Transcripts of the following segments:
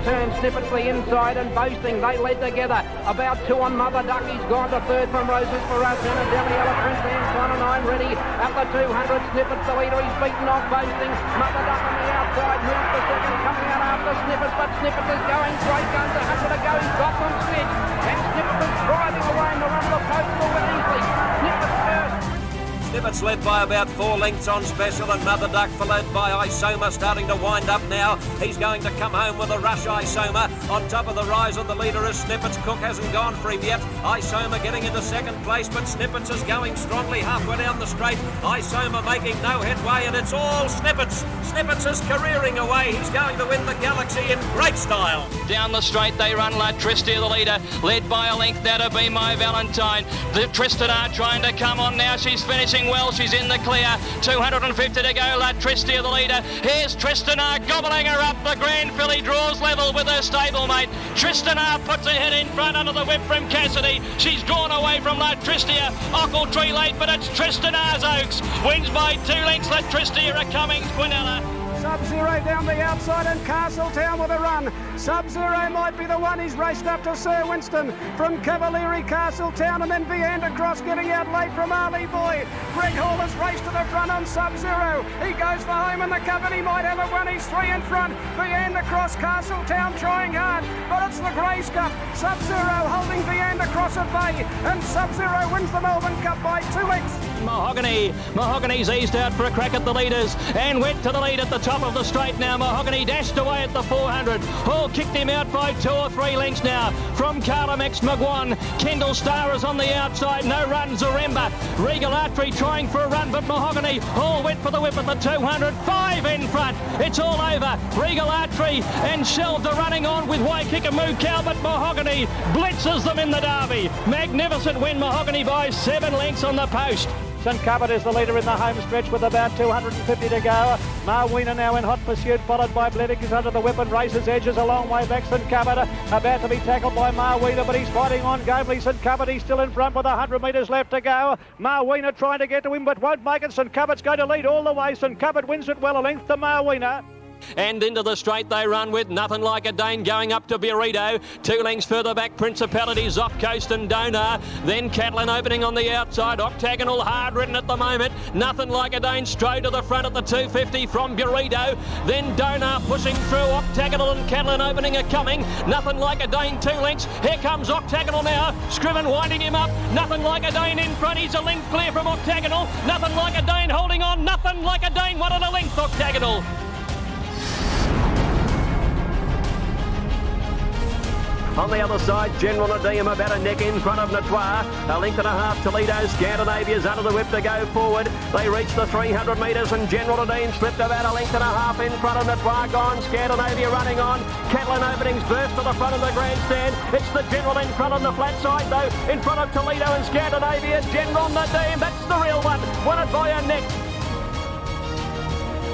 turn. Snippets the inside and boasting. They led together. About 2 on Mother Duck. He's gone to third from Roses for us. And Delhi Elephant stands 1 and 9 ready. At the 200, Snippets the leader. He's beaten off boasting. Mother Duck on the outside. Moves the second. Coming out after Snippets. But Snippets is going great guns. 100 to go. He's got them stitched. And Snippets is driving away in the run of the post will win easily. Snippets first. Snippets led by about 4 lengths on Special, and Mother Duck followed by Isoma starting to wind up now. He's going to come home with a rush, Isoma. On top of the rise, and the leader is Snippets. Cook hasn't gone for him yet. Isoma getting into second place, but Snippets is going strongly halfway down the straight. Isoma making no headway, and it's all Snippets. Snippets is careering away. He's going to win the Galaxy in great style. Down the straight they run. La Tristia, the leader, led by a length now to Be My Valentine. The Tristan are trying to come on now. She's finishing well. She's in the clear. 250 to go. La Tristia, the leader. Here's Tristanar gobbling her up. The Grand Filly draws level with her stablemate. Tristanar puts her head in front under the whip from Cassidy. She's drawn away from La Tristia. Ockletree late, but it's Tristanar's Oaks. Wins by 2 lengths. La Tristia a Cummings Quinella. Sub-Zero down the outside and Castletown with a run. Sub-Zero might be the one. He's raced up to Sir Winston from Cavalieri, Castletown, and then Viander Cross getting out late from Ali Boy. Greg Hall has raced to the front on Sub-Zero. He goes for home in the cup and he might have a run. He's 3 in front. Viander Cross, Castletown trying hard, but it's the Grace Cup. Sub-Zero holding Viander Cross at bay, and Sub-Zero wins the Melbourne Cup by 2 lengths. Mahogany's eased out for a crack at the leaders and went to the lead at the top of the straight now. Mahogany dashed away at the 400. Hall kicked him out by 2 or 3 lengths now from Carlamex McGuan. Kendall Star is on the outside. No run, Zaremba. Regal Archery trying for a run, but Mahogany. Hall went for the whip at the 200. 5 in front. It's all over. Regal Archery and Shelved are running on with Waikikamu Cow, but Mahogany blitzes them in the Derby. Magnificent win, Mahogany by 7 lengths on the post. St Cuthbert is the leader in the home stretch with about 250 to go. Marwena now in hot pursuit, followed by Blevik, is under the whip and races edges a long way back. St Cuthbert about to be tackled by Marwena, but he's fighting on gamely. St Cuthbert, he's still in front with 100 metres left to go. Marwena trying to get to him but won't make it. St Cuthbert's going to lead all the way. St Cuthbert wins it well, a length to Marwena. And into the straight they run with Nothing Like a Dane going up to Burrito. 2 lengths further back, Principalities off coast and Donar. Then Catlin opening on the outside. Octagonal hard ridden at the moment. Nothing Like a Dane strode to the front at the 250 from Burrito. Then Donar pushing through. Octagonal and Catlin opening are coming. Nothing Like a Dane 2 lengths. Here comes Octagonal now. Scriven winding him up. Nothing Like a Dane in front. He's a length clear from Octagonal. Nothing Like a Dane holding on. Nothing Like a Dane 1 and a length Octagonal. On the other side, General Nadim about a neck in front of Natoir. A length and a half, Toledo. Scandinavia's under the whip to go forward. They reach the 300 metres and General Nadim slipped about a length and a half in front of Natoir. Gone. Scandinavia running on. Catlin openings burst to the front of the grandstand. It's the General in front on the flat side though. In front of Toledo and Scandinavia. General Nadim, that's the real one. Won it by a neck.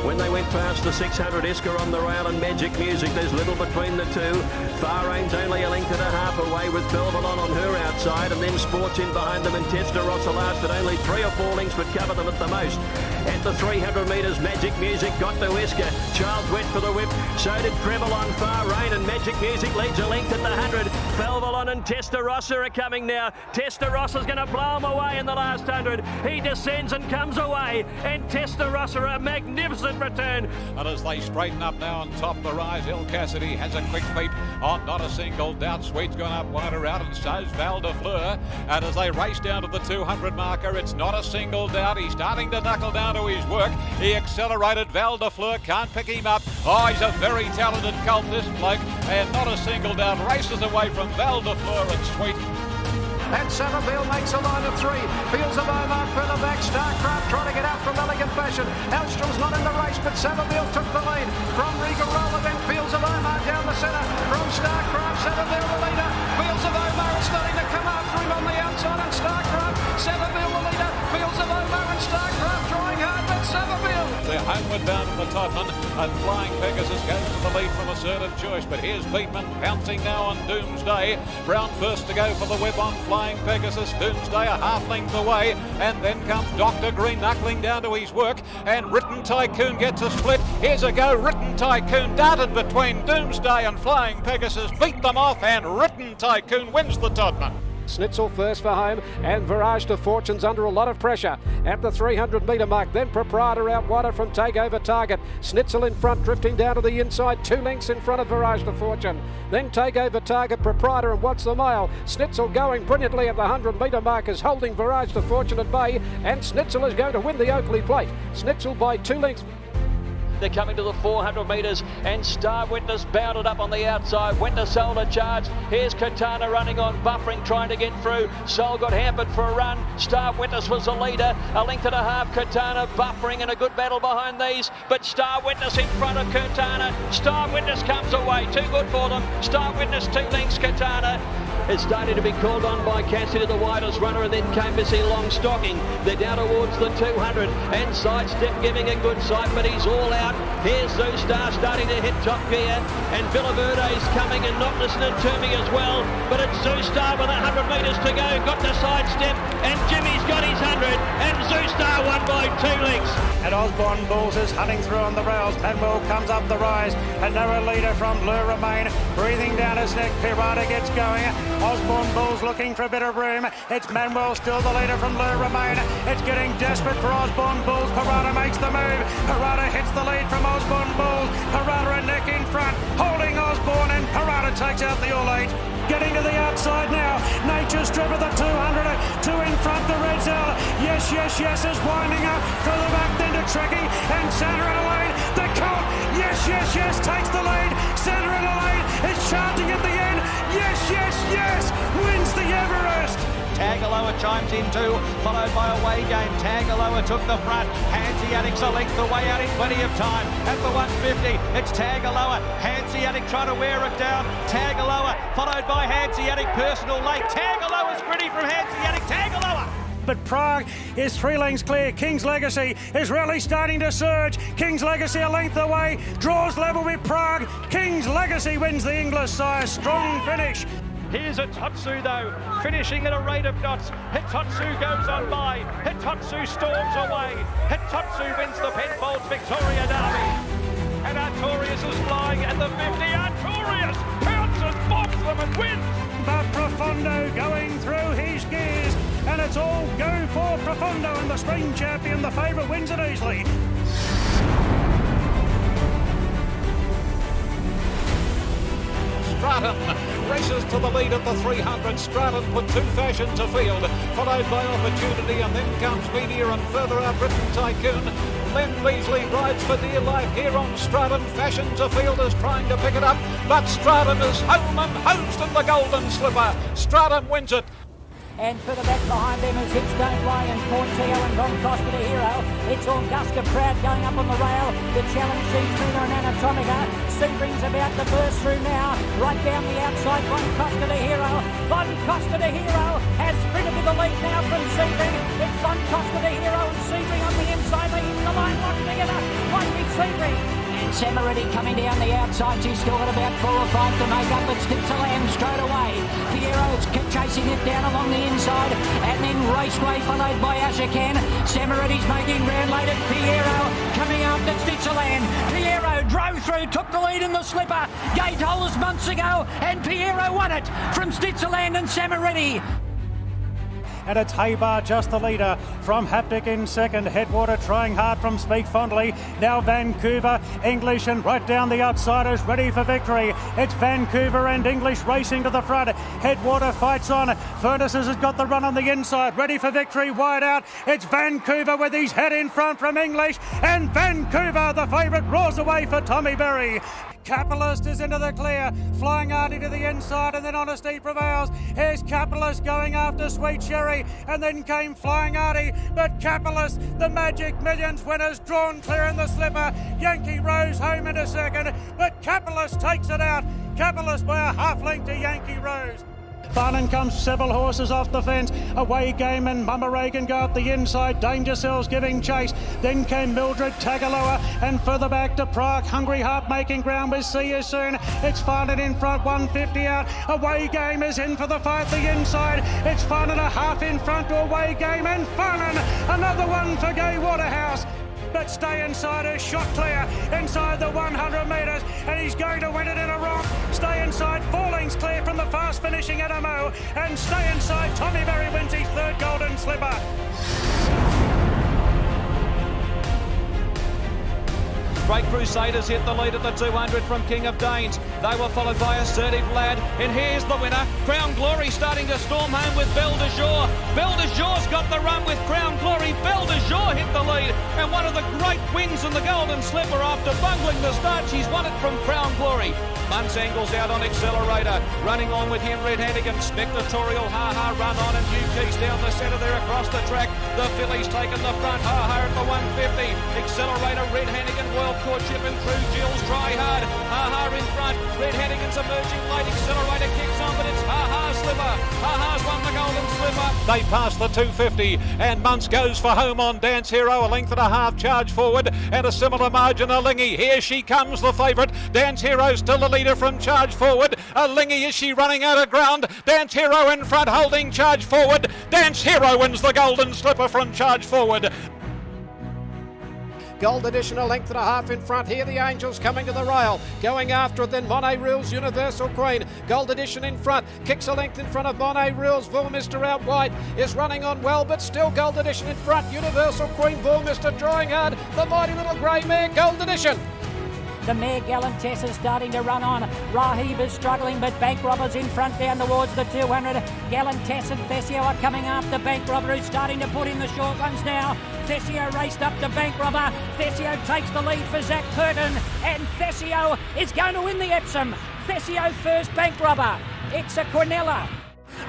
When they went past the 600 Esker on the rail and Magic Music, there's little between the two. Far Range only a length and a half away with Belvalon on her outside, and then Sports in behind them and Testarossa last at only 3 or 4 lengths but cover them at the most. At the 300 metres, Magic Music got to Esker. Childs went for the whip, so did Treble on Far Rain, and Magic Music leads a length at the 100. Belvalon and Testarossa are coming now. Testarossa's going to blow him away in the last 100. He descends and comes away, and Testarossa a magnificent return. And as they straighten up now on top of the rise, El Cassidy has a quick beat on Not a Single Doubt. Sweet's gone up wider out, and so's Val de Fleur. And as they race down to the 200 marker, it's Not a Single Doubt. He's starting to knuckle down to his work. He accelerated. Val de Fleur can't pick him up. Oh, he's a very talented colt, this bloke. And Not a Single Doubt races away from Val de Fleur and Sweet. And Savabeel makes a line of 3. Fields of Omar further back. Starcraft trying to get out from elegant fashion. Elstrom's not in the race, but Savabeel took the lead from Regal Roller. Then Fields of Omar down the centre from Starcraft. Savabeel the leader. Fields of Omar is starting to come after him on the outside, and Starcraft. Savabeel the leader. Fields of Omar and Starcraft trying hard, but Savabeel. They're home Homeward Bound in the Todman, and Flying Pegasus goes to the lead from Assertive Choice. But here's Beatman pouncing now on Doomsday. Brown first to go for the whip on Flying Pegasus. Doomsday a half length away, and then comes Dr. Green knuckling down to his work, and Written Tycoon gets a split. Here's a go. Written Tycoon darted between Doomsday and Flying Pegasus, beat them off, and Written Tycoon wins the Todman. Snitzel first for home, and Virage to Fortune's under a lot of pressure at the 300 metre mark. Then Proprietor out wider from Takeover Target. Snitzel in front, drifting down to the inside, 2 lengths in front of Virage to Fortune. Then Takeover Target, Proprietor, and What's the Mile. Snitzel going brilliantly at the 100 metre mark, is holding Virage to Fortune at bay, and Snitzel is going to win the Oakley Plate. Snitzel by 2 lengths. They're coming to the 400 metres, and Star Witness bounded up on the outside. Went to Sol to charge. Here's Katana running on, buffering, trying to get through. Sol got hampered for a run. Star Witness was the leader. A length and a half, Katana buffering, and a good battle behind these. But Star Witness in front of Katana. Star Witness comes away. Too good for them. Star Witness 2 lengths, Katana. It's starting to be called on by Cassidy, the widest runner, and then came Missy Long stocking. They're down towards the 200, and Sidestep giving a good sight, but he's all out. Here's Zoostar starting to hit top gear, and Villaverde's coming and not listening to me as well, but it's Zoostar with 100 metres to go, got the Sidestep, and Jimmy's got his 100, and Zoostar won by 2 lengths. And Osborne Bulls is hunting through on the rails. Manuel comes up the rise. A narrow leader from Blue Remain, breathing down his neck. Pirata gets going. Osborne Bulls looking for a bit of room. It's Manuel still the leader from Blue Remain. It's getting desperate for Osborne Bulls. Pirata makes the move. Pirata hits the lead from Osborne Bulls. Pirata and neck in front, holding Osborne, and Pirata takes out the All 8. Getting to the outside now. Nature's Stripper, the 200, 2 in front, the Red Zell. Yes, yes, yes is winding up for the back, then to Trekkie, and Santa Adelaide. The Colt, yes, yes, yes, takes the lead. Santa Adelaide is charging at the end. Yes, yes, yes, wins the Everest. Tagaloa chimes in too, followed by Away Game. Tagaloa took the front. Hanseatic's a length away, out in plenty of time. At the 150, it's Tagaloa. Hanseatic trying to wear it down. Tagaloa, followed by Hanseatic, personal late. Tagaloa's pretty from Hanseatic. Tagaloa. But Prague is 3 lengths clear. King's Legacy is really starting to surge. King's Legacy a length away, draws level with Prague. King's Legacy wins the English sire. Strong finish. Here's Hitotsu though, finishing at a rate of knots. Hitotsu goes on by. Hitotsu storms away. Hitotsu wins the Penfolds Victoria Derby. And Artorius is flying at the 50. Artorius pounces, bobs them and wins. But Profondo going through his gears. And it's all go for Profondo, and the spring champion, the favourite, wins it easily. Stratton races to the lead at the 300. Stratton put 2 Fashions afield, followed by Opportunity, and then comes Media, and further out Written Tycoon. Len Beasley rides for dear life here on Stratton. Fashions afield is trying to pick it up, but Stratton is home and host in the Golden Slipper. Stratton wins it. And further back behind them is Hips Don't Lie and Porteo and Ron Costa the Hero. It's Augusta Proud going up on the rail. The challenge sees Mina and Anatomica. Sebring's about to burst through now. Right down the outside, Von Costa the Hero. Von Costa the Hero has sprinted to the lead now from Sebring. It's Von Costa the Hero and Sebring on the inside. They hit the line locked together. One with Sebring. And Samariti coming down the outside. She's still got about 4 or 5 to make up. But Stitzalam straight away. Piero's chasing it down along the inside. And then Raceway followed by Ashakan. Samariti's making ground late at Piero. Coming after Stitzalam. Piero drove through, took the lead in the slipper. Gate holes months ago. And Piero won it from Stitzalam and Samariti. And it's Haybar just the leader from Haptic in second. Headwater trying hard from Speak Fondly. Now Vancouver, English, and right down the outsiders ready for victory. It's Vancouver and English racing to the front. Headwater fights on. Furnaces has got the run on the inside, ready for victory, wide out. It's Vancouver with his head in front from English, and Vancouver, the favourite, roars away for Tommy Berry. Capitalist is into the clear, Flying Artie to the inside, and then Honesty Prevails. Here's Capitalist going after Sweet Cherry, and then came Flying Artie, but Capitalist, the Magic Millions winners, drawn clear in the slipper. Yankee Rose home in a second, but Capitalist takes it out. Capitalist by a half length to Yankee Rose. Farnan comes several horses off the fence. Away Game and Mama Reagan go up the inside. Danger Cells giving chase. Then came Mildred Tagaloa, and further back to Prague. Hungry Heart making ground with See You Soon. It's Farnan in front, 150 out. Away Game is in for the fight the inside. It's Farnan a half in front to Away Game, and Farnan another one for Gay Waterhouse. But Stay Inside is shot clear inside the 100 metres, and he's going to win it in a romp. Stay Inside, 4 lengths clear from the fast finishing Adamo, and Stay Inside, Tommy Berry wins his third Golden Slipper. Great Crusaders hit the lead at the 200 from King of Danes. They were followed by Assertive Lad. And here's the winner. Crown Glory starting to storm home with Belle de Jour. Belle de Jour's got the run with Crown Glory. Belle de Jour hit the lead. And one of the great wins in the Golden Slipper after bungling the start. She's won it from Crown Glory. Muntz angles out on Accelerator. Running on with him, Red Hannigan. Spectatorial Ha-Ha run on, and Newkeys down the centre there across the track. The filly's taken the front. Ha-Ha at the 150. Accelerator, Red Hannigan, World Courtship and True Jills try hard. Ha-Ha in front. Red Hannigan's emerging late. Accelerator kicks on, but it's Ha-Ha Slipper. Ha-Ha's won the Golden Slipper. They pass the 250, and Muntz goes for home on Dance Hero. A length and a half charge forward, and a similar margin. A Lingy. Here she comes, the favourite. Dance Hero still the leader from charge forward. A Lingy, is she running out of ground? Dance Hero in front, holding charge forward. Dance Hero wins the Golden Slipper from charge forward. Gold Edition a length and a half in front. Here the Angels coming to the rail. Going after it then Monet Rules, Universal Queen. Gold Edition in front. Kicks a length in front of Monet Rules. Bullmister out wide. Is running on well, but still Gold Edition in front. Universal Queen, Bullmister trying hard. The mighty little grey mare, Gold Edition. The mare Galantess is starting to run on. Rahib is struggling, but Bank Robber's in front down towards the 200. Galantess and Thesio are coming after Bank Robber, who's starting to put in the short ones now. Thesio raced up to Bank Robber. Thesio takes the lead for Zach Curtin, and Thesio is going to win the Epsom. Thesio first, Bank Robber. It's a Quinella.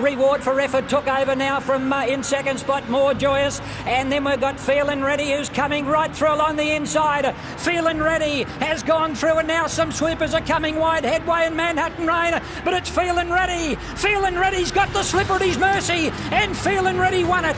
Reward for Effort took over now from in second spot, More Joyous, and then we've got Feelin' Ready, who's coming right through along the inside. Feelin' Ready has gone through, and now some sweepers are coming wide. Headway and Manhattan Rain, but it's Feelin' Ready. Feelin' Ready's got the slipper at his mercy, and Feelin' Ready won it.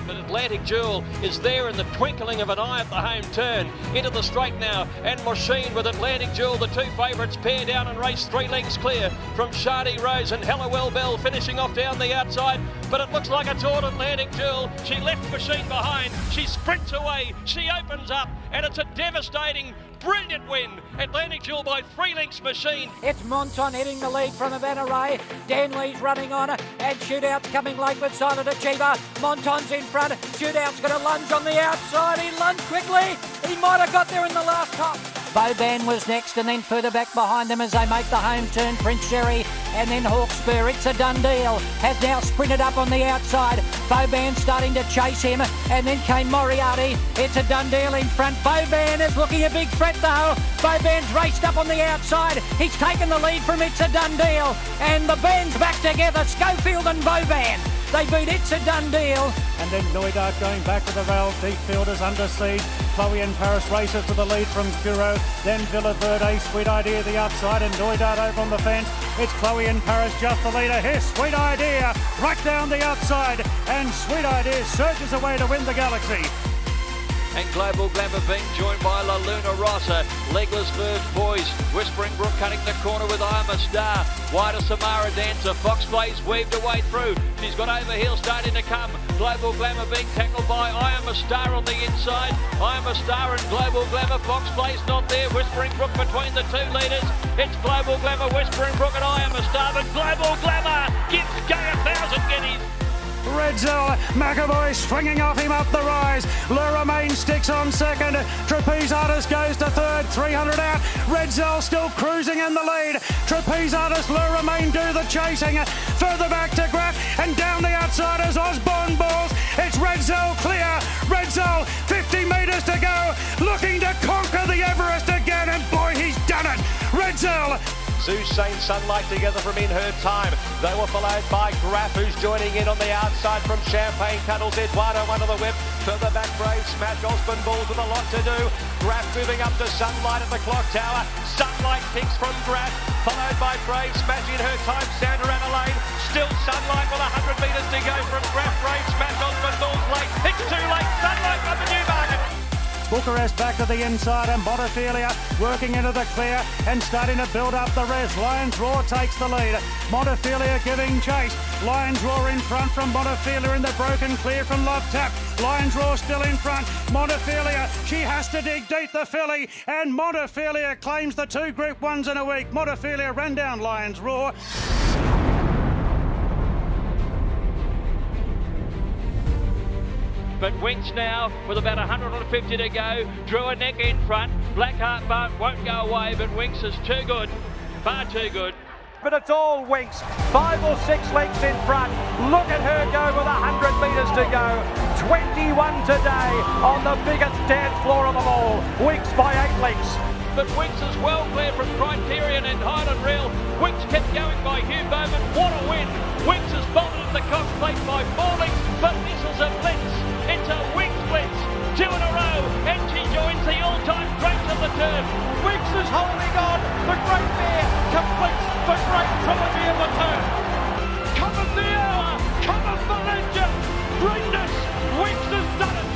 But Atlantic Jewel is there in the twinkling of an eye at the home turn. Into the straight now, and Machine with Atlantic Jewel, the 2 favourites, pair down and race 3 lengths clear from Shardy Rose and Hallowell Bell finishing off down the outside. But it looks like it's all Atlantic Jewel. She left Machine behind. She sprints away. She opens up, and it's a devastating, brilliant win. Atlantic Jewel by 3 lengths Machine. It's Monton heading the lead from Havana Ray. Dan Lee's running on it, and Shootout's coming late with Silent Achiever. Monton's in front. Shootout's got a lunge on the outside. He lunged quickly. He might have got there in the last top. Boban was next, and then further back behind them as they make the home turn, Prince Sherry, and then Hawkspur. It's a done deal. Has now sprinted up on the outside. Boban starting to chase him, and then came Moriarty. It's a done deal in front. Boban is looking a big threat though. Boban's raced up on the outside. He's taken the lead from It's a Done Deal, and the band's back together. Schofield and Boban. They beat It's a Done Deal. And then Noidart going back to the rail. Deep Field is under siege. Chloe and Paris races to the lead from Curo. Then Villa Verde, Sweet Idea the outside, and Noidart over on the fence. It's Chloe and Paris just the leader. Here's Sweet Idea right down the outside, and Sweet Idea surges away to win the Galaxy. And Global Glamour being joined by La Luna Rossa. Legless Verve Boys. Whispering Brook cutting the corner with I Am a Star. Wider Samara Dancer. Fox Blaze weaved her way through. She's got Overhill starting to come. Global Glamour being tackled by I Am a Star on the inside. I Am a Star and Global Glamour. Fox Blaze not there. Whispering Brook between the 2 leaders. It's Global Glamour, Whispering Brook and I Am a Star. But Global Glamour gives Gay 1,000 guineas. Redzel, McAvoy swinging off him up the rise. Le Romain sticks on second. Trapeze Artist goes to third, 300 out. Redzel still cruising in the lead. Trapeze Artist, Le Romain do the chasing. Further back to Graf, and down the outside is Osborne Balls. It's Redzel clear. Redzel, 50 metres to go. Looking to conquer the Everest again, and boy, he's done it. Redzel. Zeus Saint Sunlight together from In Her Time. They were followed by Graf, who's joining in on the outside from Champagne Cuddles. Eduardo under the whip. Further back, Brave Smash. Osborne Balls with a lot to do. Graff moving up to Sunlight at the clock tower. Sunlight kicks from Graff, followed by Brave smashing her time. Sandra Adelaide, still Sunlight with 100 metres to go from Graff. Brave smash on for North late. It's too late. Sunlight got the Newmarket. Bucharest back to the inside and Montefilia working into the clear and starting to build up the rest. Lions Roar takes the lead. Montefilia giving chase. Lions Roar in front from Montefilia in the broken clear from Love Tap. Lions Roar still in front. Montefilia, she has to dig deep the filly, and Montefilia claims the 2 Group 1s in a week. Montefilia ran down Lions Roar. But Winks now, with about 150 to go, drew a neck in front. Blackheart Bart won't go away, but Winks is too good, far too good. But it's all Winks, 5 or 6 lengths in front. Look at her go with 100 metres to go. 21 today on the biggest dance floor of them all. Winks by 8 lengths. But Winks is well clear from Criterion and Highland Rail. Winks kept going by Hugh Bowman. What a win! Winks has bolted at the Cox Plate by 4 lengths, but this is a blitz. It's a Winks blitz. 2 in a row, and she joins the all-time greats of the turf. Winks is holding on. The Great Mare completes the great trilogy of the turf. Come of the hour, come of the legend. Greatness, Winks has done it.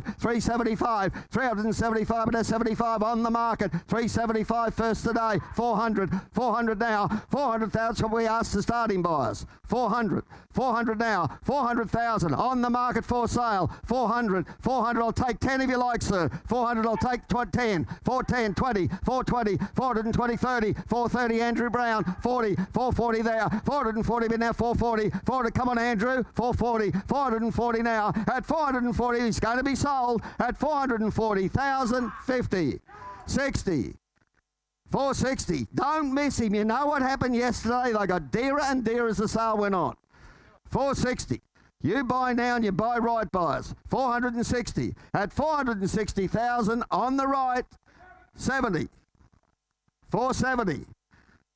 375, 375 and a 75 on the market. 375 first today. 400 now. 400,000 we asked the starting buyers. 400 now. 400,000 on the market for sale. 400 I'll take 10 if you like, sir. 400 I'll take 10. 410, 20, 420, 420, 30, 430 Andrew Brown. 40, 440 there. 440 bid now. 440. 400 come on Andrew. 440, 440 now. At 440 he's going to be sold at 440,000, 50, 60, 460. Don't miss him. You know what happened yesterday? They got dearer and dearer as the sale went on. 460. You buy now and you buy right, buyers. 460. At 460,000 on the right. 70. 470.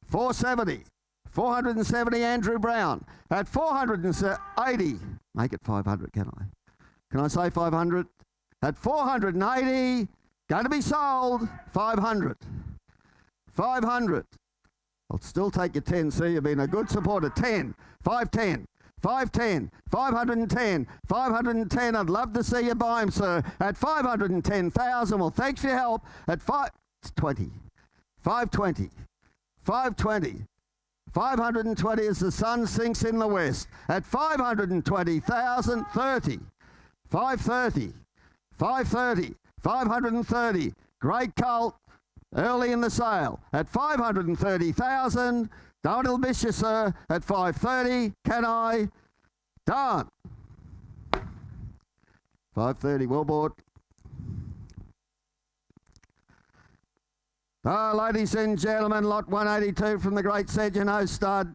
470. 470 Andrew Brown. At 480. Make it 500, can I? Can I say 500? At 480, going to be sold, 500. 500. I'll still take your 10, see, you've been a good supporter. 10, 510, 510, 510, 510. I'd love to see you buy him, sir. At 510,000, well, thanks for your help. At 520, 520, 520. 520 as the sun sinks in the west. At 520,000, 30. 530, 530, 530. Great colt early in the sale at 530,000. Don't it'll miss you, sir. At 530, can I? Done. 530, well bought. Ladies and gentlemen, lot 182 from the great Sedgeno stud.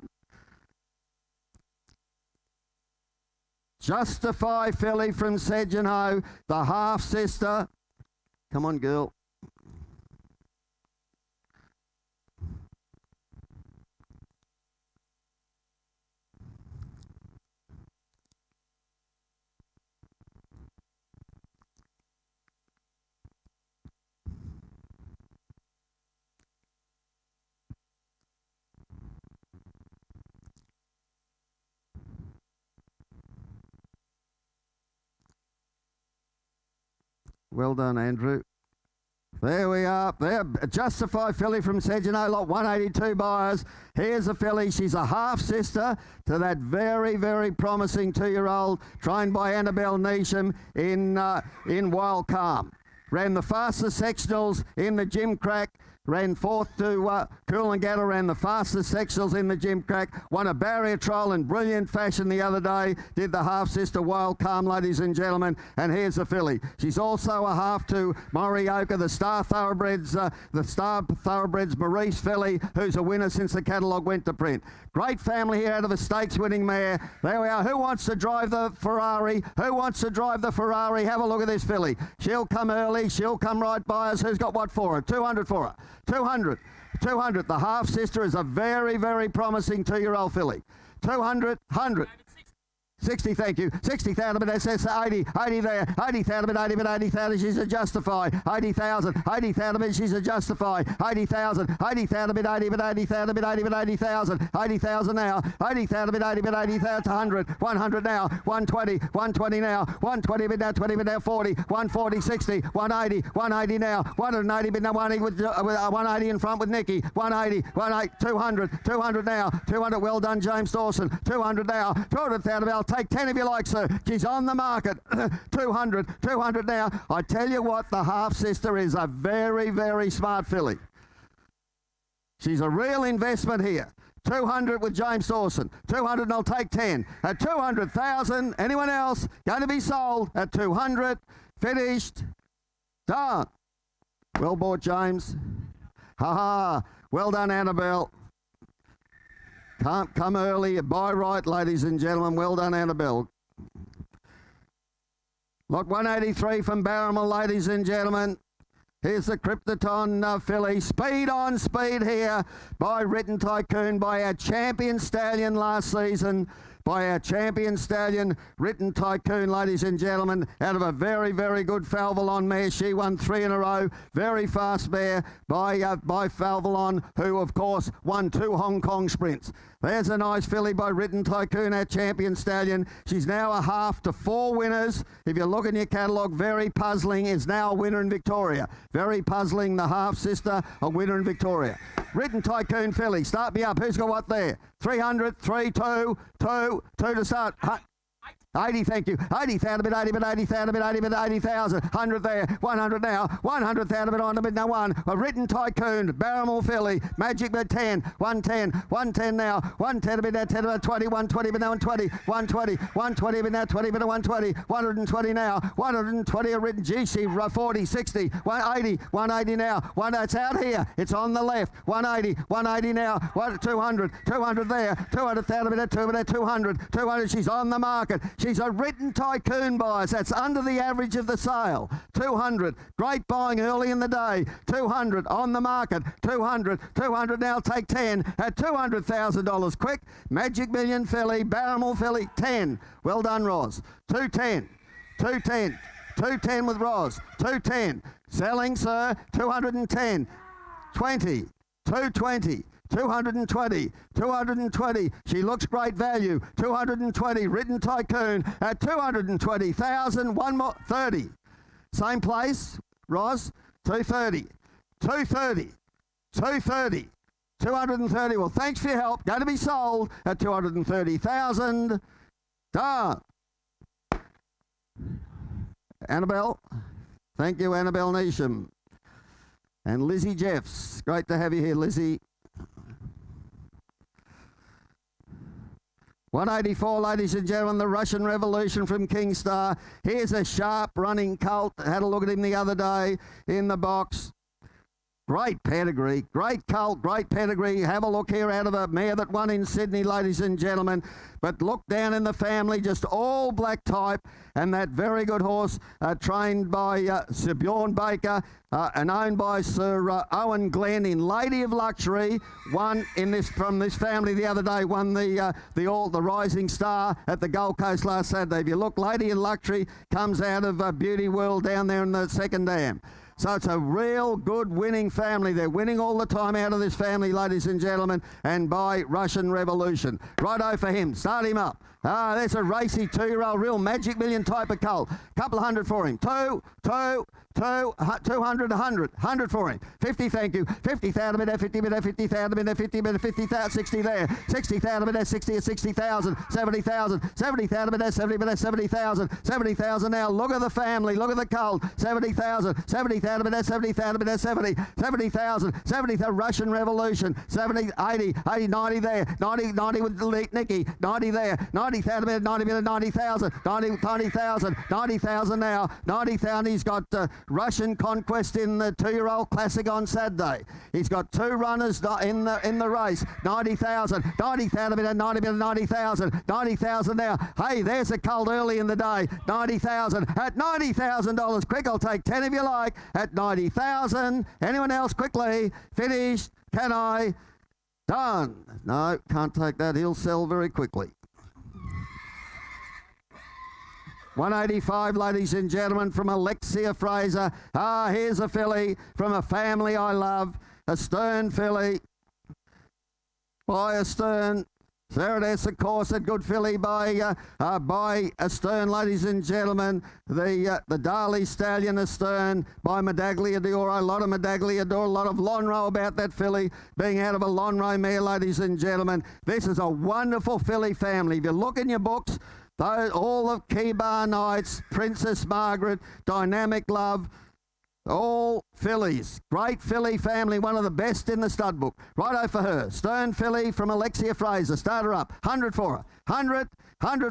Justify filly from Sedgeno, the half-sister. Come on, girl. Well done, Andrew. There we are. There, Justify filly from Sedgeno, lot 182 buyers. Here's a filly. She's a half-sister to that very, very promising 2-year-old trained by Annabelle Neesham in Wild Calm. Ran the fastest sectionals in the gym crack. Ran fourth to Coolangatta, ran the fastest sectionals in the gym crack. Won a barrier trial in brilliant fashion the other day. Did the half-sister Wild Calm, ladies and gentlemen. And here's the filly. She's also a half to Morioka, the Star Thoroughbreds Maurice filly, who's a winner since the catalogue went to print. Great family here out of a stakes-winning mare. There we are. Who wants to drive the Ferrari? Who wants to drive the Ferrari? Have a look at this filly. She'll come early. She'll come right by us. Who's got what for her? 200 for her. 200. 200. The half-sister is a very, very promising 2-year-old filly. 200. 100. 60, thank you. 60,000, but that's 80 there. 80,000, but 80, but 80,000, she's a Justify. 80,000, 80,000, but she's a Justify. 80,000, 80,000, but 80, but 80,000, but 80, but 80,000. 80,000 now. 80,000, but 80, but 80,000, 100. 100 now. 120, 120 now. 120, but now 20, but now 40. 140, 60, 180, 180 now. 180, but now 180 with 180 in front with Nicky. 180, 180, 200, 200 now. 200, well done, James Dawson. 200 now. 200,000, I'll take 10 if you like, sir. She's on the market. 200 now. I tell you what, the half-sister is a very, very smart filly. She's a real investment here. 200 with James Dawson. 200 and I'll take 10. At 200,000, anyone else going to be sold at 200. Finished. Done. Well bought, James. Ha. Well done, Annabelle. Can't come early, buy right, ladies and gentlemen. Well done, Annabelle. Lot 183 from Barramel, ladies and gentlemen. Here's the Krypton filly. Speed on speed here by Written Tycoon, by our champion stallion last season. by our champion stallion, Written Tycoon, ladies and gentlemen, out of a very, very good Falvalon mare. She won 3 in a row. Very fast mare by Falvalon, who, of course, won 2 Hong Kong sprints. There's a nice filly by Written Tycoon, our champion stallion. She's now a half to 4 winners. If you look in your catalogue, Very Puzzling is now a winner in Victoria. Very Puzzling, the half-sister, a winner in Victoria. Written Tycoon filly, start me up. Who's got what there? 300, 3, 2, 2, 2 to start. 80, thank you. 80,000 bid, 80 bid, 80,000 bid, 80 bid, 80,000. 100 there, 100 now, 100,000 bid on the bid now 1. A Written Tycoon, Barrymore filly, Magic bid 10, 110, 110 now, 110 bid now, 10 bid 20, 120 bid now 120, 120, 120 bid now 20 bid 120, 120 now, 120 a Written GC 40, 60, 180, 180 now, it's out here, it's on the left, 180, 180 now, 200, 200 there, 200,000 bid 200, 200, she's on the market. She's a Written Tycoon bias. That's under the average of the sale. 200. Great buying early in the day. 200 on the market. 200. 200 now. Take 10 at $200,000 quick. Magic Million filly. Barrymore filly. 10. Well done, Roz. 210. 210. 210 with Roz. 210. Selling, sir. 210. 20. 220. 220, 220, she looks great value, 220, Written Tycoon at 220,000, one more, 30. Same place, Roz, 230, 230, 230, 230. Well, thanks for your help. Going to be sold at 230,000. Done. Annabelle, thank you, Annabelle Neesham. And Lizzie Jeffs, great to have you here, Lizzie. 184, ladies and gentlemen, the Russian Revolution from Kingstar. Here's a sharp running colt. Had a look at him the other day in the box. Great pedigree, great colt, great pedigree. Have a look here out of a mare that won in Sydney, ladies and gentlemen. But look down in the family, just all black type, and that very good horse trained by Sir Bjorn Baker and owned by Sir Owen Glenn in Lady of Luxury. Won in this from this family the other day. Won the Rising Star at the Gold Coast last Saturday. If you look, Lady of Luxury comes out of Beauty World down there in the second dam. So it's a real good winning family. They're winning all the time out of this family, ladies and gentlemen, and by Russian Revolution. Righto for him. Start him up. There's a racy 2-year-old, real Magic Million type of colt. Couple of hundred for him. 200, 100 for him. 50, thank you. 50,000 bid, 50 bid, 50,000 bid, 50 bid, 50,000, 60 there. 60,000 bid, 60, 60,000, 70,000, 70,000 bid, 70 bid, 70,000, 70,000 now. Look at the family, look at the colt. 70,000, 70,000 bid, 70,000 bid, 70, 70,000, 70,000 Russian Revolution. 70, 80, 80, 90 there. 90, 90 with Nicky. 90 there. 90,000 bid, 90 bid, 90,000, 90,000, 90,000 now. 90,000. He's got Russian Conquest in the 2-year-old classic on Saturday. He's got 2 runners in the race. 90,000, 90,000 bid, 90 bid, 90,000, 90,000 now. Hey, there's a colt early in the day. 90,000 at $90,000 quick. I'll take 10 if you like at 90,000. Anyone else quickly? Finished. Can I? Done. No, can't take that. He'll sell very quickly. 185, ladies and gentlemen, from Alexia Fraser. Here's a filly from a family I love. A Stern filly by a Stern. There it is, of course, a good filly by a Stern, ladies and gentlemen. The Darley Stallion Astern by Medaglia d'Oro. A lot of Medaglia d'Oro, a lot of Lonhro about that filly being out of a Lonhro mare, ladies and gentlemen. This is a wonderful filly family. If you look in your books, all of Kebar Knights, Princess Margaret, Dynamic Love, all fillies. Great filly family, one of the best in the stud book. Righto for her. Stern filly from Alexia Fraser. Start her up. 100 for her. 100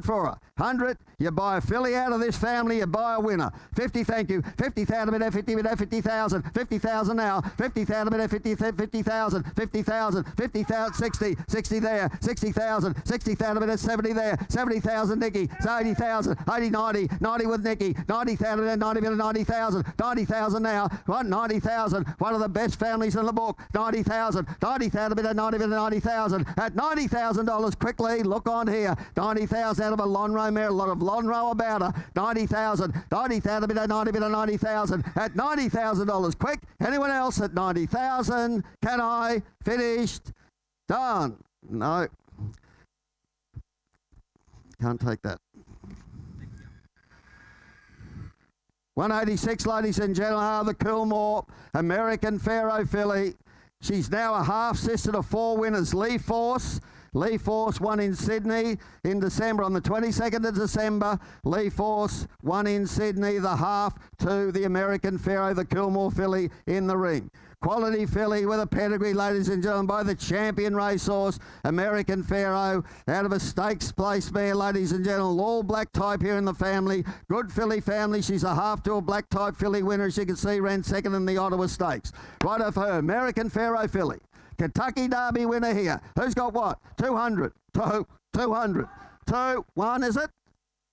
for her. 100. You buy a filly out of this family, you buy a winner. 50, thank you. 50,000 bid, 50 bid, 50,000. 50,000 now. 50,000 bid, 50,000. 50,000. 50,000. 60. 60 there. 60,000. 60,000 bid, 70 there. 70,000 Nicky. 80,000. 80, 90. 90 with Nicky. 90,000 bid, 90 bid, 90,000. 90,000 now. 90 90,000. One of the best families in the book. 90,000. 90,000, a bit of 90,000. At $90,000 quickly. Look on here. 90,000 out of a Lonro mare. A lot of Lonro about her. 90,000. 90,000, a bit of 90,000. At $90,000 quick. Anyone else at 90,000? Can I? Finished. Done. No. Can't take that. 186, ladies and gentlemen, the Coolmore American Pharaoh filly. She's now a half sister to 4 winners. Lee Force won in Sydney in December, on the 22nd of December. Lee Force won in Sydney, the half to the American Pharaoh, the Coolmore filly in the ring. Quality filly with a pedigree, ladies and gentlemen, by the champion racehorse, American Pharaoh, out of a stakes place mare, ladies and gentlemen, all black type here in the family. Good filly family. She's a half to a black type filly winner, as you can see, ran second in the Ottawa Stakes. Right off her, American Pharaoh filly. Kentucky Derby winner here. Who's got what? 200. 200. 2. 1, is it?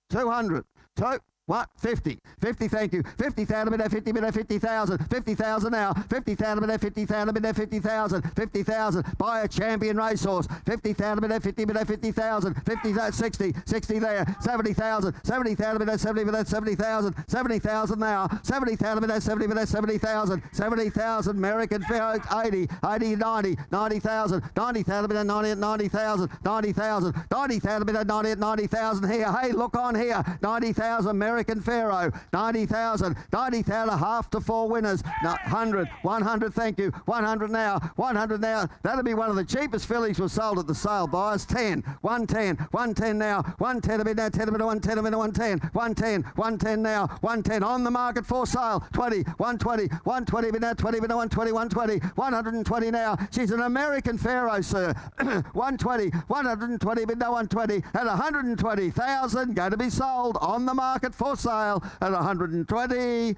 200. 2. What? 50. 50, thank you. 50,000, bit of 50, bit of 50,000. 50,000 now. 50,000, bit of 50,000, bit of 50,000. 50,000. Buy a champion racehorse. 50,000, bit of 50, bit of 50,000. 50, 60. 60 there. 70,000. 70,000, bit of 70, bit of 70,000. 70,000 now. 70,000, bit of 70, bit of 70,000. 70,000. American Pharaoh, 80. 80, 90. 90,000. 90,000, bit of 90 at 90,000. 90,000. 90,000, bit of 90 at 90,000 here. Hey, look on here. 90,000. American Pharaoh, 90,000, 90,000, half to 4 winners, 100, 100, thank you, 100 now, 100 now, that'll be one of the cheapest fillies was sold at the sale, buyers, 10, 110, 110 now, 110 a bit now, 10 a bit, 110 a bit, 110, 110, 110 now, 110 on the market for sale, 20, 120, 120 a bit now, 20 a bit, 120, 120, 120 now, she's an American Pharaoh, sir, 120, 120 a bit now, 120, at 120,000, going to be sold on the market for sale at 120,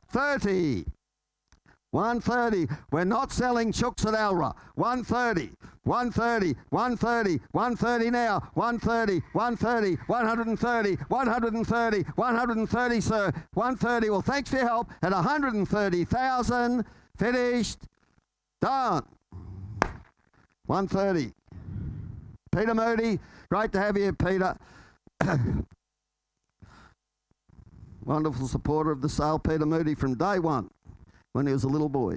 30, 130. We're not selling chooks at Alra. 130, 130, 130, 130 now. 130, 130, 130, 130, 130, sir. 130. Well, thanks for your help at 130,000. Finished. Done. 130. Peter Moody, great to have you, Peter. Wonderful supporter of the sale, Peter Moody, from day one when he was a little boy,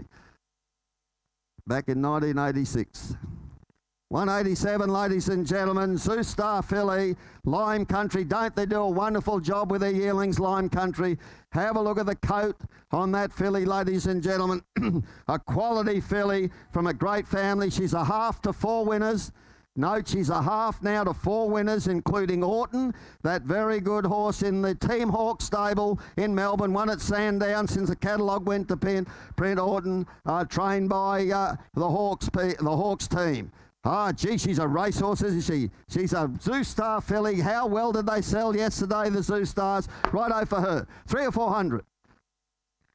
back in 1986. 187, ladies and gentlemen, Zeus Star filly, Lime Country. Don't they do a wonderful job with their yearlings, Lime Country? Have a look at the coat on that filly, ladies and gentlemen. A quality filly from a great family. She's a half to 4 winners. Note she's a half now to 4 winners, including Orton, that very good horse in the Team Hawk stable in Melbourne, won at Sandown since the catalogue went to print. Orton, trained by the Hawks team. Gee, she's a racehorse, isn't she? She's a Zeus Star filly. How well did they sell yesterday, the Zeus Stars? Righto for her. 3 or 400.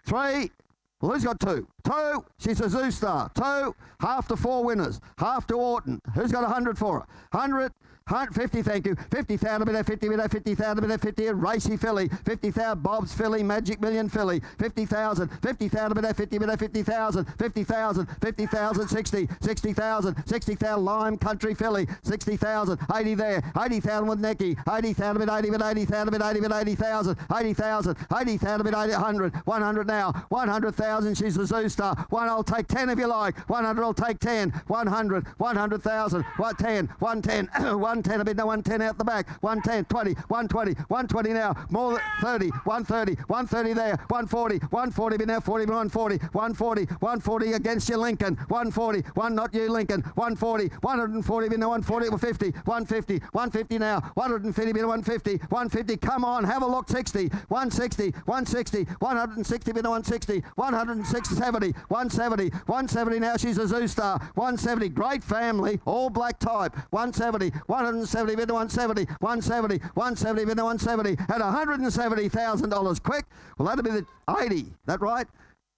3. Well, who's got 2? 2. She's a Zeus Star. 2. Half to 4 winners. Half to Orton. Who's got 100 for her? 100. 150, thank you. 50,000, bit of 50, bit of 50,000, bit of 50, a racy filly. 50,000, Bob's filly, Magic Million filly. 50,000, 50,000, bit of 50, bit of 50,000, 50,000, 50,000, 60, 60,000, 60,000, Lime Country filly. 60,000, 80 there, 80,000 with Necky. 80,000, bit 80, bit 80,000, bit 80, bit 80,000, 80,000, 80,000, bit 80, 100, 100 now, 100,000, she's a Zeus Star. 1, I'll take 10 if you like. 100, I'll take 10. 100, 100,000, 110, 110, 110, a bit, no, 110 out the back. 110, 20, 120, 120 now. More than 30, 130, 130 there. 140, 140, bit now, 40, 140, 140, 140 against you, Lincoln. 140, one not you, Lincoln. 140, 140, bit now, 140, 50, 150, 150 now. 150, bit 150, 150, come on, have a look. 60, 160, 160, 160, bit 160, 160, 70, 170, 170 now, she's a Zeus Star. 170, great family, all black type. 170, 170, bid to 170, 170, 170, bid to 170, at $170,000 quick. Well, that'll be the 80, that right?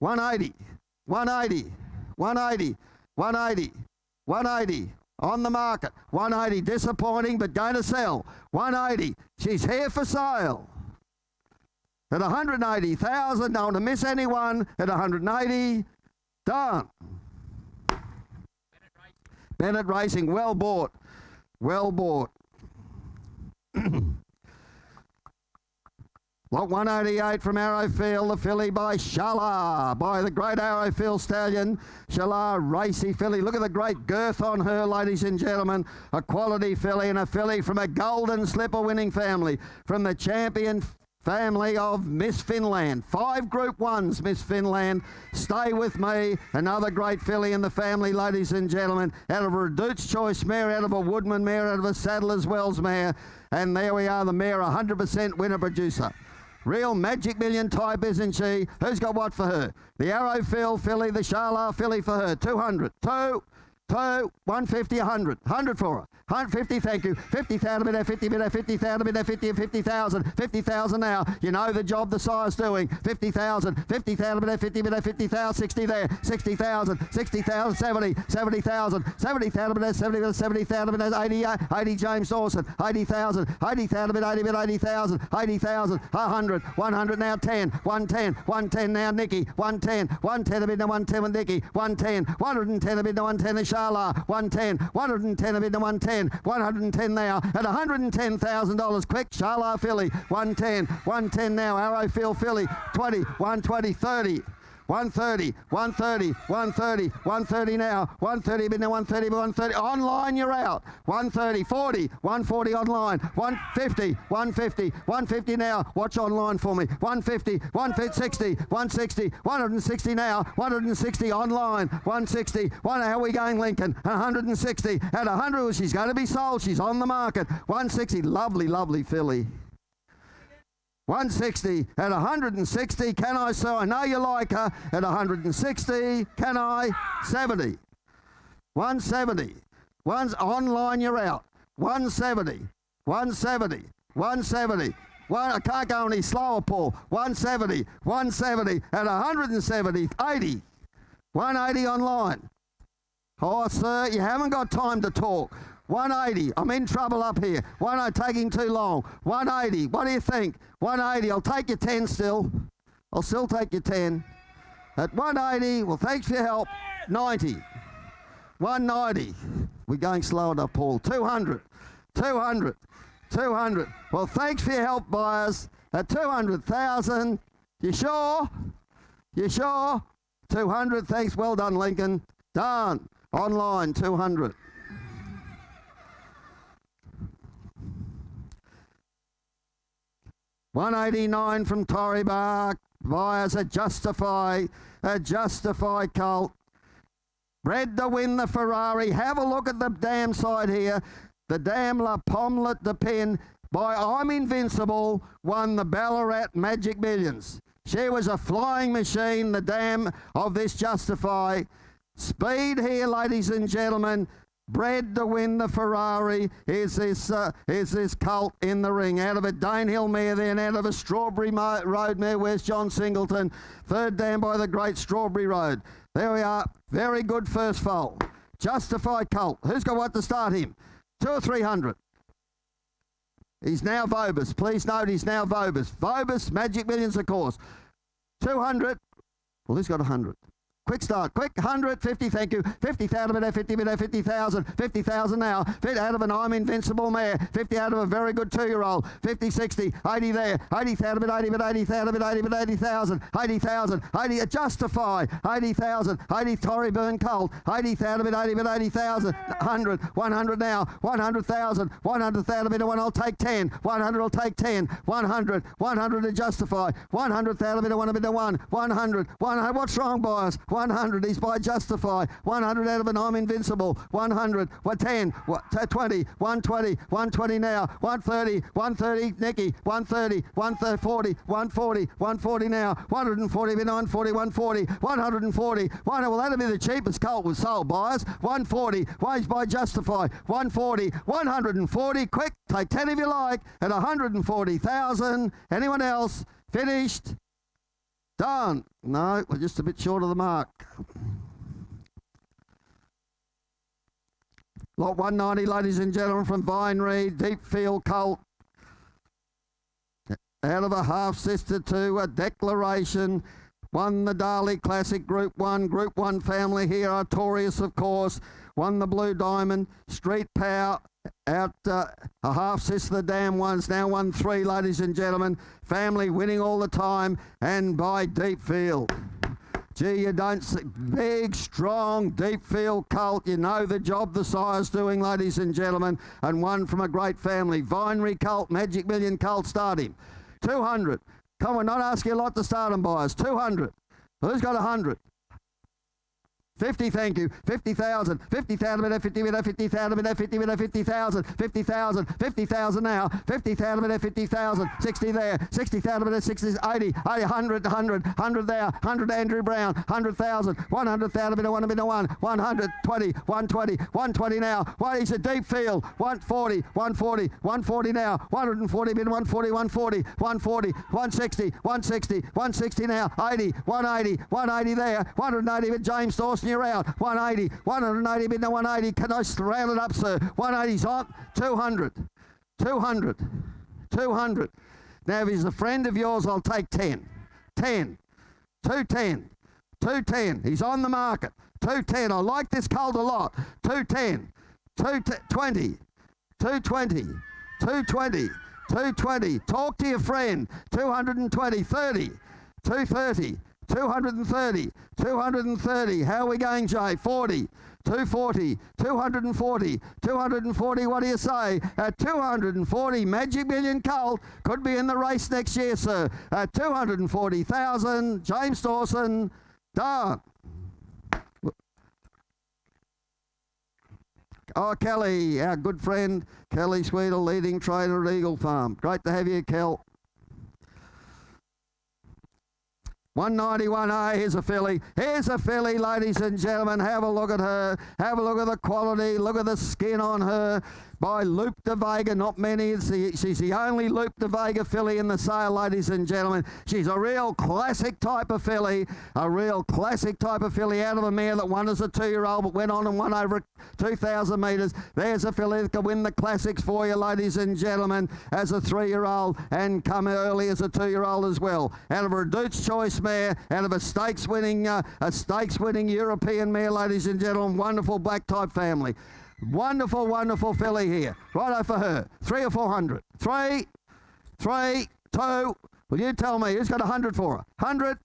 180, 180, 180, 180, 180, on the market. 180, disappointing, but going to sell. 180, she's here for sale. at 180,000. Don't want to miss anyone at 180. Done. Bennett Racing, well bought. Well bought. Lot 188 from Arrowfield, the filly by Shala, by the great Arrowfield stallion. Shala, racy filly. Look at the great girth on her, ladies and gentlemen. A quality filly, and a filly from a Golden Slipper winning family, from the champion family of Miss Finland. 5 Group 1s, Miss Finland. Stay with me. Another great filly in the family, ladies and gentlemen. Out of a Reduced Choice mare, out of a Woodman mare, out of a Saddler's Wells mare. And there we are, the mare, 100% winner producer. Real Magic Million type, isn't she? Who's got what for her? The Arrowfield filly, the Shala filly for her. 200. 2, 150, 100. 100 for her. 150, thank you. 50,000 bid, 50 bid, 50,000 bid, 50, 50,000. 50,000 now. You know the job the sire's doing. 50,000. 50,000 bid, 50 bid, 50,000. 60 there. 60,000. 60,000. 70. 70,000. 70,000 bid, 70 bid, 70,000 bid, 80. 80 James Dawson. 80,000. 80,000 bid, 80 bid, 80,000. 80,000. 100. 100 now. 10. 110. 110 now. Nicky. 110. 110 a bid, 110 with Nicky. 110. 110 a bid, 110 is Shala. 110. 110 a bid, 110. 110 now at $110,000. Quick, Shala filly. 110. 110 now. Arrowfield filly. 20. 120. 30. 130, 130, 130, 130 now, 130 bid now, 130, 130, online you're out, 130, 40, 140 online, 150, 150, 150 now, watch online for me, 150, 160, 160, 160 now, 160 online, 160, how are we going Lincoln, 160, at 100, she's going to be sold, she's on the market, 160, lovely, lovely filly. 160 at 160, can I sell? I know you like her at 160, can I? 70. 170. One's online, you're out. 170. 170. 170. I can't go any slower, Paul. 170. 170 at 170. 80. 180 online. Oh, sir, you haven't got time to talk. 180, I'm in trouble up here. 180, taking too long. 180, what do you think? 180, I'll take your 10 still. I'll still take your 10. At 180, well, thanks for your help. 90. 190. We're going slow enough, Paul. 200. 200. 200. Well, thanks for your help, buyers. At 200,000. You sure? You sure? 200, thanks. Well done, Lincoln. Done. Online, 200. $189 from Thoroughbred. Buyers a Justify colt. Bred to win the Ferrari. Have a look at the dam side here. The dam La Pommelette de Pin by I'm Invincible won the Ballarat Magic Millions. She was a flying machine, the dam of this Justify. Speed here, ladies and gentlemen. Bred to win the Ferrari. Here's this colt in the ring. Out of a Danehill mare then, out of a Strawberry Road mare. Where's John Singleton? Third down by the great Strawberry Road. There we are. Very good first foal. Justify colt. Who's got what to start him? 200 or 300. He's now Vobus. Please note he's now Vobus. Vobus, Magic Millions, of course. 200. Well, he's got 100. Quick start, quick, 100, 50, thank you, 50,000 bid, 50 bid, 50,000, 50,000 now, 50 out of an I'm Invincible mare, 50 out of a very good 2-year-old, 50, 60, 80 there, 80,000 bid, 80 bid, 80,000 bid, 80 bid, 80,000, 80,000, 80, Justify, 80,000, 80 Thoroughbred colt, 80,000 bid, 80 bid, 80,000, 100, 100 now, 100,000, 100,000 bid, one, I'll take 10, 100, I'll take 10, 100, 100 to Justify, 100,000 bid, one, a bid, 100, 100, what's wrong, boys? 100, he's by Justify. 100 out of an I'm Invincible. 100, 10, 20, 120, 120 now. 130, 130, Nicky. 130, 140, 140, 140 now. 140, 140, 140, 140. Well, that'll be the cheapest colt was sold, buyers. 140, he's by Justify. 140, 140, quick, take 10 if you like, at 140,000. Anyone else? Finished. Done. No, we're just a bit short of the mark. Lot 190, ladies and gentlemen, from Vine Reed, Deep Field Colt. out of a half-sister to a Declaration. Won the Darley Classic Group 1. Group 1 family here, Artorius, of course. Won the Blue Diamond. Street Power out a half-sister, the Damn Ones. Now won 3, ladies and gentlemen. Family winning all the time and by Deep Field. Gee, you don't see big, strong, deep field colt. You know the job the sire's doing, ladies and gentlemen. And one from a great family. Vinery colt, Magic Million colt, start him. 200. Come on, not asking a lot to start him, boys. 200. Who's got 100? 50, thank you. 50,000. 50,000 minute, 50 minute, 50,000 minute, 50 minute, 50,000. 50,000. 50,000 now. 50,000 minute, 50,000. 60 there. 60,000 minute, 60, 80, 100, 100 there. 100 Andrew Brown. 100,000. 100,000 minute, 1 minute, 1. 120, 120, 120 now. Well, he's a deep field. 140, 140, 140 now. 140 minute, 140, 140, 140, 160, 160, 160 now. 80, 180, 180 there. 180 with James Dawson. You're out. 180, 180, bid no 180. Can I round it up, sir? 180's on. 200, 200, 200. Now, if he's a friend of yours, I'll take 10. 10, 210, 210. He's on the market. 210. I like this colt a lot. 210, 220, 220, 220, 220. Talk to your friend. 220, 30, 230. 230, 230. How are we going, Jay? 40, 240, 240, 240. What do you say? At 240, Magic Million colt could be in the race next year, sir. At 240,000, James Dawson, done. Oh, Kelly, our good friend, Kelly Sweeter, leading trainer at Eagle Farm. Great to have you, Kel. 191A, here's a filly. Here's a filly, ladies and gentlemen. Have a look at her. Have a look at the quality. Look at the skin on her. By Loop de Vega, not many. She's the only Loop de Vega filly in the sale, ladies and gentlemen. She's a real classic type of filly. A real classic type of filly out of a mare that won as a 2-year-old but went on and won over 2,000 metres. There's a filly that can win the classics for you, ladies and gentlemen, as a 3-year-old and come early as a 2-year-old as well. Out of a Reduced Choice mare, out of a stakes-winning European mare, ladies and gentlemen. Wonderful black type family. Wonderful, wonderful filly here. Righto for her. 3 or 400. 3, 2. Will you tell me who's got 100 for her? 100.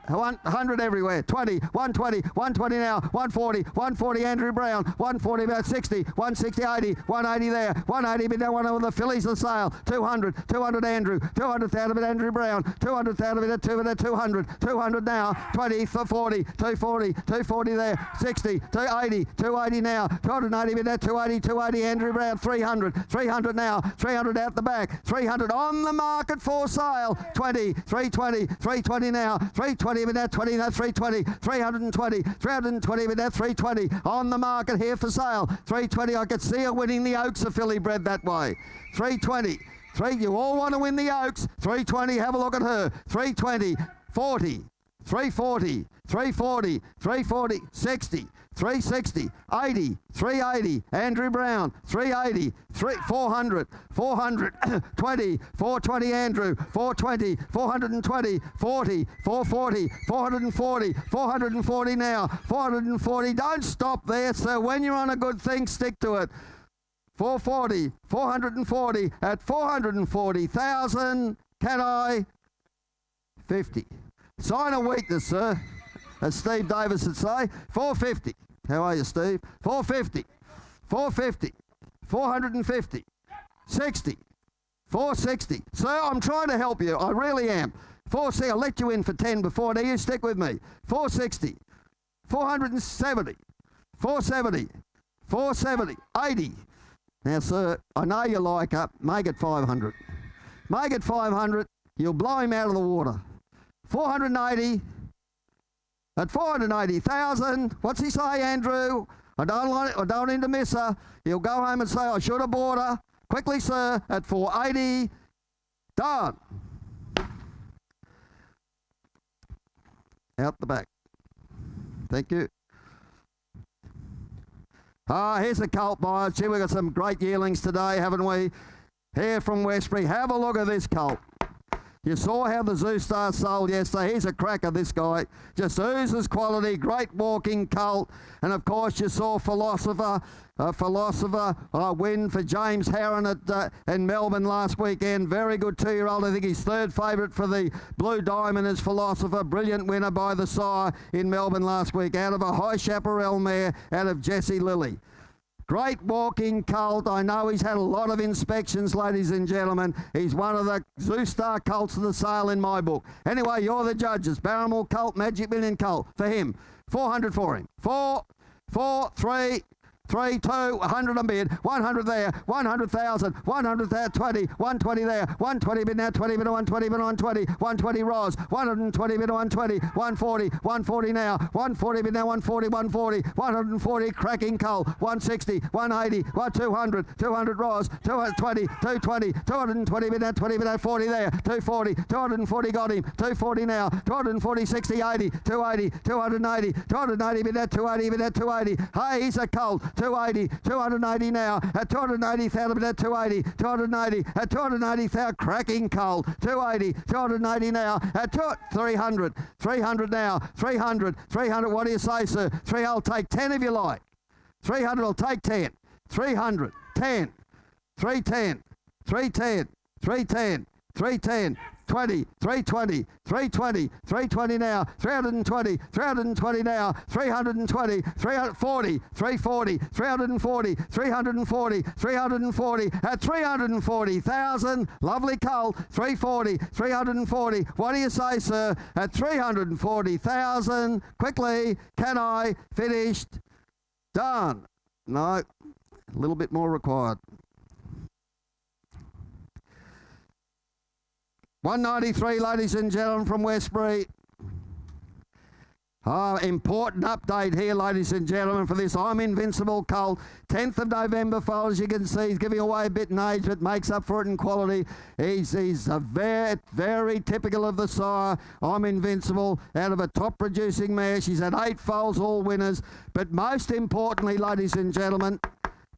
100 everywhere. 20, 120, 120 now. 140, 140 Andrew Brown. 140 about 60, 160, 80, 180 there. 180 bid now one of the fillies the sale. 200, 200 Andrew. 200,000 bid Andrew Brown. 200,000 bid 200, 200 now. 20 for 40, 240, 240 there. 60, 280, 280 now. 280 bid that 280, 280 Andrew Brown. 300, 300 now. 300 out the back. 300 on the market for sale. 20, 320, 320 now. 320 with that 20, that's 320, 320, 320 with that 320 on the market here for sale. 320, I could see her winning the Oaks of filly bred that way. 320, you all want to win the Oaks. 320, have a look at her. 320, 40, 340, 340, 340, 60, 360, 80, 380, Andrew Brown, 380, 400, 400, 20, 420 Andrew, 420, 420, 40, 440, 440, 440 now, 440. Don't stop there, sir. When you're on a good thing, stick to it. 440, 440, at 440,000, can I? 50. Sign of weakness, sir, as Steve Davis would say. 450. How are you, Steve? 450. 450. 450. 60. 460. Sir, I'm trying to help you. I really am. 460. I'll let you in for 10 before. Now you stick with me. 460. 470. 470. 470. 80. Now, sir, I know you like up. Make it 500. Make it 500. You'll blow him out of the water. 480. At 480,000. What's he say, Andrew? I don't need to miss her. He'll go home and say, I should have bought her. Quickly, sir, at 480. Done. Out the back. Thank you. Here's the colt buyers. Gee, we've got some great yearlings today, haven't we? Here from Westbury. Have a look at this colt. You saw how the Zoo Star sold yesterday. He's a cracker, this guy. Just oozes quality, great walking colt. And of course you saw Philosopher win for James Harron in Melbourne last weekend. Very good 2-year-old. I think he's third favourite for the Blue Diamond is Philosopher. Brilliant winner by the sire in Melbourne last week out of a High Chaparral mare out of Jessie Lilly. Great walking colt. I know he's had a lot of inspections, ladies and gentlemen. He's one of the Zoo Star colts of the sale in my book. Anyway, you're the judges. Barrymore colt, Magic Million colt. For him, 400 for him. 4, 3, 3, 2, 100 on bid, 100 there, 100,000, 100 there, 20, 120 there, 120 bid now, 20 bid, 120 bid, 120, 120 Roz, 120 bid, 120, 140, 140 now, 140 bid now, 140, 140, 140 cracking coal, 160, 180, 200, 200 Roz, 220, 220, 220 bid now, 20 bid now, 40 there, 240, 240 got him, 240 now, 240, 60, 80, 280, 280, 280 bid now, 280 bid now, 280. Hey, he's a colt. 280, 280 now, at 280,000 at 280, 280, at 280,000, cracking coal, 280, 280 now, at 300, 300 now, 300, 300, what do you say, sir? 3, I'll take 10 if you like. 300, I'll take 10. 300, 10, 310, 310, 310, 310, 20, 320, 320, 320 now, 320, 320 now, 320, 340, 340, 340, 340, 340, at 340,000, lovely coal, 340, 340, what do you say, sir? At 340,000, quickly, can I, finished, done. No, a little bit more required. 193, ladies and gentlemen, from Westbury. Important update here, ladies and gentlemen, for this I'm Invincible colt. 10th of November, fellas, you can see he's giving away a bit in age, but makes up for it in quality. He's a very typical of the sire. I'm Invincible, out of a top-producing mare. She's had 8 foals, all winners. But most importantly, ladies and gentlemen,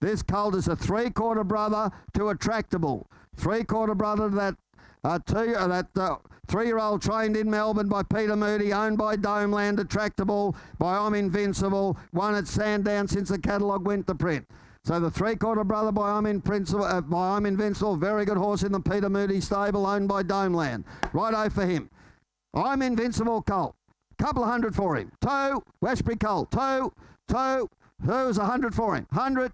this colt is a 3-quarter brother to a tractable. 3-quarter brother to that 3-year-old trained in Melbourne by Peter Moody, owned by Domeland, a tractable by I'm Invincible, won at Sandown since the catalogue went to print. So the 3-quarter brother by I'm Invincible, very good horse in the Peter Moody stable, owned by Domeland. Righto for him. I'm Invincible colt. Couple of 100 for him. 2, Westbury colt. 2, who's 100 for him? 100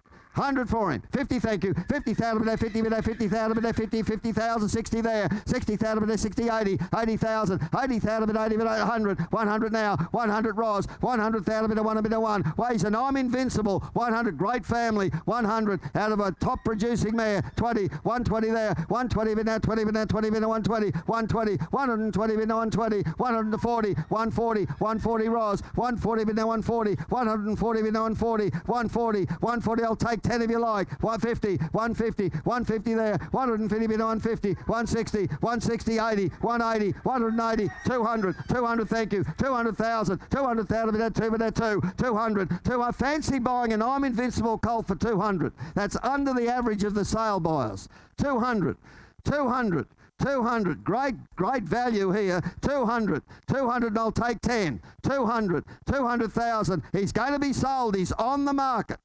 for him. 50, thank you. 50,000 there, 50 there, 50,000 there, 50,000, 60 there, 60,000 there, 60, 80, 80,000, 80,000 80, 100, 100 now, 100 Roz, 100,000 bit, 1 bit, 1. Weighs an I'm Invincible, 100, great family, 100 out of a top producing mare, 20, 120 there, 120 bit now, 20 bit now, 20 bit now, 120, 120, 120 bit now, 120, 140, 140, 140 Roz, 140 bit now, 140, 140 bit now, 140, 140, 140, I'll take 10 if you like, 150, 150, 150 there, 150 bid, 150, 160, 160, 80, 180, 180, 200, 200, thank you, 200,000, 200,000 bid, 2 bid, 2, 200, 200, fancy buying an I'm Invincible colt for 200. That's under the average of the sale buyers. 200, 200. 200, great value here. 200, 200, and I'll take 10. 200, 200,000. He's going to be sold. He's on the market.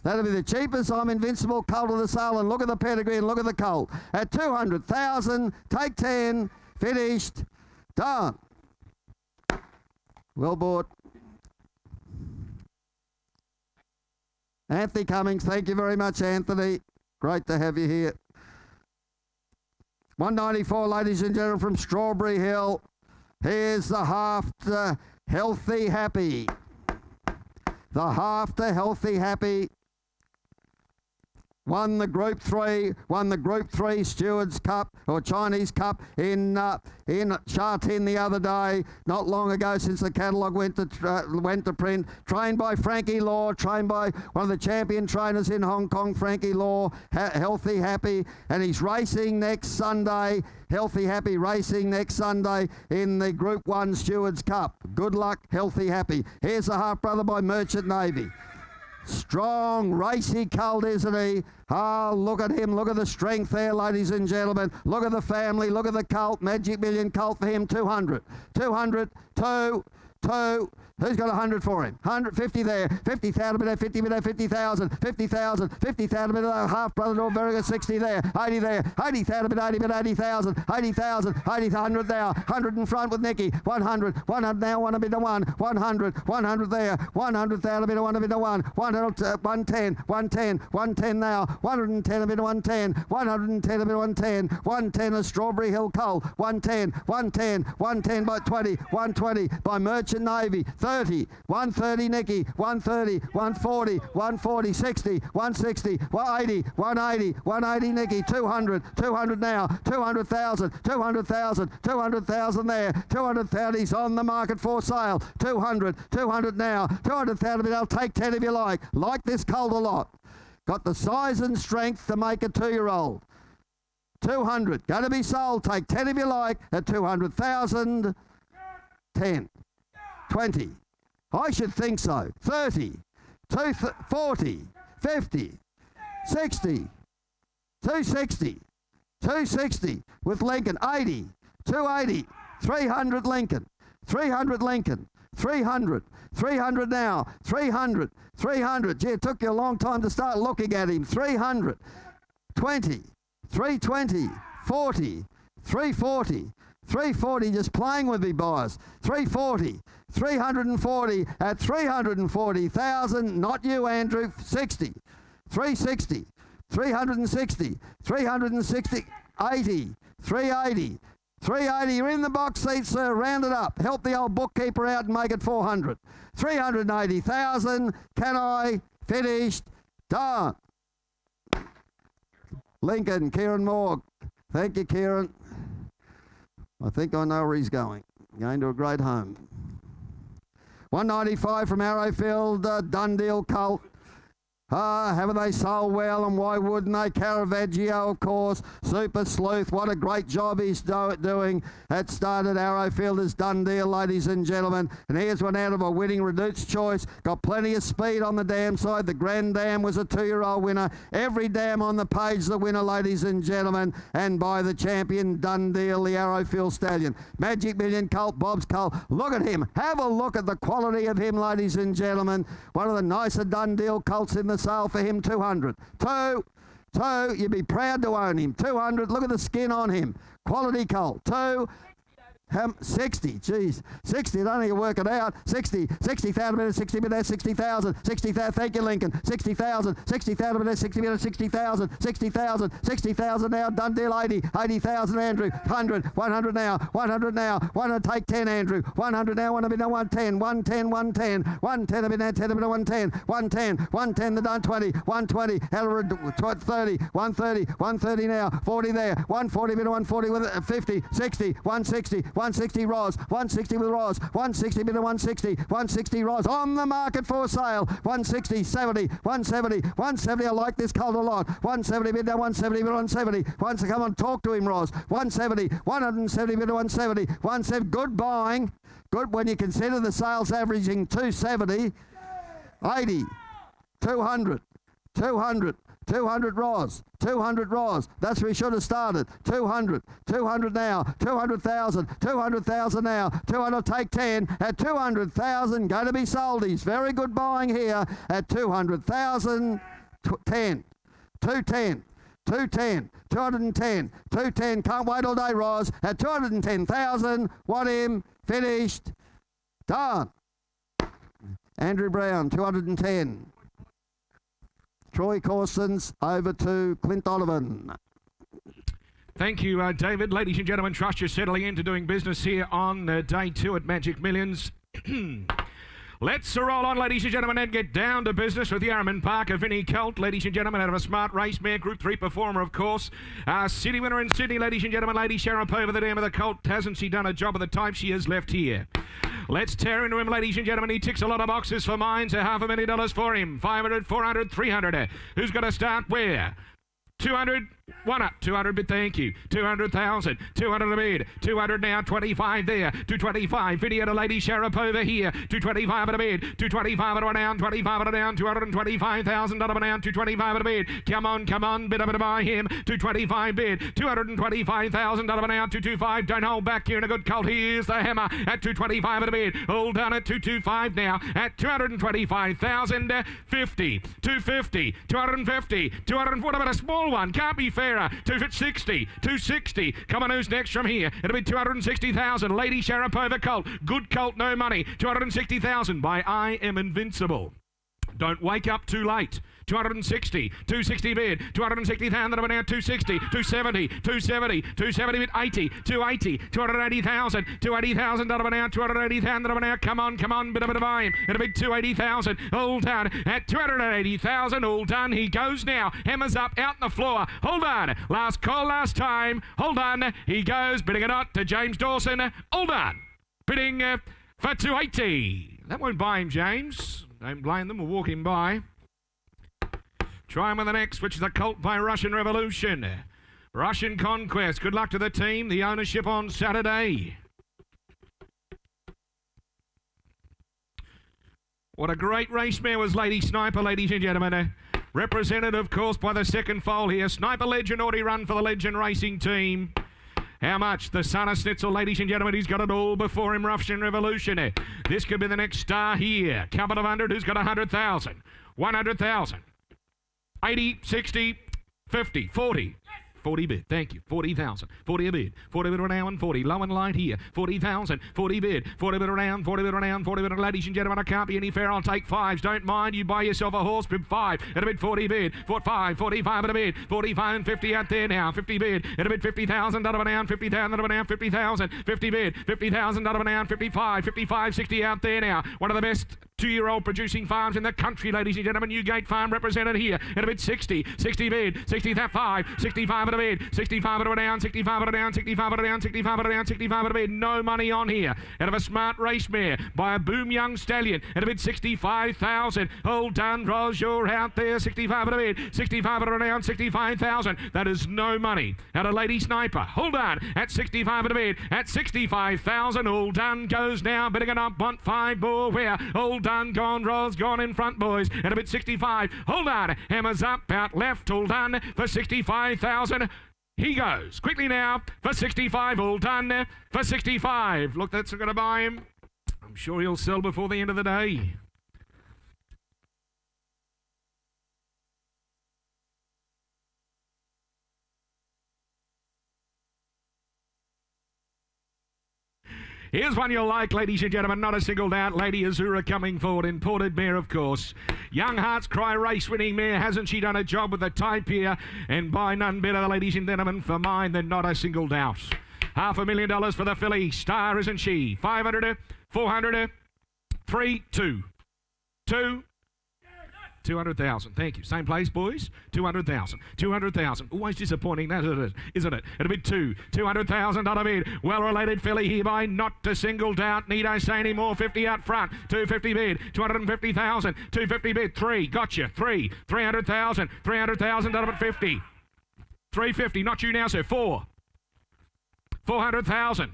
That'll be the cheapest I'm Invincible colt of the sale, and look at the pedigree and look at the colt. At 200,000, take 10, finished, done. Well bought. Anthony Cummings, thank you very much, Anthony. Great to have you here. 194, ladies and gentlemen, from Strawberry Hill. Here's the half to Healthy Happy. The half to Healthy Happy. Won the Group 3 Stewards Cup or Chinese Cup in Sha-Tin the other day, not long ago since the catalogue went to print. Trained by Frankie Law, trained by one of the champion trainers in Hong Kong, Frankie Law, Healthy Happy, and he's racing next Sunday. Healthy Happy racing next Sunday in the Group 1 Stewards Cup. Good luck, Healthy Happy. Here's the half brother by Merchant Navy. Strong, racy colt, isn't he? Oh, look at him. Look at the strength there, ladies and gentlemen. Look at the family. Look at the colt. Magic Million colt for him, 200. 200, 2. Who's got 100 for him? 150 there. 50,000 bit, 50 bit, 50,000, 50,000, 50,000 bit, half brother to very good, 60 there, 80 there, 80,000 bit, 80 bit, 80,000, 80,000, 100 there, 100 in front with Nicky, 100 now, 1 a bit to 1, 100 there, 100,000 bit, 1 a bit to 1, 110 now, 110 a bit, 110 a bit, 110 a Strawberry Hill colt, 110 by 20, 120 by Merchant Navy, 30, 130 Nicky, 130, 140, 60, 160, 180 Nicky, 200 now, 200,000 there, 200,000 he's on the market for sale, 200 now, 200,000 but I'll take 10 if you like this colt a lot. Got the size and strength to make a 2-year-old. 200, going to be sold, take 10 if you like, at 200,000, 10. 20. I should think so. 30. 40. 50. 60. 260. 260 with Lincoln. 80. 280. 300 Lincoln. 300 Lincoln. 300. 300 now. 300. 300. Gee, it took you a long time to start looking at him. 300. 20. 320. 40. 340. 340, just playing with me, boys. 340, 340 at 340,000. Not you, Andrew. 60, 360, 360, 360, 80, 380, 380. You're in the box seat, sir. Round it up. Help the old bookkeeper out and make it 400. 380,000. Can I? Finished. Done. Lincoln, Kieran Moore. Thank you, Kieran. I think I know where he's going. Going to a great home. 195 from Arrowfield, done deal colt. Haven't they sold well, and why wouldn't they? Caravaggio, of course. Super Sleuth, what a great job he's doing. That started Arrowfield as done deal, ladies and gentlemen. And here's one out of a winning Reduced Choice. Got plenty of speed on the dam side. The Grand Dam was a 2-year-old winner. Every dam on the page the winner, ladies and gentlemen. And by the champion, done deal, the Arrowfield Stallion. Magic Million colt, Bob's colt. Look at him. Have a look at the quality of him, ladies and gentlemen. One of the nicer done deal colts in the sale for him, 200. 2, you'd be proud to own him. 200, look at the skin on him. Quality colt. 2, 60, geez. 60, I don't need to work it out. 60,000 minutes, 60 minutes, 60,000, 60,000, thank you, Lincoln. 60,000 minutes, 60 minutes, 60,000 now, done deal, 80,000, Andrew. 100 now, 100 take 10, Andrew. 100 now, 110, 110 a bit now, 10 a bit, 110, the done 20, 120, 30, 130 now, 40 there, 140 bit, 140 with 50, 60, 160, 160 Roz, 160 with Roz, 160 bit of 160 Roz on the market for sale, 160, 70, 170, I like this colt a lot, 170 bid now, 170 bid, 170, once come on, talk to him, Roz, 170 bid of 170, good buying, good when you consider the sales averaging 270, 80, 200 Roz, 200 Roz. That's where we should have started. 200 now, 200,000 now, 200, take 10 at 200,000, going to be sold. He's very good buying here at 200,000, 10, 210, 210, can't wait all day, Roz, at 210,000, want him, finished, done. Andrew Brown, 210. Troy Corson's over to Clint Donovan. Thank you, David. Ladies and gentlemen, trust you're settling into doing business here on day 2 at Magic Millions. Let's roll on, ladies and gentlemen, and get down to business with the Yarraman Parker Vinnie Colt. Ladies and gentlemen, out of a smart race mare, Group 3 performer, of course. City winner in Sydney, ladies and gentlemen. Lady Sharapova, the dam of the Colt. Hasn't she done a job of the type she has left here? Let's tear into him, ladies and gentlemen. He ticks a lot of boxes for mine, so $500,000 for him. 500, 400, 300. Who's going to start where? 200. One up, 200 bid, thank you. 200,000, 200 a bid, 200 now, 25 there, 225. Video to Lady Sharapova here, 225 at a bid, 225 at a down, 25 at a down, $225,000 at a down, 225 at a bid. Come on, bid to buy him, 225 bid, $225,000 at a down, 225. Don't hold back here in a good colt. Here's the hammer at 225 at a bid. All done at 225 now at 225,000, 50, 250, 250, 240, but a small one, can't be fair. 260, 260. Come on, who's next from here? It'll be 260,000. Lady Sharapova colt. Good colt, no money. 260,000 by I Am Invincible. Don't wake up too late. 260, 260 bid, 260,000 over now, 260, 270, 270, 270 bid, 80, 280, 280,000, 280,000 over now, 280,000 over now, come on, bit of a divine, and a big 280,000, all done, at 280,000, all done, he goes now, hammers up, out on the floor, hold on, last call, last time, hold on, he goes, bidding it out to James Dawson, all done, bidding for 280, that won't buy him, James, don't blame them, we'll walk him by. Try him with the next, which is a colt by Russian Revolution. Russian Conquest. Good luck to the team. The ownership on Saturday. What a great race mare was Lady Sniper, ladies and gentlemen. Represented, of course, by the second foal here. Sniper Legend already run for the Legend Racing team. How much? The son of Snitzel, ladies and gentlemen. He's got it all before him, Russian Revolution. This could be the next star here. Couple of 100. Who's got 100,000? 100,000. 80, 60, 50, 40. 40 bid, thank you. 40,000. 40 a bid. 40 bid around, 40. Low and light here. 40,000. 40 bid. 40 bid around, 40 bid around, 40 bid. Ladies and gentlemen, I can't be any fair. I'll take fives. Don't mind. You buy yourself a horse, bid 5. At a bid 40 bid. 45, 45 at a bid. 45 and 50 out there now. 50 bid. At a bid 50,000 out of an down. 50,000 out of an down. 50,000. 50 bid. 50,000 out of an down. 55. 55, 60 out there now. One of the best 2-year-old producing farms in the country, ladies and gentlemen. Newgate Farm represented here. At a bid 60. 60 bid. 65. 65 at a bid. 65 at a down. 65 at a down. 65 at a down. 65 at a down. 65 at a bid. No money on here. Out of a smart race mare by a boom young stallion. At a bid 65,000. Hold done, Ros. You're out there. 65 at a bid. 65 at a down. 65,000. That is no money. Out of Lady Sniper. Hold on. At 65 at a bid. At 65,000. All done goes now. Bidding it up. Want 5 more. Where? All done. Gone, Rolls, gone in front, boys. And a bit 65. Hold on. Hammers up, out left. All done for 65,000. He goes. Quickly now for 65. All done for 65. Look, that's going to buy him. I'm sure he'll sell before the end of the day. Here's one you'll like, ladies and gentlemen. Not a single doubt. Lady Azura coming forward. Imported mare, of course. Young Hearts Cry race-winning mare. Hasn't she done a job with the type here? And by none better, ladies and gentlemen, for mine, than not a single doubt. $500,000 for the filly. Star, isn't she? 500, 400, 3, 2. 2. 200,000. Thank you. Same place, boys. 200,000. 200,000. Always disappointing, that isn't it? It'll be 200,000 on a bid. Well-related filly here by not a single doubt. Need I say any more? 50 out front. 250 bid. 250,000. 250 bid. 3. Gotcha. 3. 300,000. 300,000 out of it. 50. 350. Not you now, sir. 4. 400,000.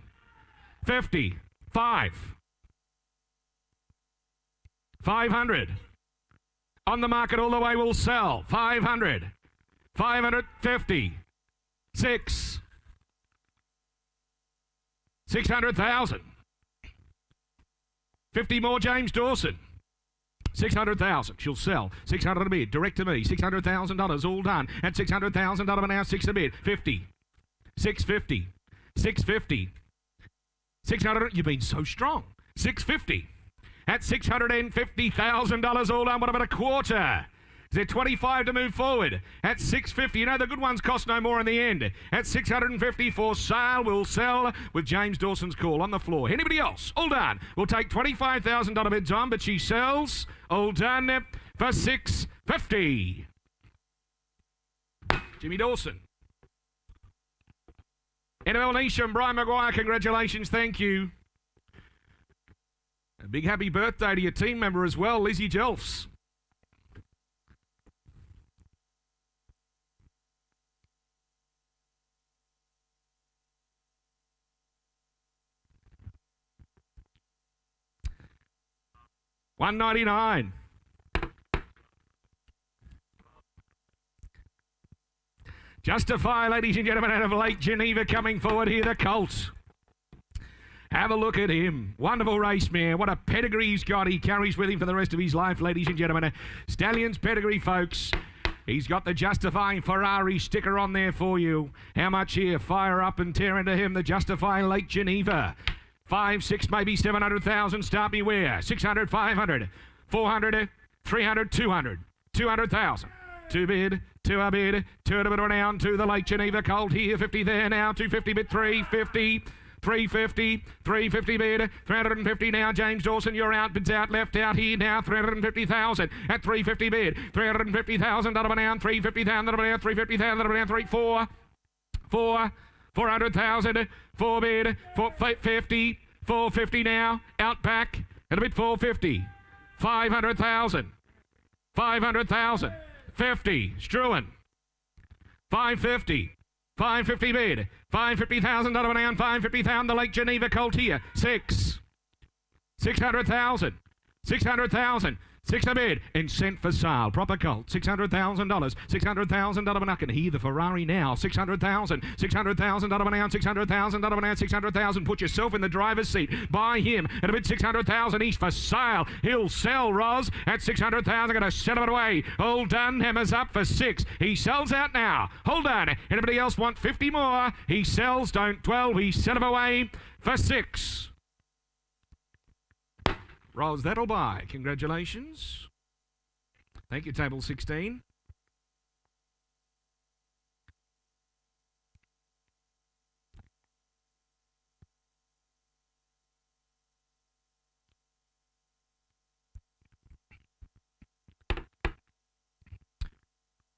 50. 5. 500. On the market all the way will sell. 500. 550. 6. 600,000. 50 more, James Dawson. 600,000. She'll sell. 600 a bid. Direct to me. $600,000 all done. At $600,000 now, 6 a bid. 50. 650. 650. 600. You've been so strong. 650. At $650,000 all done. What about a quarter? Is there 25 to move forward? At 650. You know, the good ones cost no more in the end. At 650 for sale, we'll sell with James Dawson's call on the floor. Anybody else? All done. We'll take $25,000 bids on, but she sells. All done for 650. Jimmy Dawson. Annabelle Neesham, Brian Maguire, congratulations. Thank you. A big happy birthday to your team member as well, Lizzie Jelfs. 199. Justify, ladies and gentlemen, out of Lake Geneva coming forward here, the Colts. Have a look at him. Wonderful race mare. What a pedigree he's got. He carries with him for the rest of his life, ladies and gentlemen. Stallion's pedigree, folks. He's got the Justifying Ferrari sticker on there for you. How much here? Fire up and tear into him. The Justifying Lake Geneva. 5, 6, maybe 700,000. Start me where? 600, 500, 400, 300, 200. 200,000. 2 bid, 2 a bid, 2 a bid around to the Lake Geneva Colt here. 50 there now. 250 bid, 350. 350, 350 bid, 350 now. James Dawson, you're out, bids out, left out here now. 350,000 at 350 bid, 350,000 out of an hour, 350,000 out of an hour, 350,000 out of an hour, 400,000, 4 bid, 450, 450 now, out back, at a bit 450, 500,000, 500,000, 50, Struan, 550. 550 bid, 550,000 out of an hour, 550,000 the Lake Geneva Colt here, 600,000, 600,000, 6 a bid, and sent for sale, proper Colt, $600,000, 600,000 out of an hour, can hear the Ferrari now, 600,000, 600,000 out of an hour, 600,000 out of an hour, 600,000, put yourself in the driver's seat, buy him at a bid 600,000, he's for sale, he'll sell, Roz, at 600,000, going to sell him away, all done, hammers up for 6, he sells out now, hold on, anybody else want 50 more, he sells, don't dwell, he sell him away for 6. Roz, that'll buy. Congratulations. Thank you, table 16.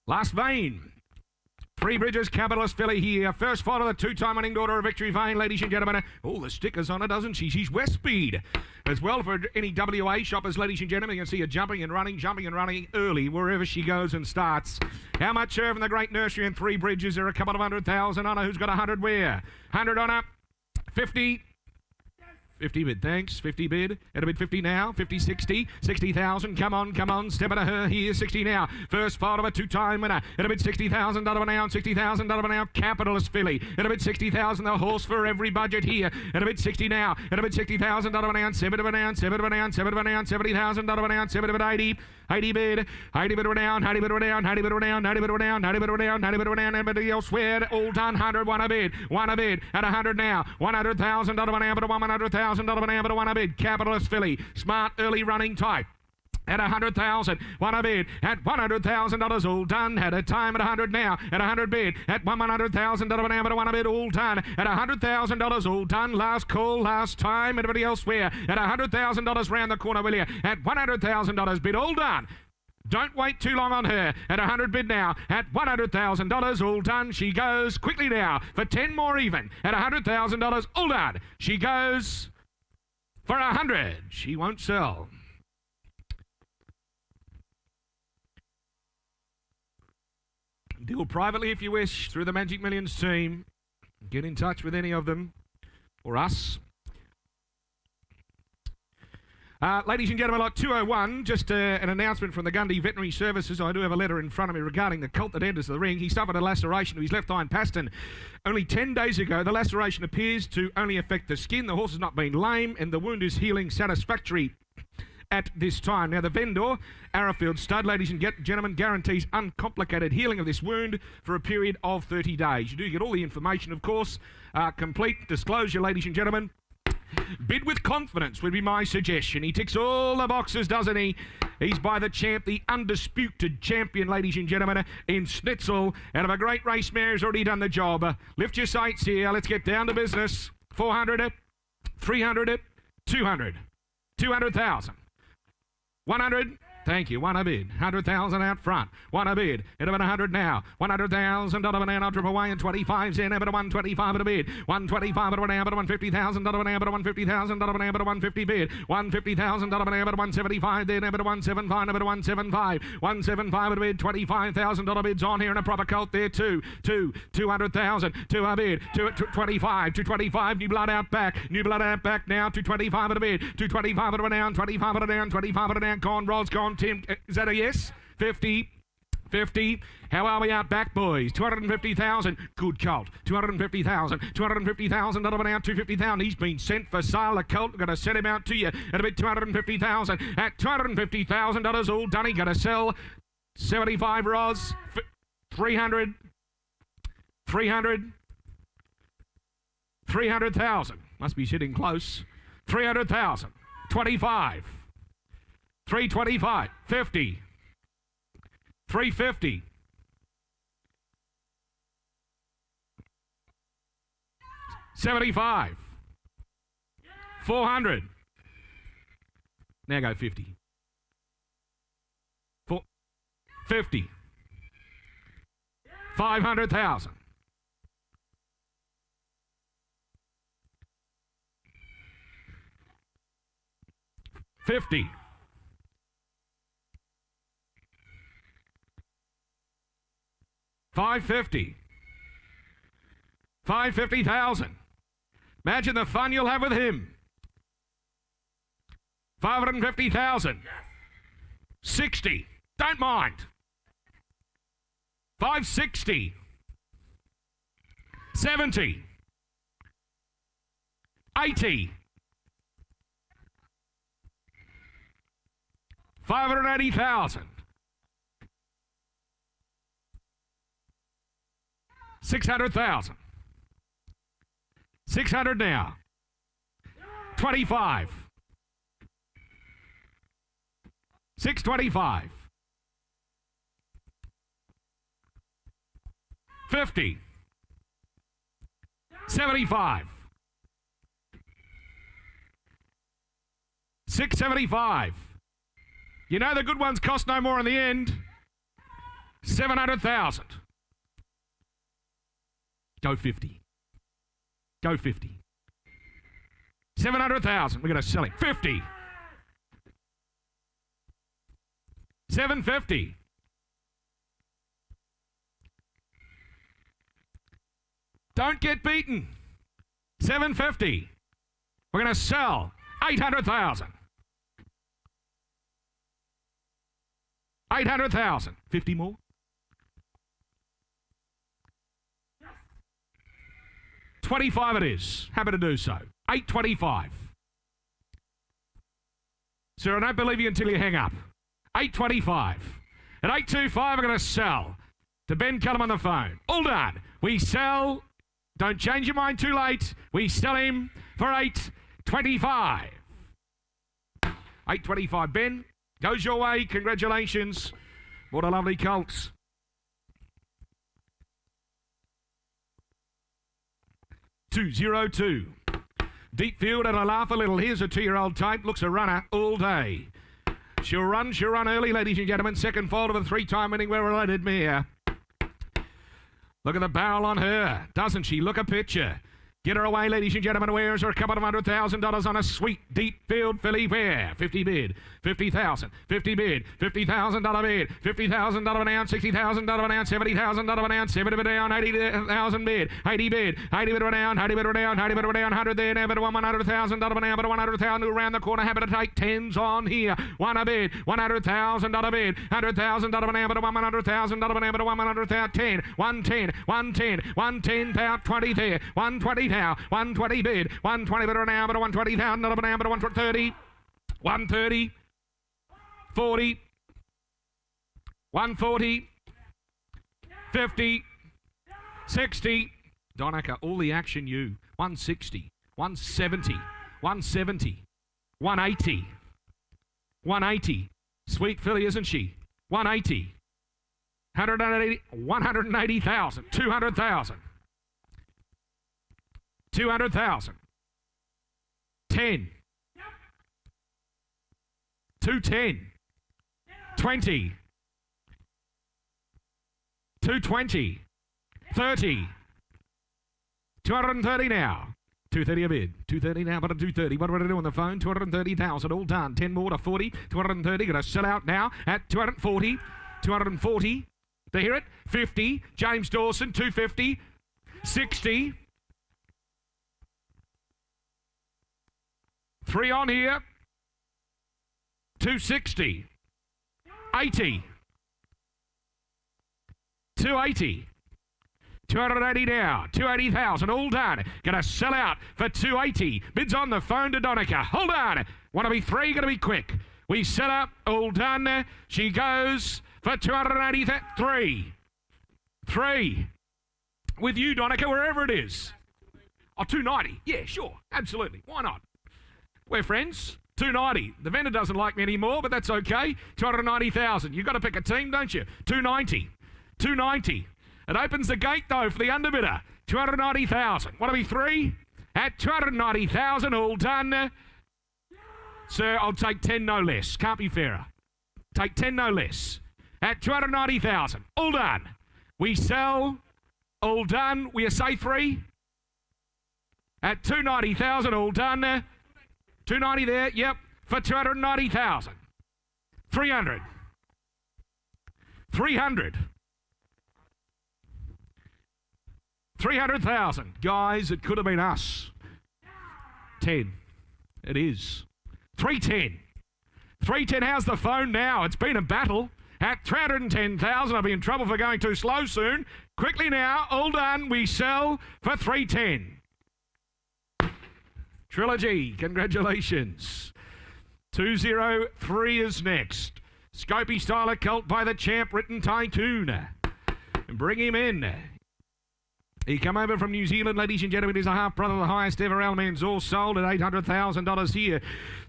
Last vein. Three Bridges, Capitalist filly here. First fight of the 2-time winning daughter of Victory Vein, ladies and gentlemen. Oh, the sticker's on her, doesn't she? She's West Speed. As well for any WA shoppers, ladies and gentlemen. You can see her jumping and running early wherever she goes and starts. How much her from the Great Nursery and Three Bridges? There are a couple of 100,000 on her. Who's got 100 where? 100 on her. 50. 50 bid, thanks. 50 bid. At a bid 50 now. 50, 60. 60,000. Come on. Step into her here. 60 now. First fight of a 2-time winner. At a bid 60,000 out of an hour. 60,000 out of an hour. Capitalist filly. At a bid 60,000. The horse for every budget here. At a bid 60 now. At a bid 60,000 out of an hour. 7 of an hour. 7 of an hour. 7 of an hour. 70,000 out of an hour. 7 of an 80. 80 bid. 80 bid around. 80 bid around. 80 bid around. 80 bid around. 80 bid around. 80 bid around. Anybody else where? All done. 100. 1 a bid. 1 a bid. At 100 now. 100,000 out of an hour. But 100,000 out of an hour. But 1 a bid. Capitalist filly. Smart early running type. At 100,000, 1 a bid, at $100,000 all done, at a time at 100 now, at 100 bid, at $100,000 an hour, but 1 a bid all done, at $100,000 all done, last call, last time, anybody else where, at $100,000 round the corner, will you, at $100,000 bid all done. Don't wait too long on her. At 100 bid now. At $100,000 all done. She goes quickly now for 10 more even. At $100,000 all done. She goes for 100. She won't sell. Deal privately if you wish through the Magic Millions team. Get in touch with any of them or us. Ladies and gentlemen, like 201, just an announcement from the Gundy Veterinary Services. I do have a letter in front of me regarding the colt that enters the ring. He suffered a laceration to his left hind pastern only 10 days ago. The laceration appears to only affect the skin. The horse has not been lame, and the wound is healing satisfactory at this time. Now, the vendor, Arrowfield Stud, ladies and gentlemen, guarantees uncomplicated healing of this wound for a period of 30 days. You do get all the information, of course. Complete disclosure, ladies and gentlemen. Bid with confidence would be my suggestion. He ticks all the boxes, doesn't he? He's by the champ, the undisputed champion, ladies and gentlemen, in Schnitzel. Out of a great race mare, has already done the job. Lift your sights here. Let's get down to business. 400, 300, 200, 200,000. 100, Thank you. One a bid. 100,000 out front. One a bid. At about 100 now. 100,000 $1 an hour. Drip away and 25's in. About 125 at a bid. 125 at an hour. About 150,000 $1 an hour. About 150,000 $1 an hour. About 150 bid. 150,000 $1 an hour. About 175 then. About 175. About 175. 175 at a bid. 25,000 $1 bids on here and a proper colt there too. 200,000. 2 a bid. 225. 225. New blood out back. New blood out back now. 225 at a bid. 225 at an hour. 25 at an hour. 25 at an hour. Gone. Rolls gone. Tim, is that a yes? 50. 50. How are we out back, boys? 250,000. Good colt. 250,000. 250,000. Not about 250,000. He's been sent for sale. The colt. Got to send him out to you at about 250,000. At $250,000 all done. He got to sell 75 Ros. 300. 300,000. Must be sitting close. 300,000. 25. 325, 50, 350, 75, 400. Now go 50. 50, 500,000. 50. 550. 550,000. Imagine the fun you'll have with him. 550,000. 60. Don't mind. 560. 70. 80. 580,000. 600,000. 600 now. 25. 625. 50. 75. 675. You know the good ones cost no more in the end. 700,000. Go 50. Go 50. 700,000. We're going to sell him. 50. 750. Don't get beaten. 750. We're going to sell 800,000. 800,000. 50 more. 25 it is. Happy to do so. 825. Sir, I don't believe you until you hang up. 825. At 825, we're going to sell to Ben Cullum on the phone. All done. We sell. Don't change your mind too late. We sell him for 825. 825. Ben, goes your way. Congratulations. What a lovely colt. $202. Deep field and I laugh a little. Here's a 2-year-old type. Looks a runner all day. She'll run early, ladies and gentlemen. Second foal of a 3-time winning well-related mare. Look at the barrel on her. Doesn't she look a picture? Get her away, ladies and gentlemen. Wears her a couple of $100,000 on a sweet deep field filly where 50 bid, 50,000, 50 bid, $50,000 bid, $50,000 an ounce, $60,000 an ounce, $70,000 an ounce, 70 bid down, 80,000 bid, 80 bid, 80 bid down, 80 bid down, 80 bid down, 100 there, now bid $100,000 an hour, but 100,000 around the corner, happy to take 10s on here. One a bid, $100,000 bid, $100,000 an hour, but $100,000 an hour, but 100,000, 10, 110, 110, 110, pound 20 there, 120 now, 120 bid, 120 bid an hour, but 120,000 an hour, but 130, 130, 40, 140, 50, 60, Donaker, all the action you, 160, 170, 170, 180, 180, sweet filly, isn't she? 180, 180, 180,000, 200,000, 200,000, 10, 210, 20. 220. 30. 230 now. 230 a bid. 230 now, but a 230. What do I do on the phone? 230,000 all done. 10 more to 40. 230. Going to sell out now at 240. 240. To hear it? 50. James Dawson, 250. 60. 3 on here. 260. 80. 280. 280 now. 280,000 all done. Gonna sell out for 280. Bids on the phone to Donica. Hold on. Want to be 3, gonna be quick. We set up, all done. She goes for 283. 3. With you, Donica, wherever it is. Oh, 290. Yeah, sure. Absolutely. Why not? We're friends. 290. The vendor doesn't like me anymore, but that's okay. 290,000. You've got to pick a team, don't you? 290. 290. It opens the gate, though, for the underbidder. 290,000. Want to be 3? At 290,000, all done. Sir, I'll take 10, no less. Can't be fairer. Take 10, no less. At 290,000, all done. We sell, all done. We say 3? At 290,000, all done. 290 there, yep, for 290,000. 300. 300. 300,000. Guys, it could have been us. 10. It is. 310. 310, how's the phone now? It's been a battle. At 310,000, I'll be in trouble for going too slow soon. Quickly now, all done. We sell for 310. Trilogy, congratulations. 203 is next. Scopy Styler Cult by the champ, Written Tycoon. Bring him in. He come over from New Zealand, ladies and gentlemen. He's a half-brother, the highest ever Alman's all sold at $800,000 here.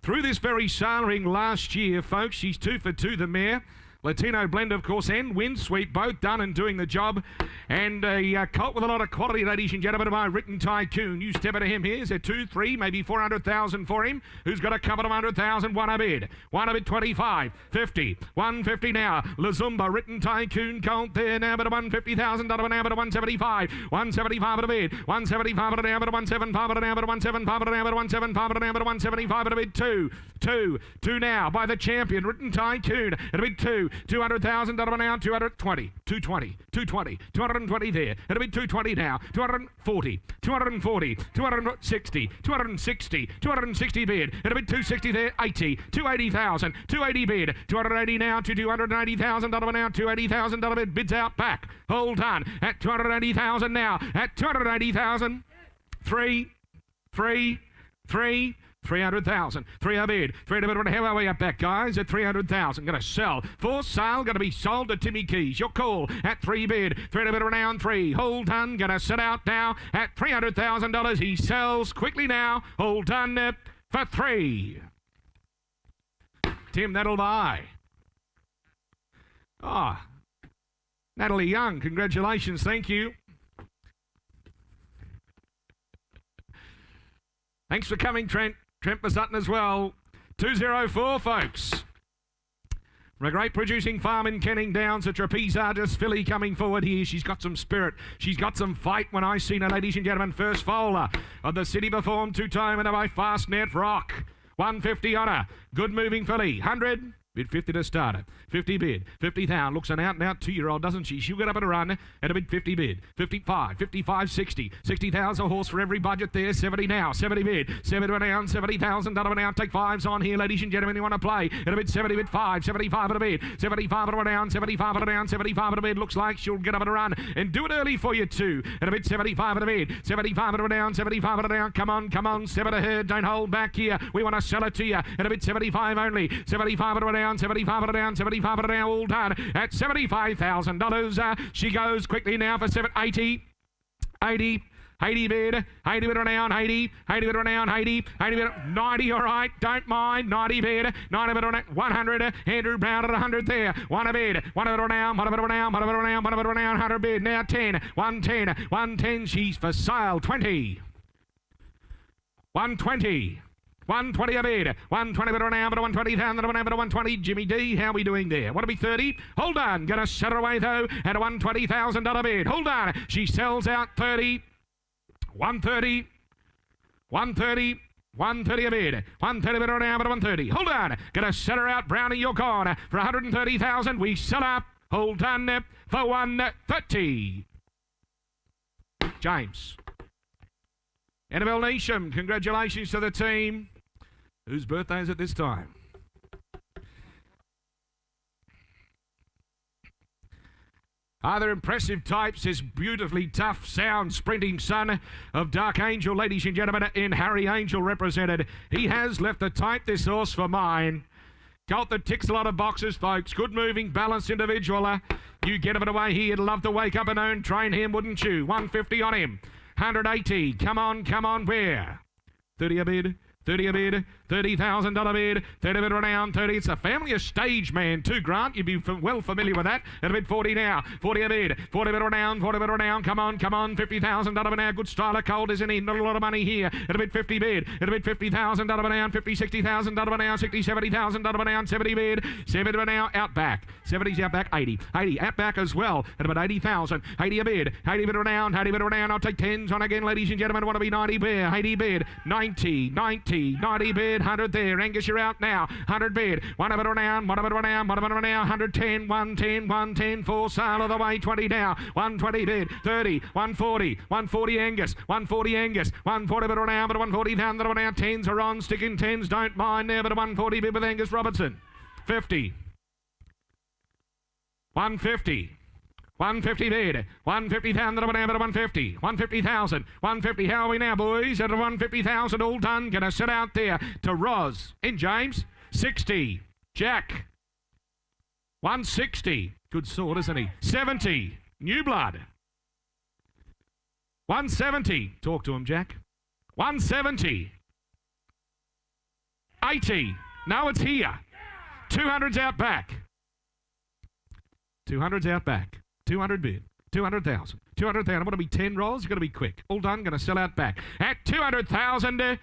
Through this very sale ring last year, folks, she's 2 for 2, the mare. Latino blend, of course, and wind sweep, both done and doing the job. And a colt with a lot of quality, ladies and gentlemen, by Written Tycoon. You step into him here. Is there 2, 3, maybe 400,000 for him? Who's got a couple of 100,000? One a bid. 25, 50, 150 now. Lazumba, Written Tycoon, colt there now, but a $150,000 now, but a 175. 175 at a bid. 175 at a now, but a 175 at a now, but a 175 at a now, but a 175 at a now, but a 175 at a bid. 2 now by the champion, Written Tycoon. At a bid 2. 200,000 now, 220, 220, 220, 220 there. It'll be 220 now, 240, 240, 260, 260, 260 bid. It'll be 260 there, 80, 280,000, 280 bid, 280 now to 280,000 now, 280,000 bid. Bids out back. Hold on at 280,000 now, at 280,000. 300,000. 3 bid. 3 bid. How are we up back, guys? At 300,000. Going to sell. For sale. Going to be sold to Timmy Keys. Your call at 3 bid. 3 bid around 3. Hold done. Going to set out now at $300,000. He sells quickly now. Hold done for 3. Tim, that'll buy. Ah, Natalie Young. Congratulations. Thank you. Thanks for coming, Trent. Trent Sutton as well. 204, folks. From a great producing farm in Kenning Downs, a trapeze artist filly coming forward here. She's got some spirit. She's got some fight when I seen her, ladies and gentlemen. First foaler of the city performed 2-time and by Fast Net Rock. 150 on her. Good moving filly. 100. Bid 50 to start it. 50 bid. 50,000. Looks an out-and-out 2-year-old, doesn't she? She'll get up and run at a bid 50 bid. 55. 55, 60. 60,000 a horse for every budget there. 70 now. 70 bid. 70 down. $70,000 now. Take 5s on here, ladies and gentlemen. You want to play at a bid 70 bid 5. 75 at a bid. 75 at a down. 75 at a down. 75 at a bid. Looks like she'll get up and run and do it early for you too. At a bid 75 at a bid. 75 at a down. 75 at a down. Come on, come on. 7 to her. Don't hold back here. We want to sell it to you. At a bid 75 only. 75 at a down. 75 at a down. 75 at a down. All done at $75,000. She goes quickly now for 80 bid, 80 bid around, 80 bid around, 80 bid, 90, all right, don't mind, 90 bid, 90 bid around, 100, Andrew Brown at 100 there, 1 bid, 1 bid around, 1 bid around, 1 bid around, 1 bid around, 100 bid, now 10, 110, she's for sale, 20, 120, 120 a bid. 120 better now, but 120,000 but 120. Jimmy D, how are we doing there? What to be 30? Hold on. Gonna set her away though at a $120,000 bid. Hold on. She sells out 30. 130. 130. 130 a bid. 130 better now, but 130. Hold on. Gonna set her out. Brownie, you're gone. For 130,000. We sell up. Hold on for 130. James. Annabelle Neesham, congratulations to the team. Whose birthday is it this time? Other impressive types, this beautifully tough, sound, sprinting son of Dark Angel, ladies and gentlemen, in Harry Angel represented. He has left the type, this horse, for mine. Colt that ticks a lot of boxes, folks. Good moving, balanced individual. You get him away here. You'd love to wake up and own, train him, wouldn't you? 150 on him. 180. Come on, where? 30 a bid. 30 a bid, $30,000 bid, 30 a bid around, 30. It's a family of stage man too, Grant. You'd be well familiar with that. At a bid 40 now, 40 a bid, 40 a bid around, 40 a bid around. Come on, $50,000 now. Good style of Colt, isn't he? Not a lot of money here. At a bid 50 bid, at a bid $50,000 now, 50, $60,000 now, 60, $70,000 now, 70 bid, 70 now, out back. 70's out back, 80 out back as well. At about 80,000, 80 a bid, 80 bid around, 80 bid around. I'll take 10s on again, ladies and gentlemen. Want to be 90 bid, 80 bid, 90 bid, 100 there. Angus, you're out now. 100 bid. 1 of it around, 1 of it around, 1 of it around. 110, 110, 110. Full sale of the way. 20 now. 120 bid. 30, 140, 140 Angus, 140 Angus, 140 bid around, but 140 down the around. 10s are on. Sticking 10s, don't mind there, but a 140 bid with Angus Robertson. 50. 150. 150 bid. 150,000 but 150. 150,000. 150. How are we now, boys? At 150,000, all done. Gonna sit out there to Roz in James. 60. Jack. 160. Good sword, isn't he? 70. New blood. 170. Talk to him, Jack. 170. 80. No, it's here. 200's out back. 200's out back. 200 bid. 200,000. 200,000. Want to be 10 rolls? You've got to be quick. All done. Going to sell out back. At 200,000. 10.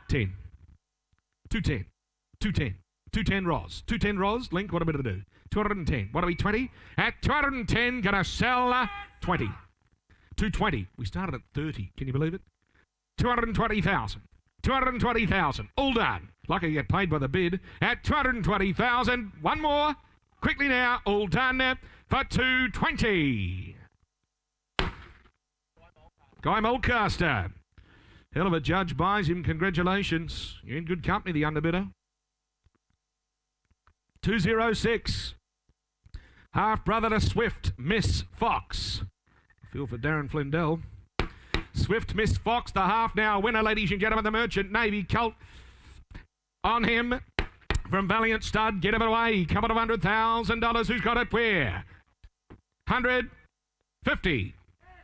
210. 210. 210 rolls. 210 rolls. Link, what are we going to do? 210. Want to be 20? At 210. Going to sell 20. 220. We started at 30. Can you believe it? 220,000. 220,000. All done. Lucky you get paid by the bid. At 220,000. One more. Quickly now. All done. For 220. Guy Mulcaster. Hell of a judge buys him. Congratulations. You're in good company, the underbidder. 206. Half brother to Swift, Miss Fox. Feel for Darren Flindell. Swift, Miss Fox, the half now winner, ladies and gentlemen. The Merchant Navy Colt on him from Valiant Stud. Get him away. Come on, $100,000. Who's got it? Where? 150.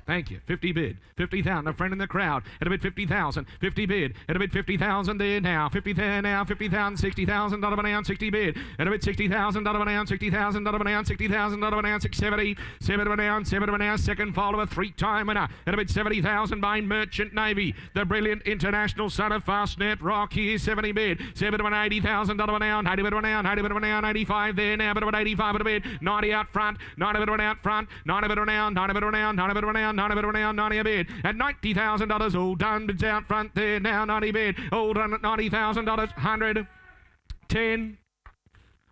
Thank you. 50 bid. 50,000. A friend in the crowd. At a bid 50,000. 50 bid. At a bid 50,000 there now. 50 there now. 50,000. $60,000 an ounce. 60 bid. At a bid $60,000 an ounce. $60,000 an ounce. $60,000 an ounce. 670. 7 an ounce. 7 an ounce. Second follower. 3-time winner. At a bid 70,000 by Merchant Navy. The brilliant international son of Fastnet Rock. Here 70 bid. 7 an $80,000 an ounce. 80 bid an ounce. 80 bid an ounce. 85 there now. But 85 at a bid. 90 out front. 90 bid an out front. 90 bid an ounce. 90 bid an ounce. 90 bid an ounce. 90 bid around 90 a bid at $90,000. All done. Bids out front there now. 90 bid. All done at $90,000. 110.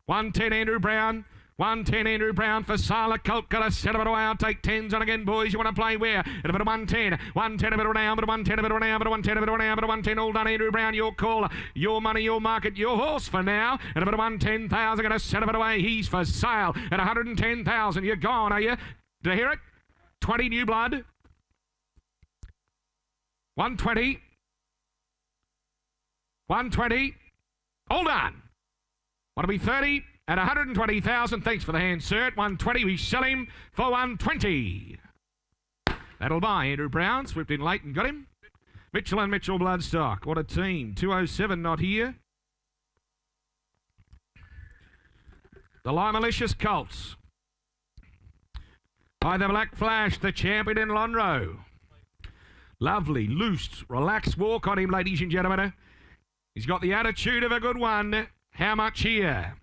110 Andrew Brown. 110 Andrew Brown for Sala Colt. Got a set of it away. I'll take 10s on again, boys. You want to play where? At about 110. 110 a bit around, but 110 a bit around, but 110 a bit around, but 110 all done. Andrew Brown, your call, your money, your market, your horse for now. And about 110,000. Got a set of it away. He's for sale at 110,000. You're gone, are you? Did I hear it? 20 new blood. 120. 120. All done. Want to be 30 at 120,000. Thanks for the hand, sir. At 120, we sell him for 120. That'll buy Andrew Brown. Swift in late and got him. Mitchell and Mitchell Bloodstock. What a team. 207 not here. The Limalicious Colts. By the Black Flash, the champion in Lonhro. Lovely, loose, relaxed walk on him, ladies and gentlemen. He's got the attitude of a good one. How much here?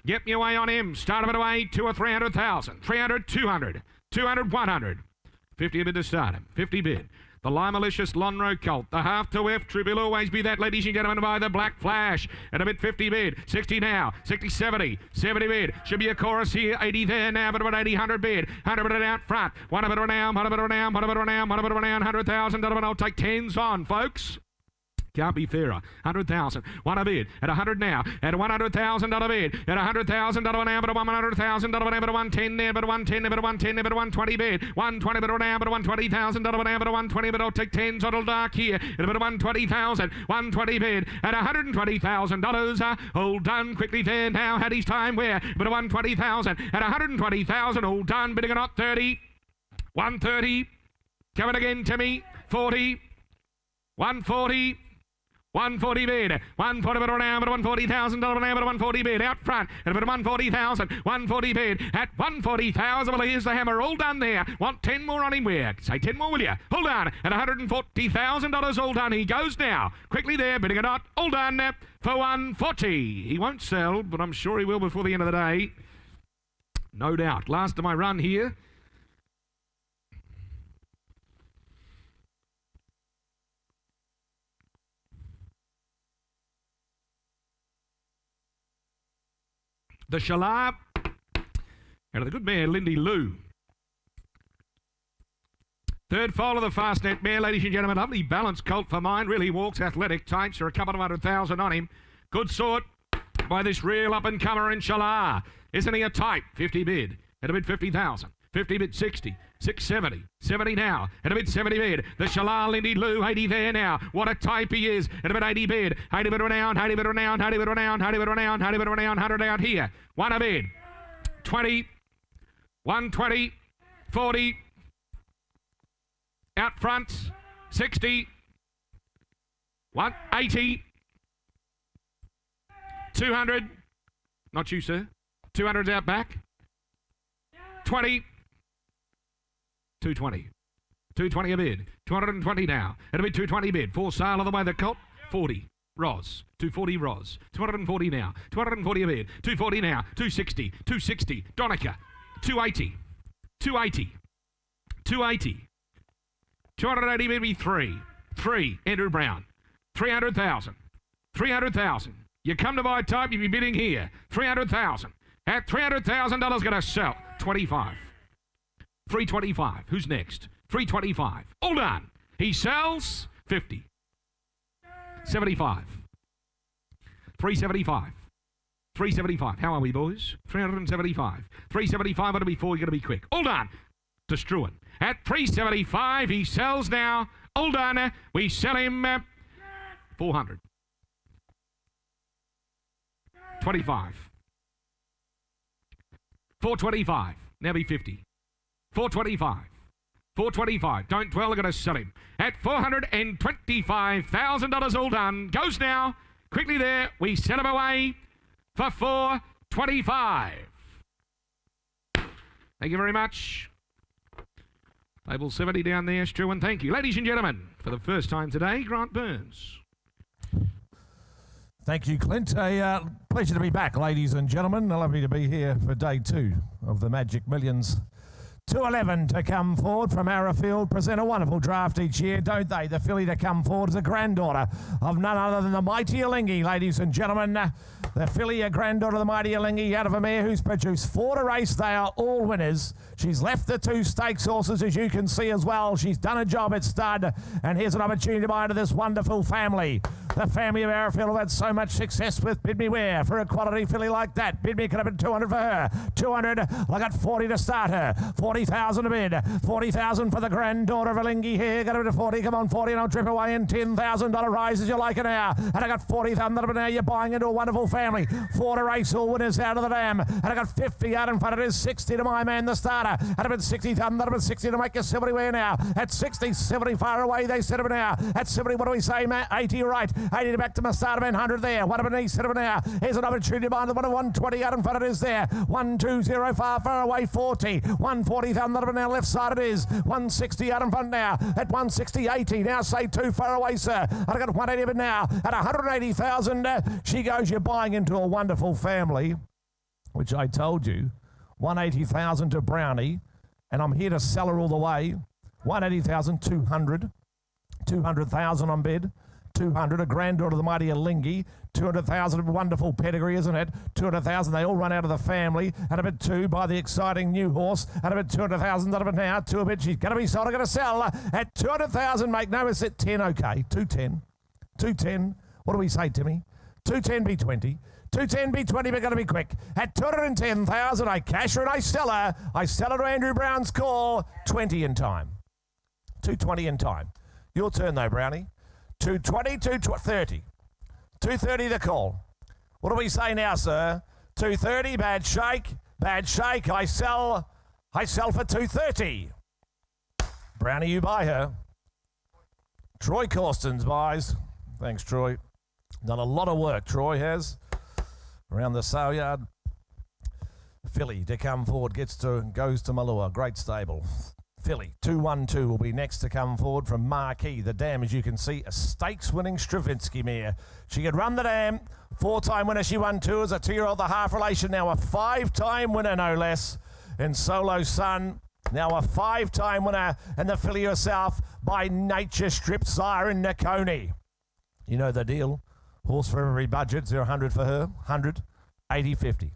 Get me away on him. Start him away. 2 or 300,000. 300, 200. 200, 100. 50 a bid to start him. 50 bid. The Lime Malicious Lonro Colt. The half to F. True will always be that, ladies and gentlemen, by the Black Flash. And a bid 50 bid. 60 now. 60, 70. 70 bid. Should be a chorus here. 80 there now. But about 80, 100 bid. 100 bid out front. 1 bid around. 1 bid around. 1 bid around. 1 bid around. 100,000. I'll take 10s on, folks. Can't be fairer. 100,000. 1 a bid. At 100 now. At $100,000 bid. At $100,000 now. But $100,000 now. But 110 there. But 110 there. But 110 there. But 120 bid. 120 bid now. But $120,000 now. But 120 bid. I'll take 10s on dark here. At about 120,000. 120 bid. At $120,000. All done quickly there now. Had his time where? But 120,000. At 120,000. All done. Bidding at 30. 130. Coming again, Timmy. 40. 140. 140 bid, 140 bid around, but $140,000 now, but 140 bid out front, and about 140,000, 140 bid at 140,000. Well, here's the hammer, all done there. Want 10 more on him, where? Say 10 more, will you? Hold on, at $140,000, all done. He goes now, quickly there, bidding it out, all done for 140. He won't sell, but I'm sure he will before the end of the day. No doubt. Last of my run here. The Shalab, and the good mare, Lindy Lou. Third foal of the Fastnet mare, ladies and gentlemen. Lovely balanced colt for mine. Really walks athletic types. There are a couple of 100,000 on him. Good sort by this real up-and-comer in Shalab. Isn't he a type? 50 bid. At a bid 50,000. 50 bid 60. 670. 70 now. At a bid 70 bid. The Shalal Lindy Lou, 80 there now. What a type he is. At a bid 80 bid. 80 bid renowned. 80 bid renowned. 80 bid renowned. 80 bid renowned. 80 bid renowned. 100 out here. 1 a bid. 20. 120. 40. Out front. 60. 180. 200. Not you, sir. 200's out back. 20. 220. 220 a bid. 220 now. It'll be 220 bid. For sale of the way the colt. 40. Ros. 240 Ros. 240 now. 240 a bid. 240 now. 260. 260. Donica. 280. 280. 280. 280 bid be 3. 3. Andrew Brown. 300,000. 300,000. You come to buy type, you'll be bidding here. 300,000. At $300,000 going to sell. 25. 325. Who's next? 325. All done. He sells 50. 75. 375. 375. How are we, boys? 375. 375. What'll be for? You're going to be quick. All done. To Struan. At 375, he sells now. All done. We sell him 400. 25. 425. Now be 50. 425. 425. Don't dwell, I'm going to sell him. At $425,000 all done. Goes now. Quickly there. We sell him away for 425. Thank you very much. Table 70 down there, Stu, and thank you. Ladies and gentlemen, for the first time today, Grant Burns. Thank you, Clint. A pleasure to be back, ladies and gentlemen. Lovely to be here for day 2 of the Magic Millions. 211 to come forward from Arrowfield. Present a wonderful draft each year, don't they? The filly to come forward is a granddaughter of none other than the mighty Yearling, ladies and gentlemen. The filly, a granddaughter of the mighty Yearling, out of a mare who's produced 4 to race. They are all winners. She's left the 2 stakes horses, as you can see as well. She's done a job at stud. And here's an opportunity to buy into this wonderful family. The family of Arrowfield have had so much success with Bid Me Where. For a quality filly like that, Bid Me could have been 200 for her. 200, I got 40 to start her. 40,000 a bid. 40,000 for the granddaughter of Alingi here. Got her to 40. Come on, 40, and I'll trip away in $10,000 rise as you like it now. And I got 40,000 but now. You're buying into a wonderful family. 4 to race, all winners out of the dam. And I got 50 out in front. It is 60 to my man, the starter. And I've been 60,000. That'll be 60 to make you 70 where now. At 60, 70 far away. They set him now. At 70, what do we say, Matt? 80 right. 80 to back to my starter man. 100 there. What about he set him now? Here's an opportunity to buy the 120 out in front. It is there. 120 far away. 40. 140. 20,000 now left side it is. 160 out in front now at 160.80. Now say too far away, sir. I got 180 but now at 180,000. She goes. You're buying into a wonderful family, which I told you. 180,000 to Brownie, and I'm here to sell her all the way. 180,000, 200. 200,000 on bid. 200, a granddaughter of the mighty Yearling. 200,000, wonderful pedigree, isn't it? 200,000, they all run out of the family. And a bit 2 by the exciting new horse. And a bit 200,000, that a bit now. 2 a bit, she's going to be sold. I'm going to sell at 200,000. Make no mistake, 10, okay. 210. 210. What do we say, Timmy? 210 B20. 210 B20, we're going to be quick. At 210,000, I cash her and I sell her. I sell her to Andrew Brown's call. 20 in time. 220 in time. Your turn though, Brownie. 220, 230. 230 the call. What do we say now, sir? 230, bad shake. Bad shake. I sell for 230. Brownie, you buy her. Troy Corstens buys. Thanks, Troy. Done a lot of work, Troy has. Around the sale yard. Filly to come forward, goes to Malua. Great stable. Filly, 212 will be next to come forward from Marquee. The dam, as you can see, a stakes-winning Stravinsky mare. She could run the dam. 4-time winner, she won 2 as a 2-year-old, the half relation. Now a 5-time winner, no less, in Solo Sun. Now a 5-time winner, and the filly herself by Nature Strip Sire in Nakoni. You know the deal. Horse for every budget, 100 for her, 100, 80, 50.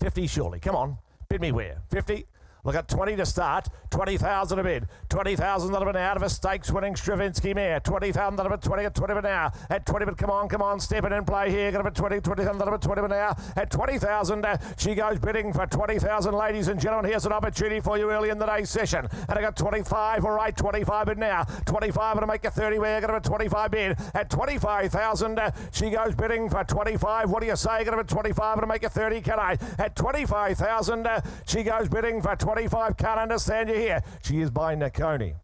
50 surely, come on, bid me where? 50? Look at 20 to start, 20,000 a bid. 20,000 out of a stakes winning Stravinsky mare. 20,000 at 20 at 20 now. At 20 but come on, step it in play here. Got about 20,000 at 20 now. At 20,000, she goes bidding for 20,000, ladies and gentlemen. Here's an opportunity for you early in the day session. And I got 25, all right, 25 bid now. 25 to make a 30 where got about 25 bid. At 25,000, she goes bidding for 25. What do you say? Got about 25 to make a 30, can I? At 25,000, she goes bidding for 25. Can't understand you here. She is by Nakoni.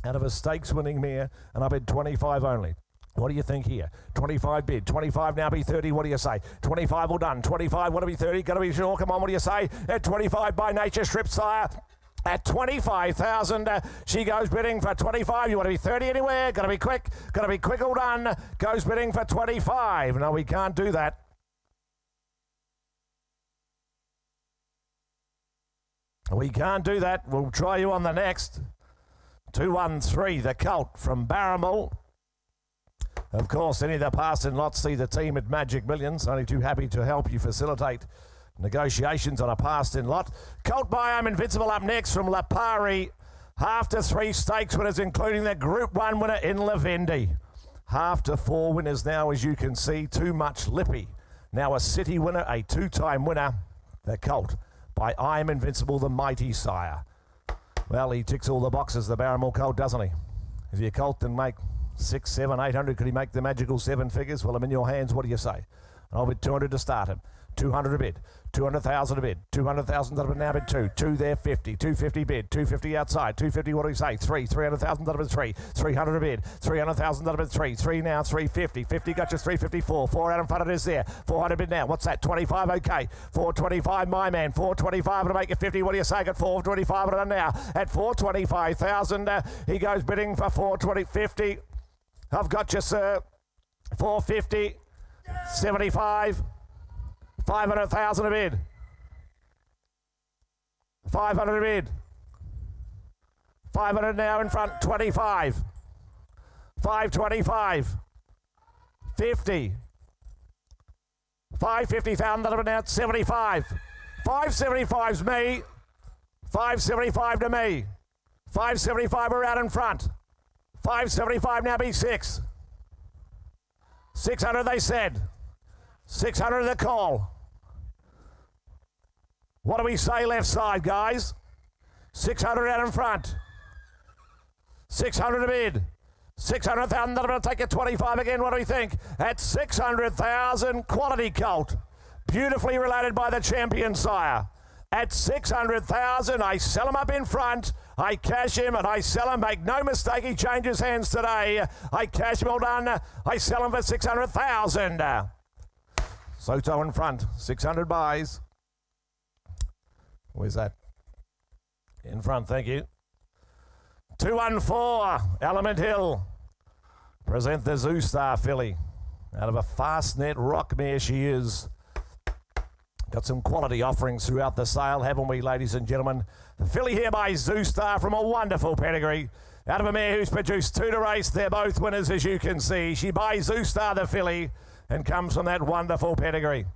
Out of a stakes-winning mare, and I bid 25 only. What do you think here? 25 bid. 25 now be 30. What do you say? 25 all done. 25 want to be 30. Got to be sure. Come on. What do you say? At 25 by Nature Strip Sire. At 25,000, she goes bidding for 25. You want to be 30 anywhere? Got to be quick. Got to be quick all done. Goes bidding for 25. No, we can't do that. We can't do that. We'll try you on the next. 213, the Colt from Barramel. Of course, any of the past in lots see the team at Magic Millions. Only too happy to help you facilitate negotiations on a past in lot. Colt Biome Invincible up next from Lapari. Half to 3 stakes winners, including the Group 1 winner in Lavendi. Half to 4 winners now, as you can see. Too much Lippy. Now a city winner, a 2-time winner, the Colt. By I Am Invincible, the mighty sire. Well, he ticks all the boxes, the Barramel Colt, doesn't he? If your Colt can make 6, 7, 800, could he make the magical 7 figures? Well, I'm in your hands. What do you say? I'll bid 200 to start him. 200 a bid. 200,000 a bid. 200,000 that have now bid 2. 2 there, 50. 250 bid. 250 outside. 250, what do we say? 3. 300,000 that have bid 3. 300 a bid. 300,000 that have bid 3. 3 now, 350. 50 got you 354. 4 out in front of it is there. 400 bid now. What's that? 25, okay. 425, my man. 425 to make it 50. What do you say? Got 425 on it now. At 425,000, he goes bidding for 420, 50. I've got you, sir. 450, 75. 500,000 a bid. 500 a bid. 500 now in front. 25. 525. 50. 550,000 that have been out. 75. 575's me. 575 to me. 575 are out in front. 575 now be 6. 600 they said. 600 the call. What do we say left side, guys? 600 out in front. 600 a bid. 600,000, that'll take it 25 again. What do we think? At 600,000, quality Colt. Beautifully related by the champion sire. At 600,000, I sell him up in front. I cash him and I sell him. Make no mistake, he changes hands today. I cash him, all done. I sell him for 600,000. Soto in front, 600 buys. Where's that? In front, thank you. 214, Element Hill. Present the Zoo Star filly. Out of a fast net rock mare she is. Got some quality offerings throughout the sale, haven't we, ladies and gentlemen? The filly here by Zoo Star from a wonderful pedigree. Out of a mare who's produced 2 to race. They're both winners, as you can see. She buys Zoo Star, the filly, and comes from that wonderful pedigree.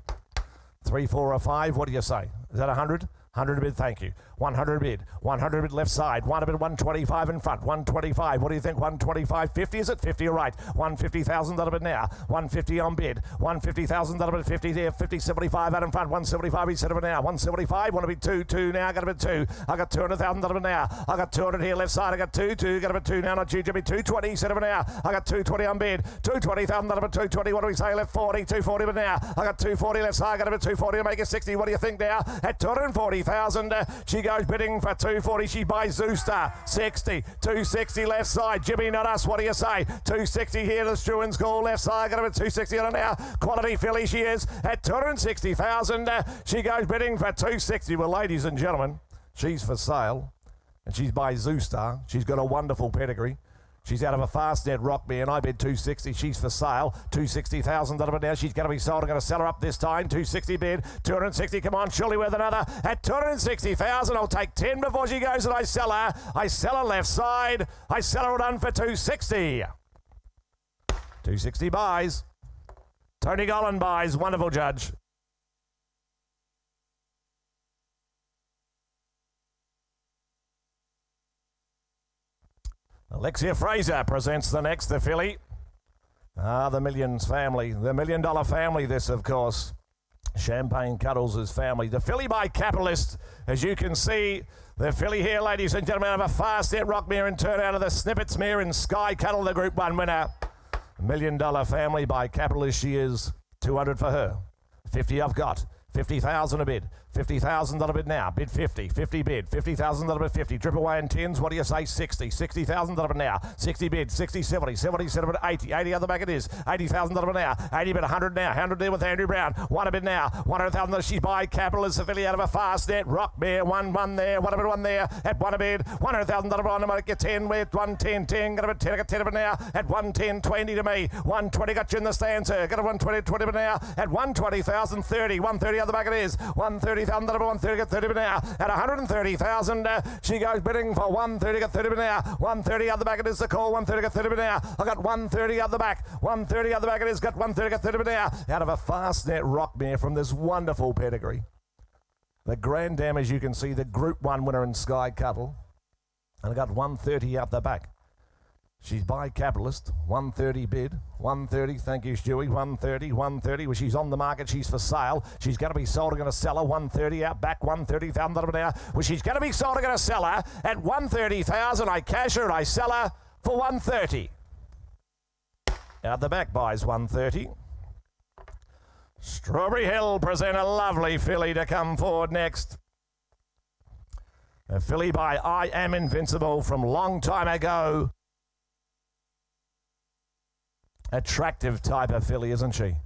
3, 4 or 5, what do you say? Is that 100? 100 a bid, thank you. 100 a bid. 100 a bid left side. 1 a bid, 125 in front. 125. What do you think? 125. 50 is it? 50 right. 150,000 a bid now. 150 on bid. 150,000 a bid. 50 there. 50, 75 out in front. 175 he said of it now. 175. Want to be 2 now. Got a bid 2. I got 200,000 a bid now. I got 200 here left side. I got 2. Got a bid 2 now. Not you, Jimmy. 220 he said of it now. I got 220 on bid. 220,000 a bid. 220. What do we say? Left 40. 240 but now. I got 240 left side. Got a bid 240 to make it 60. What do you think now? At 240,000. She goes bidding for 240. She buys Zoo Star. 60. 260 left side. Jimmy, not us. What do you say? 260 here. The Struan's call left side. Got a bit 260 on it now. Quality filly she is at 260,000. She goes bidding for 260. Well, ladies and gentlemen, she's for sale. And she's by Zoo Star. She's got a wonderful pedigree. She's out of a fast net rock mare, and I bid 260. She's for sale. 260,000 out of it now. She's going to be sold. I'm going to sell her up this time. 260 bid. 260. Come on, surely with another at 260,000. I'll take 10 before she goes, and I sell her. I sell her left side. I sell her done for 260. 260 buys. Tony Gollan buys. Wonderful judge. Alexia Fraser presents the next, the filly. The Millions family. The $1 Million family, this, of course. Champagne Cuddles' family. The filly by Capitalist, as you can see. The filly here, ladies and gentlemen, of a fast net rock mare and turn out of the Snippets mare in Sky Cuddle, the Group 1 winner. $1 Million family by Capitalist, she is. 200 for her. 50 I've got. 50,000 a bid. 50,000 a bid now. Bid 50. 50 bid. 50,000 a bid 50. Drip away in 10s. What do you say? 60. 60,000 a bid now. 60 bid. 60, 70. 70, 70, 80. 80 on the back it is. 80,000 a bid now. 80 bid. 100 now. 100 there with Andrew Brown. 1 a bid now. 100,000 she's by Capitalist affiliate out of a fast net. Rock Bear. 1 there. 1 a bid 1 there. At 1 a bid. 100,000 a bid on. I'm going to get 10 with 110. 10. Got a bid 10. I got 10 a bid now. At 110. 20 to me. 120 got you in the stand, sir. Got a 120. 20 bid now. At 120,000. 30. 130 on the back it is. 130,000 a bid. 130 got 30 bid now. At 130,000 she goes bidding for 130 got 30 bid now. 130 on the back it is the call. 130 got 30 bid now. I got 130 on the back. 130 on the back it is. Got 130 got 30 bid now. Out of a fast net rock mare from this wonderful pedigree. The Grand Dam, as you can see, the Group 1 winner in Sky Cuddle. And I got 130 out the back. She's by Capitalist. 130 bid. 130. Thank you, Stewie. 130. 130. Well, she's on the market. She's for sale. She's going to be sold. I'm going to sell her. 130 out back. 130,000 an hour. Well, she's going to be sold. I'm going to sell her at 130,000. I cash her and I sell her for 130. Out the back buys 130. Strawberry Hill present a lovely filly to come forward next. A filly by I Am Invincible from long time ago. Attractive type of filly, isn't she?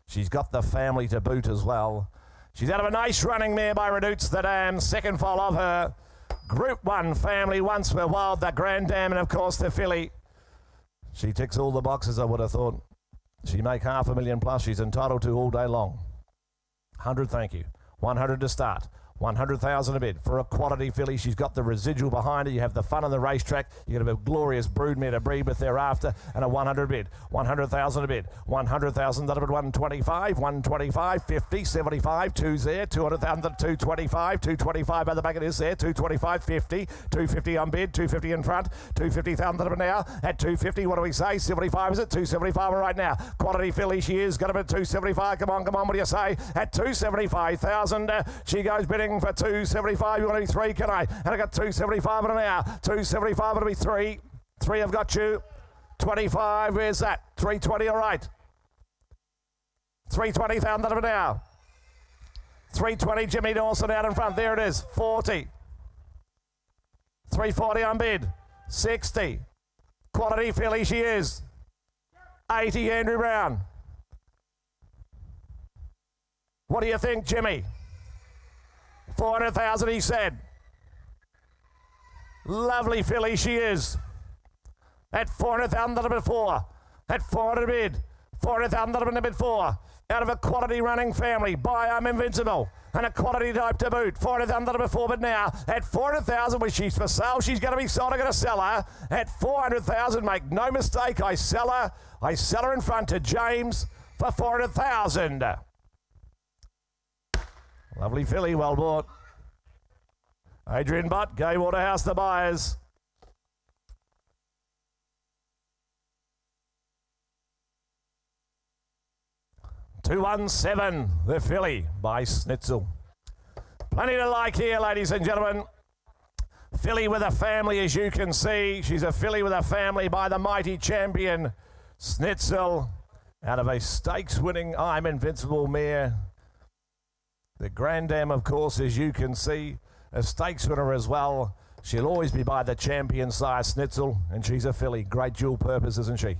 She's got the family to boot as well. She's out of a nice running mare by Redouts the Dam. Second foal of her. Group 1 family once were wild, the Grand Dam, and of course the filly. She ticks all the boxes, I would have thought. She'd make $500,000 plus. She's entitled to all day long. 100, thank you. 100 to start. 100,000 a bid for a quality filly. She's got the residual behind her. You have the fun on the racetrack. You have a glorious broodmare to breed with thereafter, and a 100 bid. 100,000 a bid. 100,000 a bid. 125. 125. 50. 75. 2's there. 200,000 to 225. 225 by the back it is there. 225. 50. 250 on bid. 250 in front. 250,000 a bid now. At 250, what do we say? 75 is it? 275 right now. Quality filly she is. Got a bid 275. Come on, come on. What do you say? At 275,000, she goes bidding for 275. You want to be 3, can I? And I got 275 in an hour. 275 will be 3. 3 I've got you. 25, where's that? 320, all right. 320,000 of an hour. 320, Jimmy Dawson out in front. There it is. 40. 340 on bid. 60. Quality filly she is. 80, Andrew Brown. What do you think, Jimmy? 400,000 he said. Lovely filly she is. At 400,000 before. At 400 bid. 400,000 bid 4. Out of a quality running family. By I'm Invincible. And a quality type to boot. 400,000 before, but now at 400,000, when she's for sale, she's going to be sold. I'm going to sell her at 400,000. Make no mistake, I sell her. I sell her in front to James for 400,000. Lovely filly, well bought. Adrian Butt, Gay Waterhouse, the buyers. $217, the filly by Snitzel. Plenty to like here, ladies and gentlemen. Filly with a family, as you can see. She's a filly with a family by the mighty champion Snitzel. Out of a stakes-winning I'm Invincible mare. The Grand Dam, of course, as you can see, a stakes winner as well. She'll always be by the champion sire Snitzel, and she's a filly. Great dual purpose, isn't she?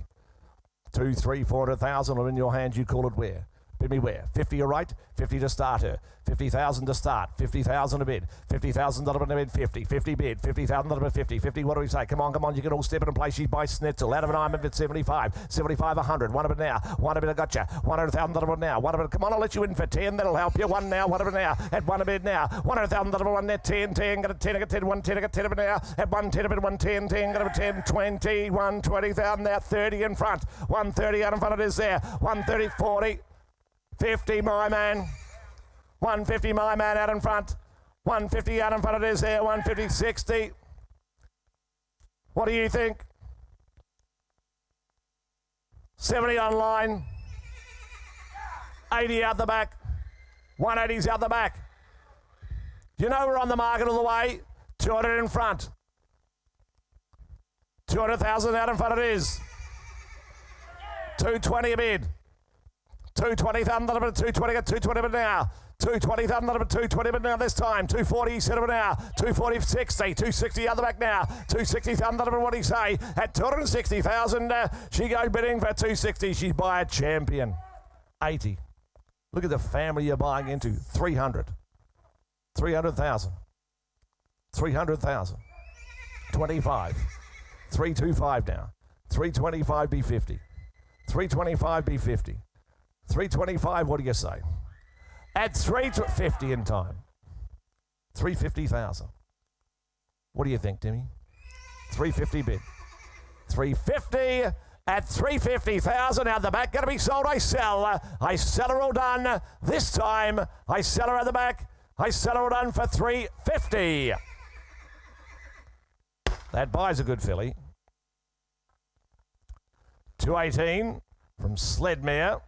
2, 3, 400,000 are in your hands. You call it where? Bid me where? 50 a right, 50 to start her. 50,000 to start, 50,000 a bid, $50,000 a bid, 50 bid, 50,000 a 50, what do we say? Come on, you can all step in and play. She's by Snitzel, out of an iron at 75, 100, one of it now, one of it I got you, $100,000 now, one of it, come on, I'll let you in for 10, that'll help you, one now, one of it now, at one a bid now, $100,000 one net, 10, got a 10, I got 10, 1, 10, I got 10 of it now, at 110 a bid, 110, got a 10, 20, 120,000 now, 30 in front, 130 out in front, it is there, 130, 40, 50, my man. 150, my man, out in front. 150 out in front, it is there. 150, 60. What do you think? 70 online. 80 out the back. 180's out the back. You know we're on the market all the way. 200 in front. 200,000 out in front, it is. 220 a bid. 220,000 220, 220 but now. 220,000 220 but now this time. 240 set of now. 240 60. 260 other back now. 260,000 what do you say? At 260,000 she goes bidding for 260. She's by a champion. 80. Look at the family you're buying into. 300. 300,000. 300,000. 25. 325 now. 325 be 50. 325 be 50. 325, what do you say? At 350 in time. 350,000. What do you think, Timmy? 350 bid. 350 at 350,000 out the back. Going to be sold. I sell her all done. This time, I sell her at the back. I sell her all done for 350. That buys a good filly. 218 from Sledmare.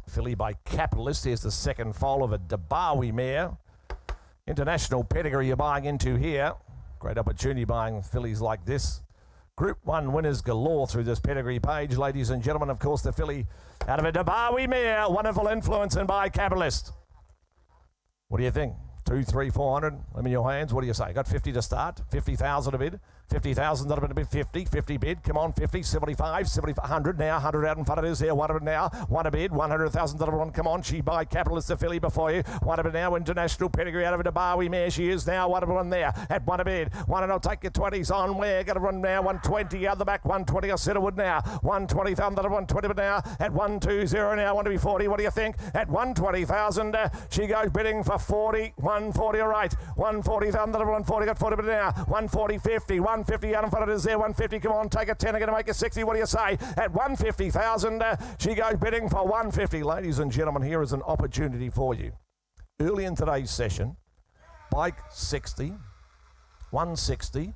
Filly by Capitalist. Here's the second foal of a Dabawi mare. International pedigree you're buying into here. Great opportunity buying fillies like this. Group 1 winners galore through this pedigree page, ladies and gentlemen. Of course, the filly out of a Dabawi mare. Wonderful influence and by Capitalist. What do you think? 2, 3, 400. I'm in your hands. What do you say? Got 50 to start. 50,000 a bid. 50,000 a bid. 50 bid. Come on, 50, 75, 100 now. 100 out in front of it is there. One of it now. One a bid. 100,000 one. Come on. She by Capitalist, the filly before you. One of it now. International pedigree out of a Dabawi mare. She is now. One of one there. At one a bid. One and I'll take your 20s on where. Got to run now. 120 out the back. 120. I'll set a wood now. 120,000 120 but now. At 120 now. Want to be 40. What do you think? At 120,000 she goes bidding for 40. 140 all right. 140,000 140 got 40 but now. 140 50. 150 out in front of it is there. 150. Come on, take a 10. I'm going to make a 60. What do you say? At 150,000 she goes bidding for 150. Ladies and gentlemen, here is an opportunity for you. Early in today's session, bike 60, 160,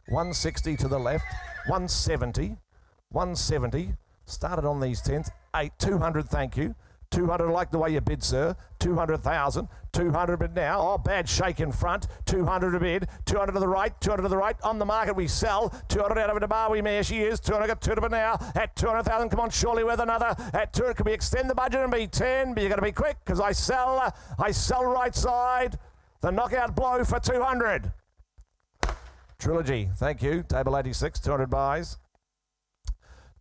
160 to the left, 170, 170. Started on these 10s. 200, thank you. 200, like the way you bid, sir. 200,000. 200 bid now. Oh, bad shake in front. 200 a bid. 200 to the right. 200 to the right. On the market, we sell. 200 out of a Dabawi mare. She is. 200 got 200 bid now. At 200,000. Come on, surely with another. At 200, can we extend the budget and be 10? But you got to be quick because I sell right side. The knockout blow for 200. Trilogy. Thank you. Table 86. 200 buys.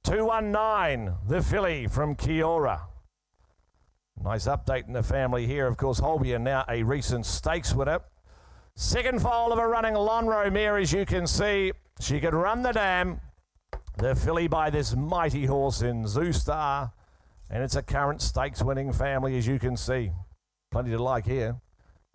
219. The filly from Kiora. Nice update in the family here. Of course, Holbein now a recent stakes winner. Second foal of a running Lonro mare, as you can see. She could run the dam. The filly by this mighty horse in Zoo Star. And it's a current stakes winning family, as you can see. Plenty to like here.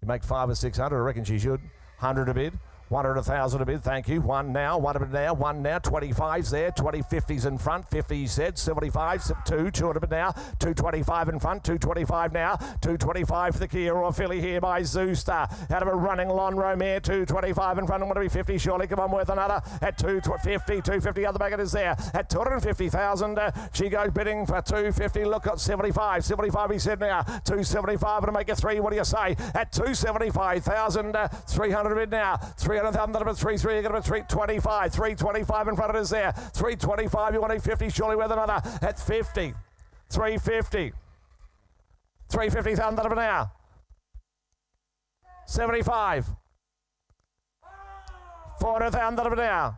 You make 500 or 600, I reckon she should. 100 a bid. 100, 1,000 a bid, thank you. One now, one a bid now, one now. 25's there, 20, 50's in front. 50 he said, 75, 200 a bid now. 225 in front, 225 now. 225 for the Kia or filly here by Zoo Star. Out of a running Lonro mare, 225 in front. And want to be 50, surely. Come on, worth another. At 250, 250, other back it is there. At 250,000, she goes bidding for 250. Look at 75. 75 he said now. 275 to make it 3. What do you say? At 275,000, 300 a bid now. 300,000, 3, you're going to 325. 325 in front of it is there. 325, you want a 50, surely with another. At 50. 350. 350,000 now. 75. 400,000 now.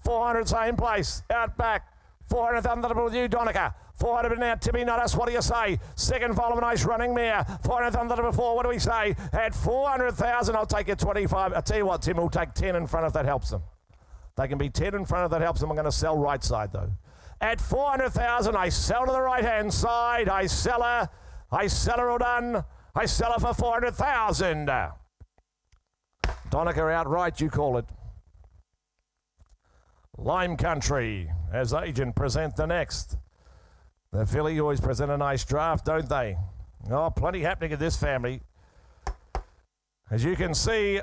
400 same place. Out back. 400,000 with you, Donica. 400 now, Timmy Nuttis, what do you say? Second foal of a nice running mare. 400,000 before, what do we say? At 400,000, I'll take it 25. I'll tell you what, Tim will take 10 in front if that helps them. They can be 10 in front if that helps them. I'm going to sell right side, though. At 400,000, I sell to the right-hand side. I sell her all done. I sell her for 400,000. Donica outright, you call it. Lime Country, as agent, present the next. The filly always present a nice draft, don't they? Oh, plenty happening in this family. As you can see,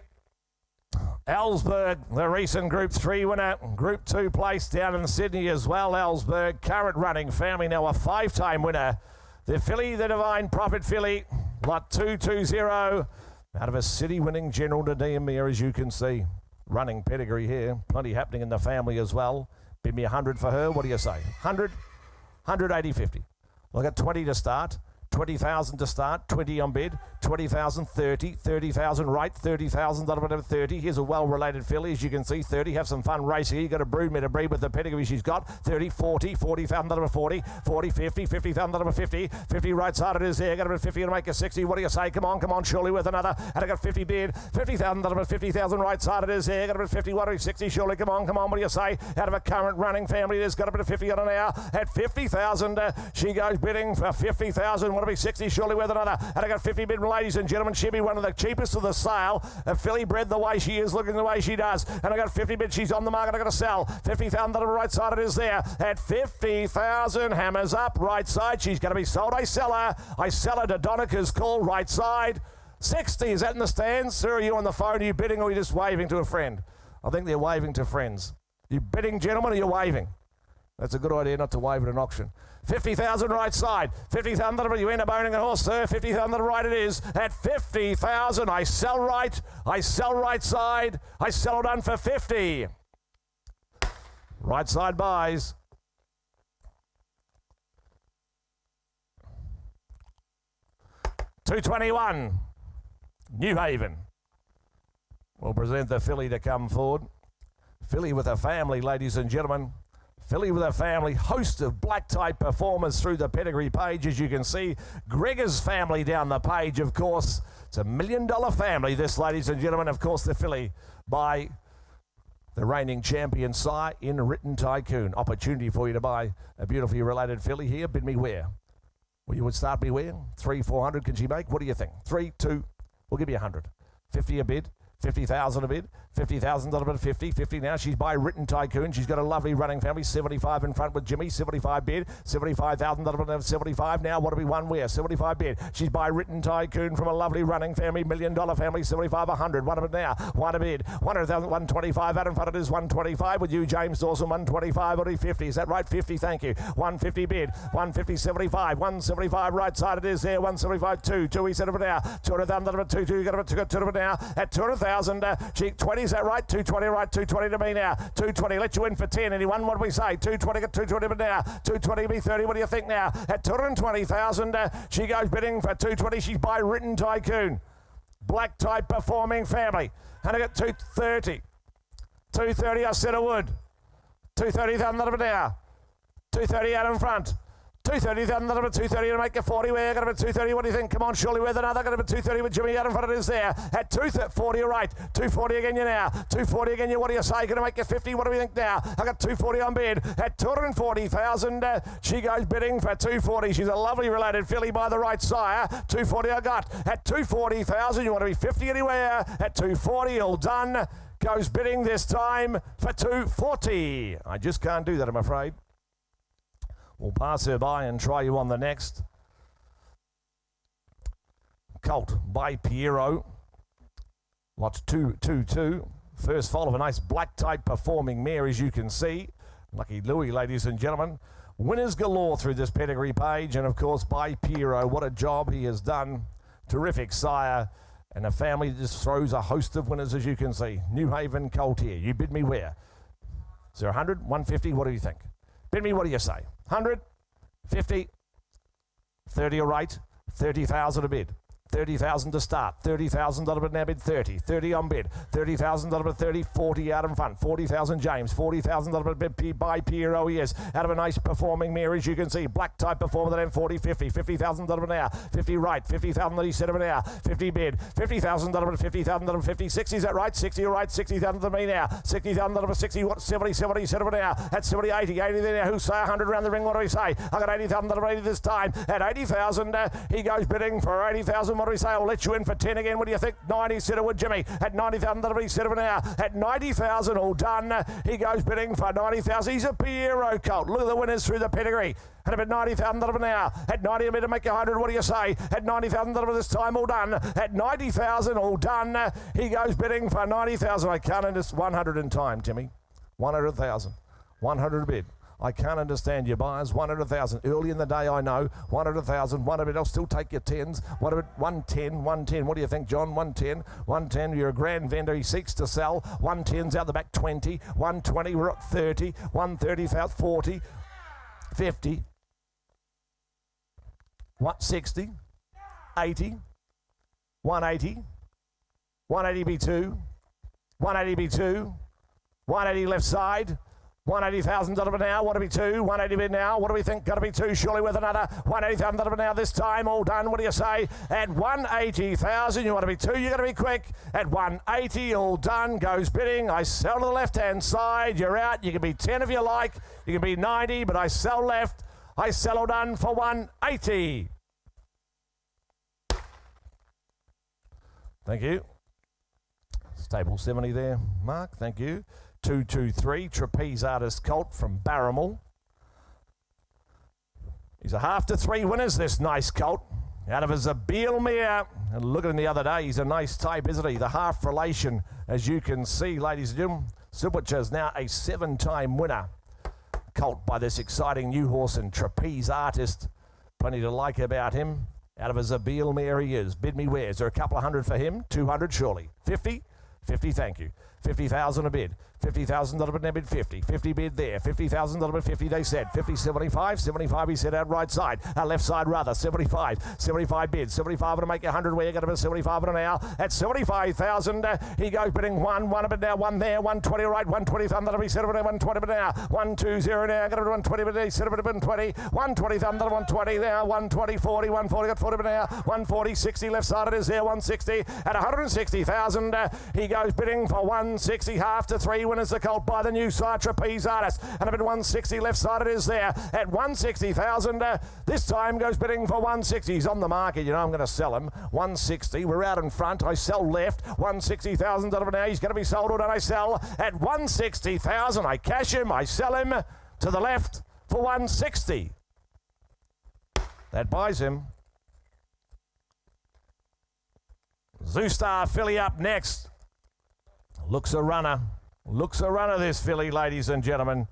Ellsberg, the recent Group 3 winner, Group 2 place down in Sydney as well. Ellsberg, current running family, now a 5-time winner. The filly, the Divine Prophet filly, lot 220, out of a city-winning General Nadim mare, as you can see. Running pedigree here, plenty happening in the family as well. Bid me 100 for her, what do you say? 100? 180, 50. Look at 20 to start, 20,000 to start, 20 on bid, 20,000, 30, 30,000 right, 30,000, 30. Here's a well-related filly, as you can see, 30. Have some fun racing here. You've got a broodmare to breed with the pedigree she's got. 30, 40, 40,000, 40, 40, 50, 50,000, 50, 50 right side it is there. Got a 50 to make a 60. What do you say? Come on, surely with another. And I got 50 bid, 50,000, 50,000 right side it is there. Got a 50, what are 60? Surely, come on, what do you say? Out of a current running family, there's got a bit of 50 on an hour. At 50,000, she goes bidding for 50,000. Want to be 60? Surely with another. And I got 50 bid, ladies and gentlemen. She'll be one of the cheapest of the sale. A filly bred the way she is, looking the way she does. And I got 50 bid. She's on the market. I got to sell 50,000 to the right side. It is there at 50,000. Hammers up right side. She's going to be sold. I sell her to Donica's call right side. 60. Is that in the stands? Sir, are you on the phone? Are you bidding or are you just waving to a friend? I think they're waving to friends. You bidding, gentlemen, or you waving? That's a good idea not to wave at an auction. 50,000 right side. 50,000, you end up owning a horse, sir. 50,000 right it is. At 50,000, I sell right side. I sell it on for 50. Right side buys. $221. New Haven. We'll present the filly to come forward. Filly with a family, ladies and gentlemen. Filly with a family, host of black-type performers through the pedigree page, as you can see. Gregor's family down the page, of course. It's a $1 million family, this, ladies and gentlemen. Of course, the filly by the reigning champion sire in Written Tycoon. Opportunity for you to buy a beautifully related filly here. Bid me where? Well, you would start me where? 300, 400 can she make? What do you think? 3, 2, we'll give you 100. 50 a bid. 50,000 a bid, 50,000 a bid, 50 now. She's by Written Tycoon. She's got a lovely running family. 75 in front with Jimmy. 75 bid, 75,000 a bid, 75 now. What do we won where? 75 bid. She's by Written Tycoon from a lovely running family, $1 million family. 75, 100. One a bid now. One a bid. 100,000, 125. Out in front it is 125 with you, James Dawson. 125 or 50. Is that right? 50. Thank you. 150 bid. 150, 75. 175 right side it is there. 175, 2. He said it now. 200,000 2. You got it now at 200,000. She 20, is that right? 220, right? 220 to me now. 220, let you in for 10. Anyone? What do we say? 220, get 220 but now. 220 be 30. What do you think now? At 220,000, she goes bidding for 220. She's by Written Tycoon. Black type performing family. And I got 230. 230, I said I would. 230,000 but now. 230 out in front. 230, the number 230 to make it 40. We're going to be 230. What do you think? Come on, surely with another. Going to be 230 with Jimmy out in front. It is there. At 240, you're right. 240 again, you now. 240 again, you. What do you say? Going to make it 50. What do we think now? I got 240 on bid. At 240,000, she goes bidding for 240. She's a lovely related filly by the right sire. 240 I got. At 240,000, you want to be 50 anywhere. At 240, all done. Goes bidding this time for 240. I just can't do that, I'm afraid. We'll pass her by and try you on the next. Colt by Piero. Lots 2-2-2. First foal of a nice black type performing mare, as you can see. Lucky Louis, ladies and gentlemen. Winners galore through this pedigree page. And of course, by Piero, what a job he has done. Terrific sire. And a family that just throws a host of winners, as you can see. New Haven Colt here. You bid me where? Is there 100? 150? What do you think? Bid me, what do you say? 100? 50? 30 all right? 30,000 a bid. 30,000 to start. 30,000 on bid now bid 30. 30 on bid. 30,000 on bid 30. 40 out in front. 40,000 James. 40,000 on bid by Piero. Yes, out of a nice performing mare, as you can see. Black type performer then 40, 50. 50,000 on bid now. 50 right. 50,000 that he said of an hour. 50 bid. 50,000 on bid. 50,000 on 50. 60 is that right? 60 all right. 60,000 on me now. 60,000 on 60. What? 70. 70 said of an hour. At 70, 80. 80 there now. Who say 100 around the ring? What do we say? I got 80,000 on 80 this time. At 80,000, he goes bidding for 80,000. What do we say? I'll let you in for 10 again. What do you think? 90 said it would Jimmy. At 90,000, that'll be said of an hour. At 90,000, all done. He goes bidding for 90,000. He's a Piero Colt. Look at the winners through the pedigree. At about 90,000, that'll be an hour. At 90, a bit to make 100. What do you say? At 90,000, that'll be this time, all done. At 90,000, all done. He goes bidding for 90,000. I can't understand. 100 in time, Timmy. 100,000. 100 a bid. I can't understand your buyers. 100,000. Early in the day, I know. 100,000. 100. I'll still take your 10s. What about 110? 110. What do you think, John? 110. 110. You're a grand vendor. He seeks to sell. 110's out the back. 20. 120. We're at 30. 130,000. 40. 50. What? 60. 80. 180. 180 B2. 180 B2. 180 left side. 180,000 an hour, what do we two? 180 bid now, what do we think? Got to be two, surely with another 180,000 an hour this time, all done, what do you say? At 180,000, you want to be two, you got to be quick. At 180, all done, goes bidding. I sell to the left-hand side, you're out. You can be 10 if you like, you can be 90, but I sell left. I sell all done for 180. Thank you. Stable 70 there, Mark, thank you. 223, Trapeze Artist Colt from Barramel. He's a half to three winners, this nice colt. Out of a Zabeel mare. And look at him the other day, he's a nice type, isn't he? The half relation, as you can see, ladies and gentlemen. Silverchair's now a 7-time winner. Colt by this exciting new horse and Trapeze Artist. Plenty to like about him. Out of a Zabeel mare he is. Bid me where? Is there a couple of hundred for him? 200 surely. 50? 50, thank you. 50,000 a bid. 50,000 a bid, 50. 50 bid there. 50,000 a bid, 50 they said. 50, 75. 75 he said out right side. Left side rather. 75. 75 bid. 75 to make 100 where you got to be 75 an hour. At 75,000 he goes bidding one a bit now, one there, 120 right, 120,000 that'll be set over 120 bid now. 120 now, got to be 120 bid, set over 120. 120,000 120 now, 120, 40, 140, got 40 bid now. 140, 60 left side it is there, 160. At 160,000 he goes bidding for 160, half to three winners the colt by the new side Trapeze Artist. And a bit 160 left side it is there. At 160,000 this time goes bidding for 160. He's on the market, you know I'm going to sell him. 160, we're out in front. I sell left. 160,000 now. He's going to be sold or don't I sell? At 160,000 I cash him. I sell him to the left for 160. That buys him. Zoostar filly up next. Looks a runner. Looks a runner, this filly, ladies and gentlemen.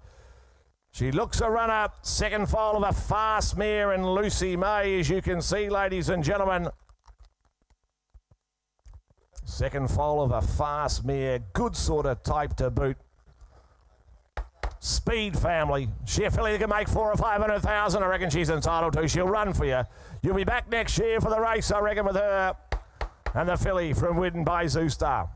She looks a runner. Second foal of a fast mare in Lucy May, as you can see, ladies and gentlemen. Second foal of a fast mare. Good sort of type to boot. Speed family. She a filly that can make 400,000 or 500,000. I reckon she's entitled to. She'll run for you. You'll be back next year for the race, I reckon, with her and the filly from Widden by Zoostar.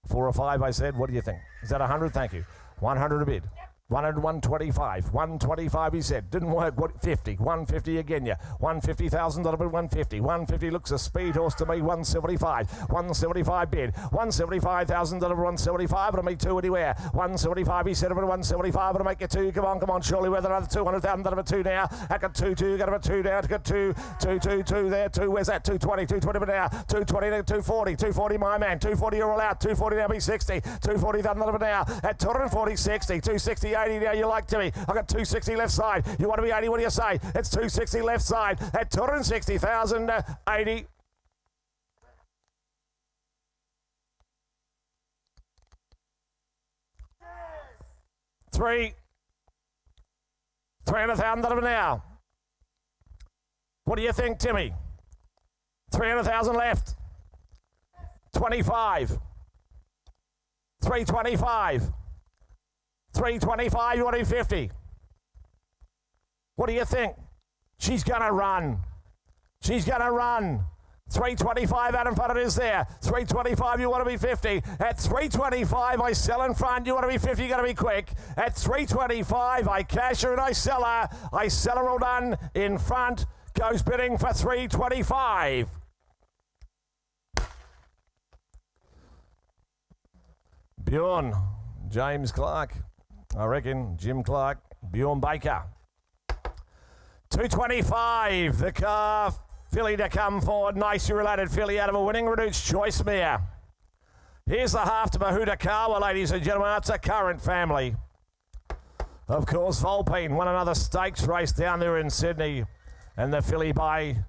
4 or 5, I said. What do you think? Is that 100? Thank you. 100 a bid. 100, 125, 125 he said. Didn't work, what, 50, 150 again, yeah. 150,000 bid, 150. 150 looks a speed horse to me, 175. 175 bid, 175,000 175, it'll make two anywhere. 175 he said, 175, it'll make you two. Come on, surely with another 200,000 two now. I got two, got a two now, got two there, two, where's that? 220 but now, 220, 240 my man, 240 you're all out, 240 now be 60, 240,000 now, at 240, 60, 260, 80 now you like to me. I got 260 left side. You want to be 80, what do you say? It's 260 left side at 260,000, 80. Three. 300,000 now. What do you think, Timmy? 300,000 left. 25. 325. 325, you want to be 50. What do you think? She's going to run. She's going to run. 325 out in front it is there. 325, you want to be 50. At 325, I sell in front. You want to be 50, you got to be quick. At 325, I cash her and I sell her. I sell her all done in front. Goes bidding for 325. Bjorn, James Clark. I reckon Jim Clark, Bjorn Baker. 225, the car, filly to come forward. Nicely related filly out of a winning Reduced Choice mare. Here's the half to Mahutakawa, ladies and gentlemen. That's a current family. Of course, Volpine won another stakes race down there in Sydney. And the filly by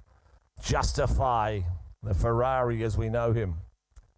Justify, the Ferrari as we know him,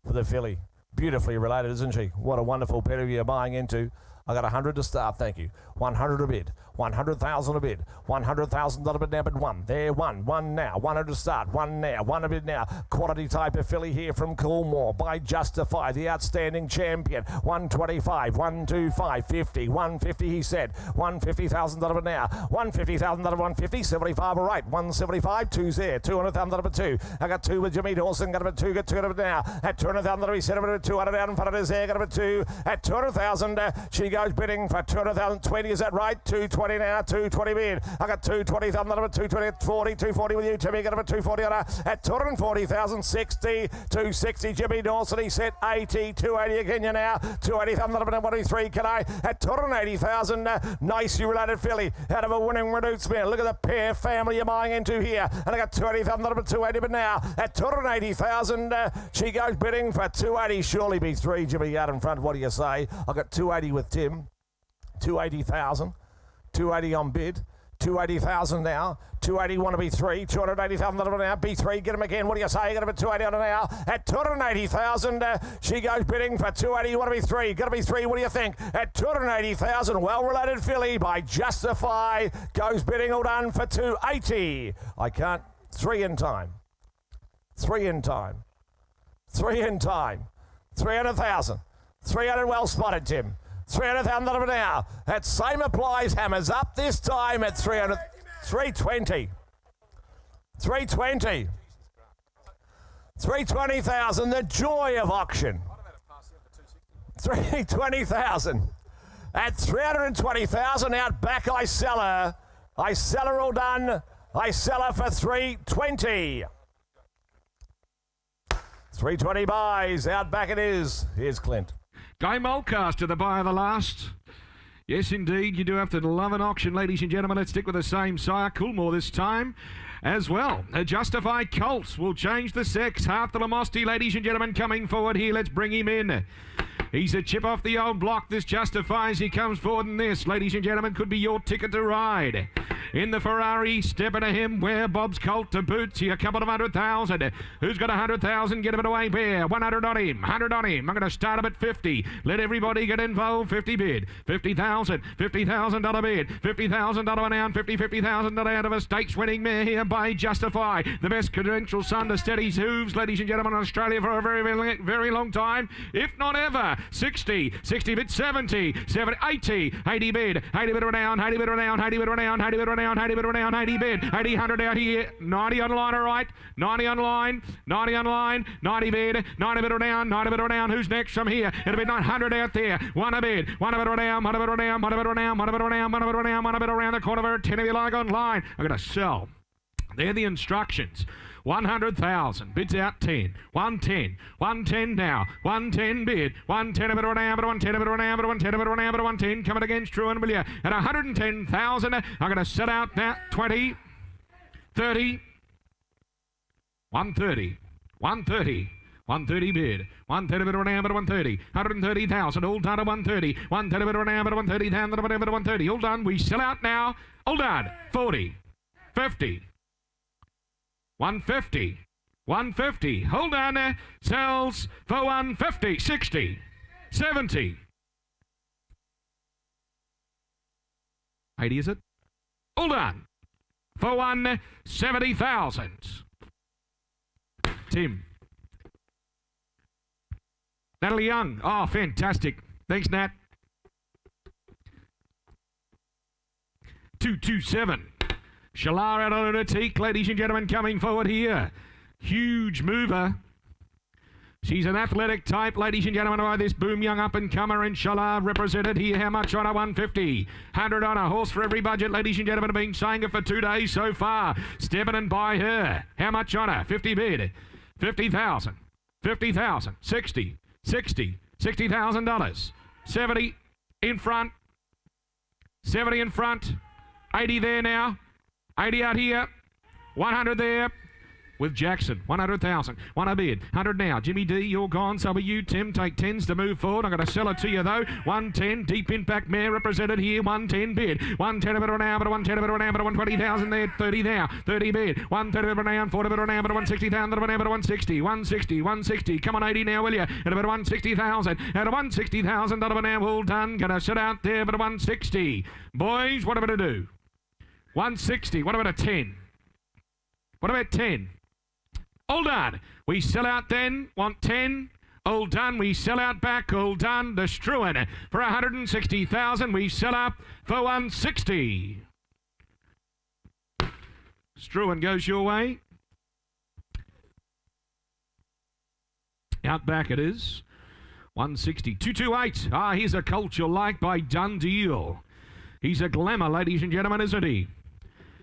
for the filly. Beautifully related, isn't she? What a wonderful pedigree you're buying into. I got 100 to start, thank you. 100 a bid, 100,000 a bid, 100,000 a bid now, but one. There, one now, 100 to start, one now, one a bid now. Quality type of filly here from Coolmore by Justify, the outstanding champion. 125, 125, 50, 150 he said. 150,000 a bid now, 150,000 a bid, 150, 75 all right, 175, two's there, 200,000 a bid two. I got two with Jimmy Dawson, got a bid two, got 200 now. At 200,000 he said, a bid 200 out in front of his there, got a bid two. At 200,000, she goes bidding for 200,000, 20, is that right? 220 now, 220 bid. I got 220,000, 220, 40, 240 with you, Timmy, got a 240 on her. At 240,000, 60, 260, Jimmy Dawson, he said 80, 280 again you now, 280,000, 183, can I? At 280,000, nicely related filly, out of a winning Reduced mare. Look at the pair family you're buying into here. And I got 280,000, 280, but now, at 280,000, she goes bidding for 280, surely be three, Jimmy, out in front, what do you say? I got 280 with Tim. 280,000, 280 on bid, 280,000 now, 280 want to be three, 280,000 now, B3, get him again, what do you say, you're going to be 280 on now, at 280,000, she goes bidding for 280, you want to be three, got to be three, what do you think, at 280,000, well-related filly by Justify, goes bidding all done for 280, I can't, three in time, 300,000, 300,000, 300 well spotted, Tim. 300,000 now. That same applies. Hammers up this time at 300. 320. 320. 320,000. The joy of auction. 320,000. At 320,000 out back, I sell her. I sell her all done. I sell her for 320. 320 buys. Out back it is. Here's Clint. Game Oldcaster, the buy of the last. Yes, indeed, you do have to love an auction, ladies and gentlemen. Let's stick with the same sire, Coolmore this time as well. A Justified Colts will change the sex. Half the Lamosty, ladies and gentlemen, coming forward here. Let's bring him in. He's a chip off the old block. This Justifies. He comes forward in this, ladies and gentlemen, could be your ticket to ride. In the Ferrari, stepping to him, where Bob's Colt to boots. Here, a couple of 100,000. Who's got 100,000? Get him away, Bear. 100 on him. 100 on him. I'm going to start him at 50. Let everybody get involved. 50 bid. 50,000. $50,000 bid. $50,000 an ounce. $50,000 out of a stakes winning mare here by Justify. The best credential son to steady his hooves, ladies and gentlemen, in Australia for a very, very, very long time, if not ever. 60 bid. 70 80 bid. 80 bid around. 80 bid around. 80 bid around. 80 bid around. down, 80 bit down, 80 bid, 80, 100 out here, 90 on line, all right, 90 on line, 90 on line, 90 bid, 90 bit down, 90 bit down, who's next from here? It'll be 900 out there, 1 a bid, 1 a bit down, 1 a bit down, 1 a bit down, 1 a bit down, 1 a bit down, 1 a bit around the corner, 10 if you like on line. I'm going to sell. They're the instructions. 100,000. Bids out 10. 110. 110 now. 110 bid. 110 a bit around, but 110 a bit around, but 110 a bit around, but 110 coming against Truan, will you? At 110,000. I'm going to set out now. 20. 30. 130. 130. 130 bid. 110 a bit around, but 130. 130,000. All done at 130. 110 a bit around, but 130,000. But 130. All done. We sell out now. All done. 40. 50. 150. 150. Hold on there. Sells for 150. 60. 70. 80 is it? Hold on. For 170,000. Tim. Natalie Young. Oh, fantastic. Thanks, Nat. 227. Shalar out on Lunatique, ladies and gentlemen, coming forward here. Huge mover. She's an athletic type, ladies and gentlemen, by this boom young up-and-comer, and Shalar represented here. How much on a 150? 100 on a horse for every budget, ladies and gentlemen, have been saying it for 2 days so far. Stepping and by her. How much on her? 50 bid. 50,000. 50,000. 60. 60. $60,000. 70 in front. 70 in front. 80 there now. 80 out here, 100 there with Jackson, 100,000, 1 a bid, 100 now. Jimmy D, you're gone, so are you, Tim. Take 10s to move forward. I'm going to sell it to you though. 110, deep impact mare represented here, 110 bid, 110 a bit an hour, but 110 a bit an hour, but 120,000 there, 30 now, 30 bid, 130 a bit an hour, 40 a bit an hour, but 160,000 a bit an hour, but 160, 160, 160. Come on, 80 now, will you? At about 160,000, at a $160,000 an hour, all done. Going to sit out there, but 160. Boys, what am I going to do? 160. What about a 10? What about 10? All done. We sell out then. Want 10? All done. We sell out back. All done. The Struan for 160,000. We sell up for 160. Struan goes your way. Out back it is. 160. 228. Ah, here's a colt you'll like by Dundee. He's a glamour, ladies and gentlemen, isn't he?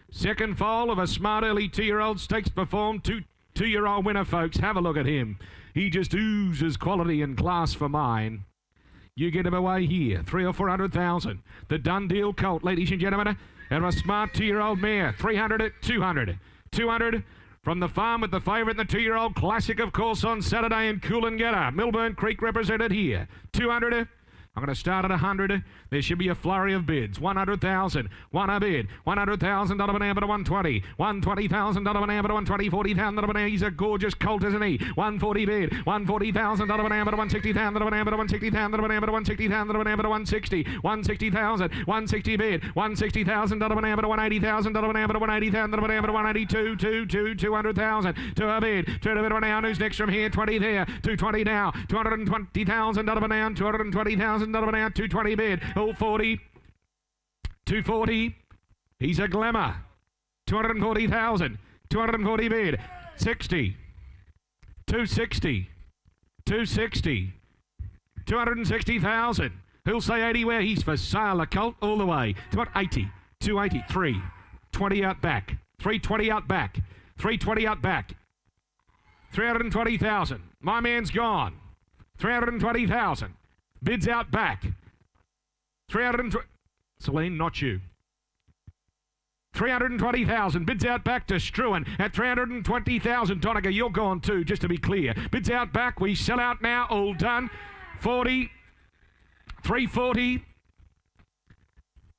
Second foal of a smart early 2-year-old stakes performed. Two-year-old winner, folks. Have a look at him. He just oozes quality and class for mine. You get him away here. 300 or 400,000. The Dundee colt, ladies and gentlemen, and a smart 2-year-old mare. 300 at 200. 200 from the farm with the favourite, the 2-year-old classic, of course, on Saturday in Coolangatta. Millburn Creek represented here. 200. I'm going to start at 100. There should be a flurry of bids. 100,000. 1 a bid. $100,000 an hour to 120. $120,000 an hour to 120. $40,000 an hour. He's a gorgeous colt, isn't he? 140 bid. $140,000 an hour to 160,000 an hour to 160,000 an hour to 160,000 an hour to 160. 160,000. 160 bid. $160,000 an hour to 180,000 an hour to 180,000 an hour to 182. 200,000. 2 a bid. 2 a bid an hour. Who's next from here? 20 there. 220 now. $220,000 an hour. $220,000 an hour. 220 bid. All 40. 240. He's a glamour. 240,000. 240 bid. 60. 260. 260. 260,000. Who'll say 80 where? He's for sale, a colt all the way. 80. 283. 20 out back. 320 out back. 320 out back. 320,000. My man's gone. 320,000. Bids out back. 320. Celine, not you. 320,000. Bids out back to Struan at 320,000. Donegal, you're gone too, just to be clear. Bids out back. We sell out now. All done. 40. 340.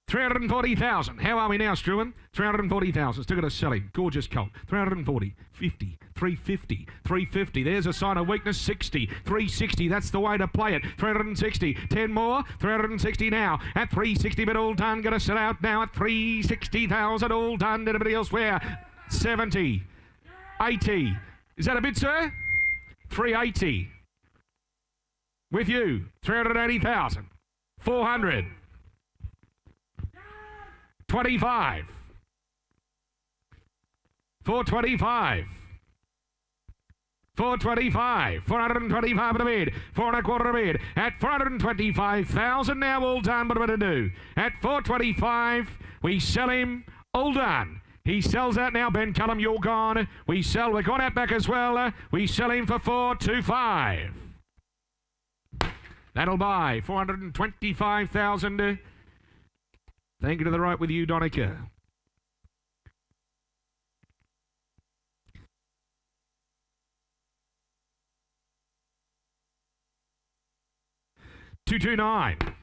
340,000. How are we now, Struan? 340,000. Still got to sell him. Gorgeous colt. 340. 50. 350. 350. There's a sign of weakness. 60. 360. That's the way to play it. 360. 10 more. 360 now. At 360, but all done. Got to sell out now at 360,000. All done. Anybody else where? 70. 80. Is that a bid, sir? 380. With you. 380,000. 400. 25. 425. 425, 425 at a bid, 4 1/4 a bid, at 425,000 now, all done, what are we to do? At 425, we sell him, all done. He sells out now, Ben Cullum, you're gone. We're gone out back as well. We sell him for 425. That'll buy 425,000. Thank you to the right with you, Donica. $229.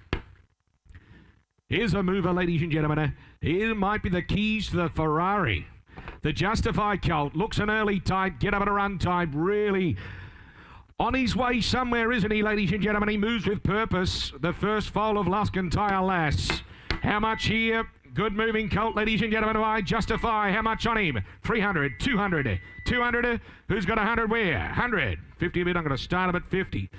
Here's a mover, ladies and gentlemen. Here might be the keys to the Ferrari. The Justify Colt looks an early type, get up at a run type, really on his way somewhere, isn't he, ladies and gentlemen? He moves with purpose. The first foal of Lusk and Tyre Lass. How much here? Good moving Colt, ladies and gentlemen. I Justify. How much on him? 300, 200, 200. Who's got 100 where? 100. 50 a bit. I'm going to start him at 50.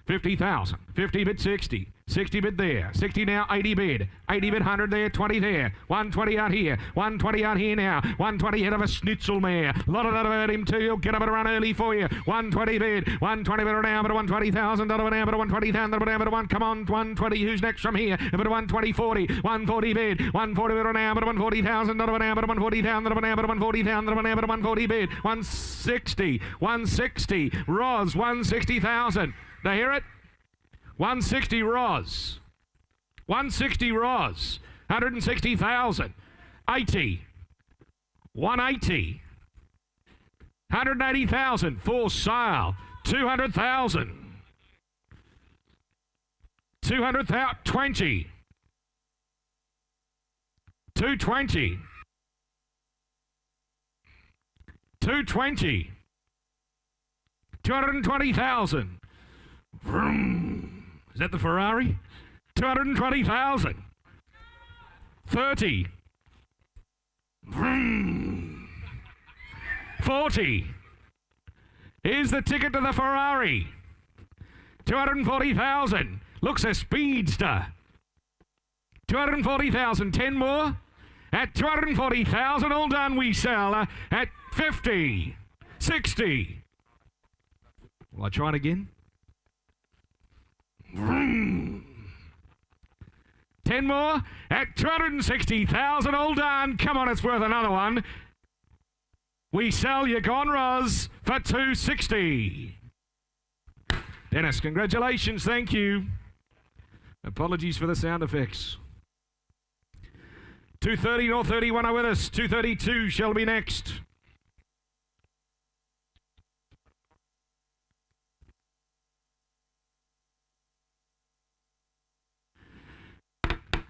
50,000. 50 bid 60. 60 bid there. 60 now. 80 bid. 80 bid 100 there. 20 there. 120 out here. 120 out here now. 120 head of a schnitzel mare. A lot of that about him too. He'll get up and run early for you. 120 bid. 120 bid around. But 120,000. But 120,000. But 1. Come on. 120. Who's next from here? But 120 40. 140 bid. 140 bid around. But 140,000. But 140,000. But 140,000. But 140 bid. 160. 160. Roz. 160,000. Do you hear it? 160 Roz. 160 Roz. 160,000. 80. 180. 180,000 for sale. 200,000. 200,000. 20. 220. 220. 220,000. Vroom. Is that the Ferrari? 220,000. 30. Vroom. 40. Here's the ticket to the Ferrari. 240,000. Looks a speedster. 240,000. 10 more. At 240,000, all done, we sell at 50. 60. Will I try it again? 10 more at 260,000, all done. Come on, it's worth another one. We sell you gone, Roz, for 260. Dennis, congratulations, thank you. Apologies for the sound effects. 230 or 31 are with us. 232 shall be next.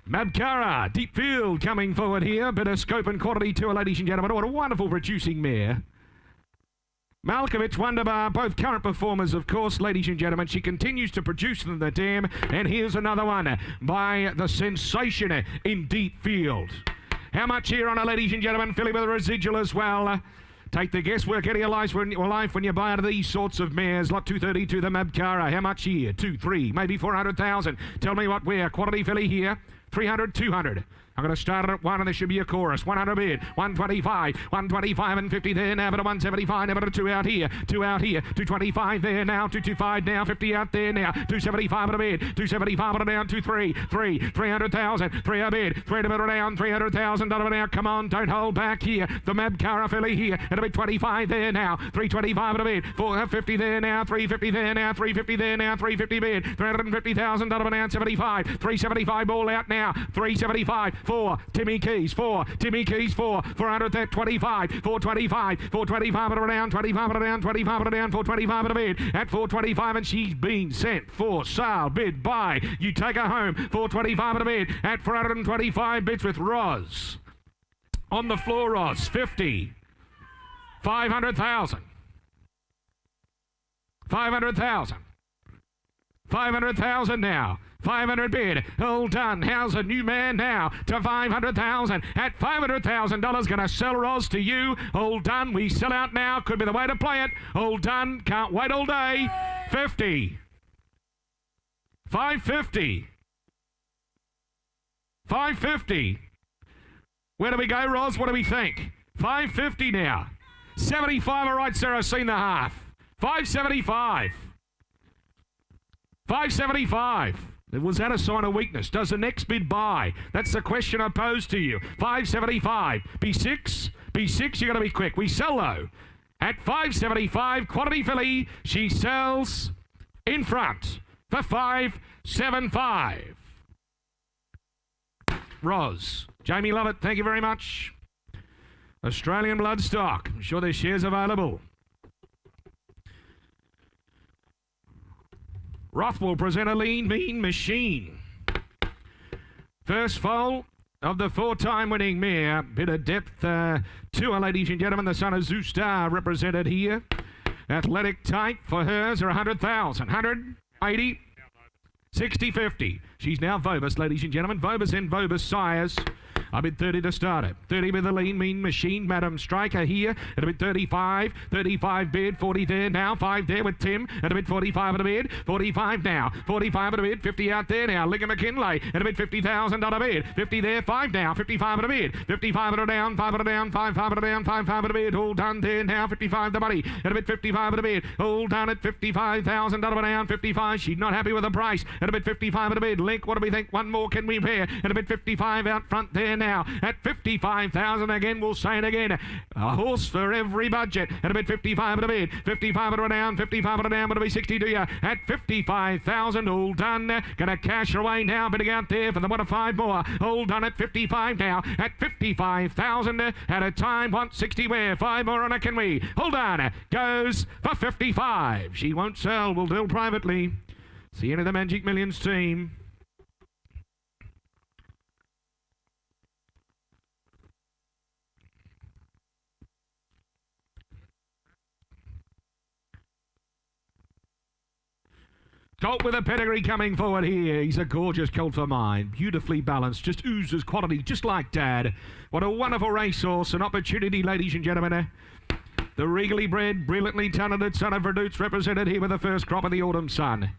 Mabkara, deep field coming forward here. Bit of scope and quality to her, ladies and gentlemen. What a wonderful producing mare. Malkovich, Wonderbar, both current performers, of course, ladies and gentlemen. She continues to produce them, the dam. And here's another one by the sensation in deep field. How much here on her, ladies and gentlemen? Filling with a residual as well. Take the guesswork out of your life when you buy out of these sorts of mares. Lot 232, the Mabkara. How much here? 2, 3, maybe 400,000. Tell me what where. Quality filly here. 300, 200. I'm going to start it at 1 and there should be a chorus. 100 bid, 125, 125 and 50 there now, but a 175, now, but a 2 out here, 2 out here, 225 there now, 225 now, 50 out there now, 275 at a bid, 275 at a down, 23, 300,000, 3 a bid, 3 to bid around, $300,000 now. Come on, don't hold back here. The Mabkara filly here, at a bid 25 there now, 325 at a bid, 450 there now, 350 there now, 350 there now, 350 bid, $350,000 now, 75, 375 ball out now, 375. 4, Timmy Keys, 4, Timmy Keys, 4, 400 at 25, 425, 425 at around, 25 at around, 25 at around, 425 at a bid, at 425 and she's been sent for sale, bid, buy, you take her home, 425 at a bid, at 425 bids with Roz. On the floor, Roz, 50, 500,000, 500,000, 500,000 now. 500 bid, all done. How's a new man now to 500,000 at $500,000 going to sell Roz to you. All done. We sell out now. Could be the way to play it. All done. Can't wait all day. 50. 550. 550. Where do we go, Roz? What do we think? 550 now. 75, all right, Sarah, seen the half. 575. 575. Was that a sign of weakness? Does the next bid buy? That's the question I pose to you. 575. B6. B6, you got to be quick. We sell low. At 575, quality filly, she sells in front for 575. Roz. Jamie Lovett, thank you very much. Australian bloodstock. I'm sure there's shares available. Roth will present a lean, mean machine. First foal of the four-time winning mare. Bit of depth to her, ladies and gentlemen. The son of Zoustar represented here. Athletic type for hers are 100,000. 180. 60, 50. She's now Vobus, ladies and gentlemen. Vobus and Vobus sires. I bid 30 to start it. 30 with the lean, mean machine. Madam Striker here at a bid 35. 35 bid. 40 there now. 5 there with Tim at a bid 45 at a bid. 45 now. 45 at a bid. 50 out there now. Linger McKinley at a bid $50,000 bid. 50 there. 5 now. 55 at a bid. 55 at a down. 5 at a down. 5 at a down. 5 at a bid. All done there now. 55 the money. At a bid 55 at a bid. All done at $55,000 down. 55. She's not happy with the price. At a bid 55 at a bid. Link, what do we think? One more can we pair? At a bid 55 out front there now at 55,000 again. We'll say it again. A horse for every budget. At a bid 55 at a bid. 55 at a down. 55 at a down. But it'll be 60 to you at 55,000. All done. Gonna cash away now. Bidding out there for the 1 of 5 more. All done at 55 now. At 55,000 at a time. 160 where 5 more on it. Can we? Hold on. Goes for 55. She won't sell. We'll deal privately. It's the end of the Magic Millions team. Colt with a pedigree coming forward here. He's a gorgeous colt for mine. Beautifully balanced. Just oozes quality, just like Dad. What a wonderful racehorse. An opportunity, ladies and gentlemen. The regally bred, brilliantly talented son of Verdutes represented here with the first crop of the autumn sun.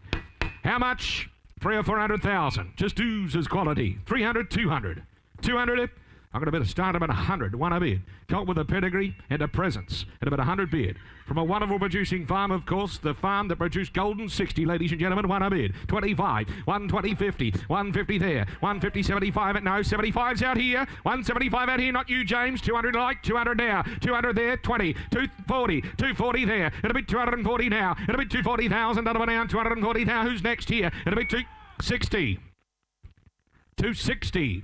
How much? 300 or 400,000. Just oozes quality. 300, 200. 200. I'm going to bet a start about 100. One a bid. Colt with a pedigree and a presence. At about 100 bid. From a wonderful producing farm, of course. The farm that produced Golden 60, ladies and gentlemen. One a bid. 25. 120, 50. 150 there. 150, 75. At no. 75's out here. 175 out here. Not you, James. 200 like. 200 now. 200 there. 20. 240. 240 there. At a bit 240 now. At a bit 240,000. Another one down. 240,000. Who's next here? At a bit 260. 260.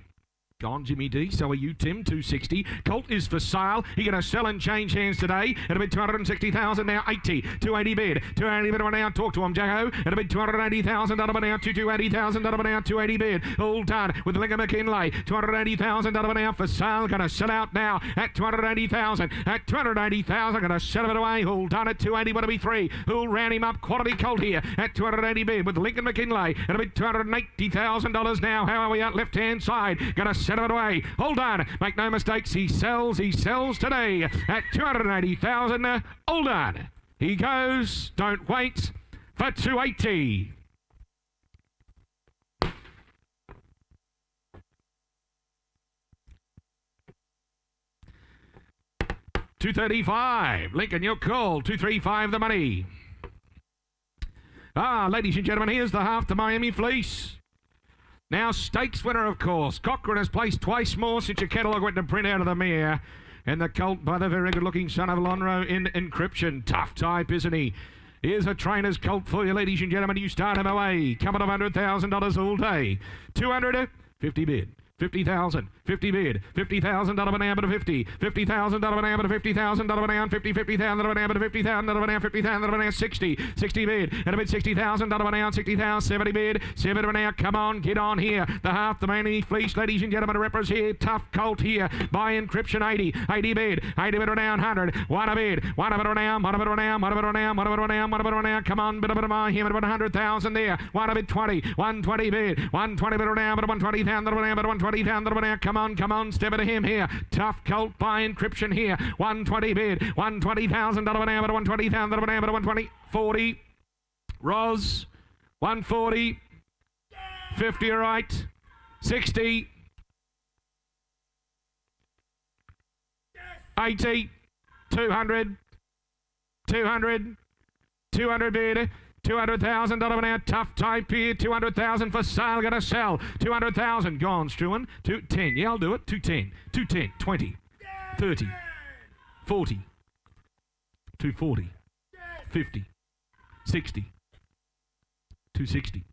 Gone, Jimmy D. So are you, Tim. 260. Colt is for sale. You're going to sell and change hands today. At a bid 260,000 now. 80. 280 bid. 280 bid now. Talk to him, Jacko. At a bid 280,000 now. 280,000 now. 280 bid. All done with Linger McKinley. 280,000 now for sale. Going to sell out now at 280,000. At 280,000. Going to sell it away. All done at 280. What to be 3? Who'll round him up? Quality Colt here at 280 bid with Lincoln McKinley. At a bid $280,000 now. How are we out left hand side? Going to set it away. Hold on. Make no mistakes. He sells today at 280,000. Hold on. He goes. Don't wait for 280. $235. Lincoln, your call. 235 the money. Ladies and gentlemen, here's the half the Miami Fleece. Now, stakes winner, of course. Cochrane has placed twice more since your catalogue went to print out of the mare. And the colt by the very good-looking son of Lonhro in encryption. Tough type, isn't he? Here's a trainer's colt for you, ladies and gentlemen. You start him away. Coming of $100,000 all day. 200, 50 bid. 50,000, 50 bid, $50,000 an hour to 50, $50,000 an hour to $50,000 an hour, 50,000 an hour to $50,000 an hour, 50,000 an hour, 60 bid, and a bid $60,000 an hour, 60,000, 70 bid, 70 an hour. Come on, get on here. The half the Miami Fleece, ladies and gentlemen, reppers here. Tough colt here by encryption. 80 bid, 80 bid around 100, one a bid, one of it around, one of it around, one of it around, one of it around, one of it around. Come on, bit of him at 100,000 there, one a bid 20, 120 bid, 120 bid around, but 120,000 around, but 120,000 now. Come on, step it to him here. Tough colt by encryption here. 120 bid, $120,000 an hour, but 120,000 an hour, but 120, 40. Roz, 140, 50, all right, 60, 80, 200, 200, 200 bid, $200,000 an hour, tough type here, 200,000 for sale, gonna sell, 200,000, gone, Struan, 210, yeah, I'll do it, 210, 210, 20, 30, 40, 240, 50, 60, 260,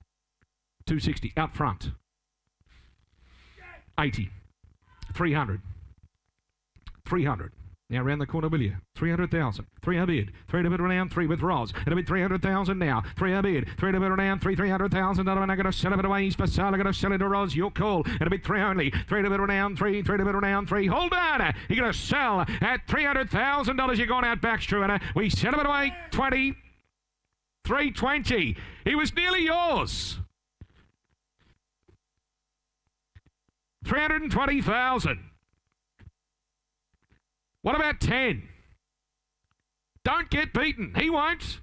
260, out front, 80, 300, 300. Now round the corner, will you? 300,000. 3 a bid. 3 to bid around. 3 with Roz. It'll be 300,000 now. 3 a bid. 3 to bid around. 300,000. I'm going to sell it away. He's for sale. I'm going to sell it to Roz. Your call. It'll be 3 only. 3 to bid around. 3 to bid around. 3. Hold on. You're going to sell at $300,000. You've gone out back, Struan. We sell it away. 20. 320. He was nearly yours. 320,000. What about 10? Don't get beaten. He won't.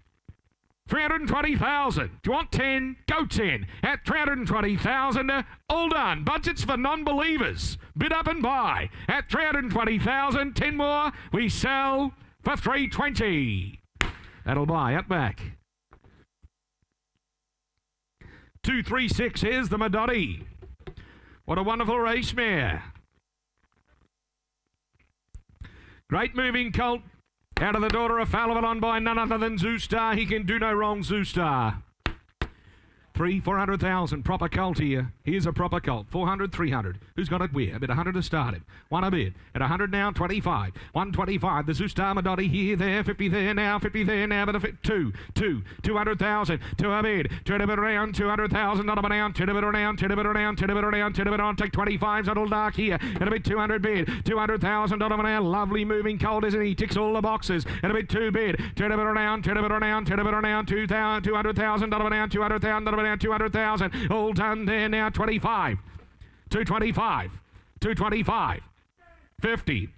320,000. Do you want 10? Go 10. At 320,000. All done. Budgets for non-believers. Bid up and buy. At 320,000. 10 more. We sell for 320. That'll buy. Up back. 236. Here's the Madotti. What a wonderful race mare. Great moving colt. Out of the daughter of Fallivalon by none other than Zoostar. He can do no wrong, Zoostar. 400,000. Proper colt here. Here's a proper colt. 400, 300. Who's got it where? A bid 100 to start him. 1 a bid. At 100 now, 25. 125. The Zoostar Madotti here, there. 50 there now, 50 there now. But a 200,000. 2 a bid. 2 to bid around. 200,000. Not a bid around. 2 to bid around. 2 to bid around. 2 to bid around. 2 to bid on. Take 25's a little dark here. It'll be 200 bid. $200,000 an hour. Lovely moving colt, isn't he? Ticks all the boxes. It'll be 2 bid. 2 to bid around. 2 to bid around. 2 to bid around. $200,000 an hour. $200,000. 200,000. All done there now. 25. 225. 225. 50.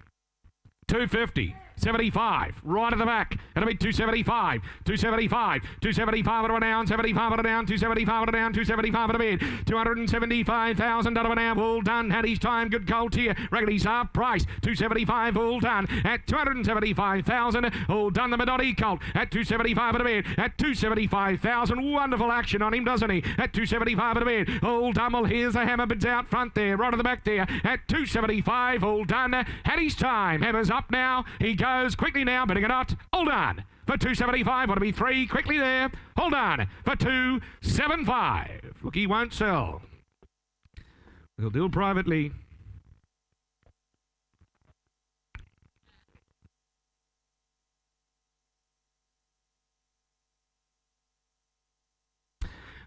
250. 75. Right at the back. It'll be 275. 275. 275 at a down. 75 at a down. 275 at a down. 275 at a bid. $275,000 an hour. All done. Had his time. Good colt here. Raggedy half price. 275. All done. At 275,000. All done. The Madotti colt. At 275 at a bid. At 275,000. Wonderful action on him, doesn't he? At 275 at a bid. All done. Well, here's the hammer bids out front there. Right at the back there. At 275. All done. Had his time. Hammer's up now. He goes quickly now, bidding it out. Hold on for 275. Want to be 3 quickly there. Hold on for 275. Look, he won't sell. We'll deal privately.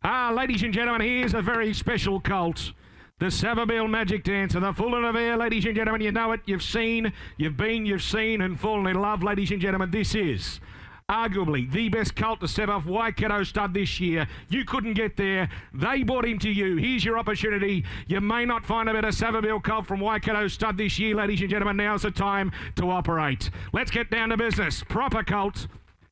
Ladies and gentlemen, here's a very special colt. The Savabeel Magic Dancer, the Full of Air, ladies and gentlemen. You know it, you've seen, you've been, you've seen and fallen in love, ladies and gentlemen. This is arguably the best colt to step off Waikato stud this year. You couldn't get there. They brought him to you. Here's your opportunity. You may not find a better Savabeel colt from Waikato stud this year, ladies and gentlemen. Now's the time to operate. Let's get down to business. Proper colt.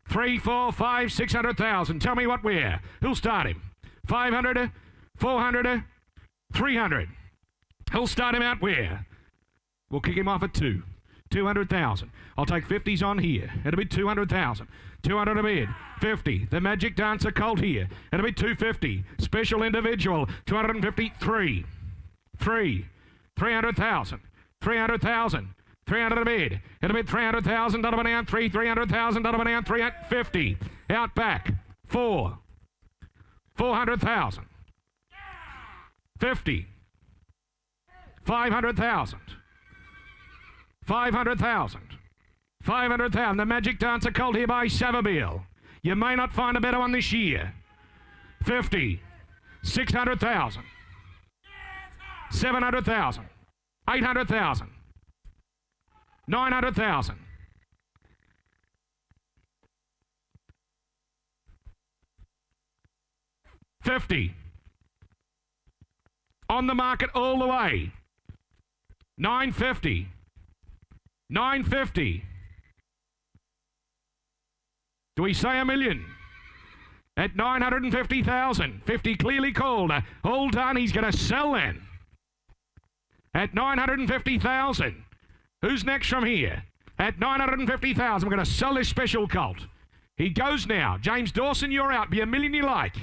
3, 4, 5, 600,000. Tell me what we're. Who'll start him? 500, 400, 300. He'll start him out where? We'll kick him off at 2. 200,000. I'll take 50s on here. It'll be 200,000. 200 a bid. 50. The Magic Dancer colt here. It'll be 250. Special individual. 253. 3. 300,000. 300,000. 300 a bid. It'll be $300,000 an hour. 300,000 an hour. 350. Out back. 4. 400,000. 50. 500,000. 500,000. 500,000. The Magic Dancer colt here by Savabeel. You may not find a better one this year. 50. 600,000. 700,000. 800,000. 900,000. 50. On the market all the way. 950. 950. Do we say $1 million? At 950,000. 50 clearly called. All done. He's going to sell then. At 950,000. Who's next from here? at 950,000. We're going to sell this special colt. He goes now. James Dawson, you're out. Be a million you like.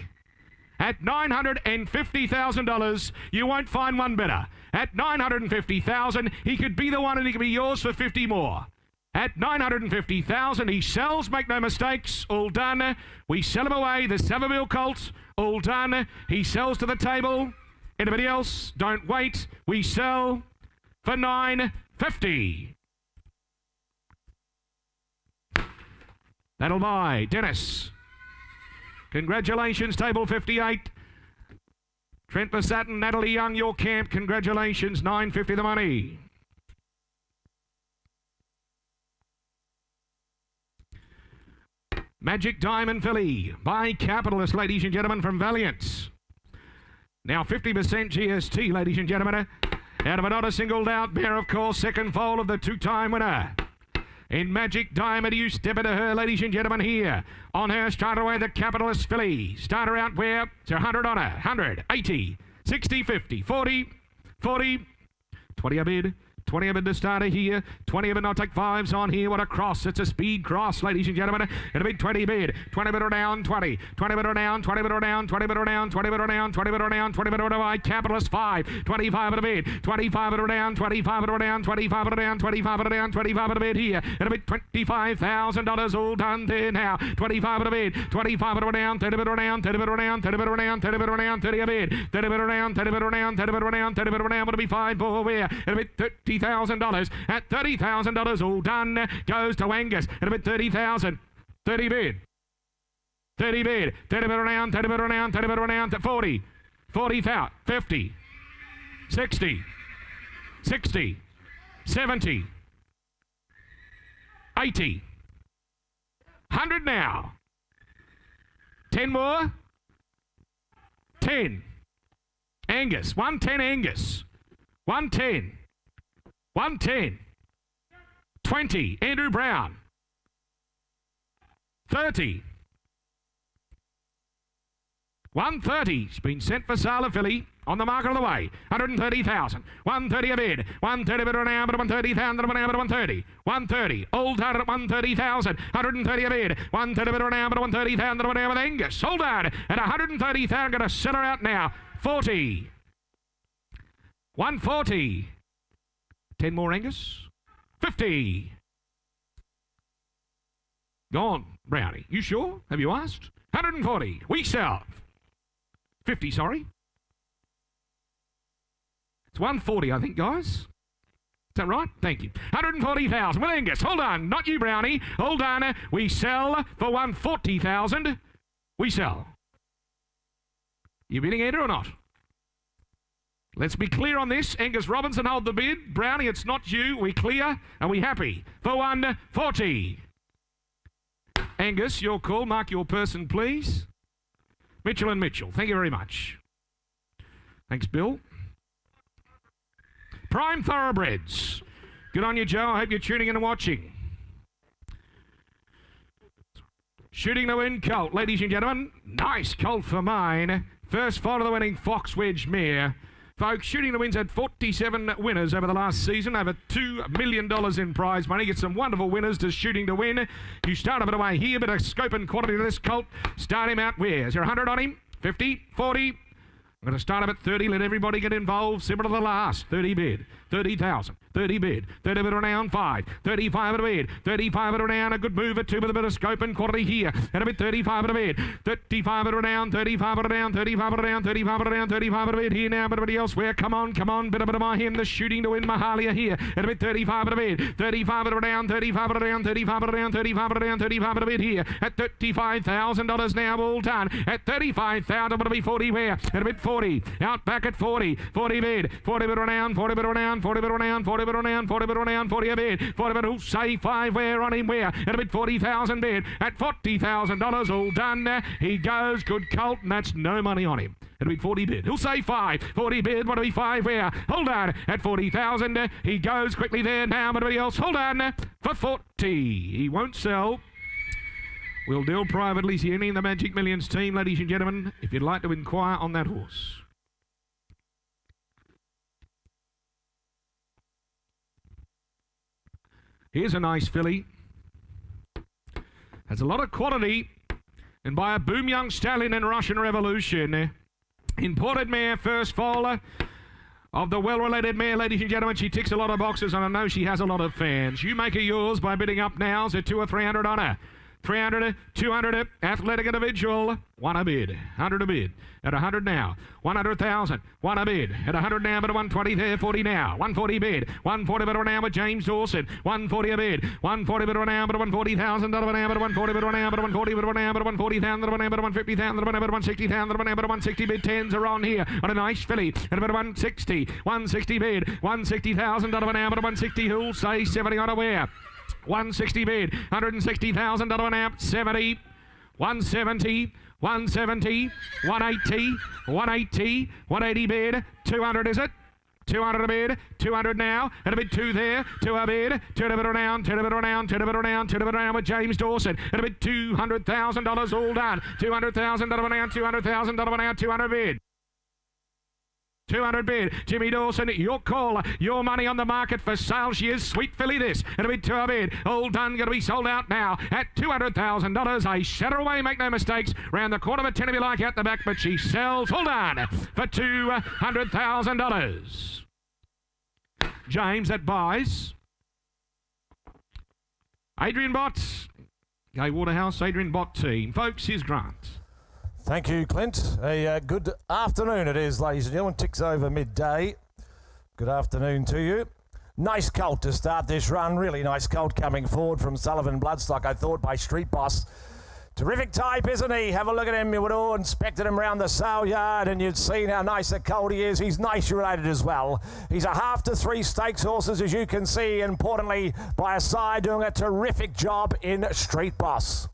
At $950,000, you won't find one better. At $950,000, he could be the one and he could be yours for 50 more. At $950,000, he sells, make no mistakes, all done. We sell him away, the Savabeel colt, all done. He sells to the table. Anybody else? Don't wait. We sell for $950. That'll buy. Dennis. Congratulations, table 58. Trent Versatten, Natalie Young, your camp. Congratulations, $950 the money. Magic Diamond filly by Capitalist, ladies and gentlemen, from Valiant. Now 50% GST, ladies and gentlemen. Out of not a single doubt, bear, of course, second foal of the two-time winner. In Magic Diamond, you step into her, ladies and gentlemen, here. On her, start away the Capitalist filly. Start her out where? It's 100 on her. 100, 80, 60, 50, 40, 40, 20 a bid. 20 of it to start here. 20 of it, I'll take fives on here. What a cross. It's a speed cross, ladies and gentlemen. It'll be 20 bid. 20 bid or down, 20. 20 bid or down, 20 bid or down, 20 bid or down, 20 bid or down, 20 bid or down, 20 bid or down. Capitalist 5. 25 at a bid. 25 bid or down, 25 bid or down, 25 bid or down, 25 bid or down, 25 at a bid here. It'll be $25,000 all done there now. 25 at a bid. 25 bid or down, 30 bid or down, 30 bid or down, 30 bid or down, 30 bid or down, 30 a bid. 30 bid or down, 30 bid or down, 30 bid or down, 30 bid or down. It'll be 5 more where? It'll be $30,000. At $30,000 all done, goes to Angus. It'll be 30,000. 30 bid. 30 bid. 30 bid around, 30 bid around, 30 bid around to 40. 40,000. 50. 60. 60. 70. 80. 100 now. 10 more. 10. Angus. 110 Angus. 110. 110. 20. Andrew Brown. 30. 130. It's been sent for sale of filly. On the market of the way. 130,000. 130 a bid. 130 bid around, but 130,000 around, but 130. 130. Old target at 130,000. 130 a bid. 130 bid around, but 130,000 around with Angus. Sold out at 130,000. Going to sell her out now. 40. 140. 10 more Angus. 50. Gone, Brownie. You sure? Have you asked? 140. We sell. 50, sorry. It's 140, I think, guys. Is that right? Thank you. 140,000 with Angus. Hold on. Not you, Brownie. Hold on. We sell for 140,000. We sell. You bidding, Andrew, or not? Let's be clear on this. Angus Robinson, hold the bid. Brownie, it's not you. We clear and we happy for 140. Angus, your call. Mark your person, please. Mitchell and Mitchell. Thank you very much. Thanks, Bill. Prime Thoroughbreds. Good on you, Joe. I hope you're tuning in and watching. Shooting the win colt, ladies and gentlemen. Nice colt for mine. First foal of the winning Fox Wedge mare. Folks, Shooting the Win's had 47 winners over the last season, over $2 million in prize money. Get some wonderful winners to Shooting to Win. You start a bit away here, but a scope and quality to this colt. Start him out where? Is there 100 on him? 50? 40? I'm going to start up at 30. Let everybody get involved. Similar to the last. 30 bid. 30,000. 30 bid. 30 bid around 5. 35 at a bid. 35 at around. A good move at 2 with a bit of scope and quality here. And a bit 35 at a bid. 35 at around. 35 at around. 35 at around. 35 at around. 35 at a bid here now. But everybody else where? Come on. Come on. Bit of my him. The Shooting to Win Mahalia here. And a bit 35 at a bid. 35 at around. 35 at around. 35 at around. 35 at around. 35 at a bid here. At $35,000 now all done. At 35,000. It'll be 40 where? And a bit 40. Out back at 40. 40 bid. 40 bid around. 40 bid around. 40 bid around. 40 bid around. 40 bid around. 40 a bid. 40 bid. Who'll say 5 where on him where? And a bit 40,000 bid. At $40,000 all done. He goes. Good colt. And that's no money on him. It'll be 40 bid. He'll say 5. 40 bid. What'll be 5 where? Hold on. At 40,000. He goes quickly there now. But everybody else, hold on. For 40. He won't sell. We'll deal privately. See any in the Magic Millions team, ladies and gentlemen, if you'd like to inquire on that horse. Here's a nice filly. Has a lot of quality. And by a Boom Young Stallion and Russian Revolution. Imported mare, first foal of the well-related mare, ladies and gentlemen. She ticks a lot of boxes, and I know she has a lot of fans. You make her yours by bidding up now. So 2 or 300 on her. 300, 200, athletic individual, 1 a bid, 100 a bid, at 100 now, 100,000, 1 a bid, at 100 now, but at 120 there, 40 now, 140 bid, 140 bid now with James Dawson, 140 a bid, 140 bid now, but at 140,000, but at 140 bid now, but at 140 bid now, but at 140,000, but at 150,000, but at 160,000, but at 160 bid, 10s are on here, on a nice filly, at about 160 bid, 160,000, but at 160, who'll say 70 on a wear. 160 bid, 160,000 an amp, 70, 170, 170, 180, 180, 180 bid, 200 is it? 200 a bid, 200 now, and a bid 2 there, 2 a bid, 2 a bid around, 2 a bid around, 2 a bid around, 2 a bid around with James Dawson, and a bid $200,000 all done, $200,000 around, $200,000 around, 200 bid. 200 bid, Jimmy Dawson, your call, your money on the market for sale. She is sweet filly this, and a bid 2 a bid, all done, going to be sold out now at $200,000. I shut her away, make no mistakes, round the corner of a 10 if you like out the back, but she sells, all done, for $200,000. James, that buys. Adrian Bott, Gay Waterhouse, Adrian Bott team. Folks, here's Grant. Thank you, Clint. A good afternoon it is, ladies and gentlemen. Ticks over midday. Good afternoon to you. Nice colt to start this run. Really nice colt coming forward from Sullivan Bloodstock, I thought, by Street Boss. Terrific type, isn't he? Have a look at him. You would all inspected him round the sale yard and you'd seen how nice a colt he is. He's nice related as well. He's a 1/2 to 3 stakes horses, as you can see. Importantly, by a side doing a terrific job in Street Boss.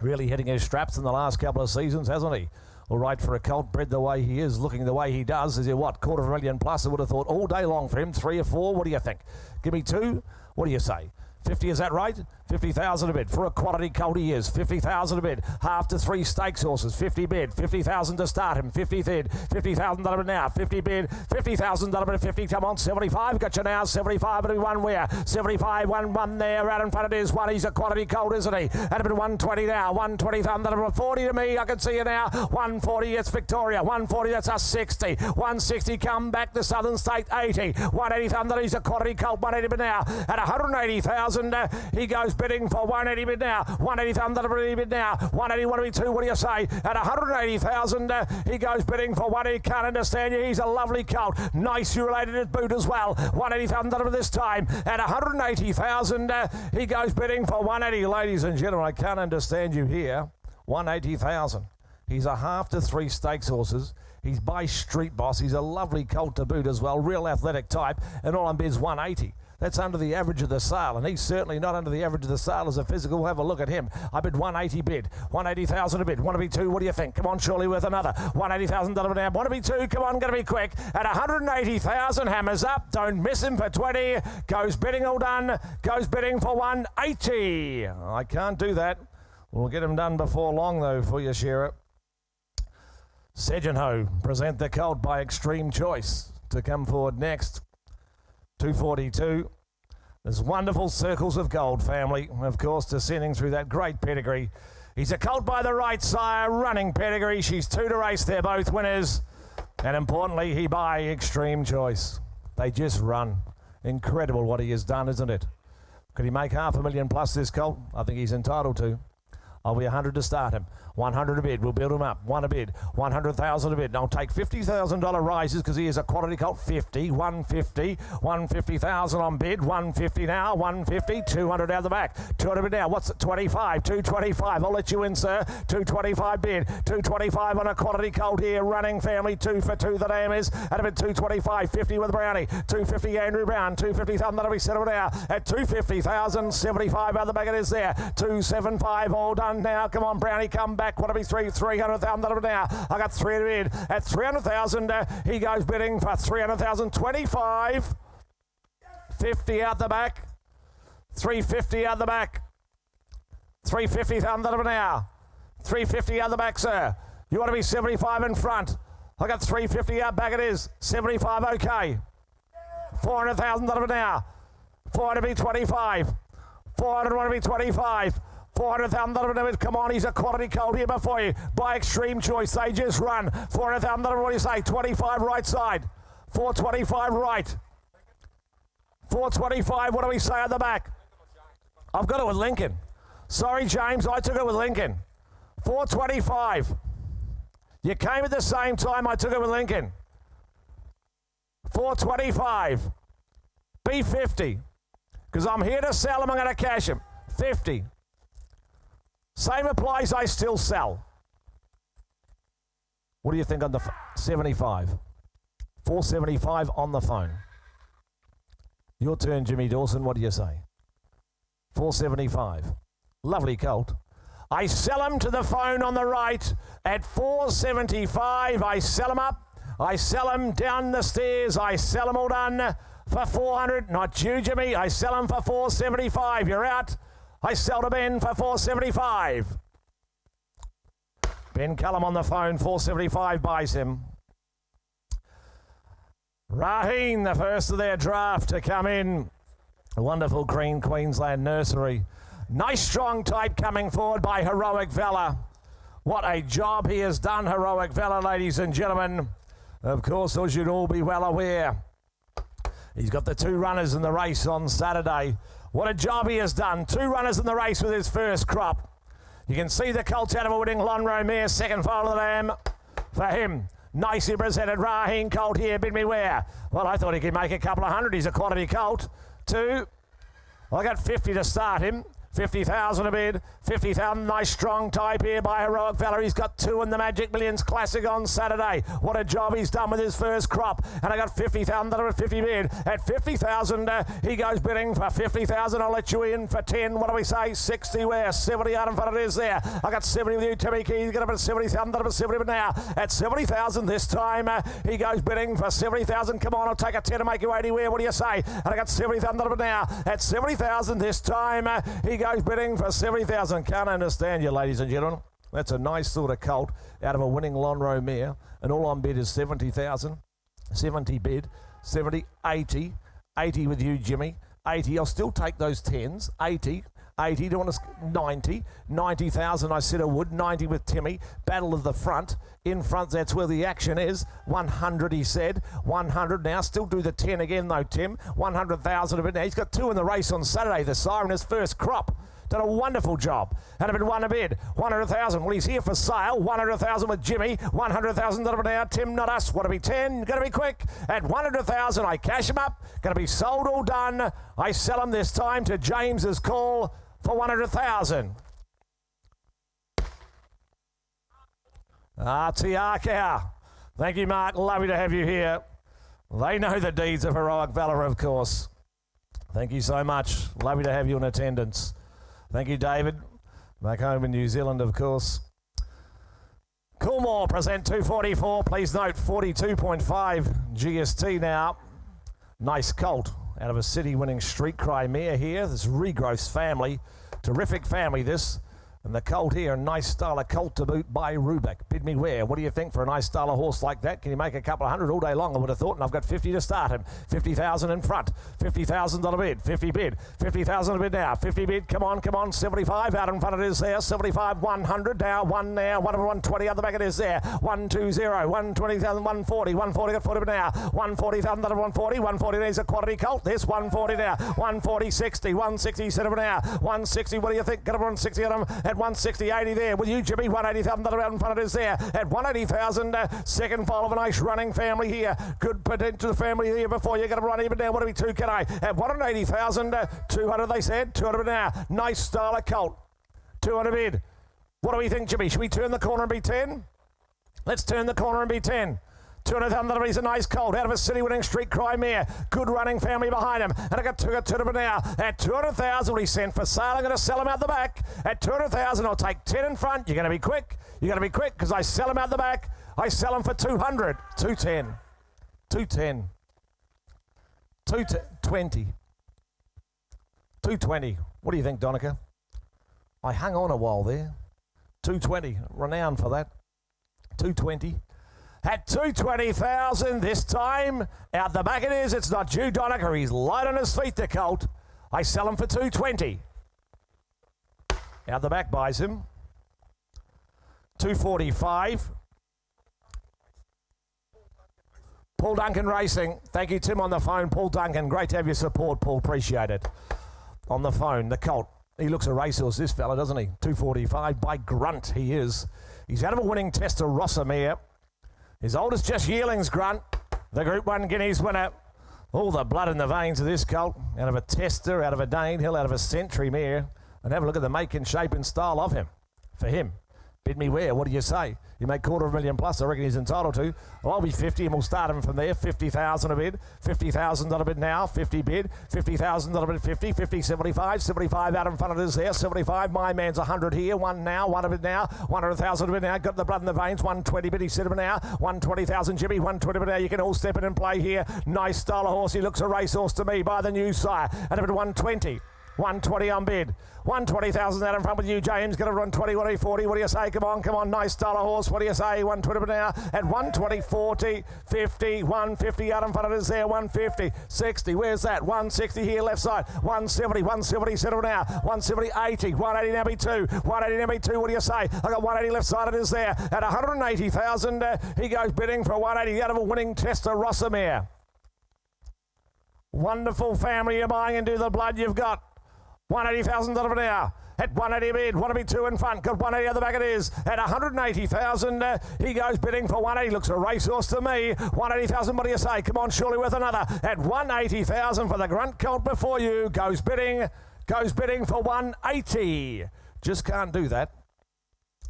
Really hitting his straps in the last couple of seasons, hasn't he? All right for a colt bred the way he is, looking the way he does. Is he what, $250,000 plus? I would have thought all day long for him. 3 or 4, what do you think? Give me 2, what do you say? 50, is that right? 50,000 a bid for a quality colt he is. 50,000 a bid. 1/2 to 3 stakes horses. 50 bid. 50,000 to start him. 50 bid. 50,000 now. 50 bid. 50,000 bid. 50. Come on. 75. Got you now. 75. But 1 where? 75. 1 there. Out in front it is 1. He's a quality colt, isn't he? At a bit 120 now. 120,000. 40 to me. I can see you now. 140. It's Victoria. 140. That's a 60. 160. Come back to Southern State. 80. 180,000. He's a quality colt. 180 bid now. At 180,000. He goes bidding for 180 bid now. 180,000 bid now. 180, 182, what do you say? At 180,000, he goes bidding for 180. Can't understand you. He's a lovely colt. Nice, you related at boot as well. 180,000 this time. At 180,000, he goes bidding for 180. Ladies and gentlemen, I can't understand you here. 180,000. He's a 1/2 to 3 stakes horses. He's by Street Boss. He's a lovely colt to boot as well. Real athletic type. And all on bid's 180. That's under the average of the sale, and he's certainly not under the average of the sale as a physical. Have a look at him. I bid 180 bid. 180,000 a bid. Want to be 2, what do you think? Come on, surely worth another. 180,000 now. Want to be 2, come on, going to be quick. At 180,000, hammers up. Don't miss him for 20. Goes bidding all done. Goes bidding for 180. I can't do that. We'll get him done before long, though, for you, Shearer. Sedgenho present the colt by Extreme Choice to come forward next. 242. There's wonderful Circles of Gold family, of course, descending through that great pedigree. He's a colt by the right sire, running pedigree. She's 2 to race. They're both winners. And importantly, he by Extreme Choice. They just run. Incredible what he has done, isn't it? Could he make $500,000 plus this colt? I think he's entitled to. I'll be 100 to start him. 100 a bid. We'll build him up. 1 a bid. 100,000 a bid. And I'll take $50,000 rises because he is a quality colt. 50, 150, 150,000 on bid. 150 now. 150. 200 out the back. 200 bid now. What's it? 25. 225. I'll let you in, sir. 225 bid. 225 on a quality colt here. Running family. 2 for 2. The name is at a bid 225. 50 with Brownie. 250 Andrew Brown. 250,000. That'll be settled now at 250,000. 75 out the back. It is there. 275. All done now. Come on, Brownie. Come back. What to be 300,000 now. I got 3 to bid. At 300,000, he goes bidding for 300,000. 25. 50 out the back. 350 out the back. 350,000 now. 350 out the back, sir. You want to be 75 in front. I got 350 out back. It is 75. Okay. 400,000 now. 400 be 25. 400 want to be 25. 400,000, come on, he's a quality colt here before you. By Extreme Choice, they just run. 400,000, what do you say? 25 right side. 425 right. 425, what do we say at the back? I've got it with Lincoln. Sorry, James, I took it with Lincoln. 425. You came at the same time, I took it with Lincoln. 425. B50. Because I'm here to sell them, I'm going to cash them. 50. Same applies, I still sell. What do you think on the 75? 475 on the phone. Your turn, Jimmy Dawson. What do you say? 475. Lovely colt. I sell them to the phone on the right at 475. I sell them up. I sell them down the stairs. I sell them all done for 400. Not you, Jimmy. I sell them for 475. You're out. I sell to Ben for 475. Ben Cullum on the phone. 475 buys him. Raheen, the first of their draft to come in. A wonderful green Queensland nursery. Nice strong type coming forward by Heroic Valor. What a job he has done, Heroic Valor, ladies and gentlemen. Of course, as you'd all be well aware, he's got the two runners in the race on Saturday. What a job he has done. Two runners in the race with his first crop. You can see the colts out of a winning Lonro mare, second foal of the lamb for him. Nicely presented Raheen colt here, bid me where. Well, I thought he could make a couple of hundred. He's a quality colt. Two. I got 50 to start him. 50,000 a bid. 50,000, nice strong type here by Heroic Valor. He's got two in the Magic Millions Classic on Saturday. What a job he's done with his first crop. And I got 50,000 that are at 50 bid. At 50,000, he goes bidding for 50,000. I'll let you in for 10. What do we say? 60 where? 70 out in front it is there. I got 70 with you, Timmy Key. He's got up at 70,000. That up at 70 but now. At 70,000 this time, he goes bidding for 70,000. Come on, I'll take a 10 to make you 80 where. What do you say? And I got 70,000 that up now. At 70,000 this time, he goes bidding for 70,000. Can't understand you, ladies and gentlemen. That's a nice sort of colt out of a winning Lonro mare. And all on bid is 70,000. 70 bid. 70, 80. 80 with you, Jimmy. 80. I'll still take those 10s. 80. 80. Do you want to 90? 90,000 I said I would. 90 with Timmy. Battle of the front. In front, that's where the action is. 100, he said. 100 now. Still do the 10 again, though, Tim. 100,000 of it now. He's got two in the race on Saturday. The Siren, his first crop. Done a wonderful job. And a bid, one a bid. 100,000. Well, he's here for sale. 100,000 with Jimmy. 100,000 now. Tim, not us. Want to be 10? Got to be quick. At 100,000, I cash him up. Going to be sold all done. I sell him this time to James's call for 100,000. Tiaka. Thank you, Mark. Lovely to have you here. They know the deeds of Heroic Valor, of course. Thank you so much. Lovely to have you in attendance. Thank you, David. Back home in New Zealand, of course. Coolmore present 244. Please note 42.5 GST now. Nice colt out of a city-winning Street Cry mare here. This Regrowth's family. Terrific family, this. And the colt here, a nice style of colt to boot by Rubeck. Bid me where? What do you think for a nice style of horse like that? Can you make a couple of hundred all day long, I would have thought, and I've got 50 to start him. 50,000 in front. 50,000 on a bid. 50 bid. 50,000 a bid now. 50 bid. Come on, come on. 75 out in front it is there. 75, 100 now. One now. 120 out the back it is there. 120. 120,000. 140. 140 got 40 now. 140,000 out of 140. 140 needs a quality colt. This 140 now. 140, 60. 160 set of now. 160. What do you think? Got 160 on him. At 160, 80 there with you, Jimmy. 180,000 that around in front of it is there. At 180,000, second foal of a nice running family here. Good potential family here before you got to run even down. What do we 2 can I? At 180,000, 200 they said. 200 now. Nice style of colt. 200 bid. What do we think, Jimmy? Should we turn the corner and be 10? Let's turn the corner and be 10. 200,000, he's a nice colt out of a city-winning Street Cry mare. Good running family behind him. And I got 200 now. At 200,000, he sent for sale. I'm going to sell him out the back. At 200,000, I'll take 10 in front. You're going to be quick. You're going to be quick because I sell him out the back. I sell him for 200. 210. 210. 220. 220. What do you think, Donica? I hung on a while there. 220. Renowned for that. 220. at 220,000 this time. Out the back it is. It's not Jude Donecker. He's light on his feet, the colt. I sell him for 220. Out the back buys him. 245. Paul Duncan Racing. Thank you, Tim, on the phone. Paul Duncan, great to have your support, Paul. Appreciate it. On the phone, the colt. He looks a racehorse, this fella, doesn't he? 245 by Grunt, he is. He's out of a winning test of Rossamere. His oldest just Yearling's Grunt, the Group 1 Guineas winner. All the blood in the veins of this colt. Out of a tester, out of a Danehill, out of a Century mare. And have a look at the make and shape and style of him. For him. Bid me where? What do you say? You make $250,000 plus, I reckon he's entitled to. Well, I'll be 50 and we'll start him from there. 50,000 a bid. 50,000 a bid now. 50 bid. 50,000 a bid. 50. 50, 75. 75 out in front of us there. 75. My man's 100 here. One now. One a bid now. 100,000 a bid now. Got the blood in the veins. 120 bid. He's set him now. 120,000 Jimmy. 120 bid now. You can all step in and play here. Nice style of horse. He looks a racehorse to me by the new sire. And a bid 120. 120 on bid. 120,000 out in front with you, James. Going to run 20, 140. 40. What do you say? Come on, come on. Nice style of horse. What do you say? 120 now. At 120, 40, 50, 150 out in front of us there. 150, 60. Where's that? 160 here, left side. 170, 170. Settle now. 170, 80. 180 now be 2. 180 now be 2. What do you say? I got 180 left side. It is there. At 180,000, he goes bidding for 180 out of a winning tester, Rossamere. Wonderful family you're buying into the blood you've got. 180,000 an hour. At 180 bid, 182 in front, got 180 at the back it is. At 180,000, he goes bidding for 180. Looks a racehorse to me. 180,000, what do you say? Come on, surely with another. At 180,000 for the grunt colt before you. Goes bidding for 180. Just can't do that.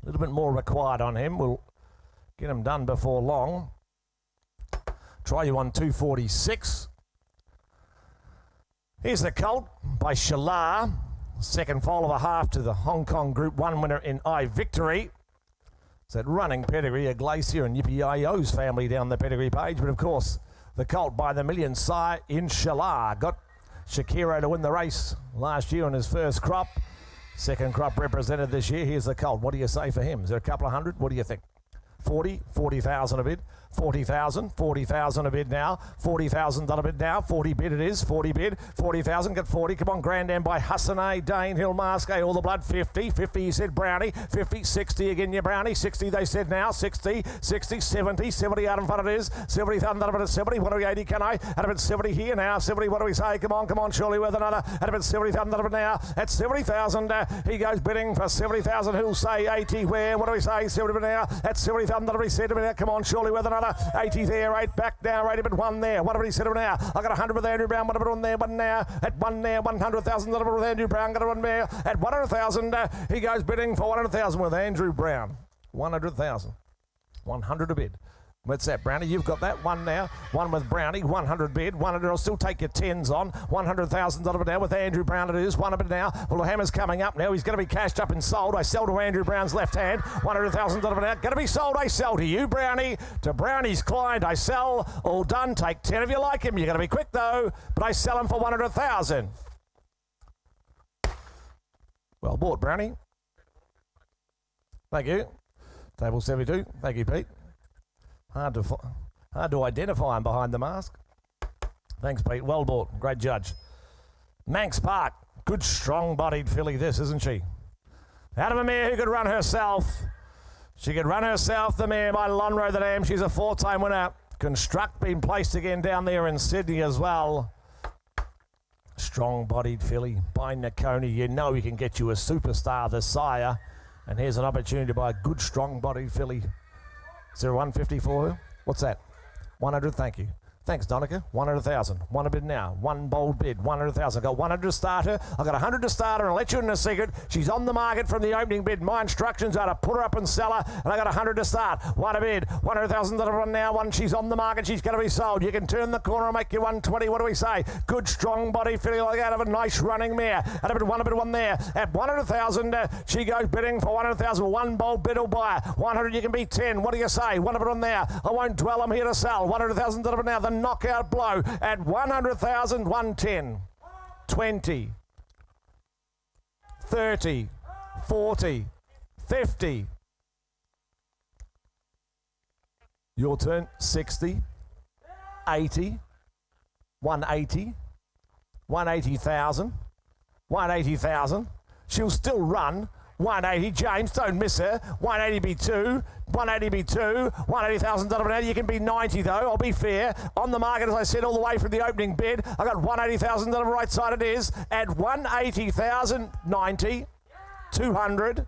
A little bit more required on him. We'll get him done before long. Try you on 246. Here's the colt by Shalar. Second foal of a half to the Hong Kong Group 1 winner in I Victory. It's that running pedigree, a Glacier and Yippee-Yi-Yo's family down the pedigree page. But of course, the colt by the million sire in Shalar. Got Shakiro to win the race last year in his first crop. Second crop represented this year. Here's the colt. What do you say for him? Is there a couple of hundred? What do you think? 40, 40,000 a bid. 40,000, 40,000 a bid now. 40,000 a bid now. 40 bid it is. 40 bid. 40,000. Got 40. Come on, Grandam by Hassanay, Danehill, Masque, all the blood. 50. 50, you said Brownie. 50, 60 again, you Brownie. 60, they said now. 60, 60, 70. 70 out in front it is. 70,000 out of it at 70. What are we 80, can I? Out of it 70 here now. 70, what do we say? Come on, surely with another. Out of it 70,000 out of it now. At 70,000, he goes bidding for 70,000. Who'll say 80 where? What do we say? 70 now. At 70,000, that'll be said to me now. Come on, surely with another. 80 there, 8 back now, 80 but 1 there. What have he said now? I got 100 with Andrew Brown, what have one there, 1 now. At 1 there, 100,000 with Andrew Brown, got 1 there. At 100,000, he goes bidding for 100,000 with Andrew Brown. 100,000. 100 a bid. What's that, Brownie? You've got that. 1 now. 1 with Brownie. 100 bid. 100. I'll still take your 10s on. 100,000 now with Andrew Brown. It is 1 a bid now. Well, the hammer's coming up now. He's going to be cashed up and sold. I sell to Andrew Brown's left hand. 100,000 now. Going to be sold. I sell to you, Brownie. To Brownie's client, I sell. All done. Take 10 if you like him. You're going to be quick though. But I sell him for 100,000. Well bought, Brownie. Thank you. Table 72. Thank you, Pete. Hard to identify him behind the mask. Thanks, Pete. Well bought. Great judge. Manx Park. Good, strong-bodied filly this, isn't she? Out of a mare who could run herself. She could run herself, the mare by Lonro the Dam. She's a 4-time winner. Construct being placed again down there in Sydney as well. Strong-bodied filly by Nakoni. You know he can get you a superstar, the sire. And here's an opportunity to buy a good, strong-bodied filly. Is there 150 for her? What's that? 100, thank you. Thanks, Donica. 100,000. 1 a bid now. 1 bold bid. 100,000. Got 100 to start her. I've got 100 to start her, and I'll let you in a secret. She's on the market from the opening bid. My instructions are to put her up and sell her, and I got 100 to start. 1 a bid. 100,000 now. 1. She's on the market. She's going to be sold. You can turn the corner and make you 120. What do we say? Good, strong body filly like that of a nice running mare. At a bid 1 a bid 1 there. At 100,000, she goes bidding for 100,000. 1 bold bid will buy. 100, you can be 10. What do you say? 1 a bid 1 there. I won't dwell. I'm here to sell. 100,000 now. The knockout blow at 100,000, 110, 20, 30, 40, 50, Your turn. 60, 80, 180, 180,000, 180,000. She'll still run. 180, James, don't miss her. 180 be 2, 180 be 2, 180,000 $1. You can be 90 though, I'll be fair. On the market, as I said, all the way from the opening bid. I got 180,000 $1 right side it is. At 180,000, 90, 200,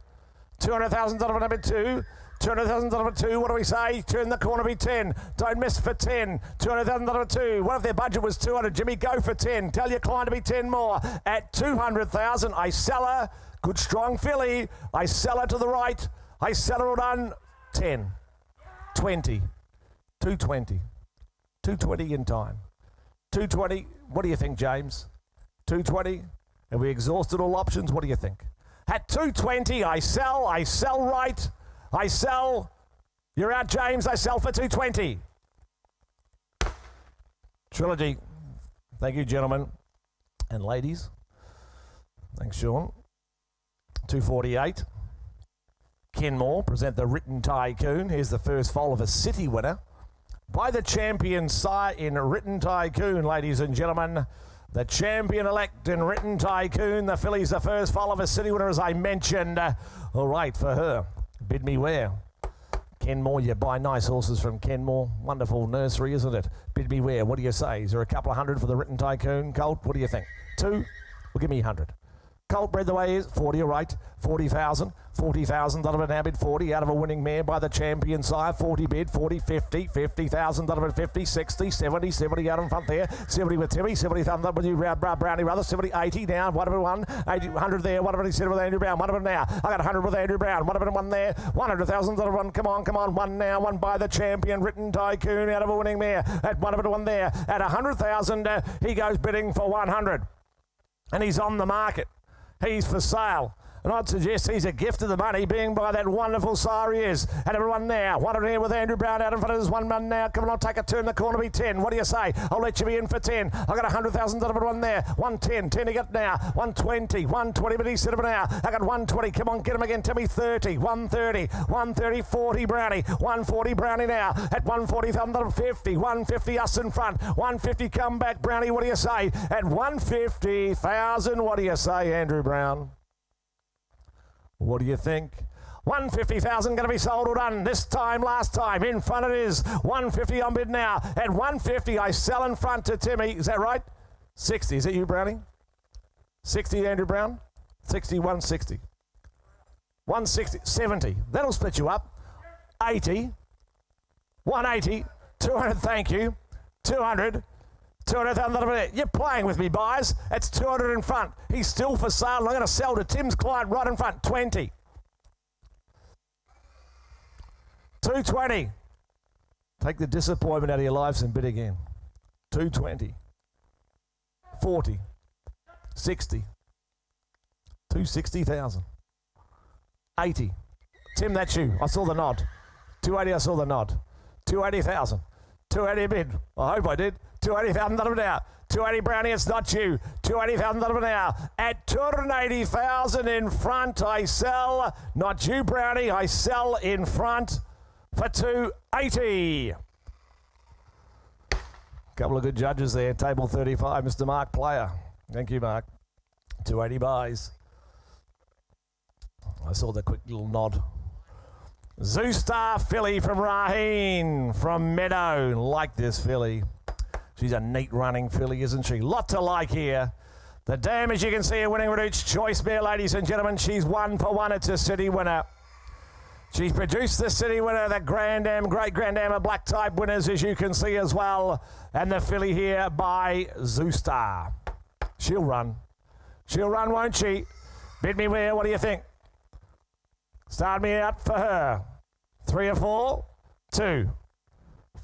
200,000 $1 number 2. 200,000 $1 2, what do we say? Turn the corner be 10. Don't miss for 10. 200,000 $1 2. What if their budget was 200? Jimmy, go for 10. Tell your client to be 10 more. At 200,000, I sell her. Good strong filly. I sell her to the right. I sell her all done. 10. 20. 220. 220 in time. 220. What do you think, James? 220. Have we exhausted all options? What do you think? At 220, I sell right. I sell. You're out, James. I sell for 220. Trilogy. Thank you, gentlemen and ladies. Thanks, Sean. 248. Kenmore present the Written Tycoon. Here's the first foal of a city winner by the champion sire in Written Tycoon, ladies and gentlemen. The champion-elect in Written Tycoon. The filly's the first foal of a city winner, as I mentioned. All right, for her. Bid me where? Kenmore, you buy nice horses from Kenmore. Wonderful nursery, isn't it? Bid me where? What do you say? Is there a couple of hundred for the Written Tycoon? Colt, what do you think? 2? Well, give me 100. Colt bred the way is 40, all right. 40,000. 40,000. Now bid 40 out of a winning mare by the champion sire. 40 bid, 40, 50, 50,000. 50, 60, 70, 70 out in front there. 70 with Timmy, 70,000 with you, Brownie rather. 70, 80 down. 1, 80, 100 there. 100 said with Andrew Brown. 100 now. I got 100 with Andrew Brown. 1 there. 100,000. 1, come on. 1 now. 1 by the champion Written Tycoon out of a winning mare. At 1 there. At 100,000, he goes bidding for 100. And he's on the market. He's for sale. And I'd suggest he's a gift of the money, being by that wonderful sire he is. And everyone now. 100 here with Andrew Brown out in front of his 1 run now. Come on, I'll take a turn the corner, be 10. What do you say? I'll let you be in for 10. I got 100,000 $1 there. 110. 10 to get now. 120. 120, but he's set up now. I got 120. Come on, get him again. Tell me 30. 130. 130. 40 Brownie. 140 Brownie now. At 140,000 50. 150 us in front. 150 come back. Brownie, what do you say? At 150,000, what do you say, Andrew Brown? What do you think? 150,000 going to be sold or done. This time, last time, in front it is. 150 on bid now. At 150, I sell in front to Timmy. Is that right? 60. Is it you, Brownie? 60, Andrew Brown? 60, 160. 160, 70. That'll split you up. 80. 180. 200, thank you. 200. 200,000. You're playing with me, buyers. That's 200 in front. He's still for sale. I'm going to sell to Tim's client right in front. 20. 220. Take the disappointment out of your lives and bid again. 220. 40. 60. 260,000. 80. Tim, that's you. I saw the nod. 280, I saw the nod. 280,000. 280 bid. I hope I did. 280,000 now. 280 Brownie, it's not you. 280,000 now. At 280,000 in front, I sell. Not you, Brownie. I sell in front for 280. Couple of good judges there. Table 35, Mr. Mark Player. Thank you, Mark. 280 buys. I saw the quick little nod. Zoostar filly from Raheen from Meadow. Like this filly. She's a neat running filly, isn't she? Lot to like here. The Dam, as you can see, a winning Root's Choice mare, ladies and gentlemen. She's 1 for 1. It's a city winner. She's produced the city winner, the Grand Dam, Great Grand Dam, of black type winners, as you can see as well. And the filly here by Zoostar. She'll run. She'll run, won't she? Bid me where, what do you think? Start me out for her. 3 or 4? 2.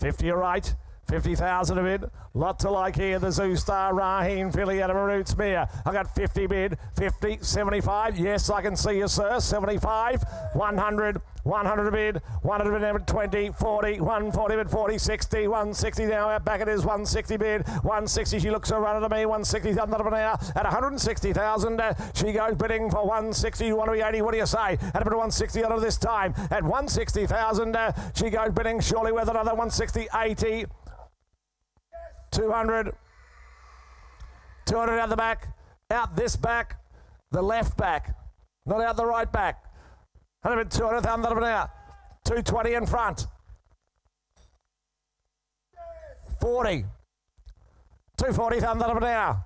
50, all right. 50,000 a bid. Lot to like here. The Zoo Star, Raheen, filly out of a Roots Mare. I got 50 bid. 50, 75. Yes, I can see you, sir. 75, 100. 100 a bid, 100 a bid, 20, 40, 140 bid, 40, 60, 160 now, out back it is, 160 bid, 160, she looks a runner to me, 160 up an hour, at 160,000, she goes bidding for 160, you want to be 80, what do you say? At a bit of 160 out of this time, at 160,000, she goes bidding surely with another 160, 80, 200, 200 out the back, out this back, the left back, not out the right back. 100, 200,000 an hour. 220 in front. 40. 240,000 an hour.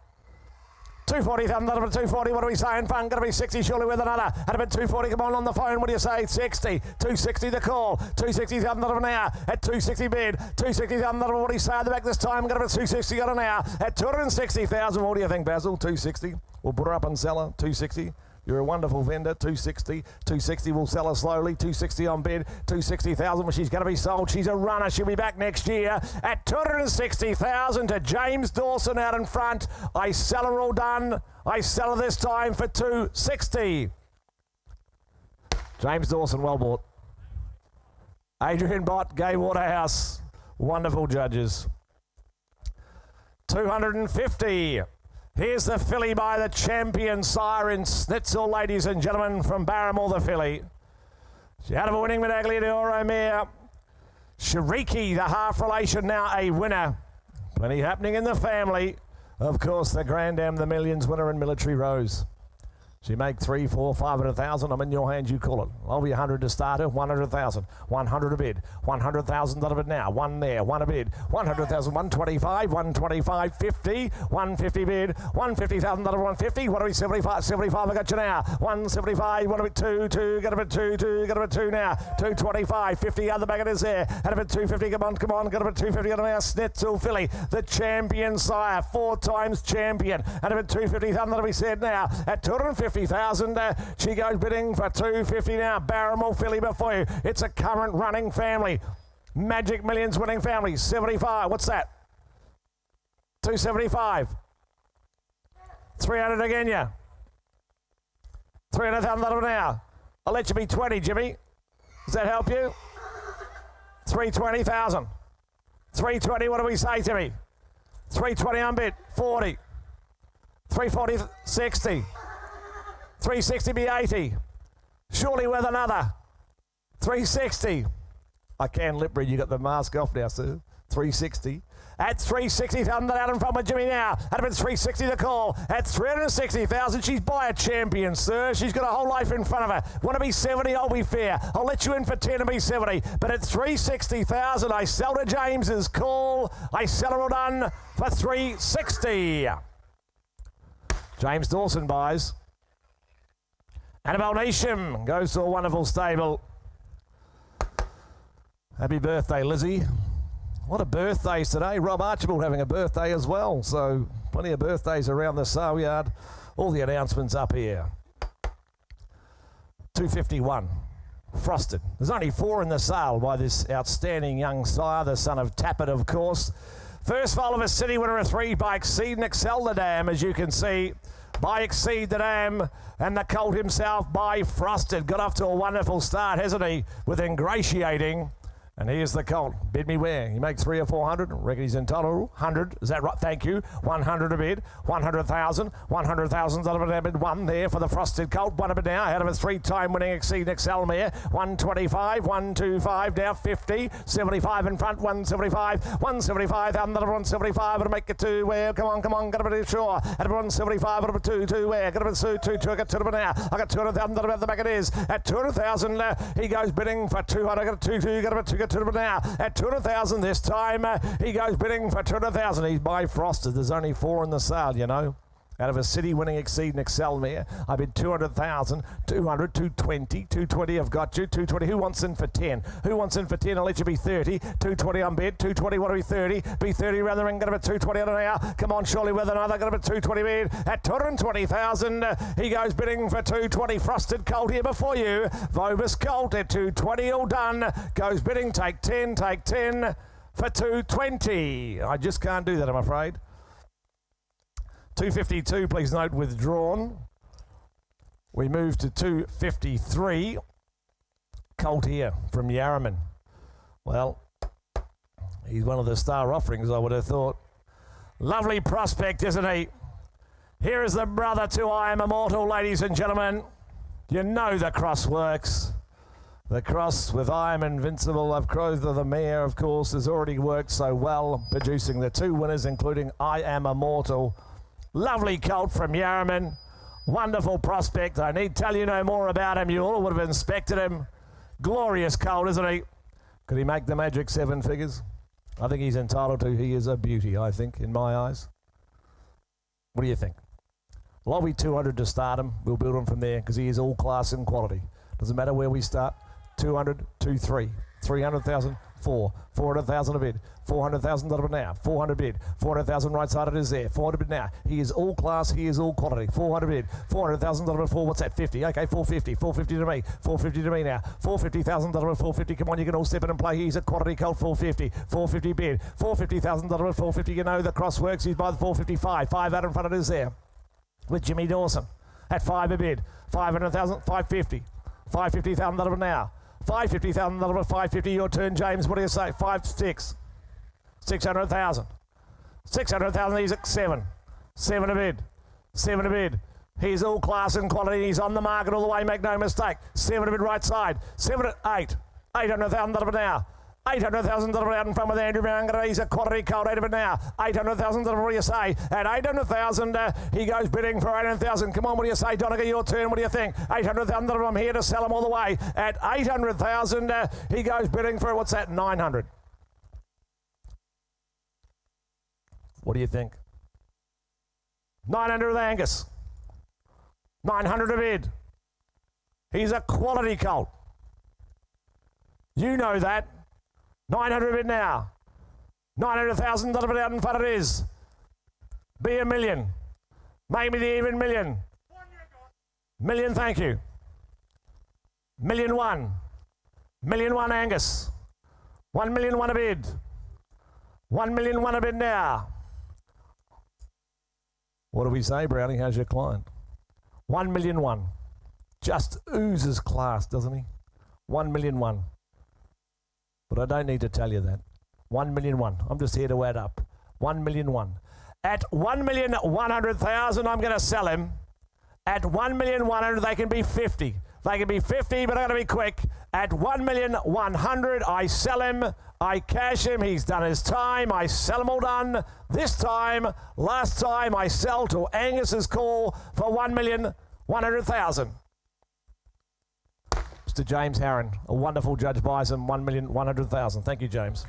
240,000 240. What are we saying? Fun. Going to be 60 surely with another. At about 240. Come on the phone. What do you say? 60. 260 the call. 260,000 an hour. At 260 bid. 260,000. What do you say at the back this time? Going to be 260 an hour. At 260,000. What do you think, Basil? 260. We'll put her up and sell her. 260. You're a wonderful vendor. 260. 260 will sell her slowly. 260 on bid. 260,000. Well, she's going to be sold. She's a runner. She'll be back next year at 260,000 to James Dawson out in front. I sell her all done. I sell her this time for 260. James Dawson, well bought. Adrian Bott, Gay Waterhouse. Wonderful judges. 250. Here's the filly by the champion sire in Snitzel, ladies and gentlemen, from Barrymore, the filly. She had a winning medaglia d'Oro mare. Shariki, the half relation, now a winner. Plenty happening in the family. Of course, the Grandam, the Millions winner in Military Rose. She make 3, 4, 500,000. I'm in your hands, you call it. I'll be 100 to start her, 100,000. 100 a bid. 100,000 out of it now. One there, one a bid. 100,000, 125, 125, 50, 150 bid. 150,000 out of 150. What are we, 75? 75, I got you now. 175, what are we, 2, got a bit 2, got a bit 2 now. 225, 50, other back it is there. At a bit 250, come on, got a bit 250 out of now. Snitzel filly, the champion sire, 4 times champion. At a bit 250,000, that'll be said now. At 250,000, she goes bidding for 250 now. Barrymore filly before you. It's a current running family. Magic Millions winning family. 75. What's that? 275. 300 again, yeah. 300,000 an hour. I'll let you be 20, Jimmy. Does that help you? 320,000. 320, what do we say, Timmy? 320 on bid. 40. 340, 60. 360 be 80. Surely with another. 360. I can lip read. You got the mask off now, sir. 360. At 360,000 out in front with Jimmy now. At about 360 the call. At 360,000, she's by a champion, sir. She's got a whole life in front of her. Want to be 70? I'll be fair. I'll let you in for 10 and be 70. But at 360,000, I sell to James's call. I sell her all done for 360. James Dawson buys. Annabelle Neesham goes to a wonderful stable. Happy birthday, Lizzie. What a birthdays today. Rob Archibald having a birthday as well. So plenty of birthdays around the sale yard. All the announcements up here. 251. Frosted. There's only 4 in the sale by this outstanding young sire, the son of Tappet, of course. First foal of a city winner of 3 by Exceed and Excel the Dam, as you can see. By Exceed the Dam, and the colt himself by Frosted. Got off to a wonderful start, hasn't he? With Ingratiating. And here's the colt. Bid me where? You make 300 or 400. Reckon he's entitled. 100. Is that right? Thank you. 100 a bid. 100,000. 100,000 out of a bid. 1 there for the Frosted colt. 1 a bid now. Out of a 3-time winning Exceed Excel mare. 125. 125 now. 50. 75 in front. 175. 175. Another 175. It'll make it 2 where? Come on. Got a bit sure. At 175. It'll be 2 where? Got a bit 2. I got 2 now. I got 200,000 at the back it is. At 200,000, he goes bidding for 200. I got a 2. Got a bit 2. Now at 200,000 this time, he goes bidding for 200,000. He's by Frosted. There's only 4 in the sale, you know. Out of a city winning Exceed and Excel mare, I bid 200,000, 200, 220, 220. I've got you. 220. Who wants in for 10? Who wants in for 10? I'll let you be 30. 220 on bid. 220. What are we? 30. Be 30 rather than got about 220 on an hour. Come on, surely with another. Got about 220 bid at 220,000. He goes bidding for 220. Frosted colt here before you. Vobus colt at 220 all done. Goes bidding. Take 10. Take 10. for 220. I just can't do that, I'm afraid. 252, please note, withdrawn. We move to 253. Colt here from Yarraman. Well, he's one of the star offerings, I would have thought. Lovely prospect, isn't he? Here is the brother to I Am Immortal, ladies and gentlemen. You know the cross works. The cross with I Am Invincible of Crowther the Mare, of course, has already worked so well, producing the two winners, including I Am Immortal. Lovely colt from Yarraman. Wonderful prospect. I need tell you no more about him. You all would have inspected him. Glorious colt, isn't he? Could he make the magic 7 figures? I think he's entitled to. He is a beauty, I think, in my eyes. What do you think? Well, I'll be 200 to start him. We'll build him from there because he is all class and quality. Doesn't matter where we start. 200, 2, 3. 300,000, 4. 400,000 a bid. 400,000 a now. 400 bid. 400,000 right sided is there. 400 bid now. He is all class. He is all quality. 400 bid. 400,000 a 4. What's that? 50. Okay, 450. 450 to me. 450 to me now. 450,000 a 450. Come on, you can all step in and play. He's a quality colt. 450. 450 bid. 450,000 a 450. You know the cross works. He's by the 455. 5 out in front of it is there. With Jimmy Dawson at 5 a bid. 500,000. 550. 550,000 a now. 550,000 a 550. Your turn, James. What do you say? 5, 6. 600,000. 600,000. He's at 7. 7 a bid. 7 a bid. He's all class and quality. He's on the market all the way. Make no mistake. 7 a bid right side. 7 at 8. 800,000 now. 800,000 out in front with Andrew Mangara. He's a quality colt. 8 of it now. 800,000. What do you say? At 800,000, he goes bidding for 800,000. Come on, what do you say, Donegal? Your turn. What do you think? 800,000. I'm here to sell him all the way. At 800,000, he goes bidding for, what's that? 900. What do you think? 900 with Angus. 900 a bid. He's a quality colt. You know that. 900 a bid now. 900,000 out in front it is. Be a million. Maybe the even million. Million, thank you. 1,000,001. 1,000,001 Angus. 1,000,001 a bid. 1,000,001 a bid now. What do we say, Brownie? How's your client? 1,000,001. Just oozes class, doesn't he? 1,000,001. But I don't need to tell you that. 1,000,001. I'm just here to add up. 1,000,001. At 1,100,000, I'm going to sell him. At 1,100,000, they can be 50. They can be 50, but I'm going to be quick. At 1,100,000, I sell him. I cash him. He's done his time. I sell him all done. This time, last time, I sell to Angus's call for 1,100,000. Mr. James Harron, a wonderful judge, buys him 1,100,000. Thank you, James.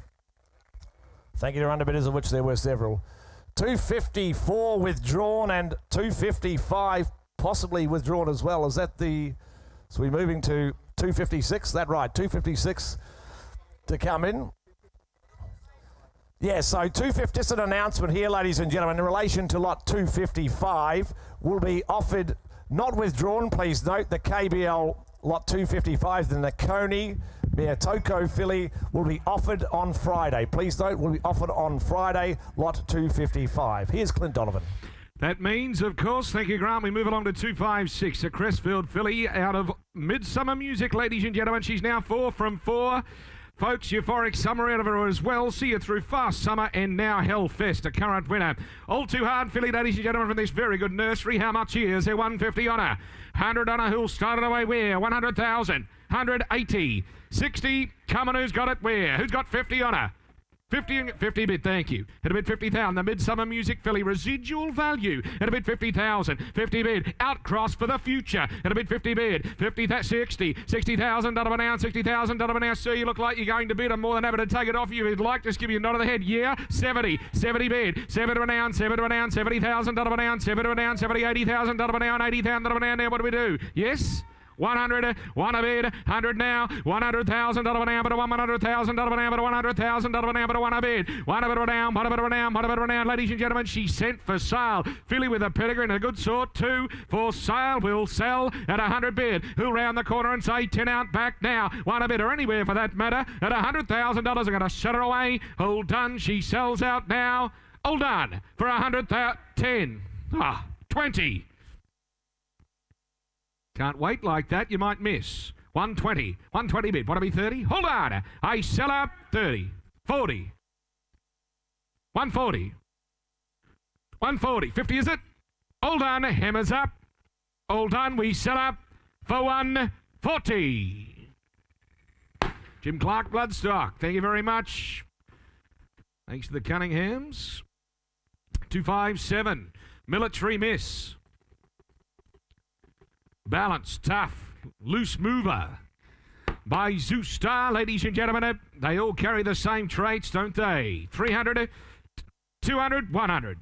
Thank you to underbidders, of which there were several. 254 withdrawn and 255 possibly withdrawn as well. Is that the... So we're moving to 256. That right, 256 to come in. Yeah, so 250, just an announcement here, ladies and gentlemen, in relation to lot 255 will be offered, not withdrawn, please note, the KBL lot 255, the Nakoni Beatoko filly will be offered on Friday. Please note, will be offered on Friday, lot 255. Here's Clint Donovan. That means, of course, thank you, Grant, we move along to 256, a Crestfield filly out of Midsummer Music, ladies and gentlemen. She's now 4 from 4. Folks, Euphoric Summer out of her as well. See you through Fast Summer and now Hellfest, a current winner. All too hard filly, ladies and gentlemen, from this very good nursery. How much is there? 150 on her. 100 on her. Who'll start it away where? 100,000. 180. 60. Come on, who's got it where? Who's got 50 on her? 50 bid, thank you. At a bid 50,000, the Midsummer Music filly, residual value. At a bid 50,000, 50 bid, outcross for the future. At a bid 50 bid, 60,000 out of an ounce, 60,000 out of an ounce. Sir, you look like you're going to bid. I'm more than happy to take it off you. If you'd like, just give you a nod of the head. Yeah, 70 bid, 7 to an ounce, 7 to an ounce, 70,000 out of an ounce, 7 to an ounce, 70, 80,000 out of an ounce, 80,000 out of an ounce. Now what do we do? Yes? 100, one a bid, 100 now, 100,000 out of an amber, 100,000 out of an amber, 100,000 out of an amber, one a bid, one a bit down, one a bit down, one a bit down, ladies and gentlemen, she's sent for sale. Filly with a pedigree and a good sort, 2 for sale, will sell at 100 bid. Who'll round the corner and say 10 out back now, one a bid or anywhere for that matter, at $100,000, I'm going to set her away. All done, she sells out now. All done for 100,000, 10, 20. Can't wait like that, you might miss. 120, 120 bid. Want to be 30? Hold on. I sell up 30, 40, 140, 140, 50 is it? All done, hammers up. All done, we sell up for 140. Jim Clark, Bloodstock, thank you very much. Thanks to the Cunninghams. 257, Military Miss. Balance, tough, loose mover. By Zeus Star, ladies and gentlemen, they all carry the same traits, don't they? 300, 200, 100.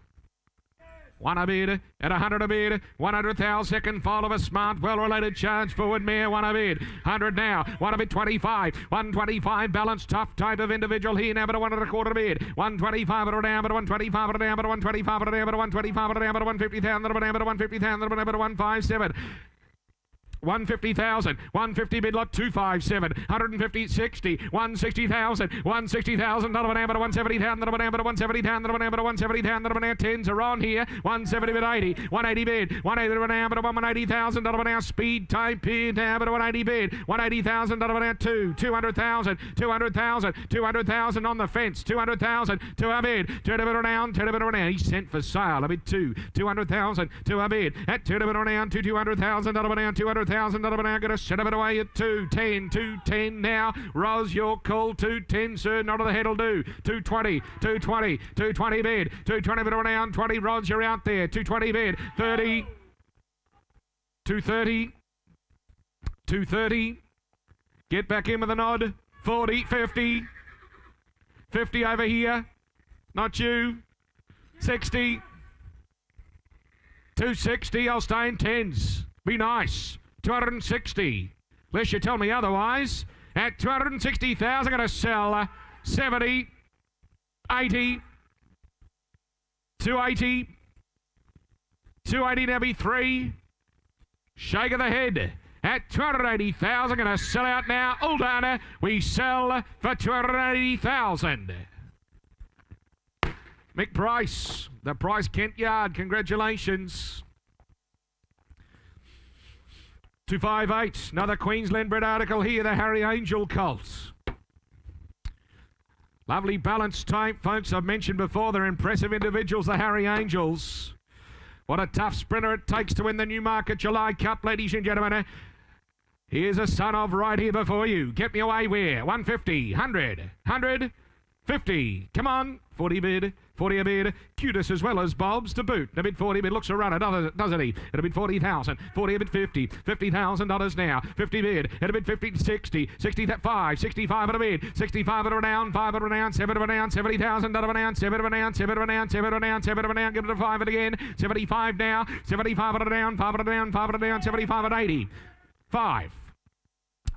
One a bid at 100 a bid, 100,000 second fall of a smart, well-related charge forward mare, one a bid, 100 now, one a bid 25, 125 balanced tough type of individual here now, but a 1 1/4 bid, 125 at a down, but a 125 at a down, but a 125 at a down, but a 125 at a down, but a 150,000 at a down, but a 150,000 at a down, but a 157. 150,000, 150 bid lot 257, 150, 60, 160,000, 160,000, not of an amber, 170,000, not of an amber, 170,000, not of an amber, 170,000, not of an amber, 10s are on here, 170 bid 80, 180 bid, 180 of an amber, 180,000, not of an hour, speed type here now, but 180 bid, 180,000, not of an hour, 200,000, 200,000, 200,000 on the fence, 200,000, to a bid, 2 bid around, 2 bid around, he's sent for sale, a bid 200,000, to a bid, at 2 bid around, 200,000, not of an hour, 200,000, not of an hour, going to set it away at 210, 210 now. Ros, your call, 210, sir, not of the head will do. 220, 220, 220 bid, 220 bid around, 20, Ros, you're out there, 220 bid, 30, 230, 230, get back in with a nod, 40, 50, 50 over here, not you, 60, 260, I'll stay in 10s, be nice. 260, unless you tell me otherwise. At 260,000, going to sell 70, 80, 280, 280 now be 3. Shake of the head. At 280,000, going to sell out now. All done. We sell for 280,000. Mick Price, the Price Kent Yard. Congratulations. 258, another Queensland bred article here, the Harry Angel Colts. Lovely balanced type, folks. I've mentioned before, they're impressive individuals, the Harry Angels. What a tough sprinter it takes to win the Newmarket July Cup, ladies and gentlemen. Here's a son of right here before you. Get me away where? 150, 100, 100, 50. Come on, 40 bid. 40 a bid, Cutis as well as Bob's to boot. A bid 40 bid, looks a runner, doesn't he? At a bid 40,000, 40 a bid 50, $50,000 now, 50 bid, at a bid 50 to 60, 65, 65 at a bid, 65 at a round, 5 at a round, 7 at a round, 70,000 at a round, 7 at a round, 7 at a round, 7 at a round, 7 at a round, give it a 5 at again, 75 now, 75 at a down, 5 at a down, 5 at a down, 75 at 80, 5.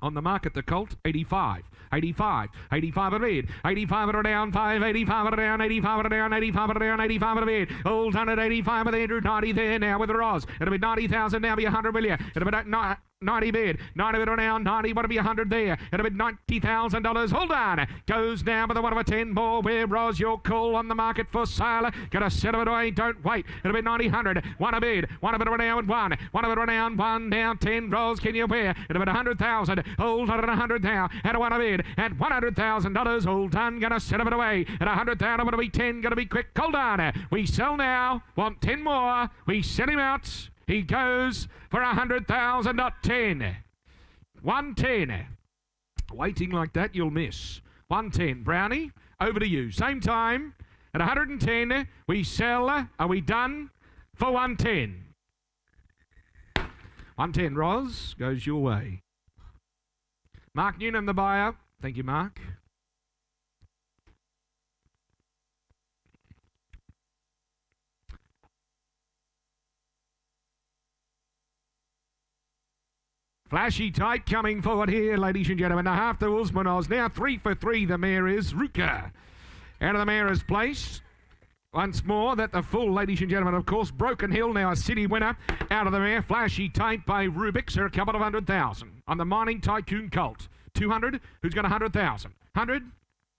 On the market, the Colt, 85. 85, 85 at a bid, 85 at a down, 5, 85 at a down, 85 at a down, 85 at a down, 85 at a bid, all done at 85 with Andrew, 90 there now with the Roz. It'll be 90,000 now, be 100 million. It'll be 90 bid, 90 bid around, 90, want to be 100 there. It'll be $90,000. Hold on. Goes down with a 1 of a 10 more. Where Roz, your call on the market for sale. Gonna set it away, don't wait. It'll be 90, 100. 1 a bid, 1 a bid around, 1. 1 a bid around, 1 down, 10. Roz, can you wear? It'll be 100,000. Hold on at 100 now. At a 1 a bid, at $100,000. All done. Gonna set it away. At 100,000, gonna be 10. Gonna be quick. Hold on. We sell now. Want 10 more. We set him out. He goes for 100,000, not 10. 110. Waiting like that, you'll miss. 110. Brownie, over to you. Same time. At 110, we sell. Are we done? For 110. 110, Roz, goes your way. Mark Newnham, the buyer. Thank you, Mark. Flashy Tight coming forward here, ladies and gentlemen. A half to Usmanos. Now 3 for 3. The mare is Ruka. Out of the mare's place. Once more, that the full, ladies and gentlemen, of course. Broken Hill, now a city winner. Out of the mare, Flashy Tight by Rubik's. Are a couple of 100,000 on the Mining Tycoon Colt. 200, who's got 100,000? 100,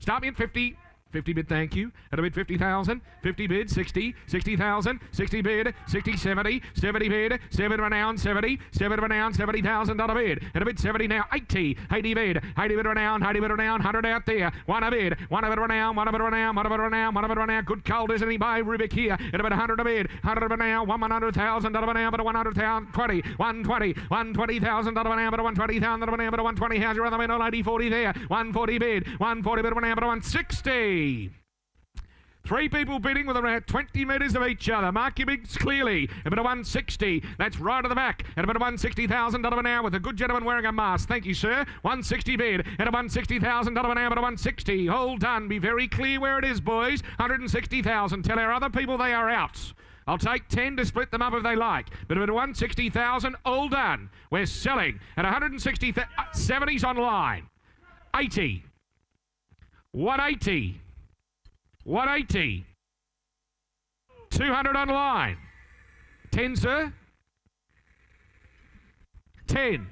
start me at 50. 50 bid, thank you. At a bid, 50,000. 50 bid, 60. 60,000. 60 bid, 60, 70. 70 bid, 7 renowned, 70. 7 renowned, $70,000 bid. At a bid, 70 now, 80. 80 bid, 80 bid renowned, 80 bid renowned, 100 out there. 1 a bid, 1 a bid renowned, 1 a bid renowned, 1 a bid renowned, 1 a bid renowned. Good cold, isn't he, by Rubik here. At a bid, 100 a bid, 100 a bid renowned, $100,000 renowned, but a 100,000, 20. 120, $120,000 renowned, but a 120,000 renowned, but a 120. How's your other man? 80, 40 there. 140 bid, 140 bid renowned, but a 160. 3 people bidding with around 20 metres of each other. Mark your bids clearly. A bit of 160. That's right at the back. And a bit of $160,000 an hour with a good gentleman wearing a mask. Thank you, sir. 160 bid. And a $160,000 an hour, but a 160. Hold done. Be very clear where it is, boys. 160,000. Tell our other people they are out. I'll take 10 to split them up if they like. But at 160,000, all done. We're selling at 160,000. 70's online. 80. 180. 180. 200 online. 10, sir. 10.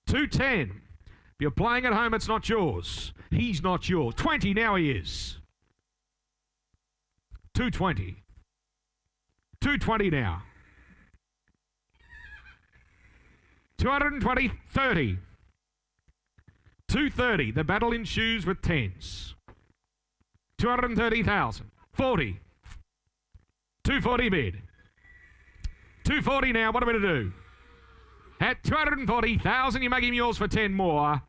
210. If you're playing at home, it's not yours. He's not yours. 20, now he is. 220. 220 now. 220, 30. 230. The battle ensues with 10s. 230,000. 40. 240 bid. 240 now. What are we to do? At 240,000, you make him yours for 10 more.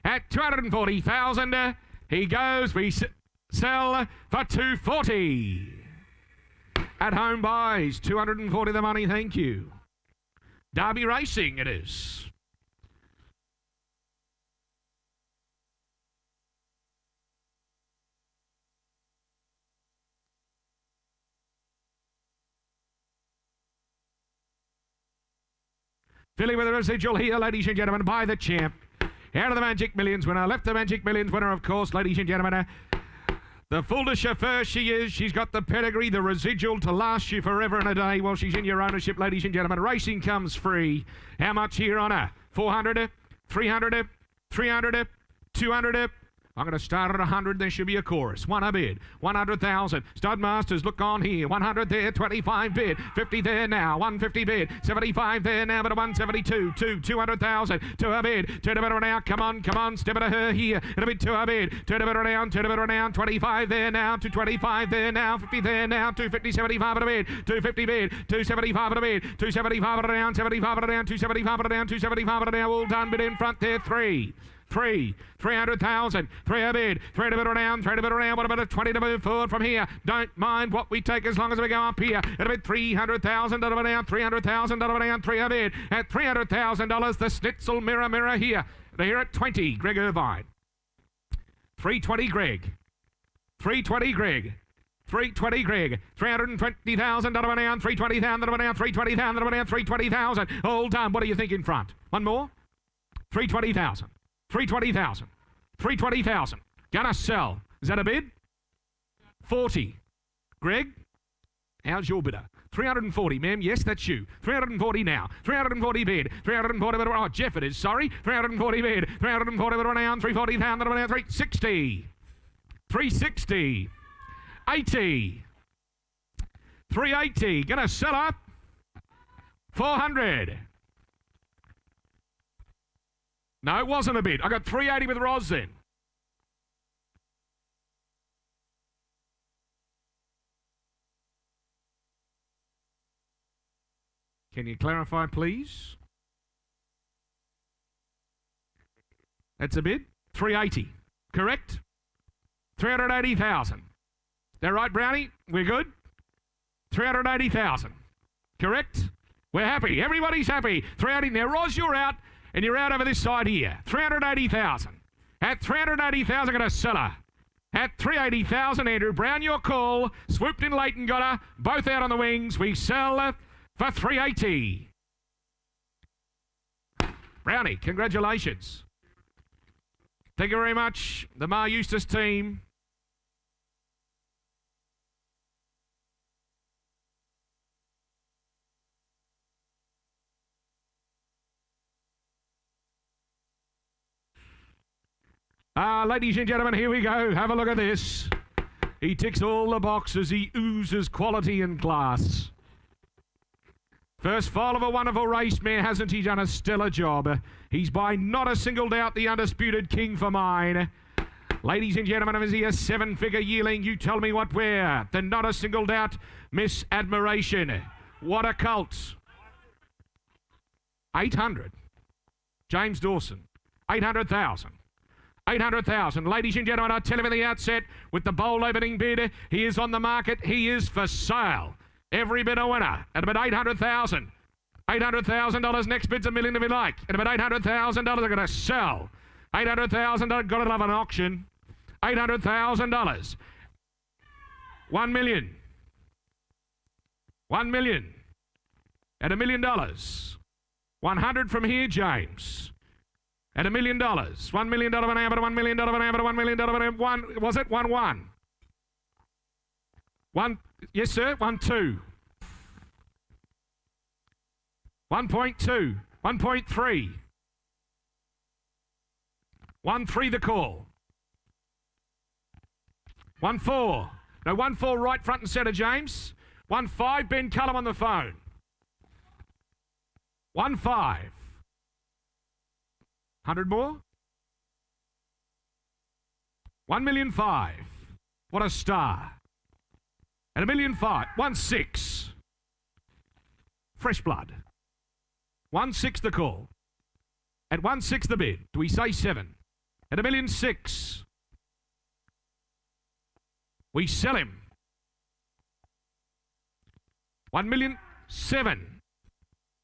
At 240,000, he goes. We sell for 240. At home buys, 240 the money. Thank you. Derby Racing it is. Filly with a residual here, ladies and gentlemen, by the champ. Out of the Magic Millions winner, left the Magic Millions winner, of course, ladies and gentlemen. The full de chauffeur she is. She's got the pedigree, the residual to last you forever and a day while she's in your ownership, ladies and gentlemen. Racing comes free. How much here on her? 400, 300, 300, 200. I'm going to start at 100. There should be a chorus. 1 a bid. 100,000. Studmasters, look on here. 100 there. 25 bid. 50 there now. 150 bid. 75 there now. But a 172. 200,000. 2 a bid. 2 to bid now. Come on. Step it to her here. And a bid 2 a bid. 2 to bid around. 2 to bid around. 25 there now. 225 there now. 50 there now. 250. 75 at a bid. 250 bid. 275 at a bid. 275 at around. 75 at around. 275 at around. 275 at around. All done. Bid in front there. 300,000, 3 a bid, 3 to bid around, 3 to bid around. What about a 20 to move forward from here? Don't mind what we take as long as we go up here. At a bid, 300,000 to bid down, 300,000 to bid down, 3 a bid. At $300,000, the Schnitzel mirror here. They're here at 20, Greg Irvine. 320 Greg. 320 Greg. 320 Greg. 320,000 to bid down, 320,000 to bid down, 320,000 to bid down, 320,000. All done. What do you think in front? One more? 320,000. 320,000. 320,000. Gonna sell. Is that a bid? 40. Greg, how's your bidder? 340, ma'am. Yes, that's you. 340 now. 340 bid. 340 bid. Oh, Jeff it is. Sorry. 340 bid. 340 bid around. 340,000 around. 360. 360. 80. 380. Gonna sell up. 400. No, it wasn't a bid. I got 380 with Roz then. Can you clarify, please? That's a bid. 380. Correct? 380,000. Is that right, Brownie? We're good? 380,000. Correct? We're happy. Everybody's happy. 380. Now, Roz, you're out. And you're out over this side here. 380,000. At 380,000, got a seller. At 380,000, Andrew Brown, your call. Swooped in late and got her. Both out on the wings. We sell for 380. Brownie, congratulations. Thank you very much, the Mar Eustace team. Ladies and gentlemen, here we go. Have a look at this. He ticks all the boxes. He oozes quality and class. First fall of a wonderful race mare, hasn't he done a stellar job? He's by not a single doubt the undisputed king for mine. Ladies and gentlemen, is he a seven-figure yearling? You tell me what where. Then not a single doubt, Miss Admiration. What a cult. 800. James Dawson. 800,000. 800,000. Ladies and gentlemen, I tell you from the outset, with the bold opening bid, he is on the market. He is for sale. Every bid a winner at about 800,000. $800,000. Next bid's $1 million if you like. At about $800,000, I'm going to sell. $800,000. Got to love an auction. $800,000. $1 million. $1 million. At $1 million. 100 from here, James. At $1 million. $1 million an hour, $1 million an hour, $1 million an hour. One, was it? 1-1. One, yes, sir. 1-2. 1.2. 1.3. 1-3 the call. 1-4. No, 1-4 right front and centre, James. 1-5, Ben Cullum on the phone. 1-5. 100 more? 1,000,005. What a star. At $1,000,005. 1-6. Fresh blood. 1-6 the call. At 1-6 the bid. Do we say 7? At $1,006,000. We sell him. 1,007,000.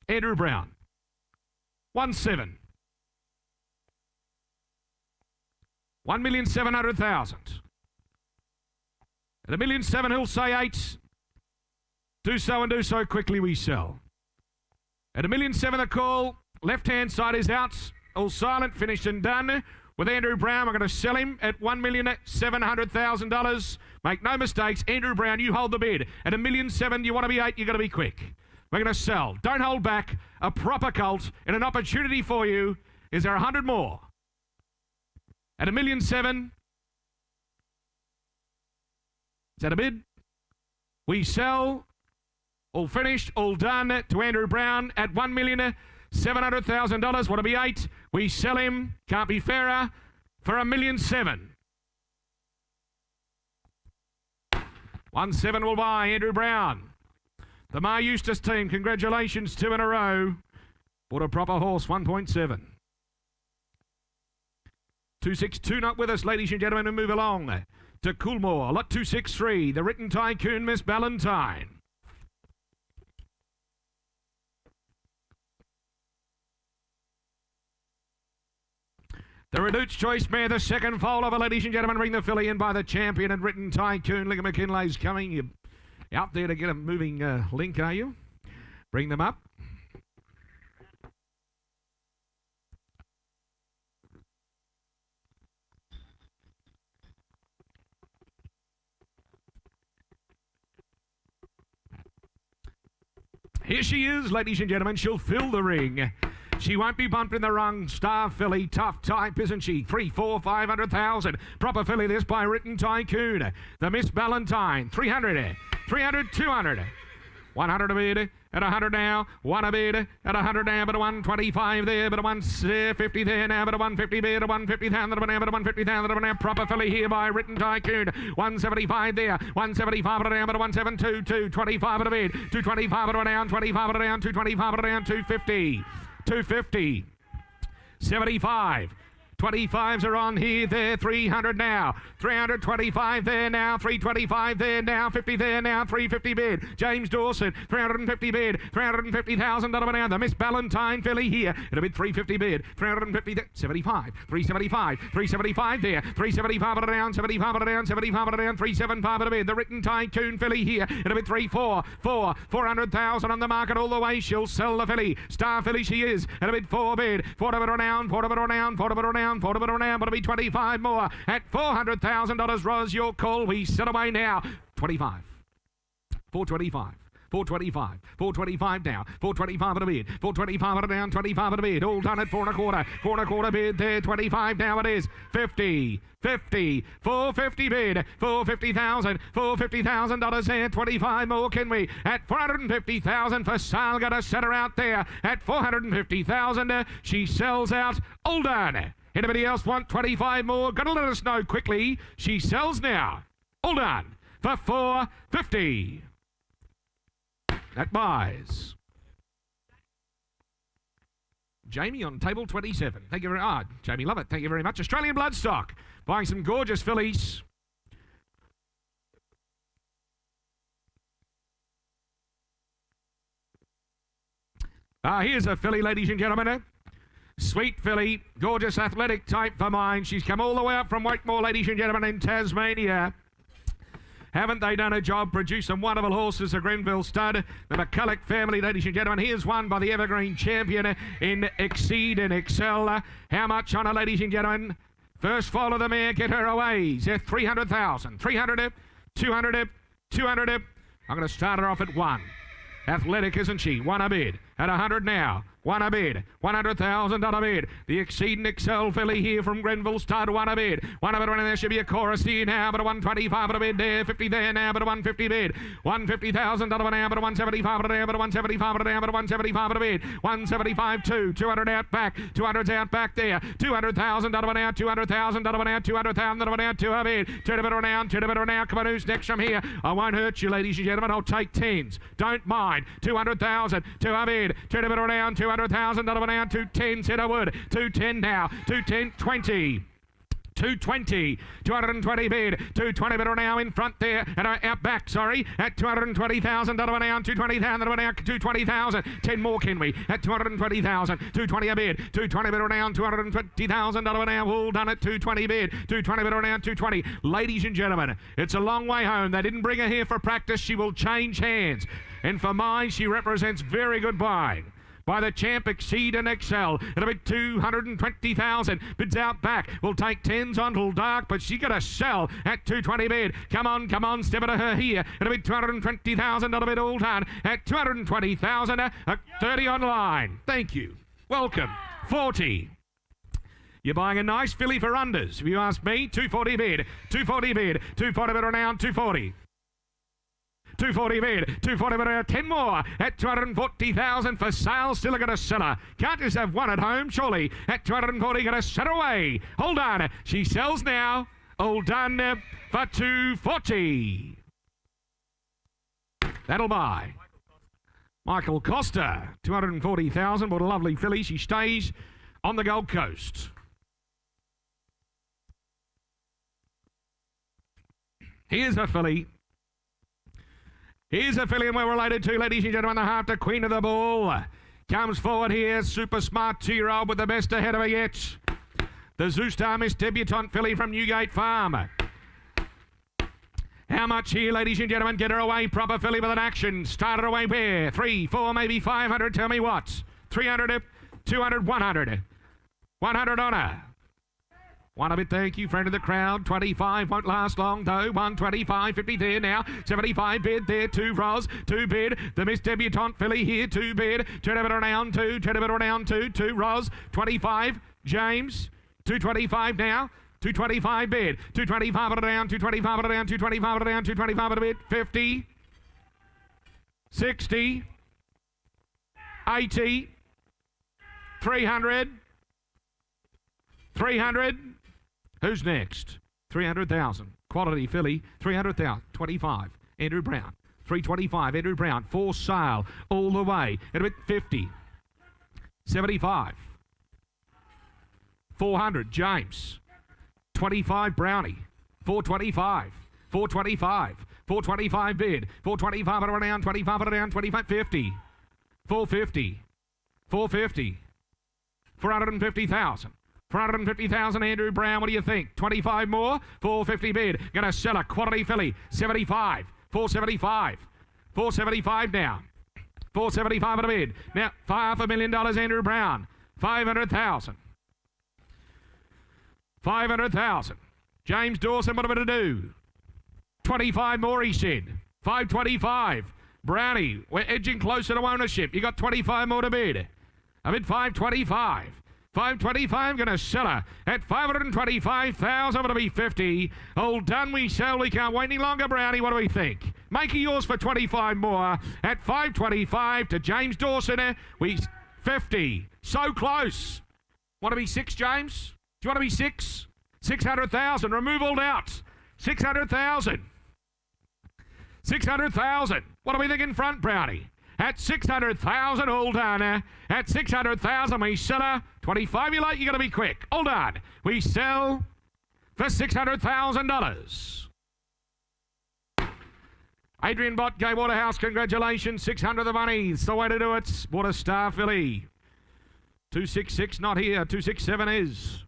Andrew Brown. 1-7. 1,700,000. At $1,700,000, he'll say 8. Do so and do so quickly, we sell. At $1,700,000 the call. Left-hand side is out. All silent, finished and done. With Andrew Brown, we're going to sell him at $1,700,000. Make no mistakes. Andrew Brown, you hold the bid. At $1,700,000, you want to be 8, you've got to be quick. We're going to sell. Don't hold back. A proper cult and an opportunity for you. Is there 100 more? At $1,700,000. Is that a bid? We sell. All finished, all done to Andrew Brown at $1,700,000. Want to be 8? We sell him. Can't be fairer for $1,700,000. 1-7 will buy Andrew Brown. The Mar Eustace team, congratulations, 2 in a row. Bought a proper horse, 1.7. 262 not with us, ladies and gentlemen, and move along to Coolmore. Lot 263, the Written Tycoon, Miss Ballantyne. The Redute's Choice Mare, the second foal over, ladies and gentlemen. Bring the filly in by the champion and Written Tycoon. Linger McKinley's coming. You're out there to get a moving link, are you? Bring them up. Here she is, ladies and gentlemen. She'll fill the ring. She won't be bumped in the rung. Star filly, tough type, isn't she? 3, 4, 500,000. Proper filly this by Written Tycoon. The Miss Ballantyne, 300, 300, 200. 100 a bid, at 100 now. 1 a bid, at 100 now, but a 125 there, but a 150 there now, but a 150 bid, a 150,000 but a 150,000 now. Proper filly here by Written Tycoon. 175 there, 175 at a down, but a 172, 225 at a bid, 225 at a down, 25 at a down, 225 at a down, 250. 250, 75, 25s are on here, there, 300 now. 325 there now, 325 there now, 50 there now, 350 bid. James Dawson, 350 bid, $350,000 an hour. The Miss Ballantyne filly here. It'll be 350 bid, 350, 75, 375, 375 there, 375 at a down, 75 at a down, 75 at a down, 375 at a bid. The Written Tycoon filly here. It'll be 400,000 on the market all the way. She'll sell the filly. Star filly she is. It'll be 4 bid, 4 of it renowned, 4 of it renowned, 4 of it renowned, 4 of it renowned, but it'll be 25 more at $400,000. Ros, your call. We set away now. 25. 425. 425, 425 now, 425 at a bid, 425 at a down, 25 at a bid, all done at 4 1/4 bid there, 25 now it is, 50, 450 bid, $450,000 there, 25 more can we, at 450,000 for sale, got a setter out there, at 450,000, she sells out, all done. Anybody else want 25 more? Got to let us know quickly, she sells now, all done, for 450. That buys. Jamie on table 27. Thank you very much. Jamie, love it. Thank you very much. Australian Bloodstock. Buying some gorgeous fillies. Here's a filly, ladies and gentlemen. Sweet filly. Gorgeous athletic type for mine. She's come all the way up from Wakemore, ladies and gentlemen, in Tasmania. Haven't they done a job? Produce some wonderful horses, the Grenville stud, the McCulloch family, ladies and gentlemen. Here's one by the Evergreen champion in Exceed and Excel. How much on her, ladies and gentlemen? First fall of the mare, get her away. 300,000. 300, 200, 200. I'm going to start her off at 1. Athletic, isn't she? 1 a bid. At 100 now. 1 a bid. $100,000 bid. The Exceed and Excel filly here from Grenville stud. 1 a bid. 1 a bid. There should be a chorus here now, but a 125 at a bid there. 50 there now, but a 150 bid. $150,000 now, but a 175 at a now, but a 175 at a now, but a 175 at a bid. 175 2. 200 out back. 200's out back there. $200,000 now. $200,000 now. $200,000 now. 2 a bid. 2 a bid now. 2 a bid now. Come on, who's next from here? I won't hurt you, ladies and gentlemen. I'll take 10s. Don't mind. 200,000. 2 a bid. 2 a bid around. $200,000 now. 210 said I would. 210 now. 210 20. 220, 220 bid, 220 bid now in front there, and out back, sorry, at $220,000 now, $220,000 now, $220,000, 10 more can we, at $220,000, $220 a bid, $220 bid now, $220,000 now, all done at $220 bid, $220 bid now, $220. Ladies and gentlemen, it's a long way home. They didn't bring her here for practice. She will change hands, and for mine, she represents very good buying. By the champ Exceed and Excel. It'll be 220,000. Bids out back. We'll take 10s on till dark, but she got to sell at 220 bid. Come on, step it to her here. It'll be 220,000 bid all done at 220,000. 30 online. Thank you. Welcome. 40. You're buying a nice filly for unders. If you ask me, 240 bid. 240 bid. 240 bid around 240. 240 bid, 240 bid, 10 more at 240,000 for sale. Still got a seller. Can't just have one at home, surely. At 240, got a set away. Hold on. She sells now. All done for 240. That'll buy. Michael Costa, 240,000. What a lovely filly. She stays on the Gold Coast. Here's a filly. Here's a filly and we're related to, ladies and gentlemen, the half to Queen of the Bull. Comes forward here, super smart 2-year-old with the best ahead of her yet. The Zoostar Miss Debutante filly from Newgate Farm. How much here, ladies and gentlemen? Get her away, proper filly with an action. Start her away where? 3, 4, maybe 500. Tell me what? 300, 200, 100. 100 on her. 1 a bit, thank you, friend of the crowd. 25 won't last long though. 125, 50 there now. 75 bid there. 2 Ros, 2 bid. The Miss Debutante filly here. 2 bid. 2 bid around 2. 2 bid around 2. 2 Ros. 25 James. 225 now. 225 bid. 225 around. 225 around. 225 around. 225 at a bid. 50. 60. 80. 300. 300. Who's next? 300,000. Quality filly. 300,000. 25. Andrew Brown. 325. Andrew Brown. For sale. All the way. At a bit 50. 75. 400, James. 25, Brownie. 425. 425. 425 bid. 425 at around, 25 at around, 25, 50. 450. 450. 450,000. 450,000, Andrew Brown. What do you think? 25 more. 450 bid. Going to sell a quality filly. 75. 475. 475 now. 475 at a bid. Now, $500,000, Andrew Brown. 500,000. 500,000. James Dawson, what am I to do? 25 more, he said. 525. Brownie, we're edging closer to ownership. You got 25 more to bid. I bid 525. 525, going to sell her at 525,000. It'll be 50. All done, we sell. We can't wait any longer, Brownie. What do we think? Make it yours for 25 more at 525 to James Dawson. We 50. So close. Want to be 6, James? Do you want to be 6? 600,000. Remove all doubts. 600,000. 600,000. What do we think in front, Brownie? At 600,000, all done. At 600,000, we sell her. 25, you're late, you got to be quick. All done. We sell for $600,000. Adrian Bott, Gay Waterhouse, congratulations. 600 the money. It's the way to do it. What a star filly. 266 not here. 267 is.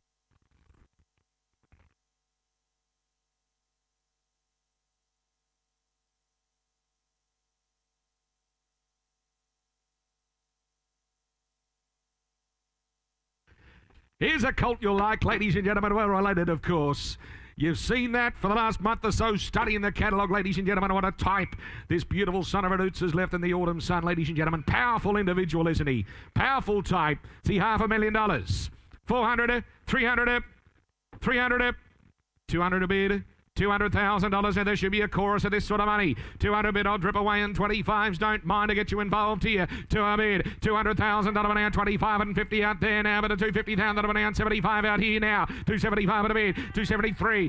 Here's a colt you'll like, ladies and gentlemen, well related, of course. You've seen that for the last month or so, studying the catalogue, ladies and gentlemen. What a type this beautiful son of a Roots has left in the autumn sun, ladies and gentlemen. Powerful individual, isn't he? Powerful type. See, $500,000. 400, 300, 300, 200 a bid. $200,000, and there should be a chorus of this sort of money. 200 bid, I'll drip away, and 25s don't mind to get you involved here. 200 bid, $200,000 now, 25 and 50 out there now, but a 250,000 now, 75 out here now. 275 at a bid, 273,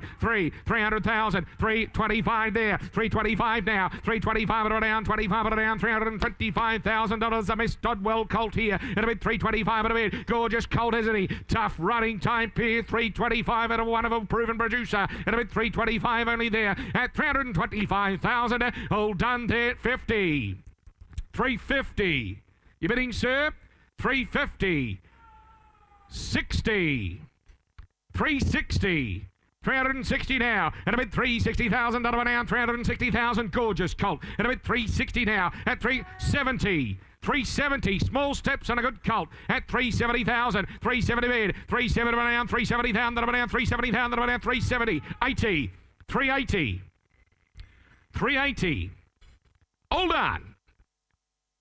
300,000, 325 there, 325 now, 325 at around, 25 at around, $325,000. A Miss Dodwell colt here at a bid, 325 at a bid. Gorgeous colt, isn't he? Tough running time here, 325 at a wonderful proven producer at a bid, 325 only there at 325,000. All done there, 50. 350. You bidding, sir? 350. 60. 360. 360 now, and a bid $360,000 now, 360,000. Gorgeous colt, and a bid $360 now at 370. 370, small steps and a good colt at 370,000. 370 bid, 370 around, 370,000 around, 370,000 around, 370, 80, 380, 380. All done.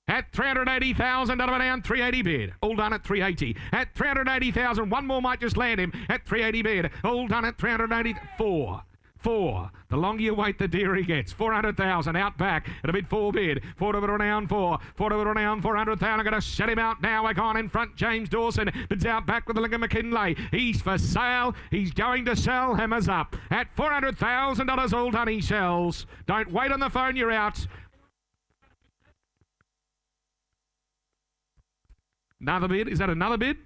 At 380,000 around, 380 bid. All done at 380. At 380,000, one more might just land him at 380 bid. All done at 384. 4. The longer you wait, the dearer he gets. 400,000 out back at a bid 4 bid. 4 to bid around 4. 4 to bid around 400,000. I'm going to set him out now. We're gone in front. James Dawson bids out back with the Lincoln McKinley. He's for sale. He's going to sell. Hammers up at $400,000. All done. He sells. Don't wait on the phone. You're out. Another bid. Is that another bid?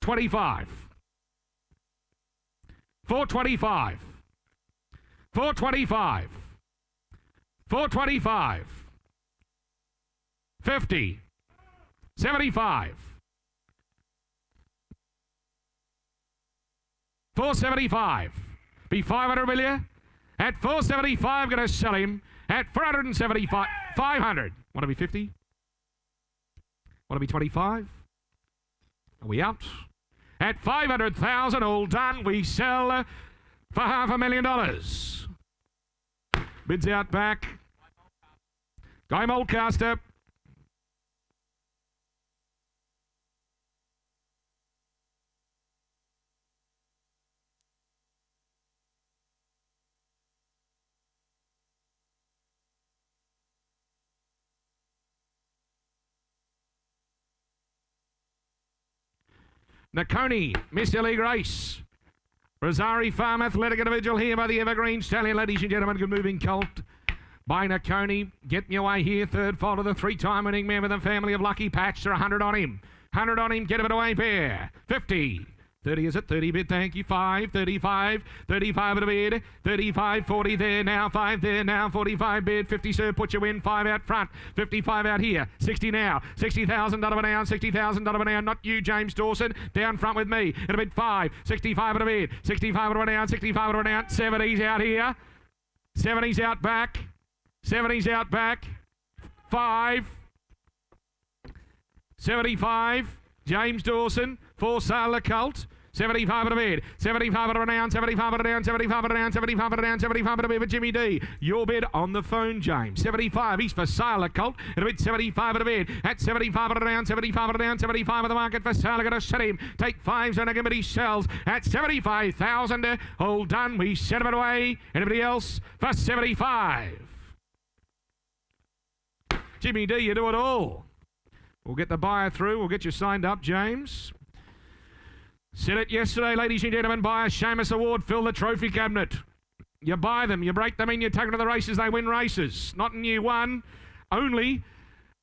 25. 425. 425. 425. 50. 75. 475. Be 500, will you? At 475, going to sell him at 475. 500. Want to be 50? Want to be 25? Are we out? At 500,000, all done. We sell for $500,000. Bids out back. Guy Mulcaster. Nakoni, Miss Ellie Grace. Rosari Farm Athletic individual here by the Evergreen Stallion. Ladies and gentlemen, good moving colt by Nakoni. Get me away here. Third fault of the 3-time winning man with a family of Lucky Patch. There 100 on him. 100 on him. Get a bit away, Bear. 50. 30 is it? 30 bid, thank you. 5, 35, 35 at a bid. 35, 40 there now, 5 there now, 45 bid. 50, sir, put you in. 5 out front, 55 out here. 60 now, $60,000 an hour, $60,000 an hour. Not you, James Dawson. Down front with me. At a bid 5, 65 at a bid. 65 at an hour, 65 at an hour. 70's out here. 70's out back. 70's out back. 5. 75. James Dawson. For sale, the Colt. 75 at a bid, 75 at a down, 75 at a down, 75 at a down, 75 at a down, 75 at a bid for Jimmy D. Your bid on the phone, James. 75, he's for sale, Colt. At a bid, 75 at a bid, at 75 at a down, 75 at a down, 75 at the market for sale. Going to set him. Take 5s and a he sells at 75,000. All done. We set him away. Anybody else for 75? Jimmy D, you do it all. We'll get the buyer through. We'll get you signed up, James. Said it yesterday, ladies and gentlemen, buy a Seamus Award, fill the trophy cabinet. You buy them, you break them in, you take them to the races, they win races. Not in year 1, only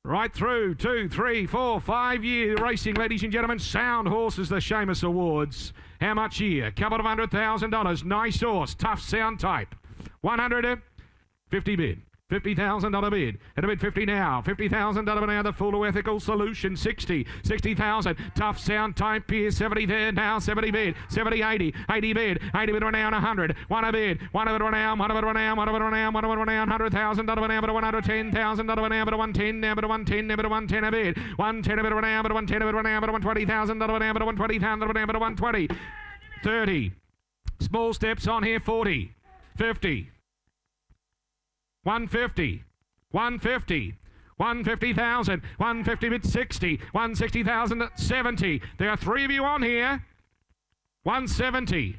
right through 2, 3, 4, 5 year racing, ladies and gentlemen. Sound horses, the Seamus Awards. How much here? Couple of $100,000. Nice horse, tough sound type. 150 bid. $50,000 bid. At a bid 50 now. $50,000 now. The full ethical solution. 60. 60,000. Tough sound type here. 70 there now. 70 bid. 70, 80. 80 bid. 80 bid renown. 100. One a bid. One of it renown. One of it renown. One of it renown. One of it renown. $100,000 now. But $110,000 now. But 110 now. But 110 now. But 110 a bid. 110 a bid renown. But 110 a bid renown. But $120,000 now. But 120,000 now. But 120. 30. Small steps on here. 40. 50. 150, 150, 150,000, 150 bid 60, 160,000 at 70. There are 3 of you on here. 170.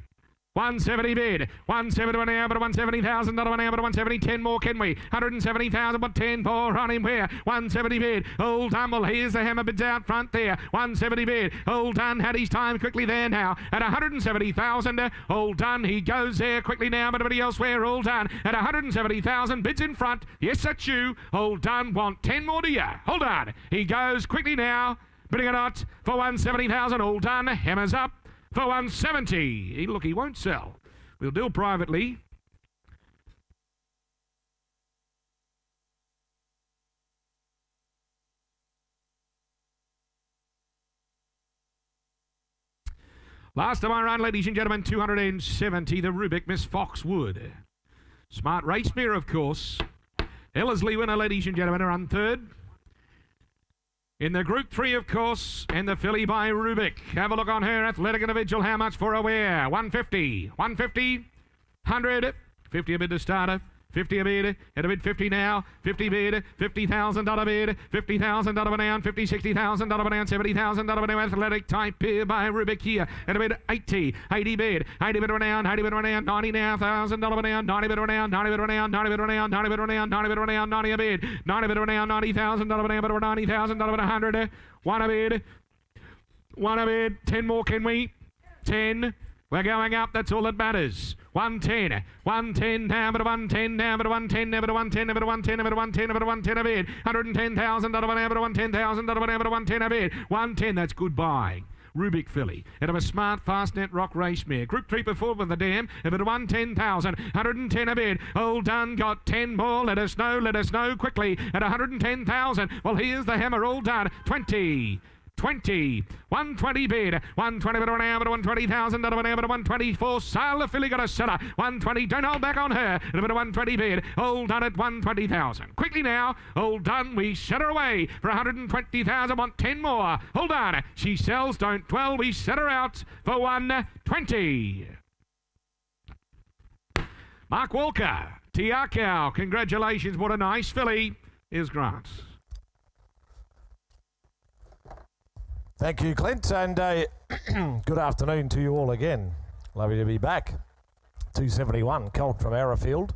170 bid, 170 an hour, but $170,000 an hour, but 170, 10 more, can we? 170,000, but 10 more on him where? 170 bid, all done. Well, here's the hammer bids out front there. 170 bid, all done, had his time quickly there now. At 170,000, all done. He goes there quickly now, but everybody else where? All done. At 170,000, bids in front. Yes, that's you. All done. Want 10 more to you. Hold on. He goes quickly now, bidding it out for 170,000. All done. Hammers up. For 170. Look, he won't sell. We'll deal privately. Last time I run, ladies and gentlemen, 270, the Rubik, Miss Foxwood. Smart race mare, of course. Ellerslie winner, ladies and gentlemen, run third. In the Group 3, of course, and the filly by Rubik. Have a look on her athletic individual. How much for a wear? 150, 150, 100, 50 a bid to starter. 50 a bid, at a bid 50 now, 50 bid, $50,000 bid, $50,000 down, $50,000, $60,000 down, $70,000 down, athletic type here by Rubik here, at a bid 80 bid, 80 bid down, 80 bid down, $90 now, $1,000 down, 90 bid down, 90 bid down, 90 bid down, 90 bid down, 90 bid down, 90 a bid, 90 bid down, $90,000 down, but $90,000 at 100, one a bid, 10 more, can we? 10. We're going up, that's all that matters. 110, 110 down, but 110 down, but 110, but 110, but 110, but 110, but 110 a bid. $110,000 but 110,000 but 110 a bid. 110, that's good buying. Rubik filly, out of a smart fast net rock race mare. Group 3 performed with the dam, but 110,000, 110 a bid. All done, got 10 more. Let us know quickly at 110,000. Well, here's the hammer, all done. 20. 120 bid, 120 bid an hour, but 120,000 an hour, but 124. Sale the filly got a seller. 120, don't hold back on her. A bit of 120 bid, all done at 120,000. Quickly now, all done. We set her away for 120,000. Want 10 more. Hold on. She sells. Don't dwell. We set her out for 120. Mark Walker, Tiakau. Congratulations. What a nice filly. Here's Grant. Thank you, Clint, and good afternoon to you all again. Lovely to be back. 271, Colt from Arrowfield.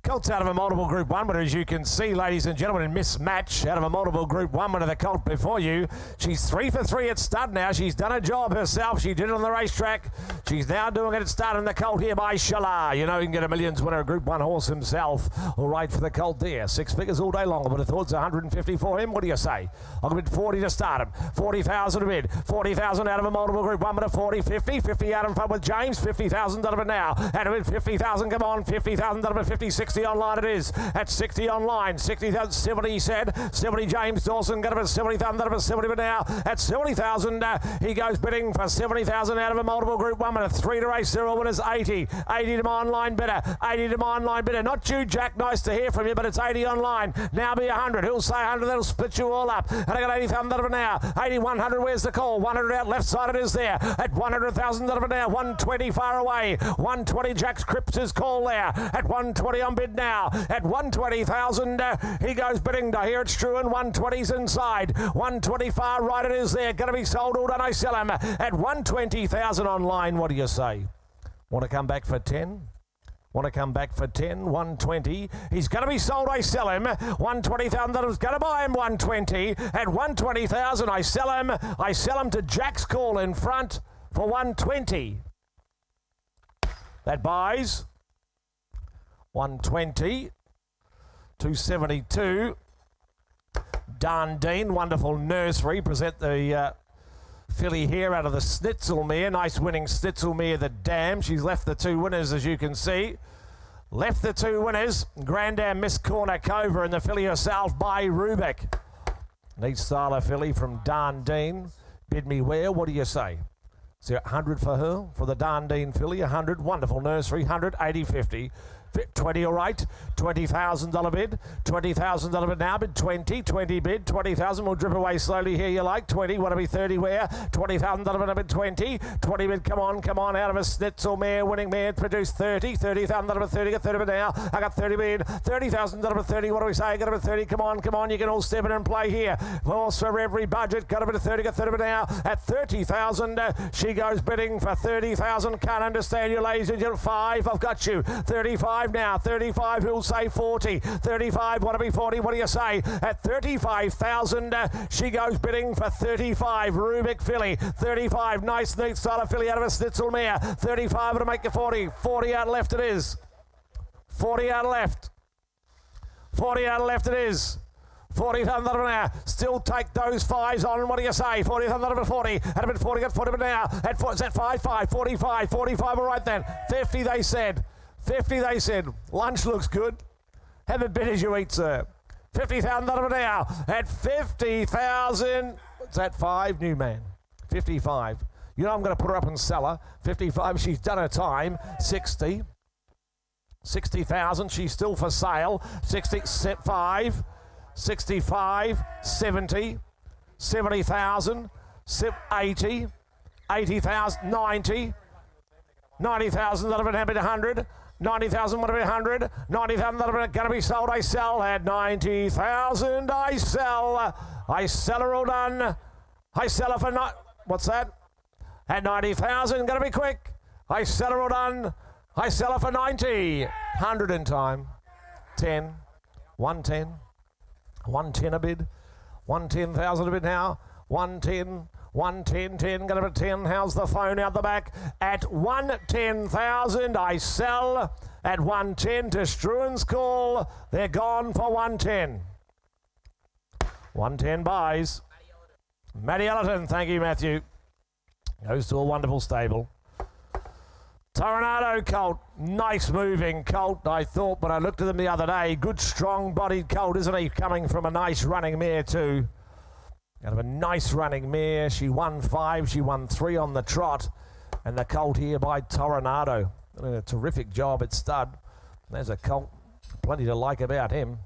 Colt's out of a multiple Group 1 winner, as you can see, ladies and gentlemen, in mismatch out of a multiple Group 1 winner, the Colt before you. She's 3 for 3 at stud now. She's done a job herself. She did it on the racetrack. She's now doing it at stud, and the Colt here by Shala. You know you can get a millions winner, a Group 1 horse himself. All right for the Colt there. 6 figures all day long. I would have thought it's 150 for him. What do you say? I'll bid 40 to start him. 40,000 to bid. 40,000 out of a multiple Group 1 winner. 40, 50. 50 out in front with James. 50,000 out of it now. Out of it, 50,000. Come on. 50,000 out of it. 50, 60 online it is. At 60 online, 60,000, 70 said, 70 James Dawson, got about 70,000, out of a 70 but now, at 70,000, he goes bidding for 70,000 out of a multiple Group 1 minute, 3 to race, 0 winners, 80 to my online bidder, 80 to my online bidder, not you Jack, nice to hear from you, but it's 80 online, now be 100, who'll say 100, that'll split you all up, and I got 80,000 out of it now, 80, 100, where's the call, 100 out, left side it is there, at 100,000 out of it now, 120 far away, 120 Jack's Crips his call there, at 120 on bid now, at 120,000, he goes bidding to here. It's true, and 120's inside. 120 far right it is there. Going to be sold. All done. I sell him at 120,000 online. What do you say? Want to come back for 10? Want to come back for 10? 120. He's going to be sold. I sell him. 120,000. I was going to buy him 120. At 120,000, I sell him. I sell him to Jack's call in front for 120. That buys 120. 272. Dundee, wonderful nursery. Present the filly here out of the Snitzelmere. Nice winning Snitzelmere, the dam. She's left the 2 winners, as you can see. Left the 2 winners. Grandam Miss Cornucova and the filly herself by Rubik. Neat style of filly from Dundee. Bid me where? What do you say? Is there 100 for her? For the Dundee filly, 100. Wonderful nursery. 100, 80, 50. 20 all right, $20,000 bid, $20,000 bid now, bid 20 bid, 20,000 will drip away slowly here you like, 20, want to be 30 where, $20,000 bid 20 bid, come on, out of a Snitzel mare, winning mare, produce 30,000 bid 30, get 30 bid now, I got 30 bid, $30,000 bid 30, what do we say, got a bit 30, come on, you can all step in and play here, horse for every budget, got a bit of 30, got 30 bid now, at 30,000, she goes bidding for 30,000, can't understand you ladies and gentlemen, 5, I've got you, 35 now, 35, who'll say 40, 35, want to be 40, what do you say, at 35,000, she goes bidding for 35, Rubik filly, 35, nice neat style of filly out of a Snitzel mare, 35 to make you 40, 40 out left it is, 40 out left, 40 out left it is, 40,000 out of an hour. Still take those 5s on. What do you say? 40,000 out of 40. At a bit 40, got 40 now. At 4, is that 5, 45, 45, all right then. 50 they said. 50 they said. Lunch looks good. Have a bit as you eat, sir. 50,000 out of an hour. At 50,000. What's that? 5, new man. 55. You know I'm going to put her up and sell her. 55, she's done her time. 60. 60,000, she's still for sale. 65. 65, 70, 70,000, 80, 80,000, 90, 90,000, that'll be happy 100, 90,000 would have been 100, 90,000 that'll be going to be sold, I sell, at 90,000, I sell her all done, I sell her for not, what's that? At 90,000, going to be quick, I sell her all done, I sell her for 90, 100 in time, 10, 110, 110 a bid, 110,000 a bid now, 110, 110, 10, going to be 10, how's the phone out the back? At 110,000, I sell, at 110 to Struan's call, they're gone for 110. 110 buys. Matty Ellerton, thank you Matthew. Goes to a wonderful stable. Tornado colt, nice moving colt, I thought, but I looked at them the other day. Good strong-bodied colt, isn't he? Coming from a nice running mare too. Out of a nice running mare. She won 5, she won 3 on the trot. And the colt here by Tornado. Doing a terrific job at stud. There's a colt, plenty to like about him.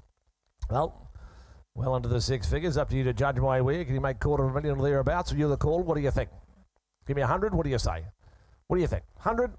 Well into the 6 figures. Up to you to judge my way. Can you make $250,000 or thereabouts? Are you the call? What do you think? Give me 100. What do you say? What do you think? 100?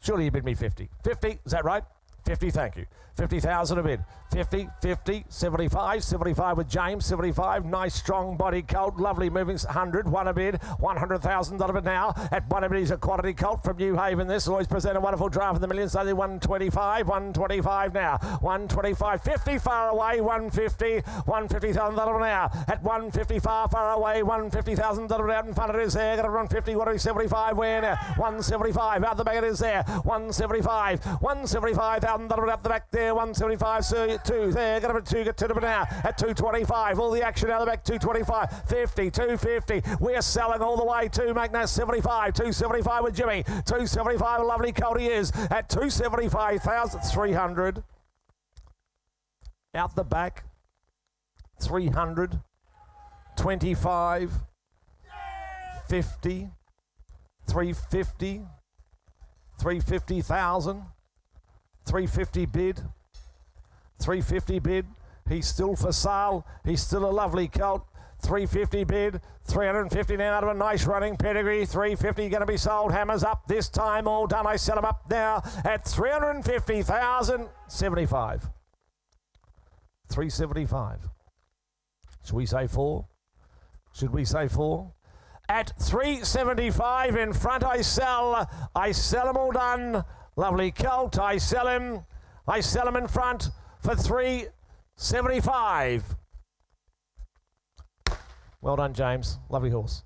Surely you bid me 50. 50, is that right? 50, thank you. 50,000 a bid. 50, 50, 75, 75 with James, 75. Nice strong body colt, lovely moving. 100, one a bid. 100,000 a bid now. At one a bid, he's a quality colt from New Haven. This always present a wonderful draft of the millions. So 125, 125 now. 125, 50 far away. 150, 150,000 now. At 150 far away. 150,000 out in front. It is there. Got to run 50. What are we? 75 where now? 175 out the back. It is there. 175, 175,000 out the back there. 175, so 2 there, got to be 2, get to the now at 225, all the action out the back, 225, 50, 250, we're selling all the way to Magnus, 75, 275 with Jimmy, 275, a lovely colt he is, at 275,300, out the back, 300, 25, 50, 350, 350,000, 350 bid, 350 bid, he's still for sale, he's still a lovely colt, 350 bid, 350 now out of a nice running pedigree, 350 going to be sold, hammers up this time, all done, I set him up now at 350,000, 75, 375, should we say 4, should we say 4, at 375 in front I sell him all done, lovely colt, I sell him in front, for 375. Well done, James. Lovely horse.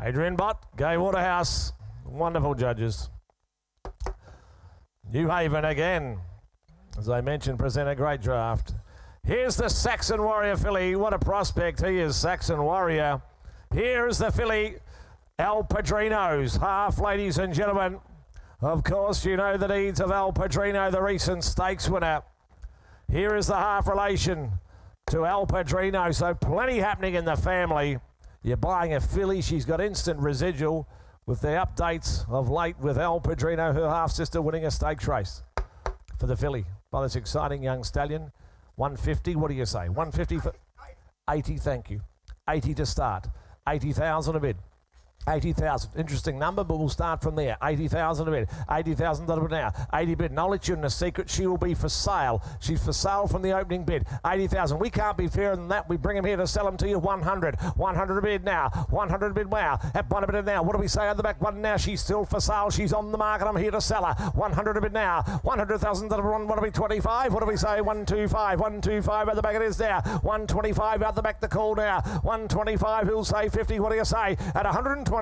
Adrian Bott, Gay Waterhouse. Wonderful judges. New Haven again. As I mentioned, present a great draft. Here's the Saxon Warrior filly. What a prospect he is, Saxon Warrior. Here is the filly, El Padrino's half, ladies and gentlemen. Of course, you know the deeds of El Padrino, the recent stakes winner. Here is the half relation to El Padrino, so plenty happening in the family. You're buying a filly, she's got instant residual with the updates of late with El Padrino, her half-sister winning a stakes race for the filly by this exciting young stallion. 150, what do you say? 150 for 80, thank you. 80 to start. 80,000 a bid. 80,000. Interesting number, but we'll start from there. 80,000 a bid. 80,000 a bid now. 80 bid. And I'll let you in a secret. She will be for sale. She's for sale from the opening bid. 80,000. We can't be fairer than that. We bring them here to sell them to you. 100. 100 a bid now. 100 a bid now. At 1 a bid now. What do we say at the back? 1 now. She's still for sale. She's on the market. I'm here to sell her. 100 a bid now. 100,000 to one. What do we? 25. What do we say? 125. 125 at the back. It is there. 125 out the back. The call now. 125. Who'll say 50? What do you say? At 125,000,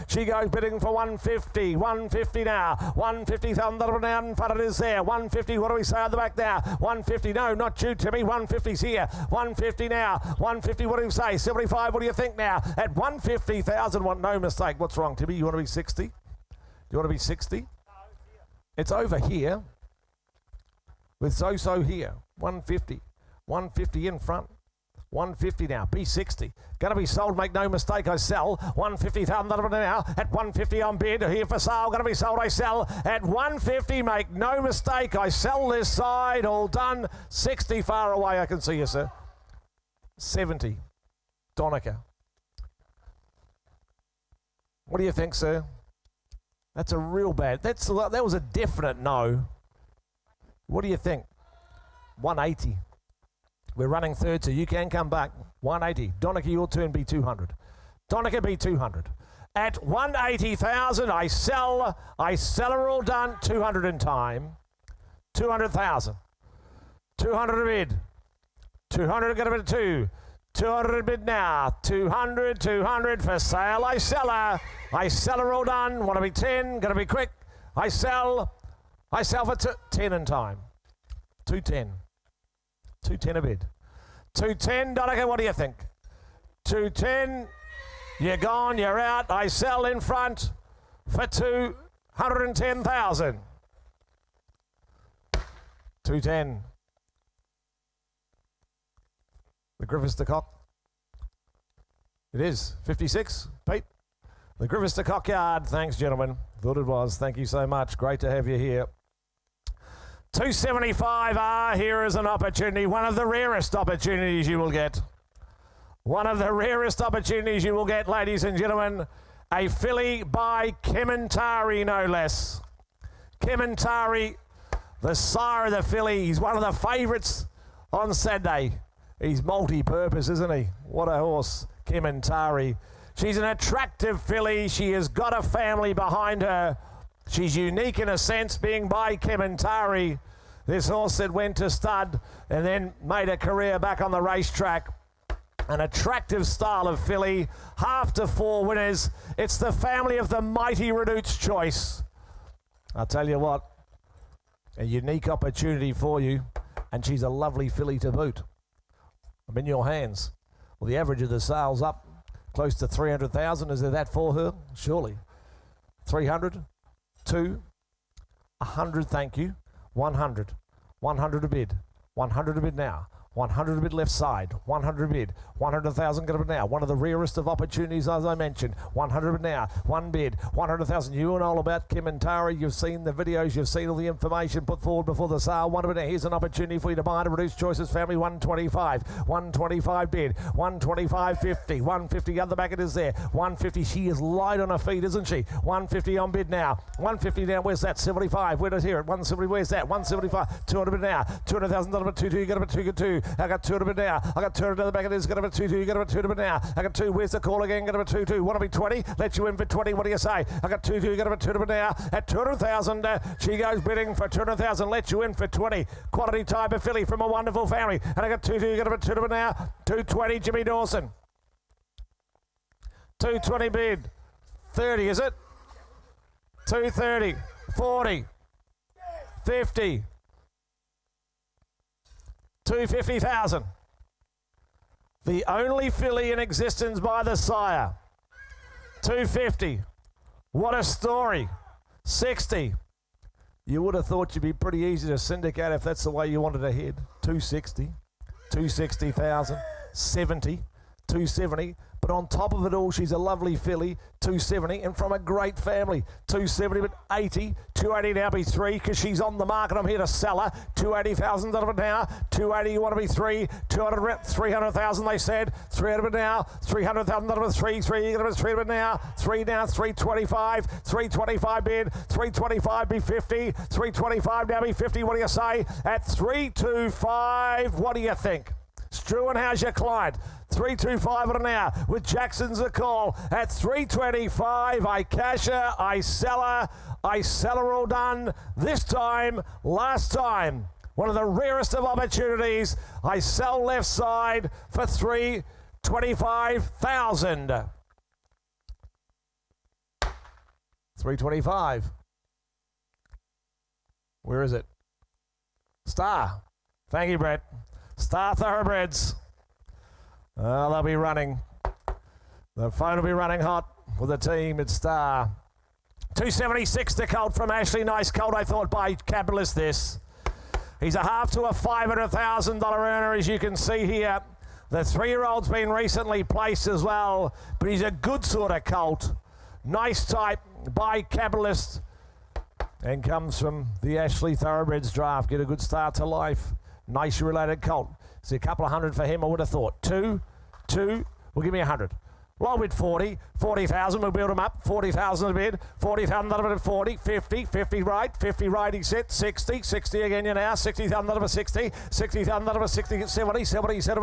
she goes bidding for 150. 150 now. 150,000 down in front. It is there. 150. What do we say at the back now? 150. No, not you, Timmy. 150's here. 150 now. 150. What do you say? 75. What do you think now? At 150,000. No mistake. What's wrong, Timmy? You want to be 60? Do you want to be 60? No, it's over here. With so here. 150. 150 in front. 150 now, B60. Gonna be sold, make no mistake, I sell. 150,000 now. At 150 on bid, here for sale. Gonna be sold, I sell. At 150, make no mistake, I sell this side. All done. 60 far away, I can see you, sir. 70. Donica. What do you think, sir? That's a real bad. That was a definite no. What do you think? 180. We're running third, so you can come back. 180. Donica, your turn, be 200. Donica, be 200. At 180,000, I sell her all done. 200 in time. 200,000. 200 a bid. 200 going to bid 2. 200 a bid now. 200 for sale. I sell her. I sell her all done. Want to be 10. Going to be quick. I sell for 10 in time. 210. 210 a bid. 210, Donica, what do you think? 210, you're gone, you're out. I sell in front for 210,000. 210. The Griffiths to Cock. It is 56, Pete. The Griffiths to Cock Yard. Thanks, gentlemen. Thought it was. Thank you so much. Great to have you here. 275 here is an opportunity, one of the rarest opportunities you will get. One of the rarest opportunities you will get, ladies and gentlemen. A filly by Kementari, no less. Kementari, the sire of the filly. He's one of the favourites on Saturday. He's multi-purpose, isn't he? What a horse, Kementari. She's an attractive filly. She has got a family behind her. She's unique in a sense, being by Kementari. This horse that went to stud and then made a career back on the racetrack. An attractive style of filly. Half to 4 winners. It's the family of the mighty Redout's Choice. I'll tell you what, a unique opportunity for you, and she's a lovely filly to boot. I'm in your hands. Well, the average of the sales up close to 300,000. Is there that for her? Surely. 300, 2, 100, thank you. 100, 100 a bid, 100 a bid now. 100 a bid left side, 100 a bid, 100,000 going to bid now. One of the rarest of opportunities, as I mentioned. 100 a bid now, one bid, 100,000. You know all about Kementari. You've seen the videos, you've seen all the information put forward before the sale. 100 bid now. Here's an opportunity for you to buy to Reduced Choices Family. 125, 125 bid, 125.50, 150 on the back. It is there. 150. She is light on her feet, isn't she? 150 on bid now. 150 down. Where's that? 75. Where does hear it? 170. Where's that? 175. 200 bid now. 200,000 $2. 2. You got a 2. I got 200 bid now. I got 200 at the back. It is going to be 2. You got a 200 bid now. I got 2. Where's the call again? Got a 2. Want to be 20? Let you in for 20. What do you say? I got 2. You got a 200 bid now. At 200,000, she goes bidding for 200,000. Let you in for 20. Quality type of filly from a wonderful family. And I got 2. You got a 200 bid now. 220. Jimmy Dawson. 220 bid. 30, is it? 230. 40. 50. 250,000. The only filly in existence by the sire. 250. What a story. 60. You would have thought you'd be pretty easy to syndicate if that's the way you wanted to head. 260. 260,000. 70. 270. But on top of it all, she's a lovely filly, 270, and from a great family, 270, but 80, 280 now be 3, because she's on the market. I'm here to sell her, 280,000 out of it now, 280, you want to be 3, 200, 300,000 they said, 300 now, 300,000 out of it, 3, you're going to be 3 of it now, 3 now, 325, 325 bid, 325 be 50, 325 now be 50, what do you say? At 325, what do you think? Struan, how's your client? 325 on an hour with Jackson's a call at 325. I cash her, I sell her all done. This time, last time, one of the rarest of opportunities. I sell left side for 325,000. 325. Where is it? Star. Thank you, Brett. Star Thoroughbreds. They'll be running. The phone will be running hot with the team at Star. 276 to colt from Ashley. Nice colt, I thought, by Capitalist this. He's a half to a $500,000 earner, as you can see here. The 3-year-old's been recently placed as well, but he's a good sort of colt. Nice type by Capitalist, and comes from the Ashley Thoroughbreds draft. Get a good start to life. Nice related colt. See, a couple of hundred for him, I would have thought. 2, will give me 100. Well, with 40,000, we'll build him up. 40,000 a bid, 40,000 out of it at 40, 50 right, he said, 60 again, you now, 60,000 out of a 60 out of a 60, 70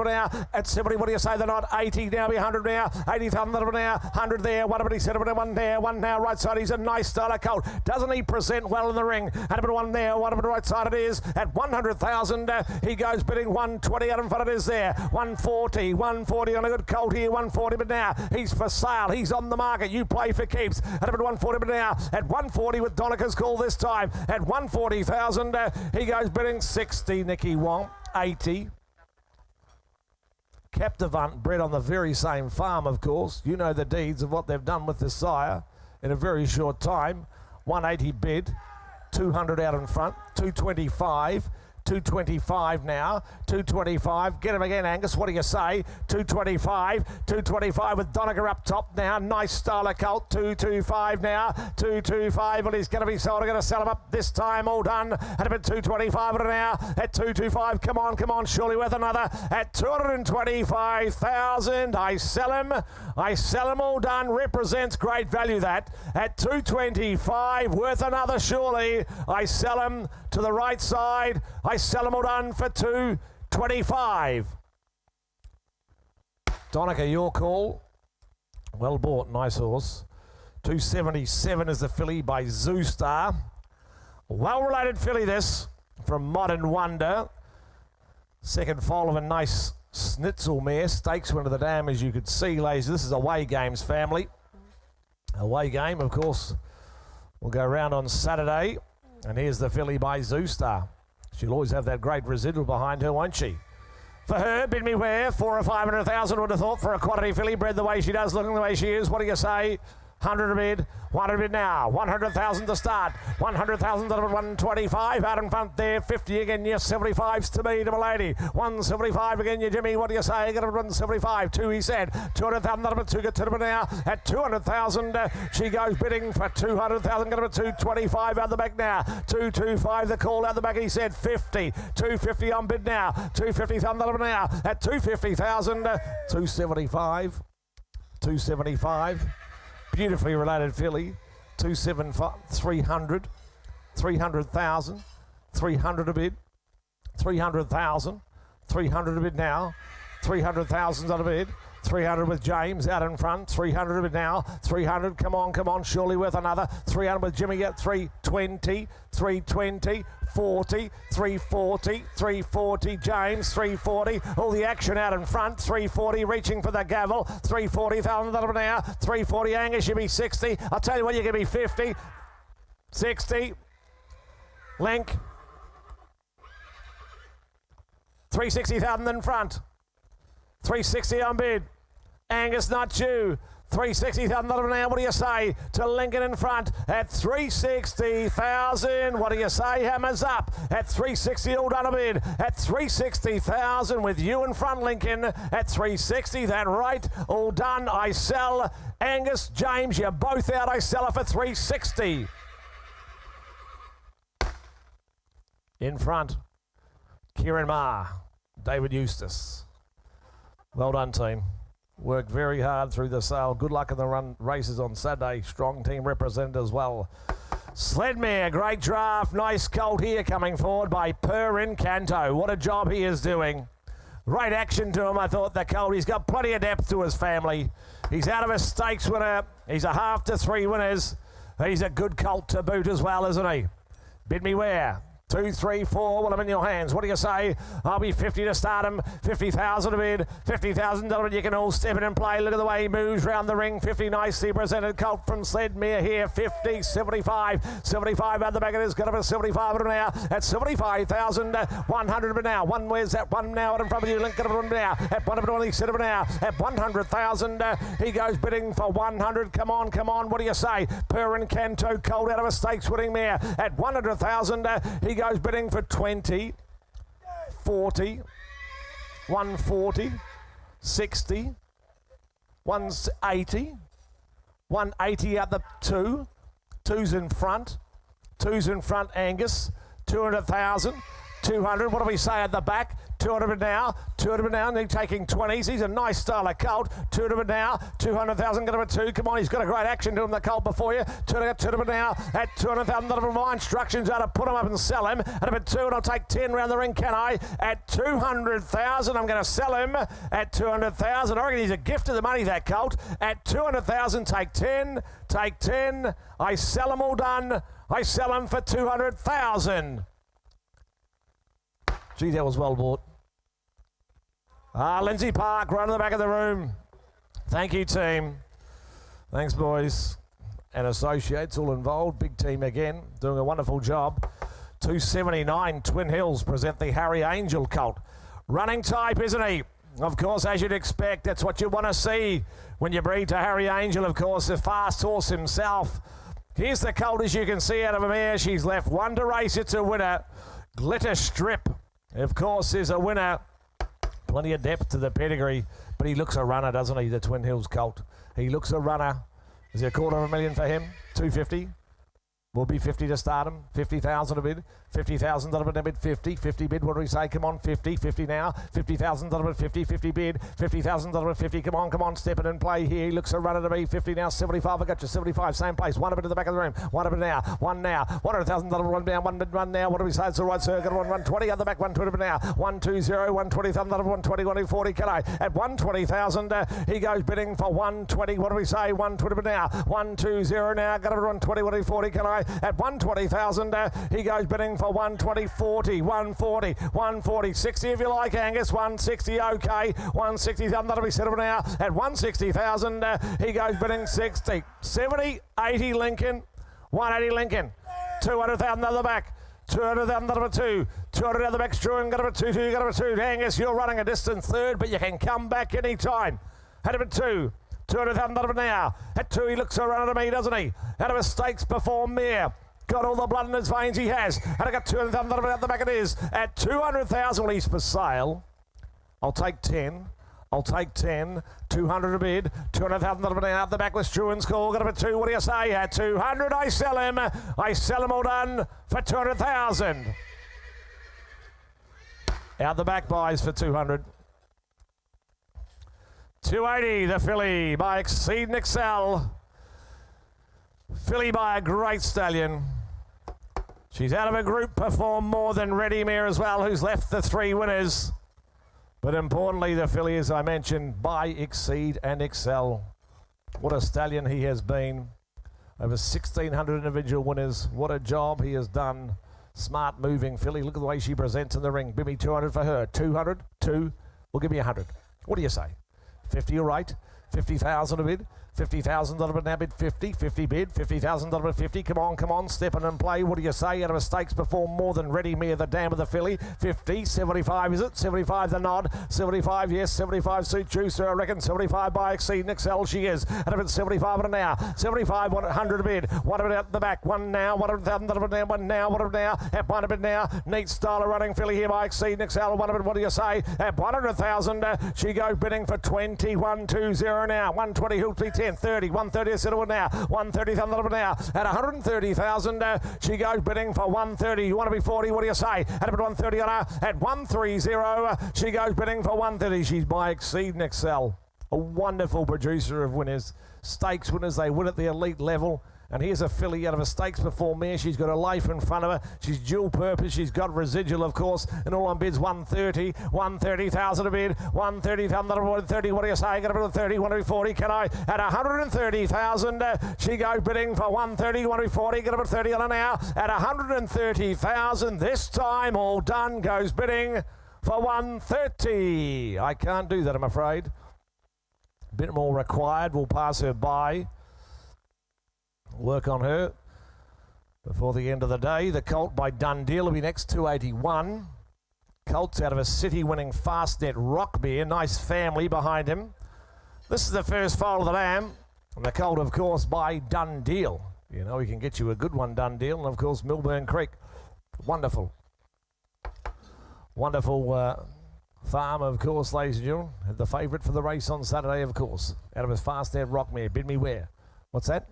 now, at 70, what do you say, they're not, 80 now, be 100 now, 80,000 out of it now, 100 there, what about he said, one there, one now, right side, he's a nice starter colt, doesn't he present well in the ring, and about one there, what about right side it is, at 100,000, he goes bidding 120 out in front, it is there, 140 on a good colt here, 140, but now, he's for sale. He's on the market. You play for keeps. At about 140, but now at 140 with Donica's call this time. At 140,000, he goes bidding 60. Nicky Wong, 80. Captivant, bred on the very same farm, of course. You know the deeds of what they've done with the sire in a very short time. 180 bid, 200 out in front, 225. 225 now. 225. Get him again, Angus. What do you say? 225. 225 with Donegal up top now. Nice style of colt. 225 now. 225. Well, he's going to be sold. I'm going to sell him up this time. All done. At about 225 now. At 225. Come on, come on. Surely worth another. At 225,000. I sell him. I sell him. All done. Represents great value that. At 225. Worth another surely. I sell him to the right side. I sell them all done for 225. Donica, your call. Well bought, nice horse. 277 is the filly by Zoo Star. Well-related filly this from Modern Wonder. Second foal of a nice Schnitzel mare. Stakes went to the dam, as you could see, ladies. This is away games, family. Away game, of course. We'll go round on Saturday. And here's the filly by Zoo Star. She'll always have that great residual behind her, won't she? For her, bid me where, 400 or 500,000 would have thought for a quality filly bred the way she does, looking the way she is. What do you say? 100 a bid, 100 a bid now, 100,000 to start, 100,000 to 125, out in front there, 50 again, yes, 75's to me, to my lady, 175 again, you Jimmy, what do you say, get a 175, 2 he said, 200,000, not about 2, get to the now, at 200,000, she goes bidding for 200,000, get a 225 out the back now, 225 the call out the back, he said 50, 250 on bid now, 250,000 now, at 250,000, 275, 275, beautifully related filly, 275, 300, 300,000, 300 a bid, 300,000, 300 a bid now, 300,000 on a bid, 300 with James out in front, 300 a bid now, 300, come on, surely worth another, 300 with Jimmy at 320, 320, 40, 340, 340, James, 340, all the action out in front, 340, reaching for the gavel, 340,000 an hour, 340, Angus, you be 60, I'll tell you what, you give me 50, 60, Link, 360,000 in front, 360 on bid, Angus, not you, 360,000 an hour, what do you say to Lincoln in front at 360,000? What do you say? Hammers up at 360, all done a bid at 360,000 with you in front, Lincoln at 360. That right, all done. I sell Angus, James, you're both out. I sell it for 360. In front, Kieran Maher, David Eustace. Well done, team. Worked very hard through the sale. Good luck in the run races on Saturday. Strong team represented as well. Sledmare, great draft. Nice colt here coming forward by Per Incanto. What a job he is doing. Great action to him, I thought, the colt. He's got plenty of depth to his family. He's out of a stakes winner. He's a half to 3 winners. He's a good colt to boot as well, isn't he? Bid me where? 2, 3, 4, well, I'm in your hands. What do you say? I'll be 50 to start him. 50,000 a bid. $50,000. You can all step in and play. Look at the way he moves round the ring. 50 nicely presented. Colt from Sledmare here. 50, 75. 75 out the back. It is going to be 75 now. At 75,000. 100 now. One, where's that one now? Out in front of you. Link it up now. At 120 now. At 100,000. He goes bidding for 100. Come on, come on. What do you say? Per Incanto Colt out of a stakes winning mare. At 100,000. He goes bidding for 20, 40, 140, 60, 180, 180 at the 2, 2's in front, 2's in front, Angus, 200,000, 200, what do we say at the back? 200 now, 200 now, and he's taking 20s. He's a nice style of colt. 200 now, 200,000, get him at 2. Come on, he's got a great action to him, the colt before you. 200 now, at 200,000, my instructions are to put him up and sell him. At about 2, and I'll take 10 round the ring, can I? At 200,000, I'm going to sell him at 200,000. I reckon he's a gift of the money, that colt. At 200,000, take 10, take 10. I sell him, all done. I sell him for 200,000. Gee, that was well bought. Lindsay Park, right in the back of the room. Thank you, team. Thanks, boys. And associates all involved. Big team again, doing a wonderful job. 279 Twin Hills present the Harry Angel colt. Running type, isn't he? Of course, as you'd expect, that's what you want to see when you breed to Harry Angel, of course, a fast horse himself. Here's the colt, as you can see, out of a mare. She's left 1 to race. It's a winner. Glitter Strip, of course, is a winner. Plenty of depth to the pedigree, but he looks a runner, doesn't he, the Twin Hills colt? He looks a runner. Is there $250,000 for him? 250. Will be 50 to start him. 50,000 a bid. 50,000 a bid. 50 bid. What do we say? Come on, 50 now. 50,000 a bid. 50 bid. 50,000 a bid. 50. Come on. Step in and play here. He looks a runner to me. 50 now. 75. I got you. 75. Same place. One a bit to the back of the room. One a bit now. One now. $100,000. One down. One bid. One now. What do we say? It's all right, sir. Got 120 at the back. 120 now. 120. 120,000. 120. 140. Can I? At 120,000. He goes bidding for 120. What do we say? 120 now. 120 now. Got it 120. 140. Can I? At 120,000, he goes bidding for 120, 40, 140, 140, 60 if you like, Angus, 160, okay, 160,000, that'll be settled now. At 160,000, he goes bidding 60, 70, 80 Lincoln, 180 Lincoln, 200,000 at the back. 200,000 out of a 2. 200 out the back, Struan, got a 2, 2, got a 2. Angus, you're running a distance third, but you can come back any time. Had a 2. 200,000 out of it now. At 2, he looks around at me, doesn't he? Out of a stakes before Mere. Got all the blood in his veins, he has. And I got 200,000 out of it out the back it is. At 200,000, well, he's for sale. I'll take 10. I'll take 10. 200 a bid. 200,000 out of it out the back with Struan's call. Got him at 2. What do you say? At 200, I sell him. I sell him all done for 200,000. Out the back buys for 200. 280, the filly by Exceed and Excel. Filly by a great stallion. She's out of a group, performed more than Ready Mere as well, who's left the 3 winners. But importantly, the filly, as I mentioned, by Exceed and Excel. What a stallion he has been. Over 1,600 individual winners. What a job he has done. Smart moving filly. Look at the way she presents in the ring. Give me 200 for her. 200, 2. We'll give me 100. What do you say? 50, you're right. 50,000 a bid. 50,000 out of it now bid. 50 bid. 50,000 out of it 50. Come on, step in and play. What do you say? Out of mistakes perform more than Ready Mere, the dam of the filly. 50, 75 is it? 75 the nod. 75, yes, 75 suits you, sir. I reckon 75 by Exceed and Excel she is. Out of it 75 and now. 75, 100 a bid. 100 out the back. 1 now. 100,000 out of it now. 1 now. 100 now. At 1 a bid now. Neat style of running filly here by Exceed and Excel. 1 a bid. What do you say? At 100,000 she goes bidding for 20. 120 now. 120 who'll be 10. 30. 130 is settled now. 130,000 now. At 130,000 she goes bidding for 130. You want to be 40? What do you say? At about 130 on her. At 130 she goes bidding for 130. She's by Exceed and Excel. A wonderful producer of winners. Stakes winners, they win at the elite level. And here's a filly out of a stakes before Mere. She's got a life in front of her. She's dual purpose. She's got residual, of course. And all on bids 130. 130,000 a bid. 130,000 130. What do you say? Got a bid of 30. 140. Can I? At 130,000 she goes bidding for 130. 140. Got a bid of 30 on an hour. At 130,000 this time all done goes bidding for 130. I can't do that, I'm afraid. A bit more required. We'll pass her by. Work on her before the end of the day. The colt by Dundee will be next, 281. Colt's out of a city winning Fastnet Rockmere. Nice family behind him. This is the first foal of the dam. And the colt, of course, by Dundee. You know, he can get you a good one, Dundee. And, of course, Millburn Creek. Wonderful. Wonderful farm, of course, ladies and gentlemen. The favourite for the race on Saturday, of course. Out of his Fastnet Rockmere. Bid me where? What's that?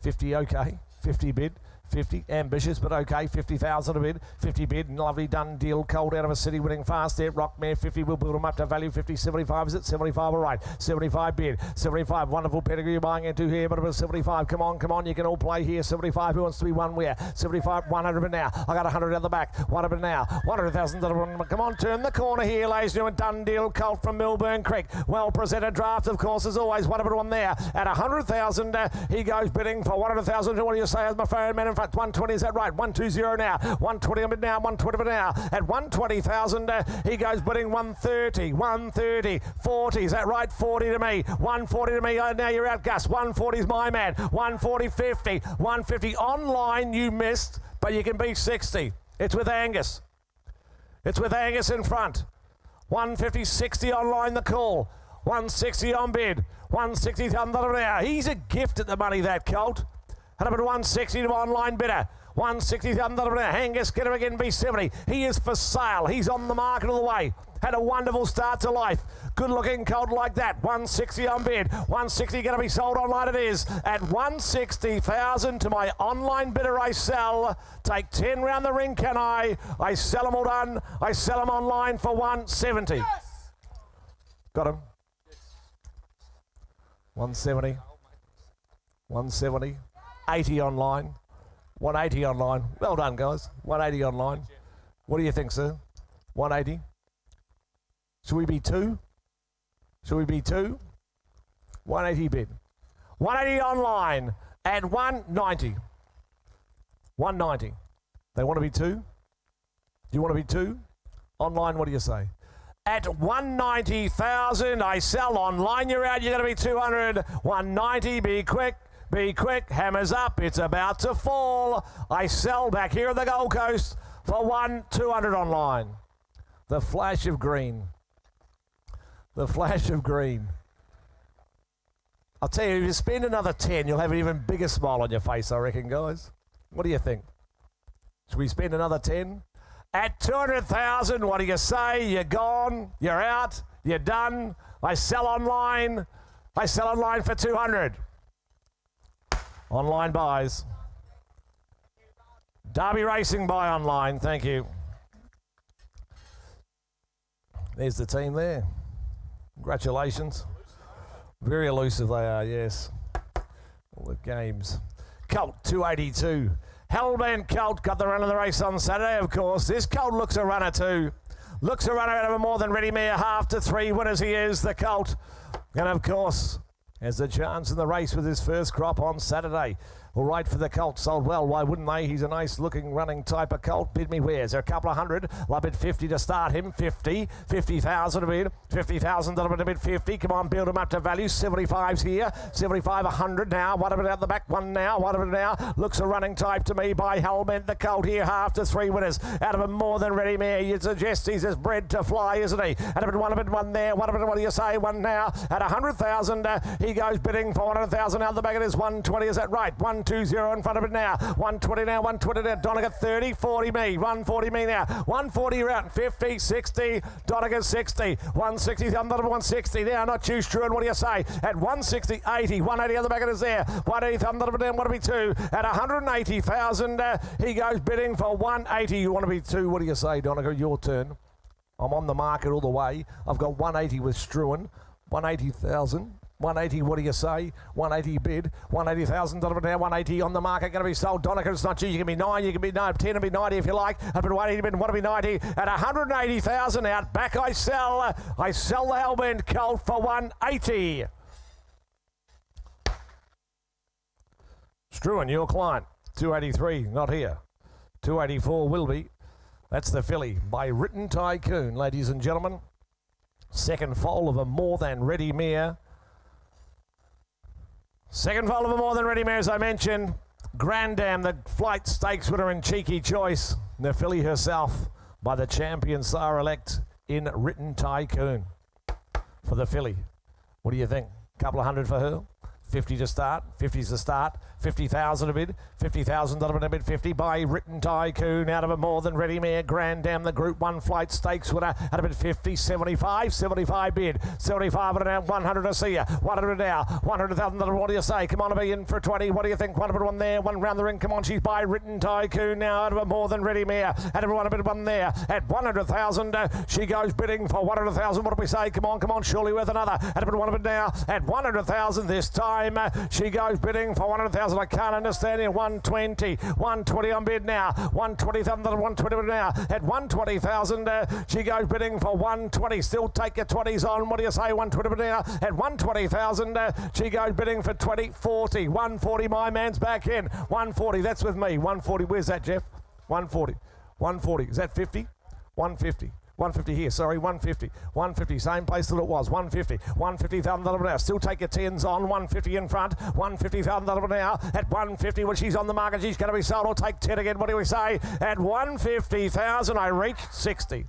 50, okay. 50 bid. 50, ambitious, but okay. 50,000 a bid. 50 bid. Lovely done deal. Cold out of a city winning fast there. Rockmare 50. We'll build them up to value. 50, 75 is it? 75, all right. 75 bid. 75. Wonderful pedigree you're buying into here, but about 75. Come on. You can all play here. 75. Who wants to be one where? 75. 100 bid now. I got 100 at the back. 100 bid now. 100,000. Come on, turn the corner here, ladies and gentlemen. Done deal. Colt from Millburn Creek. Well presented draft, of course, as always. 100 one there. At 100,000, he goes bidding for 100,000. What do you say as my phone man? In fact, 120, is that right? 120 now. 120 bid now. 120 bid now. At 120,000, he goes bidding 130. 130. 40, is that right? 40 to me. 140 to me. Now you're out, Gus. 140 is my man. 140, 50. 150 online you missed, but you can be 60. It's with Angus. It's with Angus in front. 150, 60 online the call. 160 on bid. 160 now. He's a gift at the money, that colt. And up at 160 to online bidder. 160 under Angus, get him again, B70. He is for sale. He's on the market all the way. Had a wonderful start to life. Good looking colt like that. 160 on bid. 160 going to be sold online. It is at 160,000 to my online bidder. I sell. Take 10 round the ring. Can I? I sell them all done. I sell them online for 170. Yes. Got him. 170. 170. 80 online. 180 online. Well done, guys. 180 online. What do you think, sir? 180. Should we be 2? Should we be 2? 180 bid. 180 online at 190. 190. They want to be 2? Do you want to be 2? Online, what do you say? At 190,000, I sell online. You're out. You're going to be 200. 190. Be quick. Be quick. Hammers up. It's about to fall. I sell back here at the Gold Coast for 200 online. The flash of green. The flash of green. I'll tell you, if you spend another 10, you'll have an even bigger smile on your face, I reckon, guys. What do you think? Should we spend another 10? At 200,000, what do you say? You're gone, you're out, you're done. I sell online. I sell online for 200. Online buys. Derby Racing buy online, thank you. There's the team there. Congratulations. Very elusive they are, yes. All the games. Colt 282. Hellbent Colt got the run of the race on Saturday, of course. This Colt looks a runner too. Looks a runner out of a more than ready mare, half to 3 winners he is, the Colt. And of course, has a chance in the race with his first crop on Saturday. All right for the Colt, sold well. Why wouldn't they? He's a nice looking running type of Colt. Bid me where's there a couple of hundred. I'll bid 50 to start him. 50, 50,000 a bid. 50,000 a bid 50. Come on, build him up to value. 75's here. 75, 100 now. What about out the back one now? What about now? Looks a running type to me by Hellbent. The Colt here, half to 3 winners. Out of a more than ready mare. You'd suggest he's as bred to fly, isn't he? And a bit one there. What do you say? One now. At 100,000, he goes bidding for 100,000 out the back. It is 120. Is that right? 120 in front of it now. 120 now, 120 now. Donegal 30, 40 me. 140 me now. 140 round. 50, 60. Donegal 60. 160 under 160 now. Not too true. And what do you say? At 160, 80. 180 on the back of it is there. 180 under down. Want to be 2. At 180,000, he goes bidding for 180. You want to be 2. What do you say, Donegal? Your turn. I'm on the market all the way. I've got 180 with Struan. 180,000. 180, what do you say? 180 bid. 180,000 now. 180 on the market. Going to be sold. Donegal, it's not you. You can be 9. You can be 9. 10 and be 90 if you like. Up at 180 bid. Want to be 90. At 180,000 out. Back I sell. I sell the Hellbent Colt for 180. Struan, your client. 283, not here. 284 will be. That's the filly by Written Tycoon, ladies and gentlemen. Second foal of a more than ready mare. Second foal of a more than ready mare, as I mentioned. Grandam, the flight stakes winner in Cheeky Choice. The filly herself by the champion sire-elect in Written Tycoon. For the filly. What do you think? Couple of hundred for her? 50 to start. 50's the start. 50,000 a bid. 50,000 a bid. 50 by Written Tycoon out of a more than ready mare. Grandam, the Group 1 flight stakes winner at a bid 50. 75. 75 bid. 75 and down. 100 to see you. 100 now. 100,000. What do you say? Come on, to be in for 20. What do you think? 1 there. 1 round the ring. Come on, she's by Written Tycoon now out of a more than ready mare. At everyone a bit of 1 there. At 100,000, she goes bidding for 100,000. What do we say? Come on. Surely worth another. At a bit 1 of it now. At 100,000 this time. She goes bidding for 100,000. I can't understand it. 120. 120 on bid now. 120,000. 120 now. At 120,000, she goes bidding for 120. Still take your 20s on. What do you say? 120 now. At 120,000, she goes bidding for 20. 40. 140. My man's back in. 140. That's with me. 140. Where's that, Jeff? 140. 140. Is that 50? 150. 150 here, sorry, 150. 150, same place that it was, 150. 150,000 now. Still take your 10s on, 150 in front, 150,000 now. At 150, when she's on the market, she's going to be sold. I'll take 10 again. What do we say? At 150,000, I reach 60.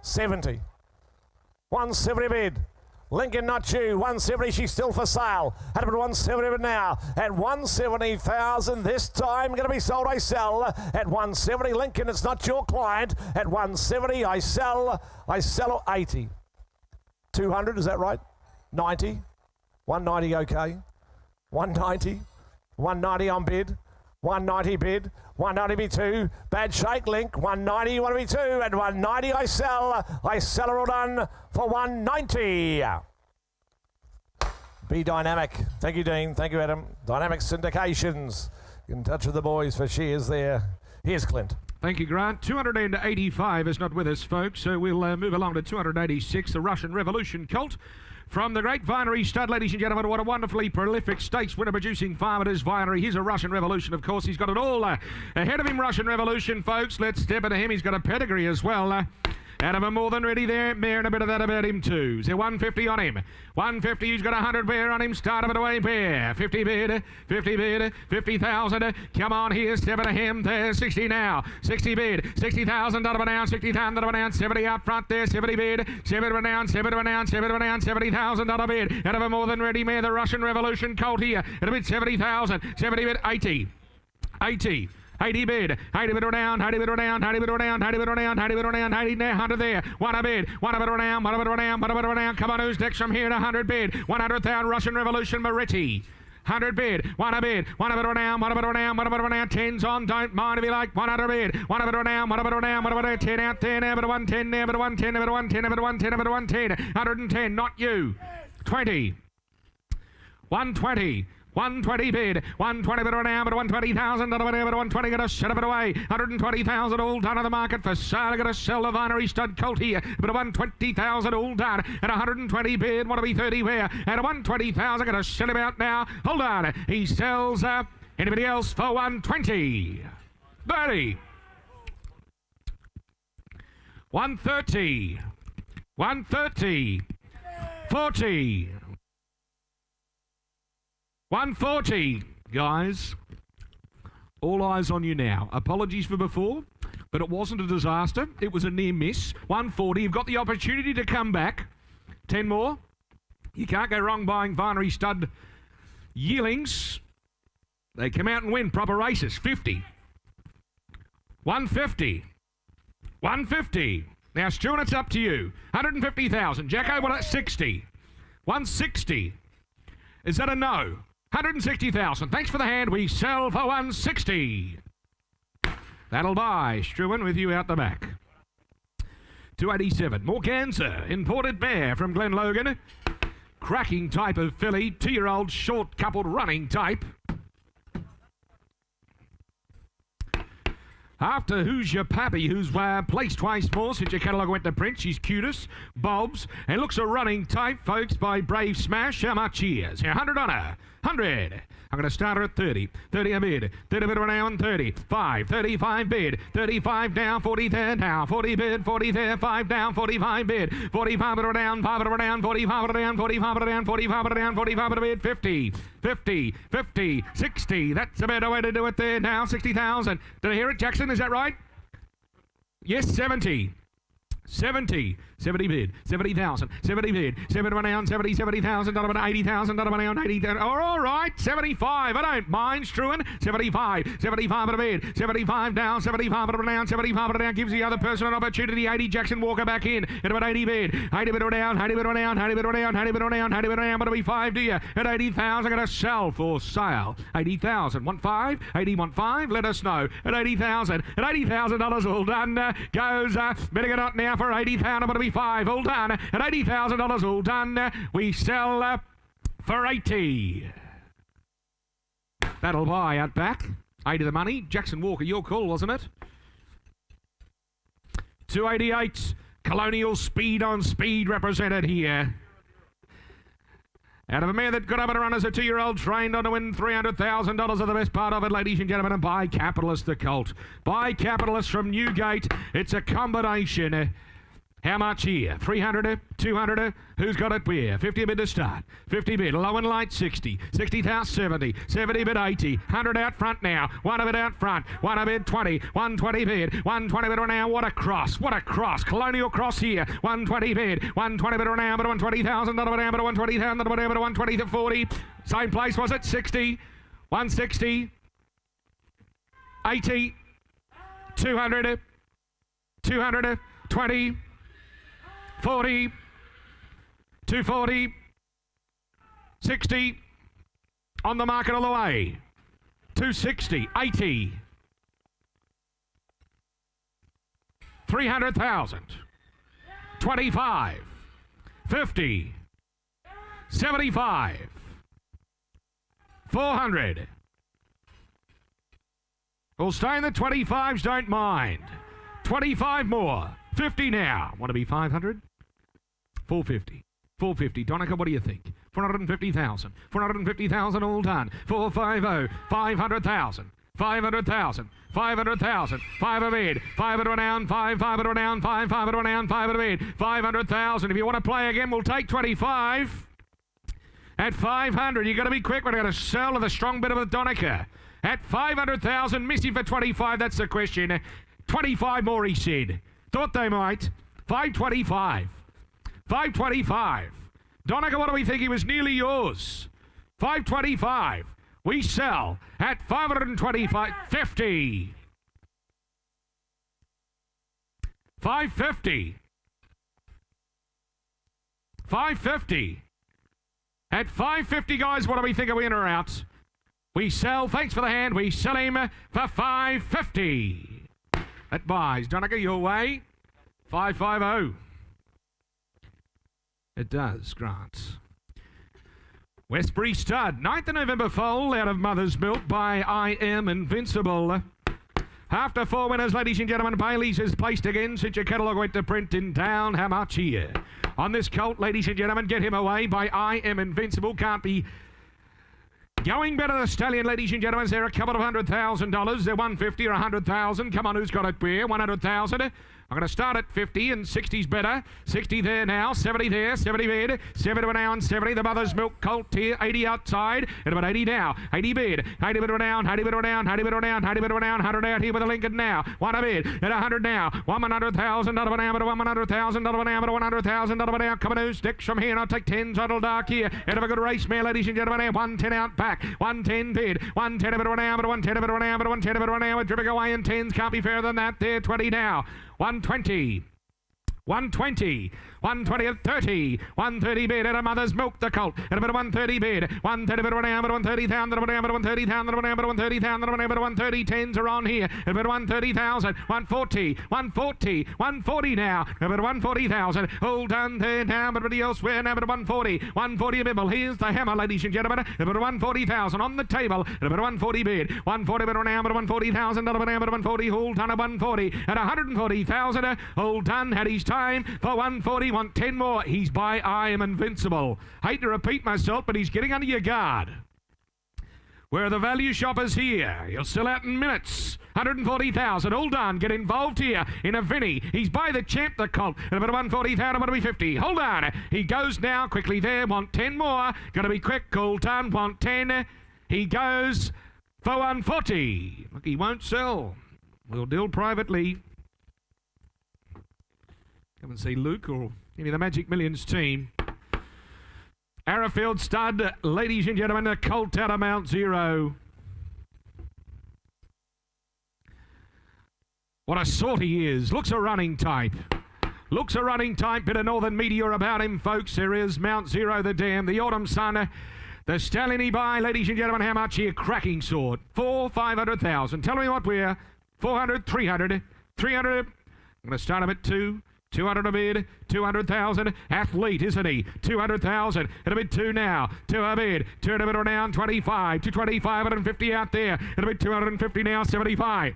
70. 170 bid. Lincoln Not You, 170, she's still for sale. At about 170 now. At 170,000 this time, going to be sold, I sell. At 170, Lincoln, it's not your client. At 170, I sell 80. 200, is that right? 90. 190, okay. 190. 190 on bid. 190 bid. 190 be 2. Bad shake link. 190 you want to be 2. At 190 I sell. I sell her all done for 190. Be dynamic. Thank you, Dean. Thank you, Adam. Dynamic syndications. In touch with the boys for shares there. Here's Clint. Thank you, Grant. 285 is not with us, folks, so we'll move along to 286, the Russian Revolution colt. From the great Vinery stud, ladies and gentlemen, what a wonderfully prolific stakes winner-producing farm it is, Vinery. He's a Russian Revolution, of course. He's got it all ahead of him, Russian Revolution, folks. Let's step into him. He's got a pedigree as well. Out of a more than ready there, mare, and a bit of that about him too. So 150 on him. 150, he's got 100 bear on him. Start of it away, bear. 50 bid, 50 bid, 50,000. Come on here, step into him. There's 60 now. 60 bid, 60,000 down, 60,000 down, 70 up front there, 70 bid, 70 down, 70 down, 70 down, 70,000 bid. Out of a more than ready mare, the Russian Revolution colt here. At a bid 70,000, 70 bid, 80. 80. 80 bid, 80 bid down, 80 bid down, 80 bid down, 80 bid down, 80 bid down, 80 there, 100 there, 1 a bid, 1 a bid down, 1 a bid down, 1 a bid down. Come on, who's next from here to 100 bid, 100,000 Russian Revolution Moretti. 100 bid, 1 a bid, 1 a bid down, 1 a bid down, 1 a bid down, 10's on, don't mind if you like, 100 bid, 1 a bid down, 1 a bid down, 1 a bid down, 10 out there, now, but 110 there, but 110, but 110, but 110, but 110, 110, not you, 20, 120, 120 bid, 120 bid now, but 120,000, but 120 got to shut it away. 120,000 all done on the market for sale. Got to sell the Vinery stud colt here, but 120,000 all done. At 120 bid, want to be 30 where? At 120,000, got to shut him out now. Hold on, he sells anybody else for 120. 30. 130. 130. 40. 140, guys. All eyes on you now. Apologies for before, but it wasn't a disaster. It was a near miss. 140, you've got the opportunity to come back. 10 more. You can't go wrong buying Vinery stud yearlings. They come out and win proper races. 50. 150. 150. Now, Stuart, it's up to you. 150,000. Jacko, well, that's 60. 160. Is that a no? 160,000. Thanks for the hand. We sell for 160. That'll buy. Struan with you out the back. 287. Morganza, imported mare from Glen Logan. Cracking type of filly. 2-year-old short coupled running type. After Who's Your Pappy, who's placed twice more since your catalogue went to print. She's cutest, Bob's, and looks a running type, folks, by Brave Smash. How much is? 100 on her. 100. I'm going to start her at 30. 30 a bid. 30 bid around 30. 5. 35 bid. 35 down. 40 there now. 40 bid. 40 there. 5 down. 45 bid. 45 bid down. 5 bid down. 45 bid down. 45 bid down. 45 bid down. 45 bid bid. 50. 50. 50. 60. That's a better way to do it there now. 60,000. Did I hear it, Jackson? Is that right? Yes, 70. 70. 70 bid. 70,000. 70 bid. 70 down. 70. 70,000. Down 80,000. Down 80,000. Oh, all right. 75. I don't mind, Struan. 75. 75 at a bid. 75 down. 75 down. 75 down. Gives the other person an opportunity. 80. Jackson Walker back in. At about 80 bid. 80 bid down. 80 bid down. 80 bid down. 80 bid down. 80 bid down. But it'll be 5 to you. At 80,000. Going to sell for sale. 80,000. 15. 80. 15. Let us know. At 80,000. At $80,000 all done. Goes bidding it up now for 80,000. But 5 all done at $80,000 all done. We sell for 80. That'll buy out back. 80 the money. Jackson Walker, your call, wasn't it? 288. Colonial Speed on Speed represented here. Out of a mare that got up and run as a 2-year-old, trained on to win $300,000 of the best part of it, ladies and gentlemen, and by Capitalist the colt. By Capitalist from Newgate. It's a combination. How much here? 300, 200, who's got it where? 50 bid to start. 50 bid, low and light 60. 60,000 70. 70 bid 80. 100 out front now. 1 bid out front. 1 bid 20. 120 bid. 120 bid now. What a cross. What a cross. Colonial cross here. 120 bid. 120 bid now. But 120,000. Not a bid 120,000. Not a bid 120 to 40. Same place was it? 60. 160. 80. 200. 200. 20. 40, 240, 60, on the market all the way, 260, 80, 300,000, 25, 50, 75, 400. We'll stay in the 25s, don't mind. 25 more. 50 now. Want to be 500? 450. 450. Donica, what do you think? 450,000. 450,000 all done. 450. 500,000. 500,000. 500,000. 5 a bid. 500 down. 500 down. 500 down. 5 a bid. 500,000. If you want to play again, we'll take 25. At 500, you've got to be quick. We're going to sell to the strong bit of the Donica. At 500,000, missing for 25. That's the question. 25 more, he said. Thought they might. 525. 525. Donica, what do we think? He was nearly yours. 525. We sell at 525. 50. 550. 550. At 550, guys, what do we think? Are we in or out? We sell. Thanks for the hand. We sell him for 550. That buys. Donica, your way. 550. It does, Grant. Westbury Stud, 9th of November foal out of Mother's Milk by I Am Invincible. After 4 winners, ladies and gentlemen, Bailey's is placed again since your catalogue went to print in town. How much here? On this colt, ladies and gentlemen, Get Him Away by I Am Invincible. Can't be going better. The stallion, ladies and gentlemen, they're a couple of $100,000. They're 150 or 100,000. Come on, who's got it where? 100,000. I'm going to start at 50 and 60's better. 60 there now, 70 there, 70 bid, 70 now and 70. The Mother's Milk colt here, 80 outside, and about 80 now. 80 bid, 80 bid down, 80 bid down, 80 bid down, 80 bid down, 100 out here with a Lincoln now. 1 a bid, at 100 now. 100,000, not of an hour, 100,000, not of an hour, 100,000, not of an hour. Coming who's next from here, and I'll take 10 Total Dark here. End of a good race mare, ladies and gentlemen. 110 out back, 110 bid, 110 a bit of an hour, 110 a bit of an hour, 110 a bit of an hour. Dripping away in 10s, can't be fairer than that. There, 20 now. 120. 120, 120 at 30, 130 bid at a Mother's Milk, the colt, at a bit of 130 bid, 130 bid, 130,000, 130,000, 130,000, 130, 10s are on here, at a bit of 130,000, 140, 140, 140 now, a bit of 140,000, all done there now, but everybody else where now, but 140, 140 a bibble, here's the hammer, ladies and gentlemen, a bit of 140,000 on the table, at a bit of 140 bid, 140 bid now, but 140,000, not a bit of 140, all done at 140, at 140,000, all done, had his time for 140, want 10 more. He's by I Am Invincible. Hate to repeat myself, but he's getting under your guard. Where are the value shoppers here? He'll sell out in minutes. 140,000, all done. Get involved here in a Vinny. He's by the champ, the colt. And about 140,000, want to be 50. Hold on. He goes now quickly there. Want 10 more. Got to be quick. All done. Want 10. He goes for 140. Look, he won't sell. We'll deal privately. Come and see Luke or any of the Magic Millions team. Arrowfield Stud, ladies and gentlemen, a colt out of Mount Zero. What a sort he is. Looks a running type. Looks a running type. Bit of Northern Meteor about him, folks. There is Mount Zero, the dam, the Autumn Sun. The stallion he by, ladies and gentlemen, how much here? Cracking sort. 500,000. Tell me what we're. 400, 300, 300. I'm going to start him at 2. 200 a bid, 200,000. Athlete, isn't he? 200,000. At a bid 2 now. 2 a bid. 2 a bid down. 25. 225. 150 out there. At a bid 250 now. 75.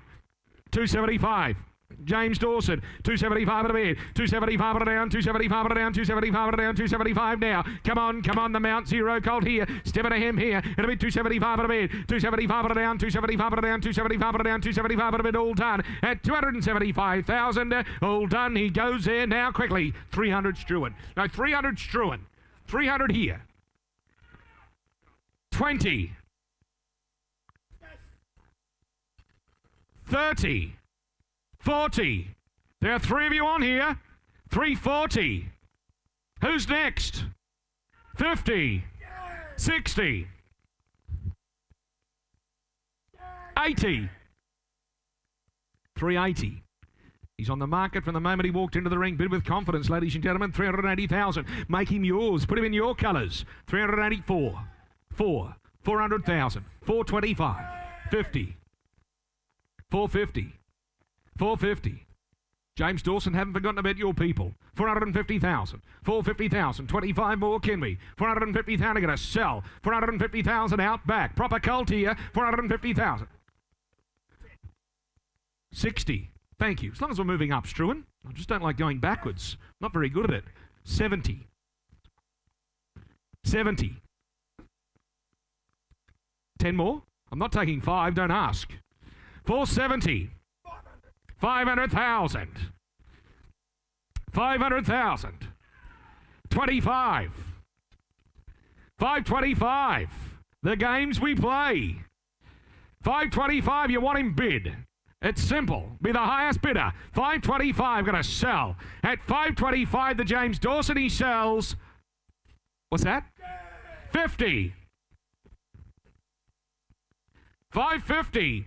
275. James Dawson, 275 at a bid, 275 at a down, 275 at a down, 275 at a down, 275 now. Come on, the Mount Zero Colt here, stepping to him here, at a bid, 275 at a bid, 275 at a down, 275 at a down, 275 at a down, 275 at a bid, all done, at 275,000, all done, he goes there now quickly, 300 Struan, no, 300 Struan, 300 here, 20, 30, 40. There are 3 of you on here. 340. Who's next? 50. 60. 80. 380. He's on the market from the moment he walked into the ring. Bid with confidence, ladies and gentlemen. 380,000. Make him yours. Put him in your colours. 384. 4. 400,000. 425. 50. 450. 450. James Dawson, haven't forgotten about your people. 450,000. 450,000. 25 more, can we? 450,000 are going to sell. 450,000 out back. Proper cult here. 450,000. 60. Thank you. As long as we're moving up, Struan. I just don't like going backwards. Not very good at it. 70. 70. 10 more. I'm not taking 5. Don't ask. 470. 500,000. 500,000. 25. 525. The games we play. 525, you want him bid. It's simple. Be the highest bidder. 525 going to sell. At 525, the James Dawson, he sells. What's that? 50. 550.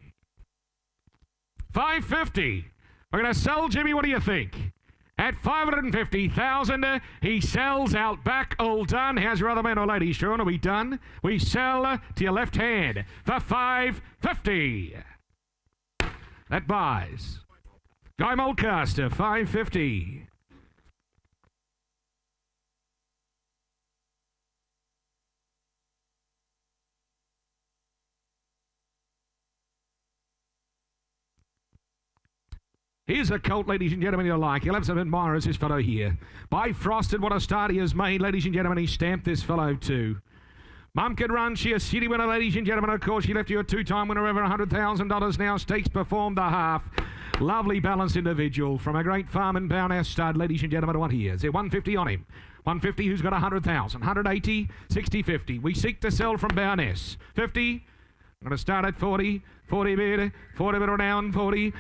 550. We're going to sell Jimmy. What do you think? At 550,000, he sells out back. All done. How's your other man or lady, Sean? Are we done? We sell to your left hand for 550. That buys. Guy Mulcaster, 550. Here's a colt, ladies and gentlemen, you'll like. He'll have some admirers, this fellow here. By Frosted, what a start he has made, ladies and gentlemen. He stamped this fellow too. Mum can run. She a city winner, ladies and gentlemen. Of course, she left you a 2-time winner over $100,000 now. Stakes performed the half. Lovely balanced individual from a great farm in Bowness stud, ladies and gentlemen. What he is. They're 150 on him. 150 who's got 100,000. 180, 60, 50. We seek to sell from Bowness. 50. I'm going to start at 40. 40 bid, 40 bid or down, 40 a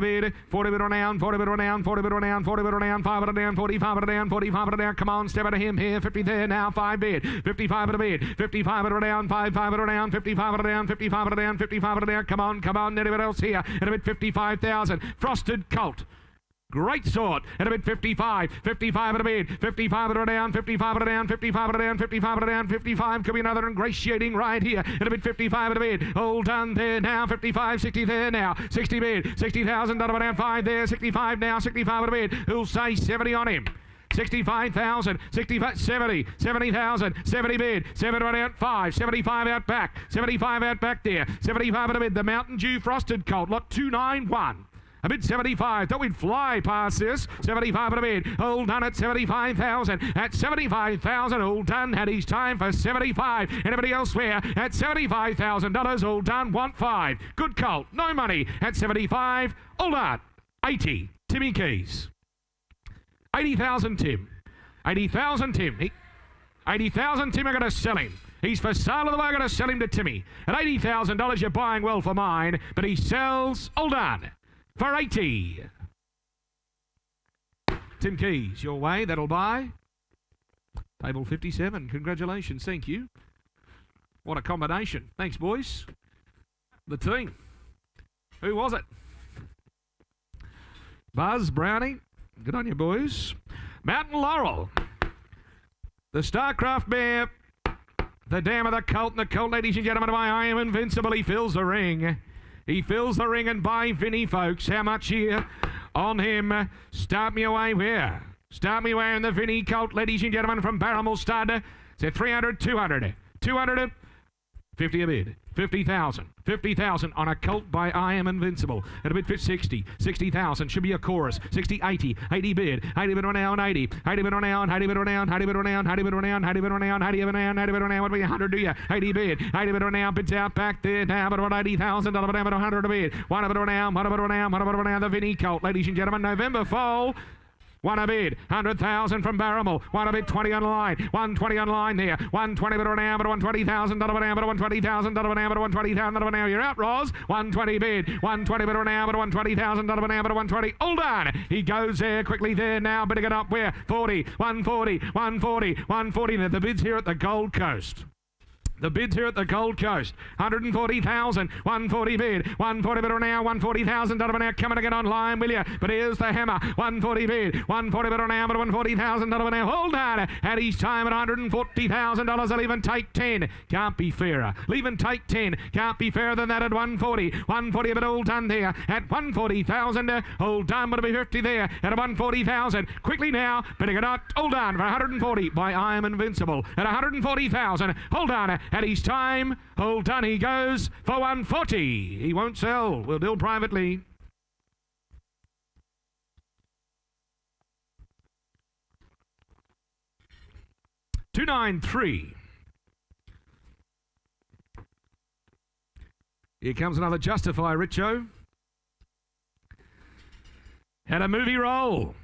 bid, 40 bid or down, 40 bid or down, 40 bid or down, 40 bid or down, 5 bid or down, 45 bid or down, 45 bid or down. Come on, step out of him here. 50 there now, 5 bid, 55 bid a bid, 55 bid or down, 5 bid or down, 55 bid or down, 55 bid or down, 55 bid or down. Come on, anyone else here? At a bid 55,000. Frosted Colt. Great sort. At a bid 55. 55 at a bid. 55 at a down. 55 at a down. 55 at a down. 55 at a down. 55 could be another ingratiating right here. At a bid 55 at a bid. All done there now. 55, 60 there now. 60 bid. 60,000 down 5 there. 65 now. 65 at a bid. Who'll say 70 on him? 65,000, 65, 70, 70,000, 70 bid, 70 right out 5, 75 out back, 75 out back there, 75 at a bid. The Mountain Dew Frosted Colt, lot 291. A bid 75. Thought we'd fly past this. 75 at a bid. All done at 75,000. At 75,000, all done. Had his time for 75. Anybody elsewhere? At $75,000, all done. Want 5. Good colt. No money. At 75, all done. 80. Timmy Keys. 80,000 Tim. 80,000 Tim. 80,000 Tim are going to sell him. He's for sale of the way. I'm going to sell him to Timmy. At $80,000, you're buying well for mine. But he sells, all done. For 80. Tim Keys, your way, that'll buy. Table 57, congratulations, thank you. What a combination. Thanks, boys. The team. Who was it? Buzz, Brownie, good on you, boys. Mountain Laurel. The Starcraft Bear. The Dam of the Colt, and the Colt, ladies and gentlemen, I am invincible. He fills the ring. He fills the ring, and by Vinny, folks, how much here on him? Start me away where? Start me away in the Vinny Colt, ladies and gentlemen, from Barramel Stud. It's 300, 200, 200, 50 a bid. 50,000. 50,000 on a colt by I Am Invincible. At a bid for 60. 60,000. Should be a chorus. 60, 80. 80 bid. 80 bid on now and 80. 80 bid on now and 80 bid on now and 80 bid on now and 80 bid on now and 80 bid on now and 80 bid on now and 80 bid on now. What would be 100, do you? 80 bid. 80 bid on now. Bids out back there now. But about 80,000. But 100 a bid. 1 bid on now. 1 bid on now. 1 bid on now. The Vinnie colt. Ladies and gentlemen, November foal. 1 a bid, 100,000 from Barrymore. 1 a bid, 20 on line. 120 on line there. 120 bid on now, but 120,000 but 120,000 but 120,000 but now. You're out, Roz. 120 bid, 120 bid on now, but 120,000 but 120. All done. He goes there quickly there now, bidding it up where 40, 140, 140, 140. Now the bids here at the Gold Coast. The bids here at the Gold Coast, 140,000, 140 bid, 140 bid now, 140,000 now, coming again online, will you? But here's the hammer, 140 bid, 140 bid now, but 140,000 now, hold on, at his time at $140,000, I'll even take 10, can't be fairer, leave and take 10, can't be fairer than that at 140, 140 but all done there, at 140,000, all done, but it'll be 50 there, at 140,000, quickly now, bidding it out, hold on, for 140 by I Am Invincible, at 140,000, hold on, at his time, hold on, he goes for 140. He won't sell. We'll deal privately. $293. Here comes another Justify, Richo. And a movie roll.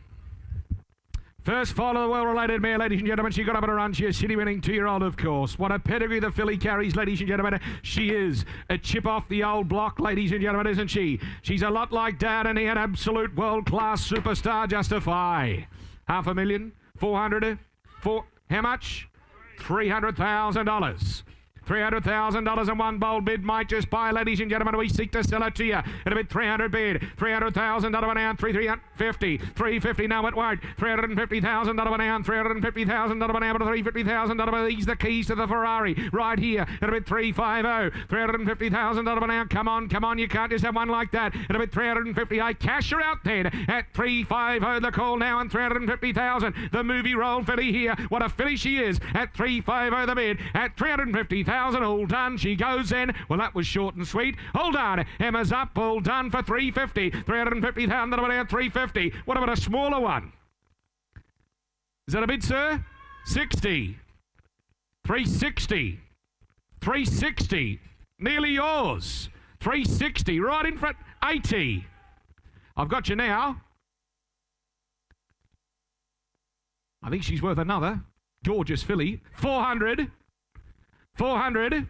First foal of the well-related mare, ladies and gentlemen. She got up at a run. She is city-winning 2-year-old, of course. What a pedigree the filly carries, ladies and gentlemen. She is a chip off the old block, ladies and gentlemen, isn't she? She's a lot like Dad and he, an absolute world-class superstar. Justify. $500,000, 400, how much? $300,000. $300,000 and one bold bid might just buy, ladies and gentlemen. We seek to sell it to you. It'll be 300 bid, $300,000 an hour, 350, 350. No, it won't. $350,000 an hour, $350,000 an hour, $350,000. These the keys to the Ferrari right here. It'll be 350, $350,000 an hour. Come on, you can't just have one like that. It'll be 350. I cash her out then at 350. The call now and 350,000. The movie roll filly here. What a filly she is at 350. The bid at 350,000. All done. She goes then. Well, that was short and sweet. Hold on. Emma's up. All done for 350. 350,000 at 350. What about a smaller one? Is that a bid, sir? 60. 360. 360. Nearly yours. 360. Right in front. 80. I've got you now. I think she's worth another. Gorgeous filly. 400. 400,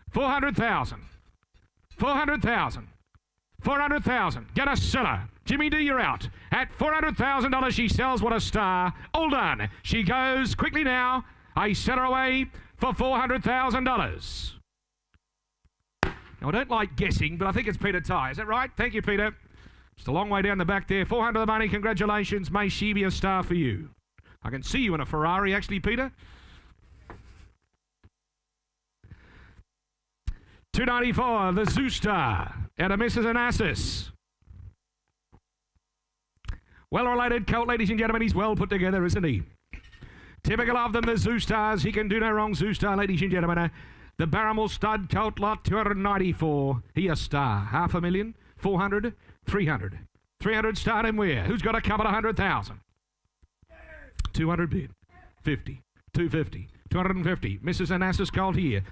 400,000, 400,000, 400,000. Get a seller. Jimmy D, you're out. At $400,000 she sells. What a star. All done. She goes quickly now. I sell her away for $400,000. Now, I don't like guessing, but I think it's Peter Ty. Is that right? Thank you, Peter. Just a long way down the back there. 400 of the money. Congratulations. May she be a star for you. I can see you in a Ferrari, actually, Peter. $294, the Zoostar, out of Mrs. Onassis. Well-related colt, ladies and gentlemen. He's well put together, isn't he? Typical of them, the Zoostars. He can do no wrong, Zoostar, ladies and gentlemen. The Barrymore stud colt lot, $294. He a star. $500,000, 400, 300. 300 start him where? Who's got a couple of 100,000? 200 bid. 50. 250. 250. Mrs. Onassis colt here.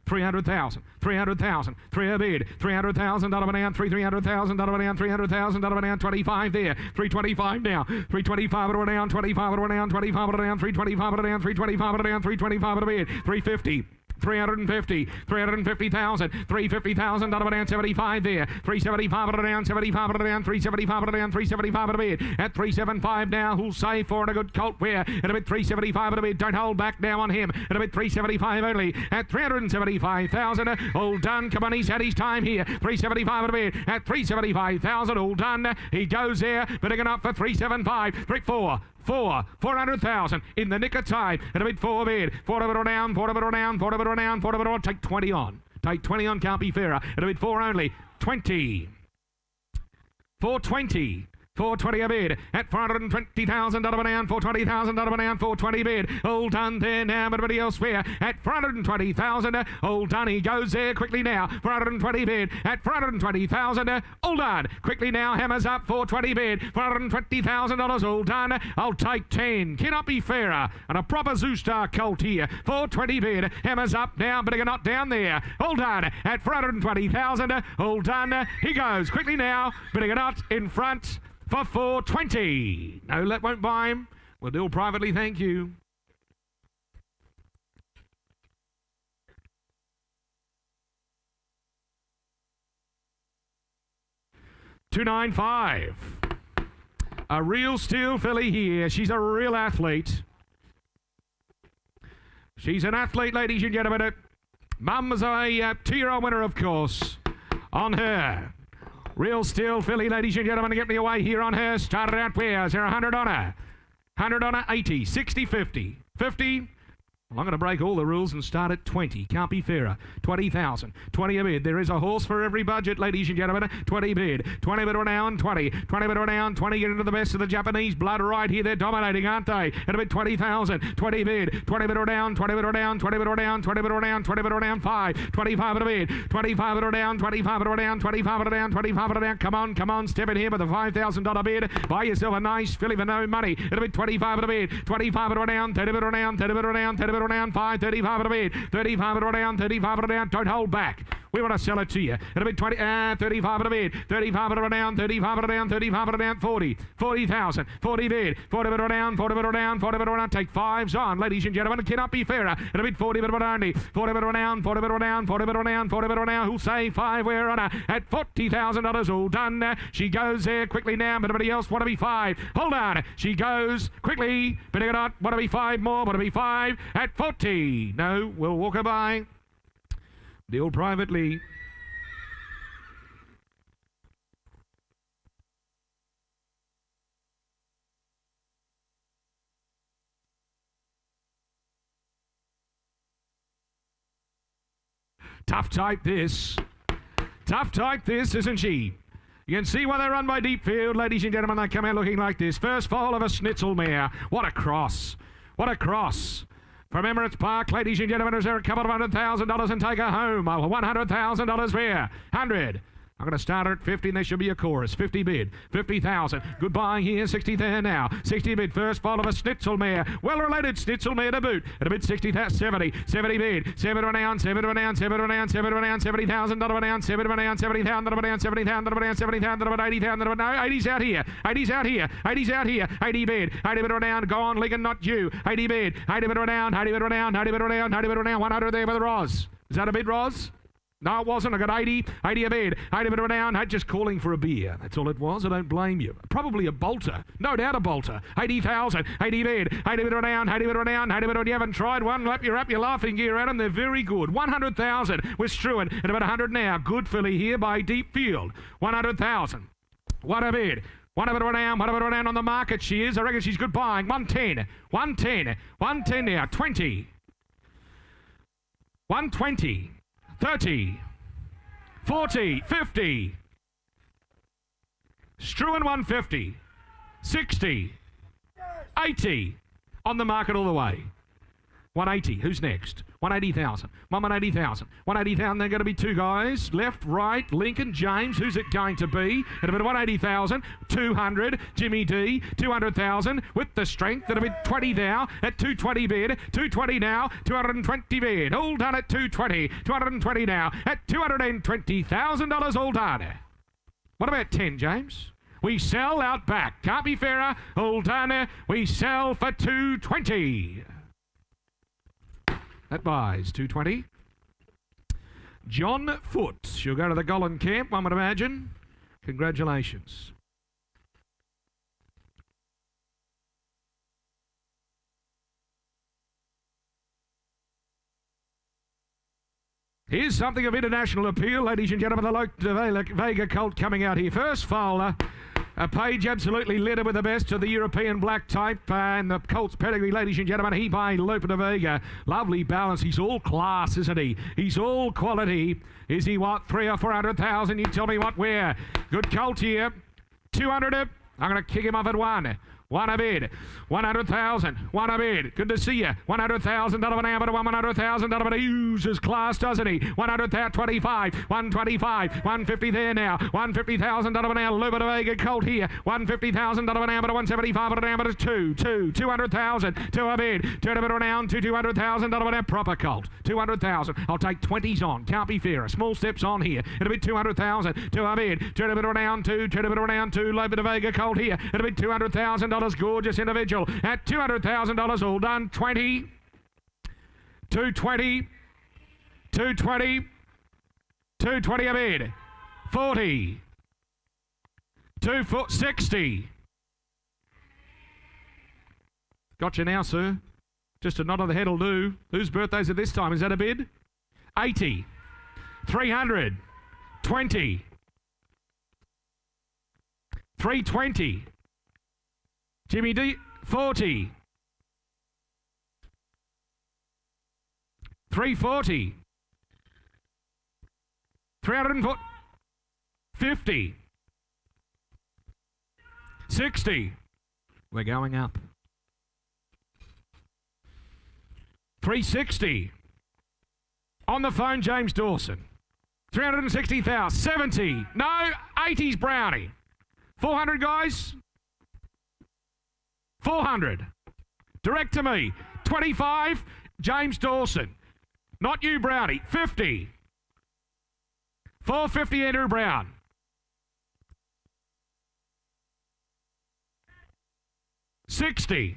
300,000, 300,000, 3 a bid, $300,000 an 300,000 an 300,000 an 25 there, 325 now, 325 at an 25 at an 25 at an 325 at an 325 at an 325 at a bid, 350. 350, 350,000, 350,000 out of an 75 there, 375 at an 75 at an 375 at an 375 at a bid, at 375 now, who'll say for a good colt where, at a bit 375 at a bid, don't hold back now on him, at a bit 375 only, at 375,000, all done, come on, he's had his time here, 375 at a bid, at 375,000, all done, he goes there, bidding it up for 375, 400,000 in the nick of time. At a bid 4 bid. 4 of it down, 4 of it down, 4 of it down, 4 of it on. Take 20 on. Take 20 on, can't be fairer. At a bid 4 only. 20. 420. 420 a bid at $420,000 down, $420,000 down, $420 bid. All done there now, but everybody elsewhere at $420,000. All done, he goes there quickly now. $420 bid at $420,000. All done, quickly now, hammers up. $420 bid, $420,000. All done. I'll take 10. Cannot be fairer. And a proper Zoo Star colt here. $420 bid, hammers up now, but not down there. All done at $420,000. All done. He goes quickly now, but not in front. For $420. No, that won't buy him. We'll deal privately, thank you. $295. A real steel filly here. She's a real athlete. She's an athlete, ladies and gentlemen. Mum's a two-year-old winner, of course, on her. Real steel filly, ladies and gentlemen, to get me away here on her. Started out where? Is there 100 on her? 100 on her, 80, 60, 50. 50. Well, I'm going to break all the rules and start at 20. Can't be fairer. 20,000. 20 a bid. There is a horse for every budget, ladies and gentlemen. 20 bid. 20 bid down, 20. 20 bid down, 20. Get into the best of the Japanese blood right here. They're dominating, aren't they? At a bid 20,000. 20 bid. 20 bid down, 20 bid down, 20 bid down, 20 bid down, 20 bid down, 5. 25 at a bid. 25 bid down, 25 bid down, 25 bid down, 25 bid down. Come on. Step in here with a $5,000 bid. Buy yourself a nice filly for no money. At a bid 25 at a bid. 25 bid down, 30 bid down, 30 bid down, 30 bid down, 5. 35 at a bid, 35 at a down, 35 at a down. Don't hold back. We want to sell it to you. At a bid 35 at a bid, 35 at a down, 35 at a down, 35 at a down, 40, 40,000, 40 bid, 40 at a down, 40 at a down, 40 at a down. Take fives on, ladies and gentlemen. It cannot be fairer. At a bid 40 at a only, 40 at a down, 40 at a down, 40 at a down, 40 at a down. Who'll say 5? We're on her at $40,000. All done. She goes there quickly now, but everybody else want to be 5. Hold on. She goes quickly, but it not want to be 5 more, want to be 5 at 40. No, we'll walk her by. Deal privately. Tough type this, isn't she? You can see why they run by deep field, ladies and gentlemen. They come out looking like this. First foal of a Schnitzel mare. What a cross. What a cross. From Emirates Park, ladies and gentlemen, is there a couple of $100,000 and take her home? $100,000 there. 100. I'm going to start her at 50 and there should be a chorus. 50 bid, 50,000. Good buying here, 60 there now. 60 bid, first fall of a Schnitzel mare. Well-related Schnitzel mare to boot. At a bid 60, 70. 70 bid, 7 down, 7 down, 7 down, 7 down, $70,000 down, 7 down, $70,000 down, $70,000 down, $70,000 down, $80,000 down. No, 80's out here. 80's out here. 80's out here. 80 bid, 80 bid down. Go on, Lincoln, not you. 80 bid, 80 bid down, 80 bid down, 80 bid down, 80 bid down. 100 there with Roz. Is that a bid, Roz? No, it wasn't. I got 80 a bid, 80 a bit down. Just calling for a beer. That's all it was. I don't blame you. Probably a bolter. No doubt a bolter. 80,000, 80 bid, 80 bit down, 80 bit down, 80 bit down. You haven't tried one. Lap you're up. You're laughing gear at them. They're very good. 100,000 with Struan at about 100 now. Good filly here by deep field. 100,000. What a bid. One of it down on the market she is. I reckon she's good buying. 110, 110, 110 now. 20, 120. 30, 40, 50, Struan 150, 60, 80, on the market all the way. 180, who's next? 180,000, 180,000, 180,000, they're going to be 2 guys, left, right, Lincoln, James, who's it going to be? At a bit of 180,000, 200, Jimmy D, 200,000, with the strength, at a bit 20 now, at 220 bid, 220 now, 220 bid, all done at 220, 220 now, at $220,000 all done. What about 10, James? We sell out back, can't be fairer, all done, we sell for 220. That buys 220. John Foot. She'll go to the Gollan camp, one would imagine. Congratulations. Here's something of international appeal, ladies and gentlemen. The Loc Vega colt coming out here. First foal. A Page absolutely littered with the best of the European black type and the Colts pedigree, ladies and gentlemen. He by Lope de Vega. Lovely balance. He's all class, isn't he? He's all quality. Is he what? 300,000 or 400,000? You tell me what, where? Good colt here. 200. I'm going to kick him off at one. One a bid. 100,000. One a bid. Good to see you. 100,000 out of an hour to 100,000 out of he uses class, doesn't he? 100,000, 25. 125. 150 there now. 150,000 out of an hour. Luba de Vega Colt here. 150,000 out of an hour to 175 out of an hour to 200,000. To a bid. Turn a bit around to 200,000 out of an hour. Proper Colt. 200,000. I'll take 20s on. Can't be fairer. Small steps on here. It'll be 200,000. To a bid. Turn a bit around to. Luba de Vega Colt here. It'll be 200,000. Gorgeous individual at $200,000 all done. 20, 220, 220, 220 a bid. 40, 260. Got you now, sir. Just a nod of the head will do. Whose birthday's it this time? Is that a bid? 80, 300, 20, 320. Jimmy D, 40. 340. 340. 50. 60. We're going up. 360. On the phone, James Dawson. 360,000. 70. No, 80's Brownie. 400, guys. 400. Direct to me. 25, James Dawson. Not you, Brownie. 50. 450, Andrew Brown. 60.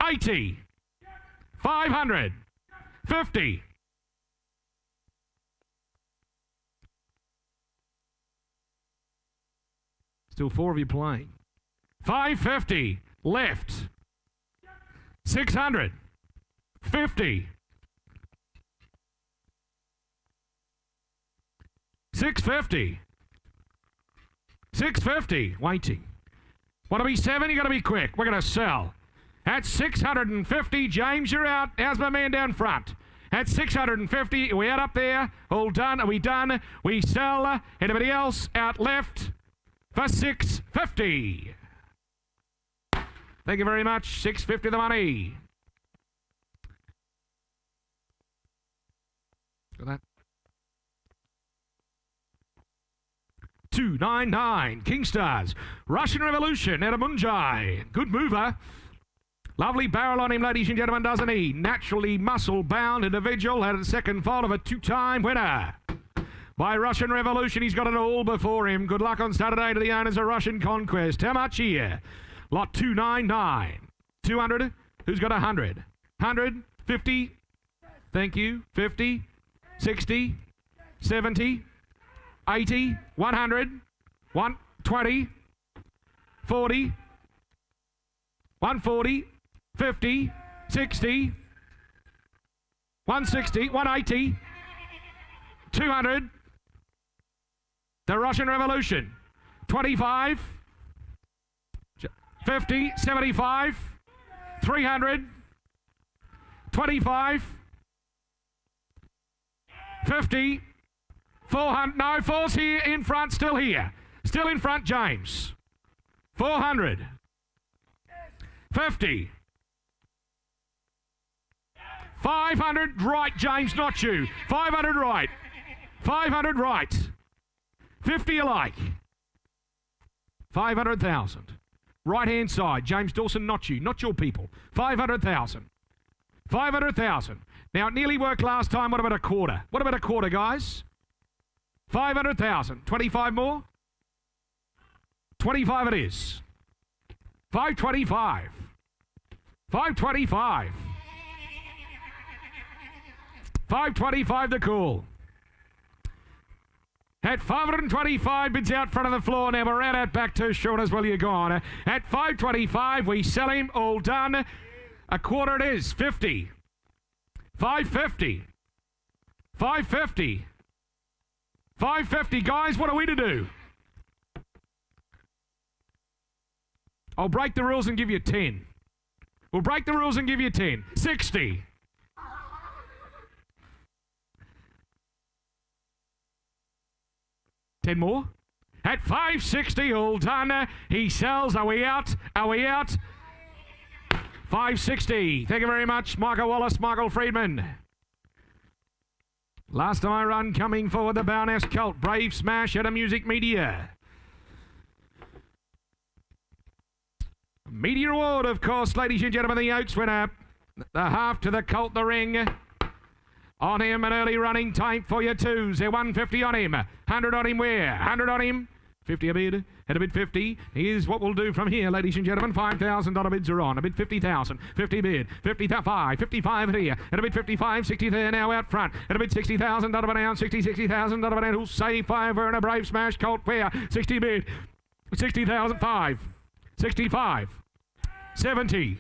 80. 500. 50. Still 4 of you playing. 550. Left. 600. 50. 650. 650. Waiting. Want to be 7? You got to be quick. We're going to sell. At 650, James, you're out. How's my man down front? At 650, are we out up there? All done. Are we done? We sell. Anybody else? Out left for 650. Thank you very much. 650 the money. Got that? 299 King Stars. Russian Revolution out of Munjai. Good mover. Lovely barrel on him, ladies and gentlemen, doesn't he? Naturally muscle-bound individual. Had a second fall of a 2-time winner. By Russian Revolution, he's got it all before him. Good luck on Saturday to the owners of Russian Conquest. How much here? Lot 299. 200. Who's got 100? 100. 50. Thank you. 50. 60. 70. 80. 100. 120. 40. 140. 50. 60. 160. 180. 200. The Russian Revolution. 25. 50, 75, 300, 25, 50, 400, no, 4's here, in front, still here. Still in front, James. 400, 50, 500, right, James, not you. 500 right, 500 right, 50 alike, 500,000. Right-hand side, James Dawson, not you, not your people. 500,000. 500,000. Now, it nearly worked last time. What about a quarter? What about a quarter, guys? 500,000. 25 more? 25 it is. 525. 525. 525 the call. At 525, bids out front of the floor. Now we're out at back too short as well. You're gone. At 525, we sell him. All done. A quarter it is. 50. 550. 550. 550. Guys, what are we to do? I'll break the rules and give you 10. We'll break the rules and give you 10. 60. 10 more. at 560, all done. He sells. Are we out? Are we out? 560. Thank you very much, Michael Wallace, Michael Friedman. Last time I run, coming forward, the Bowness Colt. Brave Smash at a Music Media. Media Award, of course, ladies and gentlemen, the Oaks winner. The half to the Colt, the ring. On him, an early running time for your twos. They're 150 on him. 100 on him where? 100 on him. 50 a bid. At a bid 50. Here's what we'll do from here, ladies and gentlemen. $5,000 bids are on. A bid 50,000. 50 bid. 55. 55 at here. At a bid 55. 60 there now out front. At a bid $60,000 an ounce. $60,000 an ounce. Who'll say 5 and a Brave Smash Colt where? 60 bid. 60,000. 5. 65. 70.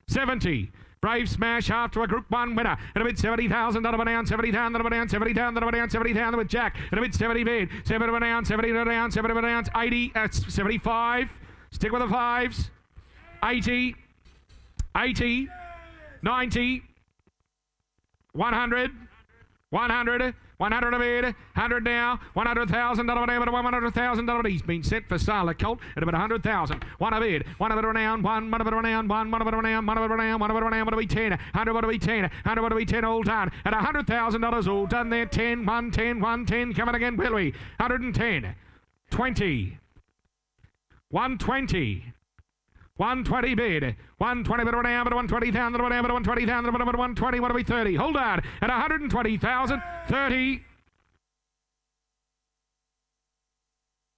70. Brave Smash half to a Group 1 winner. At a bid $70,000 an ounce, $70,000 an ounce, $70,000 an ounce, $70,000 with Jack. At a bid 70 bid, 70 an ounce, 70 an ounce, 70 an ounce, 80, 75. Stick with the fives. 80, 80, 90, 100, 100. 100 a bid, 100 now, $100,000 $100,000. He's been sent for sale. A Colt at about 100,000. One a bid, one of it around, one of it around, one of it around, one of it around, one of it around, one of it 10, 100 would be 10, 100 would be 10, all done. At $100,000 all done there, 10, 110, 110, coming again, will we? 110, 20, 120. 120 bid, 120 bid around, but 120,000, but 120,000, but 120, what are we, 30? Hold on, at 120,000, 30,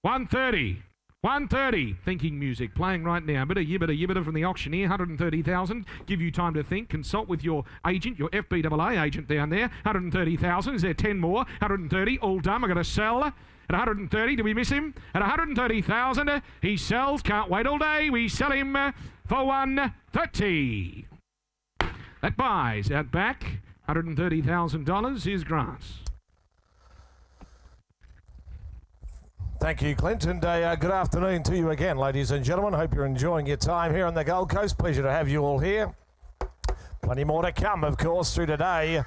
130, 130, thinking music, playing right now, bit of yibber from the auctioneer, 130,000, give you time to think, consult with your agent, your FBAA agent down there, 130,000, is there 10 more, 130, all done, we're going to sell. At 130, do we miss him? At 130,000, he sells. Can't wait all day. We sell him for 130. That buys out back. $130,000 is grass. Thank you, Clint, and good afternoon to you again, ladies and gentlemen. Hope you're enjoying your time here on the Gold Coast. Pleasure to have you all here. Plenty more to come, of course, through today.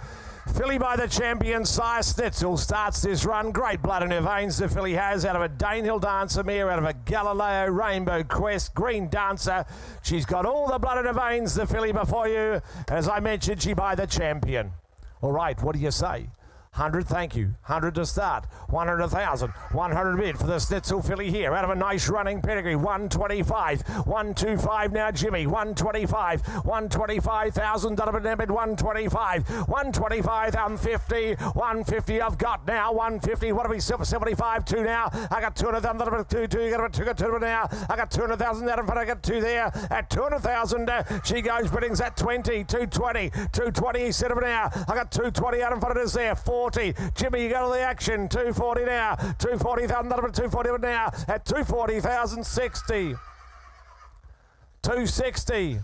Filly by the champion, Sire Snitzel, starts this run. Great blood in her veins the filly has, out of a Danehill Dancer mare, out of a Galileo Rainbow Quest, Green Dancer. She's got all the blood in her veins, the filly before you. As I mentioned, she by the champion. All right, what do you say? 100, thank you. 100 to start. 100,000. 100 bid for the Snitzel filly here. Out of a nice running pedigree. 125. 125 now, Jimmy. 125. 125,000. Done a bid. 125. 125. 150. 150 I've got now. 150. What are we? 75. 2 now. I got 200,000. 2. You got 200 now. I got 200,000 out in front. I got 2 there. At 200,000. She goes. Biddings at 20. 220. 220. Set up now. I got 220 out in front of us there. 40. Jimmy, you go to the action. 240 now. 240,000. 240 now. At 240,000. 60. 260.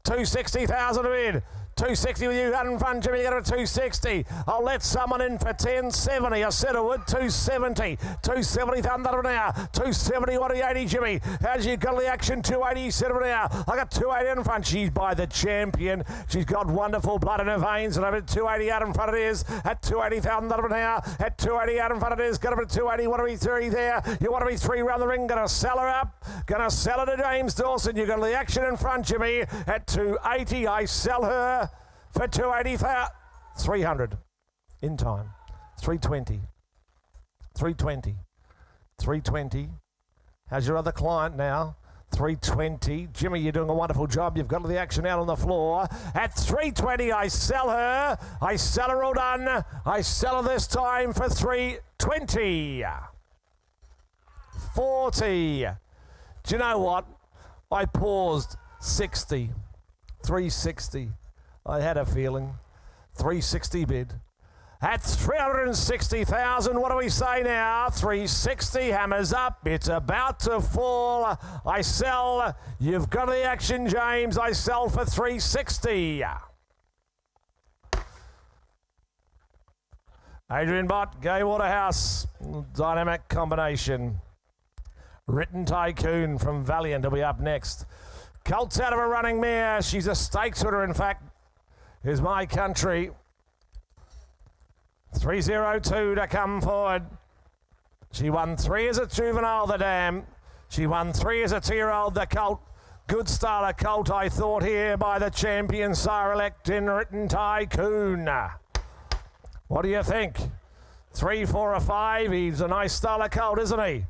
260,000 a bid. 260 with you, having fun, Jimmy. You got a 260. I'll let someone in for 1070. I said I would. 270. 270,000 now. 270, 180, Jimmy. As you got the action, 280, set it now. I got 280 in front. She's by the champion. She's got wonderful blood in her veins, and over 280 out in front it is. At 280,000 now. At 280 out in front it is. Got over 280. What are we 3 there? You want to be 3 round the ring. Gonna sell her up. Gonna sell her to James Dawson. You got the action in front, Jimmy. At 280, I sell her for 280,000. 300 in time. 320. 320. 320. How's your other client now? 320. Jimmy, you're doing a wonderful job. You've got the action out on the floor. At 320, I sell her. I sell her all done. I sell her this time for 320. 40. Do you know what? I paused 60. 360. I had a feeling. 360 bid. At 360,000, what do we say now? 360, hammers up. It's about to fall. I sell. You've got the action, James. I sell for 360. Adrian Bott, Gay Waterhouse. Dynamic combination. Written Tycoon from Valiant will be up next. Colts out of a running mare. She's a stakes winner, in fact. Is My Country. 302 to come forward. She won 3 as a juvenile, the dam. She won 3 as a 2-year-old, the colt. Good starter colt, I thought, here by the champion sire-elect in Written Tycoon. What do you think? 3, 4 or 5. He's a nice starter colt, isn't he?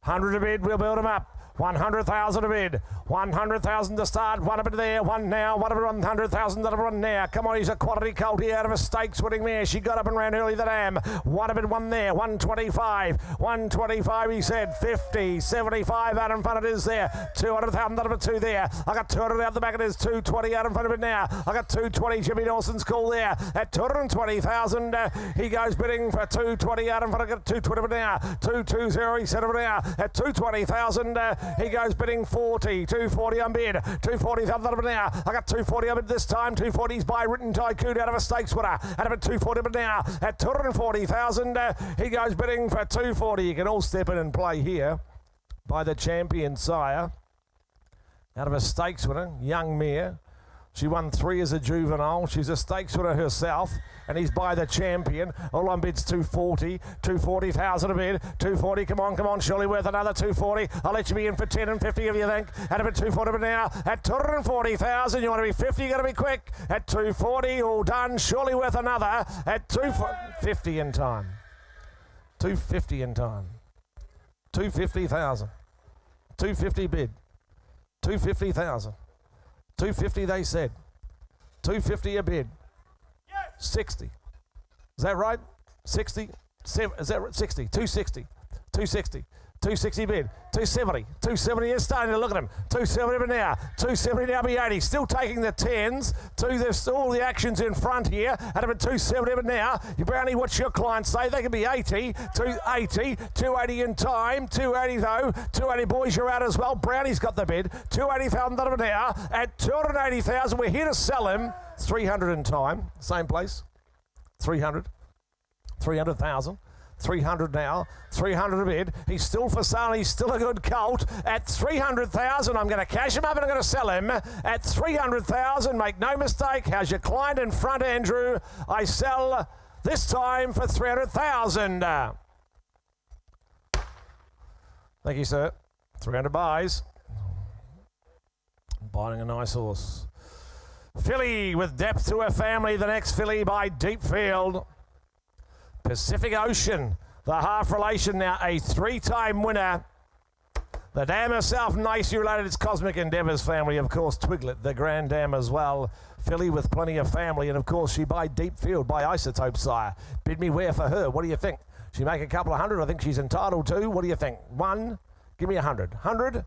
100 a bid, we'll build him up. 100,000 a bid. 100,000 to start. One a bit there, one now. One a bit 100,000, another one now. Come on, he's a quality colt here out of a stakes winning mare. She got up and ran early, the dam. One a bit, one there. 125. 125, he said. 50. 75 out in front, it is there. 200,000, another bit 2 there. I got 200 out the back, it is 220 out in front of it now. I got 220, Jimmy Dawson's call there. At 220,000, he goes bidding for 220 out in front. I got 220 now. 220, he said it now. At 220,000, he goes bidding 40, 240 on bid, 240,000 now. I got 240 on bid this time. 240's by Written Tycoon out of a stakes winner. Out of a 240 bid now. At 240,000, he goes bidding for 240. You can all step in and play here by the champion sire. Out of a stakes winner, young mare. She won 3 as a juvenile. She's a stakes winner herself, and he's by the champion. All on bids 240, 240,000 a bid, 240. Come on, surely worth another 240. I'll let you be in for 10 and 50 if you think. At a bit 240 but now. At 240,000, you want to be 50, you got to be quick. At 240, all done. Surely worth another. At 250 in time. 250 in time. 250,000. 250 bid. 250,000. 250 they said. 250 a bid. 60. Is that right? 60? Is that right? 60. 260. 260. 260 bid. 270. 270 is starting to look at him. 270 but now. 270 now be 80. Still taking the 10s. All the actions in front here. At about 270 but now. You Brownie, what's your clients say? They can be 80. 280. 280 in time. 280 though. 280 boys, you're out as well. Brownie's got the bid. 280,000 but now. At 280,000, we're here to sell him. 300 in time. Same place. 300. 300,000. 300 now, 300 a bid. He's still for sale. He's still a good colt. At 300,000, I'm going to cash him up and I'm going to sell him. At 300,000, make no mistake. How's your client in front, Andrew? I sell this time for 300,000. Thank you, sir. 300 buys. Buying a nice horse. Filly with depth to her family. The next filly by Deepfield. Pacific Ocean, the half relation now, a 3-time winner. The dam herself, nicely related, it's Cosmic Endeavour's family, of course, Twiglet, the grand dam as well. Filly with plenty of family, and of course she by Deepfield, by Isotope Sire. Bid me where for her, what do you think? She make a couple of hundred, I think she's entitled to. What do you think? 1, give me 100. 100?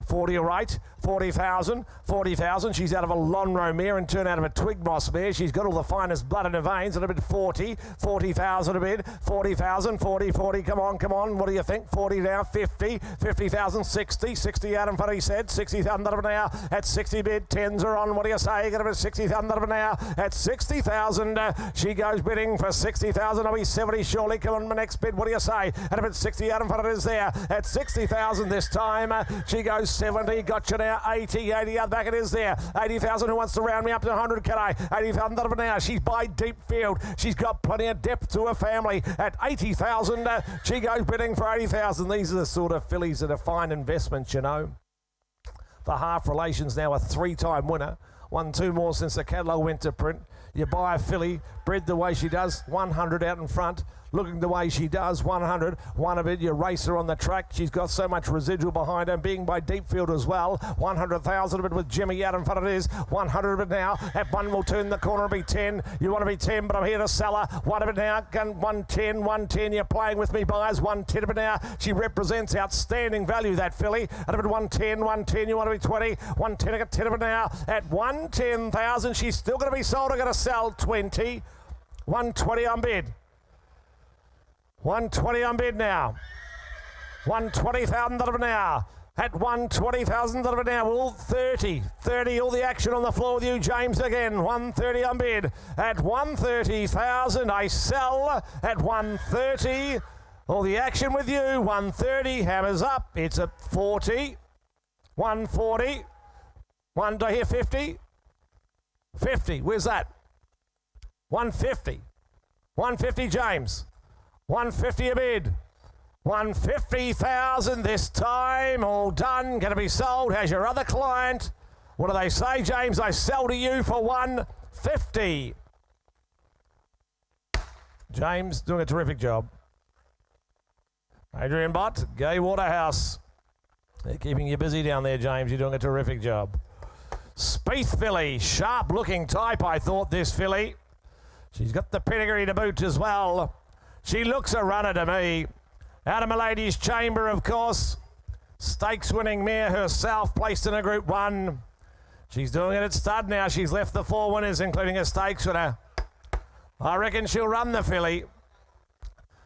40 all right, 40,000, 40,000. She's out of a Lonro mare and turned out of a Twig Moss mare. She's got all the finest blood in her veins. A bit 40, 40,000 a bid, 40,000, 40, 40. Come on. What do you think? 40 now, 50, 50,000, 60, 60 out in front. He said 60,000 now. At 60 bid, 10s are on. What do you say? Got a bit 60,000 now. At 60,000, she goes bidding for 60,000. I'll be 70 surely. Come on, my next bid. What do you say? At a bit 60 out in front. It is there. At 60,000 this time. She goes 70, got you now, 80 out back it is there, 80,000, who wants to round me up to 100, can I? 80,000 now, she's by Deepfield, she's got plenty of depth to her family. At 80,000, she goes bidding for 80,000. These are the sort of fillies that are fine investments, you know. The half relation's now a 3-time winner, won 2 more since the catalogue went to print. You buy a filly, bred the way she does, 100 out in front, looking the way she does, 100, one of it, you race her on the track. She's got so much residual behind her, being by Deepfield as well. 100,000 of it with Jimmy out in front of it is, 100 of it now. At 1 will turn the corner and be 10. You want to be 10, but I'm here to sell her. 1 of it now, 110, 110. You're playing with me, buyers. 110 of it now. She represents outstanding value, that filly. At about 110, 110. You want to be 20, 110. I got 10 of it now. At 110,000, she's still going to be sold. I'm going to sell 20. 120 on bid. 120 on bid now. 120,000 now. At 120,000 now. All 30. 30, all the action on the floor with you, James, again. 130 on bid. At 130,000, I sell. At 130, all the action with you. 130, hammers up. It's at 40. 140. Do I hear 50? 50, where's that? 150. 150, James. 150 a bid. 150,000 this time. All done. Going to be sold. How's your other client? What do they say, James? I sell to you for 150. James doing a terrific job. Adrian Bott, Gay Waterhouse. They're keeping you busy down there, James. You're doing a terrific job. Spieth filly, sharp looking type, I thought, this filly. She's got the pedigree to boot as well. She looks a runner to me. Out of my lady's chamber, of course. Stakes winning mare herself, placed in a Group 1. She's doing it at stud now. She's left the 4 winners, including a stakes winner. I reckon she'll run the filly.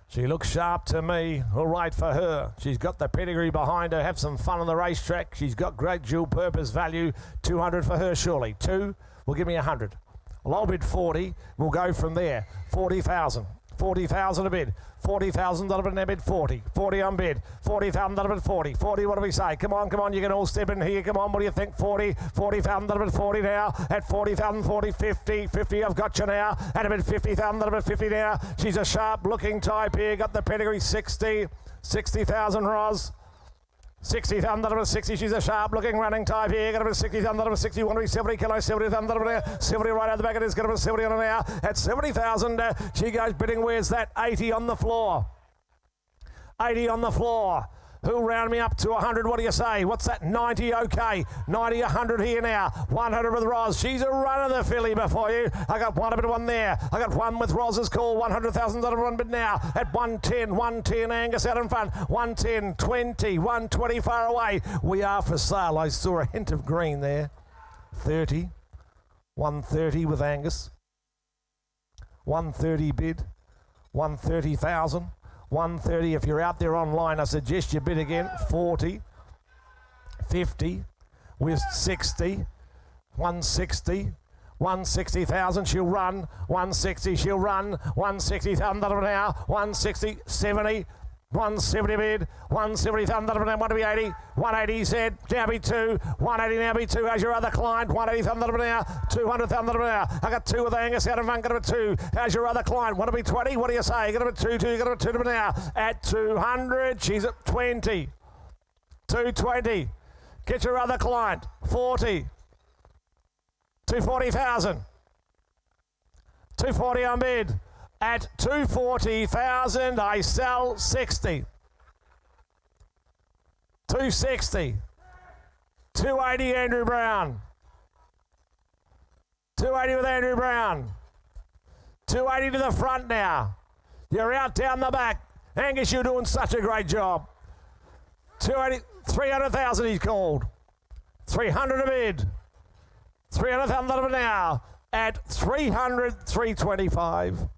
She looks sharp to me. All right for her. She's got the pedigree behind her. Have some fun on the racetrack. She's got great dual purpose value. 200 for her, surely. 2 will give me 100. Well, I'll bid 40. We'll go from there. 40,000. 40,000 a bid. 40,000 a bid. 40. 40 on bid. 40,000 a bid. 40. 40. What do we say? Come on, come on. You can all step in here. Come on. What do you think? 40. 40,000 a bid. 40 now. At 40,000. 40. 50. 50. I've got you now. At a bid. 50,000 a bid. 50 now. She's a sharp looking type here. Got the pedigree. 60. 60,000 Roz. 60,000 a bit 60. She's a sharp looking running type here. Got a bit 60,000 a bit 60. Want to be 70. Can I 70,000 a bit 70 right out the back? It is. Got a bit 70 on her now. At 70,000, she goes bidding. Where's that? 80 on the floor. 80 on the floor. Who'll round me up to 100? What do you say? What's that? 90, okay. 90, 100 here now. 100 with Roz. She's a runner, the filly before you. I got one bit of one there. I got one with Roz's call. 100,000 on one bid now. At 110, 110 Angus out in front. 110, 20, 120 far away. We are for sale. I saw a hint of green there. 30, 130 with Angus. 130 bid. 130,000. 130, if you're out there online, I suggest you bid again. 40, 50, with 60, 160, 160,000, she'll run, 160, she'll run, 160,000 now, 160, 70, 170 bid, 170,000 now, 180, 180 said, now be 2, 180 now be 2, how's your other client, 180,000 now, 200,000 now, I got 2 with Angus out in front, got a 2, how's your other client, want to be 20, what do you say, got a 2, got a 2 now, at 200, she's at 20, 220, get your other client, 40, 240,000, 240 on bid. At 240,000, I sell 60. 260. 280, Andrew Brown. 280 with Andrew Brown. 280 to the front now. You're out down the back. Angus, you're doing such a great job. 280, 300,000 he's called. 300 a bid. 300,000 now. At 300, 325.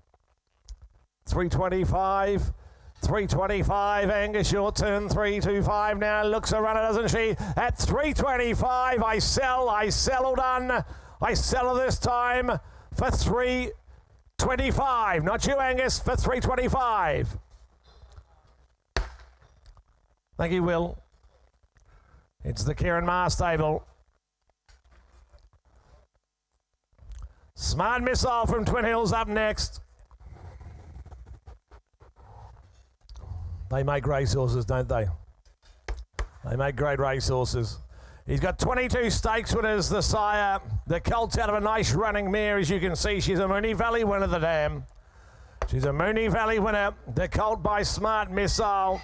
325, 325, Angus, your turn, 325 now, looks a runner, doesn't she? At 325, I sell, all done. I sell this time for 325, not you, Angus, for 325. Thank you, Will. It's the Kieran Maher stable. Smart Missile from Twin Hills up next. They make racehorses, don't they? They make great racehorses. He's got 22 stakes winners, the sire. The colt's out of a nice running mare, as you can see. She's a Moonee Valley winner, the dam. She's a Moonee Valley winner. The colt by Smart Missile.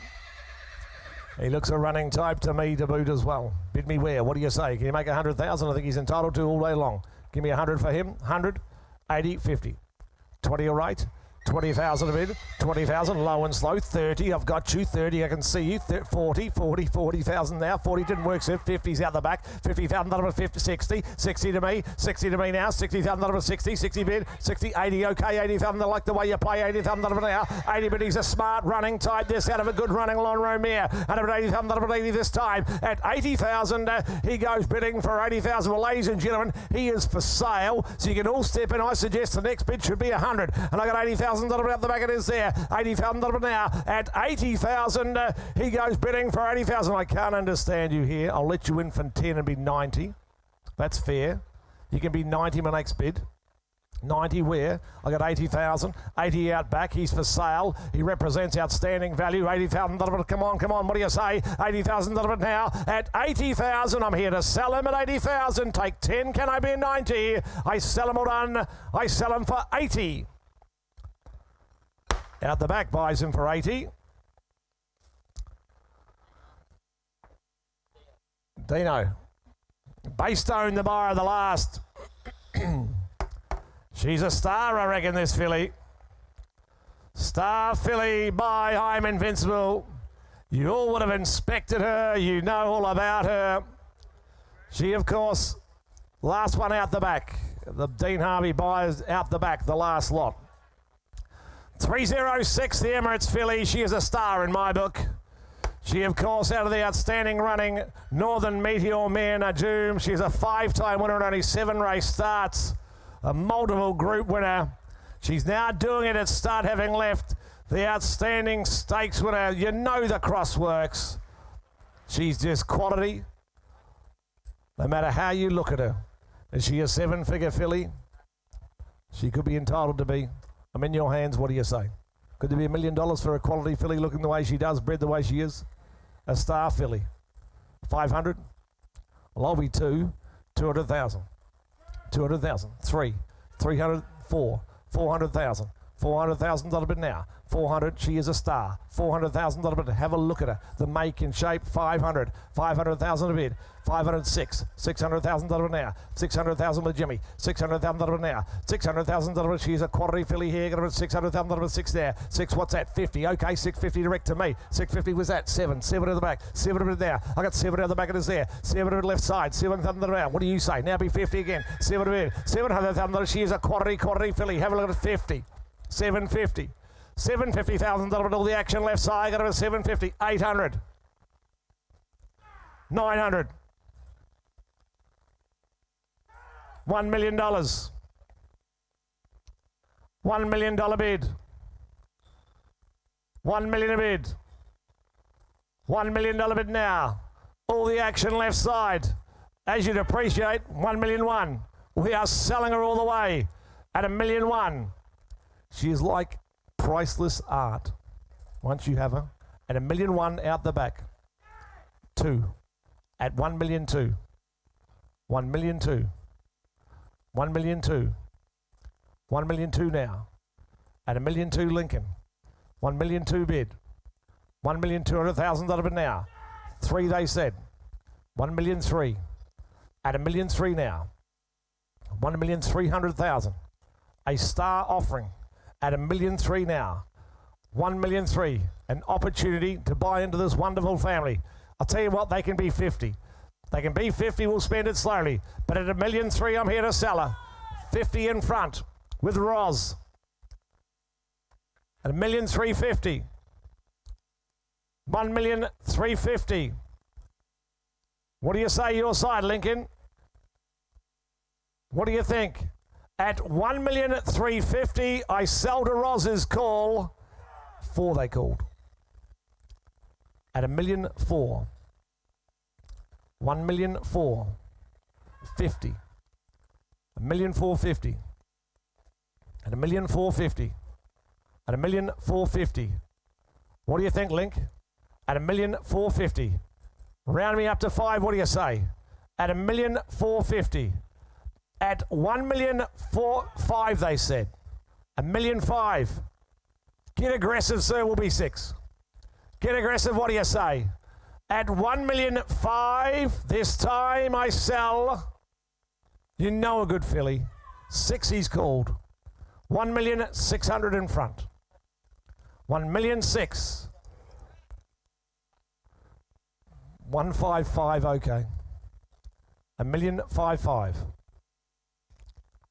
He looks a running type to me to boot as well. Bid me where? What do you say? Can you make 100,000? I think he's entitled to all day long. Give me 100 for him. 100, 80, 50. 20 all right. 20,000 a bid, 20,000, low and slow, 30, I've got you, 30, I can see you, 40, 40,000 now, 40 didn't work, so 50's out the back, 50,000, 50, 60, 60 to me now, 60,000, 60, 60 bid, 60, 80, okay, 80,000, I like the way you play, 80,000 now, 80 bid, he's a smart running type, this out of a good running long row mare, and about 80,000, 80 this time, at 80,000, he goes bidding for 80,000, well, ladies and gentlemen, he is for sale, so you can all step in, I suggest the next bid should be 100, and I got 80,000 out the back, it is there. 80,000 now. At 80,000, he goes bidding for 80,000. I can't understand you here. I'll let you in for 10 and be 90. That's fair. You can be 90 my next bid. 90 where? I got 80,000. 80 out back. He's for sale. He represents outstanding value. 80,000. Come on, come on. What do you say? 80,000 now. At 80,000, I'm here to sell him at 80,000. Take 10. Can I be 90? I sell him all done. I sell him for 80. Out the back buys him for 80. Dino. Baystone, the buyer of the last. She's a star, I reckon, this filly. Star filly by I'm Invincible. You all would have inspected her. You know all about her. She, of course, last one out the back. The Dean Harvey buyers out the back, the last lot. 306, the Emirates filly. She is a star in my book. She, of course, out of the outstanding running Northern Meteor Mare Najum. She's a 5-time winner and only 7 race starts. A multiple group winner. She's now doing it at start, having left the outstanding stakes winner. You know the cross works. She's just quality. No matter how you look at her. Is she a 7-figure filly? She could be entitled to be. I'm in your hands. What do you say? Could there be $1 million for a quality filly looking the way she does, bred the way she is? A star filly. 500? Well, I'll be 200,000. 200,000. 3. 300. 4. 400,000. $400,000 bid now. 400. She is a star. $400,000 bid. Have a look at her. The make and shape. 500. 500,000 a bid. 506. $600,000 now. 600,000 with Jimmy. $600,000 now. $600,000. She's a quality filly here. Got $600,000 with 6 there. 6. What's that? 50. Okay, 650 direct to me. 650 was that. 7. 7 at the back. 7 at there. I got 7 at the back. It is there. 7 at the left side. 7,000 around. What do you say? Now be 50 again. 7 at bid. $700,000. She is a quality filly. Have a look at 50. 750. $750,000 all the action left side. Got it at 750. 800. 900. $1 million. $1 million bid. $1 million a bid. $1 million bid now. All the action left side. As you'd appreciate, $1,000,001. We are selling her all the way at $1,000,001. She is like priceless art. Once you have her, at $1,000,001 out the back. 2 at $1,000,002. $1,000,002. $1,000,002. $1,000,002 now. At $1,000,002 Lincoln. $1,000,002 bid. $1,200,000 bid now. 3 they said. $1,000,003. At $1,000,003 now. $1,300,000. A star offering at $1,000,003 now. $1,000,003. An opportunity to buy into this wonderful family. I'll tell you what, they can be 50. They can be 50, we'll spend it slowly. But at $1,000,003, I'm here to sell her. 50 in front with Roz. At $1,350,000. $1,350,000. What do you say your side, Lincoln? What do you think? At $1,350,000, I sell to Roz's call. 4 they called. At $1,004,000. $1,004,000. 50. $1,450,000. At $1,450,000. At $1,450,000. What do you think, Link? At $1,450,000. Round me up to 5. What do you say? At $1,450,000. At $1,045,000, they said. $1,005,000. Get aggressive, sir. Will be 6. Get aggressive. What do you say? At $1,005,000, this time I sell. You know a good filly. 6 he's called. $1,600,000 in front. $1,600,000. 155, okay. $1,055,000.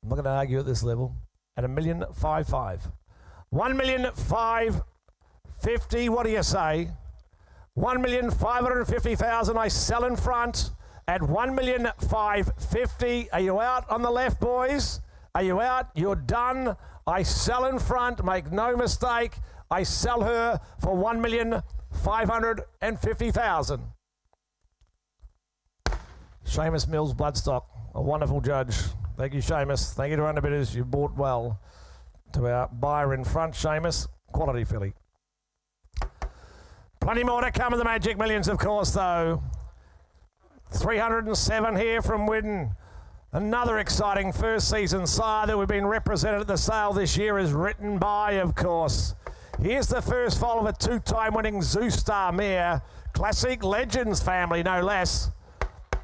I'm not going to argue at this level. At $1,055,000. $1,550,000. What do you say? $1,550,000. I sell in front at $1,550,000. Are you out on the left, boys? Are you out? You're done. I sell in front. Make no mistake. I sell her for $1,550,000. Seamus Mills, Bloodstock, a wonderful judge. Thank you, Seamus. Thank you to underbidders. You bought well. To our buyer in front, Seamus. Quality filly. Plenty more to come in the Magic Millions, of course, though. 307 here from Widden. Another exciting first season sire that we've been represented at the sale this year is Written By, of course. Here's the first foal of a two-time winning Zoo Star mare. Classic Legends family, no less.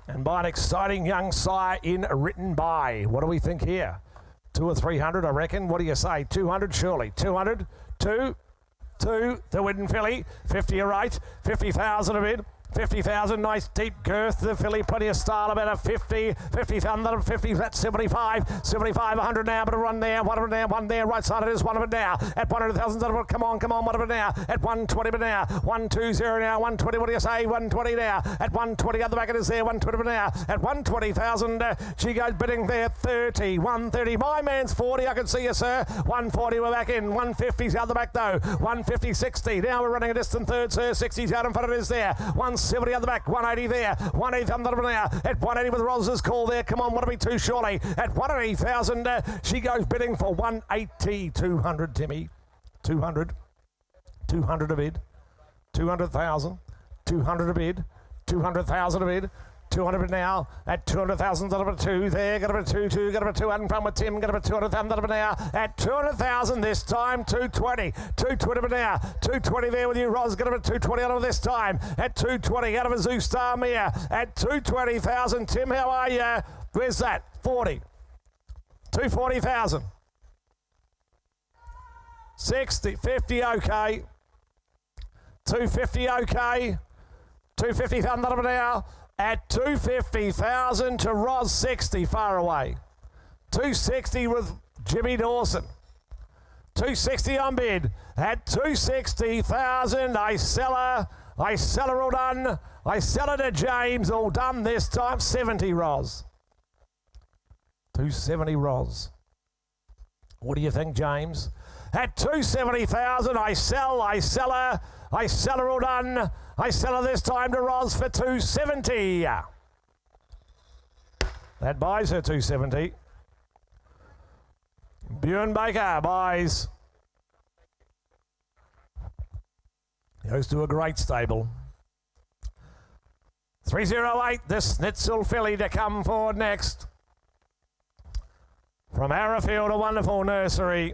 And by an exciting young sire in Written By. What do we think here? 2 or 300, I reckon. What do you say? 200, surely. 200, 2, the Widden filly. 50 are right. 50,000 a bid. 50,000, nice deep girth. The filly, plenty of style, about a 50, 50,000, 50, that's 75, 75, 100 now, but a run there, one there, right side it is, one of it now, at 100,000, come on, one of it now, at 120 but now, 120 now, 120, what do you say, 120 now, at 120, other back it is there, 120 but now, at 120,000, she goes bidding there, 30, 130, my man's 40, I can see you, sir, 140, we're back in, 150's out the back though, 150, 60, now we're running a distant third, sir, 60's out in front, it is there, 170 on the back, 180 there, 180 on the now, at 180 with Roz's call there, come on, what to be too surely, at 180,000, she goes bidding for 180, 200, Timmy, 200 a bid, 200,000, 200 a bid, 200,000 a bid, 200 now, at 200,000, got a 2 there, got a 2, got a 2 out in front with Tim, got a 200,000 now, at 200,000 this time, 220, 220 now, 220 there with you, Roz, got a 220 out of this time, at 220 out of a Zoo Star mare, at 220,000, Tim, how are you? Where's that? 40, 240,000, 60, 50, okay, 250, okay, 250,000 now, at 250,000 to Roz 60, far away. 260 with Jimmy Dawson. 260 on bid. At 260,000, I sell her all done. I sell her to James, all done this time. 70 Roz. 270 Roz. What do you think, James? At 270,000, I sell her all done. I sell her this time to Roz for 270. That buys her 270. Bjorn Baker buys. Goes to a great stable. 308, this Snitzel filly to come forward next. From Arrowfield, a wonderful nursery.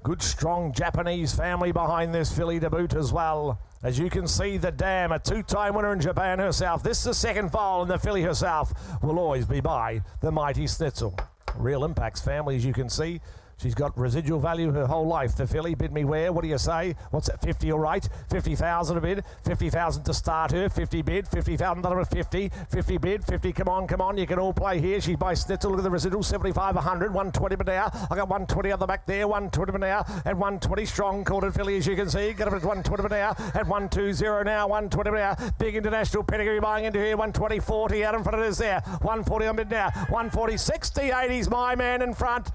Good, strong Japanese family behind this filly to boot as well. As you can see, the dam, a two-time winner in Japan herself. This is the second foal, and the filly herself will always be by the mighty Snitzel. Real Impacts family, as you can see. She's got residual value her whole life. The filly, bid me where? What do you say? What's that, 50 all right? 50,000 a bid. 50,000 to start her. 50 bid. 50,000 at 50. 50 bid. 50, come on. You can all play here. She's by Snitzel. Look at the residual. 75, 100. 120 but now. I got 120 on the back there. 120 but now. At 120, strong corded filly, as you can see. Got up at 120 but now. At 120 now. 120 but now. Big international pedigree buying into here. 120, 40 out in front of it is there. 140 on bid now. 140, 60, 80's my man in front.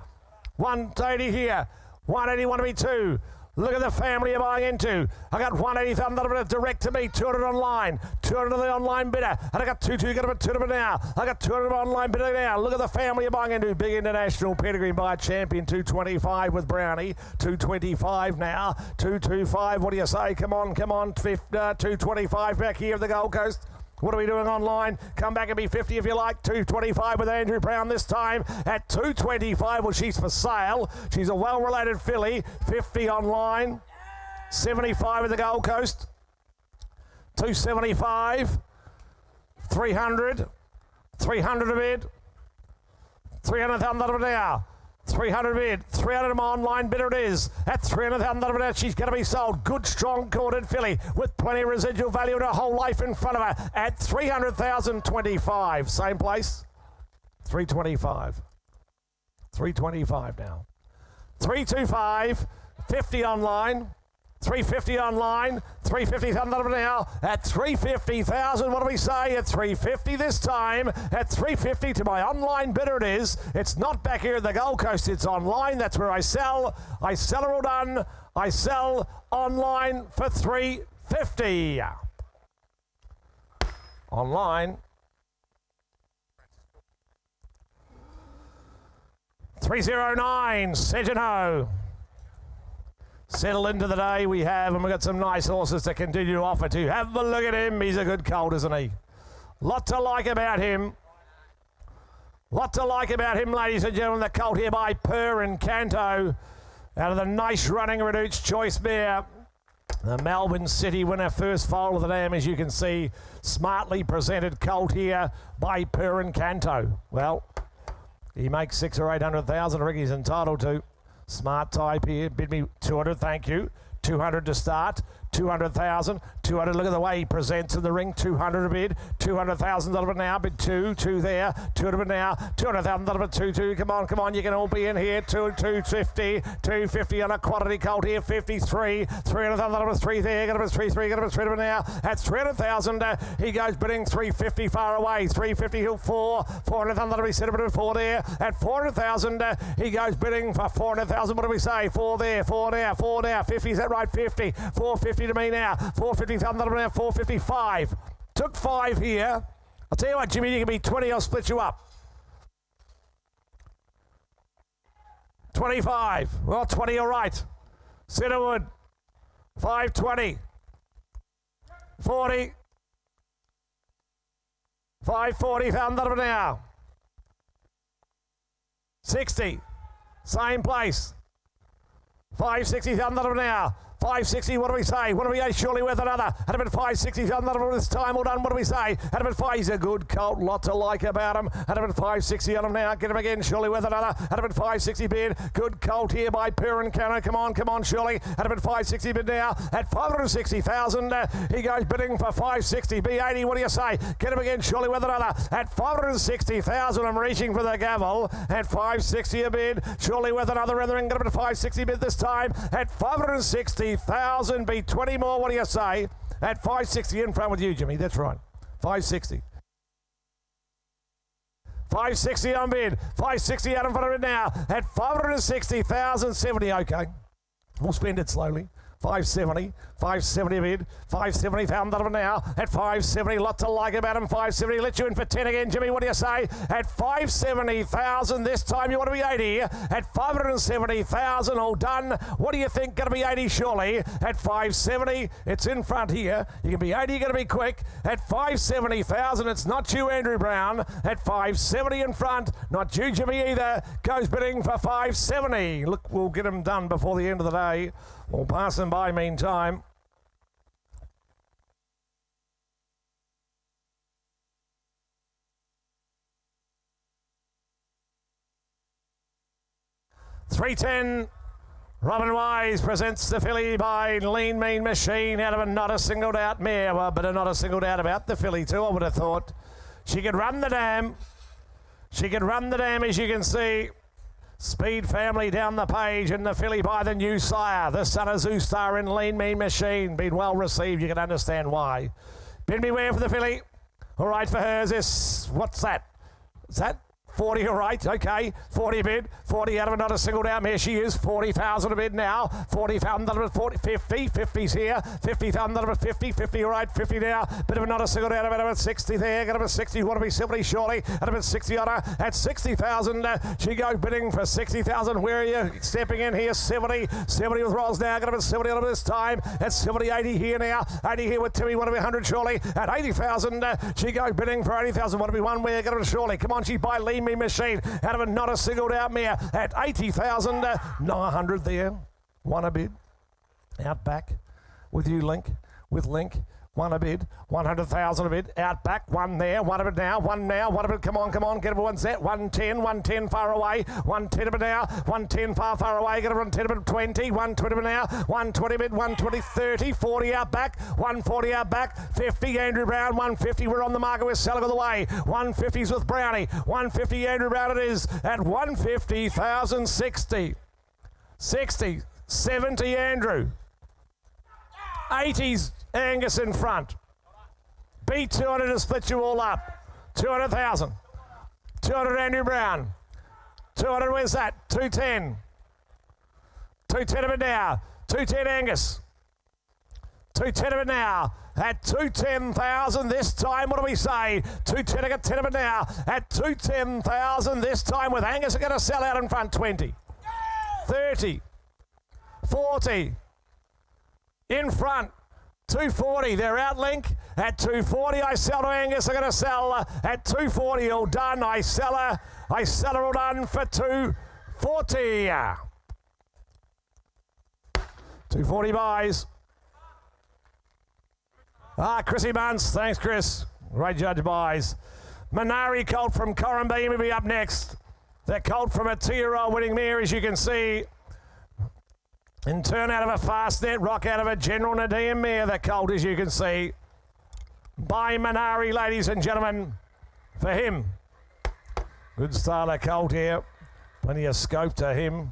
180 here, 180, 182. Look at the family I'm buying into. I got 180,000 direct to me, 200 online, 200 on the online bidder, and I got 200, got about 200 now. I got 200 online bidder now. Look at the family I'm buying into. Big international pedigree by champion, 225 with Brownie, 225 now, 225. What do you say? Come on, 225 back here at the Gold Coast. What are we doing online? Come back and be 50 if you like. 225 with Andrew Brown this time at 225. Well, she's for sale. She's a well-related filly. 50 online. 75 at the Gold Coast. 275. 300. 300 a bid. 300,000 an hour. 300 bid, 300 online bidder it is. At 300,000 she's going to be sold. Good, strong, corded filly with plenty of residual value and her whole life in front of her. At 300,025, same place. 325. 325 now. 325, 50 online. 350 online, 350,000 now, at 350,000, what do we say? At 350 this time, at 350 to my online bidder it is. It's not back here at the Gold Coast, it's online, that's where I sell. I sell her all done, I sell online for 350. Online. 309, Sejano. Settle into the day we have, and we've got some nice horses to continue to offer to. Have a look at him. He's a good colt, isn't he? Lot to like about him. Lot to like about him, ladies and gentlemen. The colt here by Per and Canto out of the nice running Reduce Choice mare. The Melbourne City winner, first foal of the dam, as you can see. Smartly presented colt here by Per and Canto. Well, he makes 600,000 or 800,000. I reckon he's entitled to. Smart type here. Bid me 200, thank you. 200 to start. 200,000. 200, look at the way he presents in the ring. 200 a bid. 200,000 of it now. Bid 2 there. 200 of it now. 200,000 of it 2. Come on. You can all be in here. 250. 250 on a quality colt here. 53. 300,000 of it 3 there. Got it 3. Got it 3 of it now. At 300,000. He goes bidding 350 far away. 350 he'll 4. 400,000 of it set a 4 there. At 400,000. He goes bidding for 400,000. What do we say? 4 there. 4 now. 4 now. 50. Is that right? 50. 450 to me now. 450,000 now. 455. Took 5 here. I'll tell you what, Jimmy, you can be 20. I'll split you up. 25. Well, 20, all right. Centerwood. 520. 40. 540,000 now. 60. Same place. 560,000 now. 560, what do we say? What do we say? Surely with another. Had been 560,000 this time. All done. What do we say? Had been 5. He's a good colt. Lot to like about him. Had been 560 on him now. Get him again. Surely with another. Had been 560 bid. Good colt here by Per and Canto. Come on, surely. Had been 560 bid now. At 560,000. He goes bidding for 560. B80, what do you say? Get him again. Surely with another. At 560,000. I'm reaching for the gavel. At 560 a bid. Surely with another. Get him at 560 bid this time. At 560,000. Be 20 more. What do you say? At 560 in front with you, Jimmy. That's right. 560. 560 on bid. 560 out in front of it now. At 560,000. 70. Okay. We'll spend it slowly. 570. 570 bid. 570,000 now. At 570. Lot to like about him. 570. Let you in for 10 again, Jimmy. What do you say? At 570,000. This time you want to be 80. At 570,000. All done. What do you think? Going to be 80 surely. At 570. It's in front here. You can be 80. You're going to be quick. At 570,000. It's not you, Andrew Brown. At 570 in front. Not you, Jimmy, either. Goes bidding for 570. Look, we'll get him done before the end of the day. We'll pass them by meantime. $3.10. Robin Wise presents the filly by Lean Mean Machine out of a not a singled out mare. Well, but a not a singled out about the filly too, I would have thought. She could run the dam. She could run the dam, as you can see. Speed Family down the page, and the filly by the new sire, the son of Zoostar in Lean Mean Machine. Been well received, you can understand why. Bid beware for the filly. All right for hers, this, what's that? Is that 40, all right, okay. 40 bid, 40 out of not a single down. Here she is, 40,000 a bid now. 40,000 out of 40, 50, 50's here. 50,000 out of 50, 50, all right, 50 now. Bit of a not a single down, about 60 there. Got about 60, want to be 70 surely. At about 60 on her, at 60,000. She goes bidding for 60,000. Where are you stepping in here? 70, 70 with Rolls now. Got about 70 on her this time. At 70, 80 here now. 80 here with Timmy, want to be 100 surely. At 80,000, she goes bidding for 80,000. Want to be one where? Got about surely. Come on, she's by Lean Me Machine out of a not a singled out mare at 80,000. 900 there. One a bid. Out back with you, Link. With Link. One a bid. 100,000 a bid. Out back. One there. One of it now. One now. One of it. Come on. Get everyone set. 110. 110 far away. 110 of it now. 110 far away. Get everyone 10 of it. 20. 120 of it now. 120 bid. 120. 30. 40 out back. 140 out back. 50. Andrew Brown. 150. We're on the market with Selling of the Way. 150's with Brownie. 150 Andrew Brown it is at 150,000. 60. 60. 70 Andrew. 80's Angus in front. B 200 to split you all up. 200,000. 200 Andrew Brown. 200, where's that? 210. 210 of it now. 210 Angus. 210 of it now at 210,000 this time. What do we say? 210 at 10 of it now at 210,000 this time with Angus are going to sell out in front. 20, 30, 40 in front. 240, they're out link at 240. I sell to Angus. I'm going to sell at 240. All done. I sell her all done for 240. 240 buys. Chrissy Bunce. Thanks, Chris. Great judge buys. Minari colt from Corumbean will be up next. The colt from a 2-year-old winning mare, as you can see. And turn out of a fast net, rock out of a General Nadeem mare, the colt, as you can see. By Minari, ladies and gentlemen, for him. Good style of colt here. Plenty of scope to him.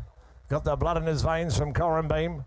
Got the blood in his veins from Corumbean.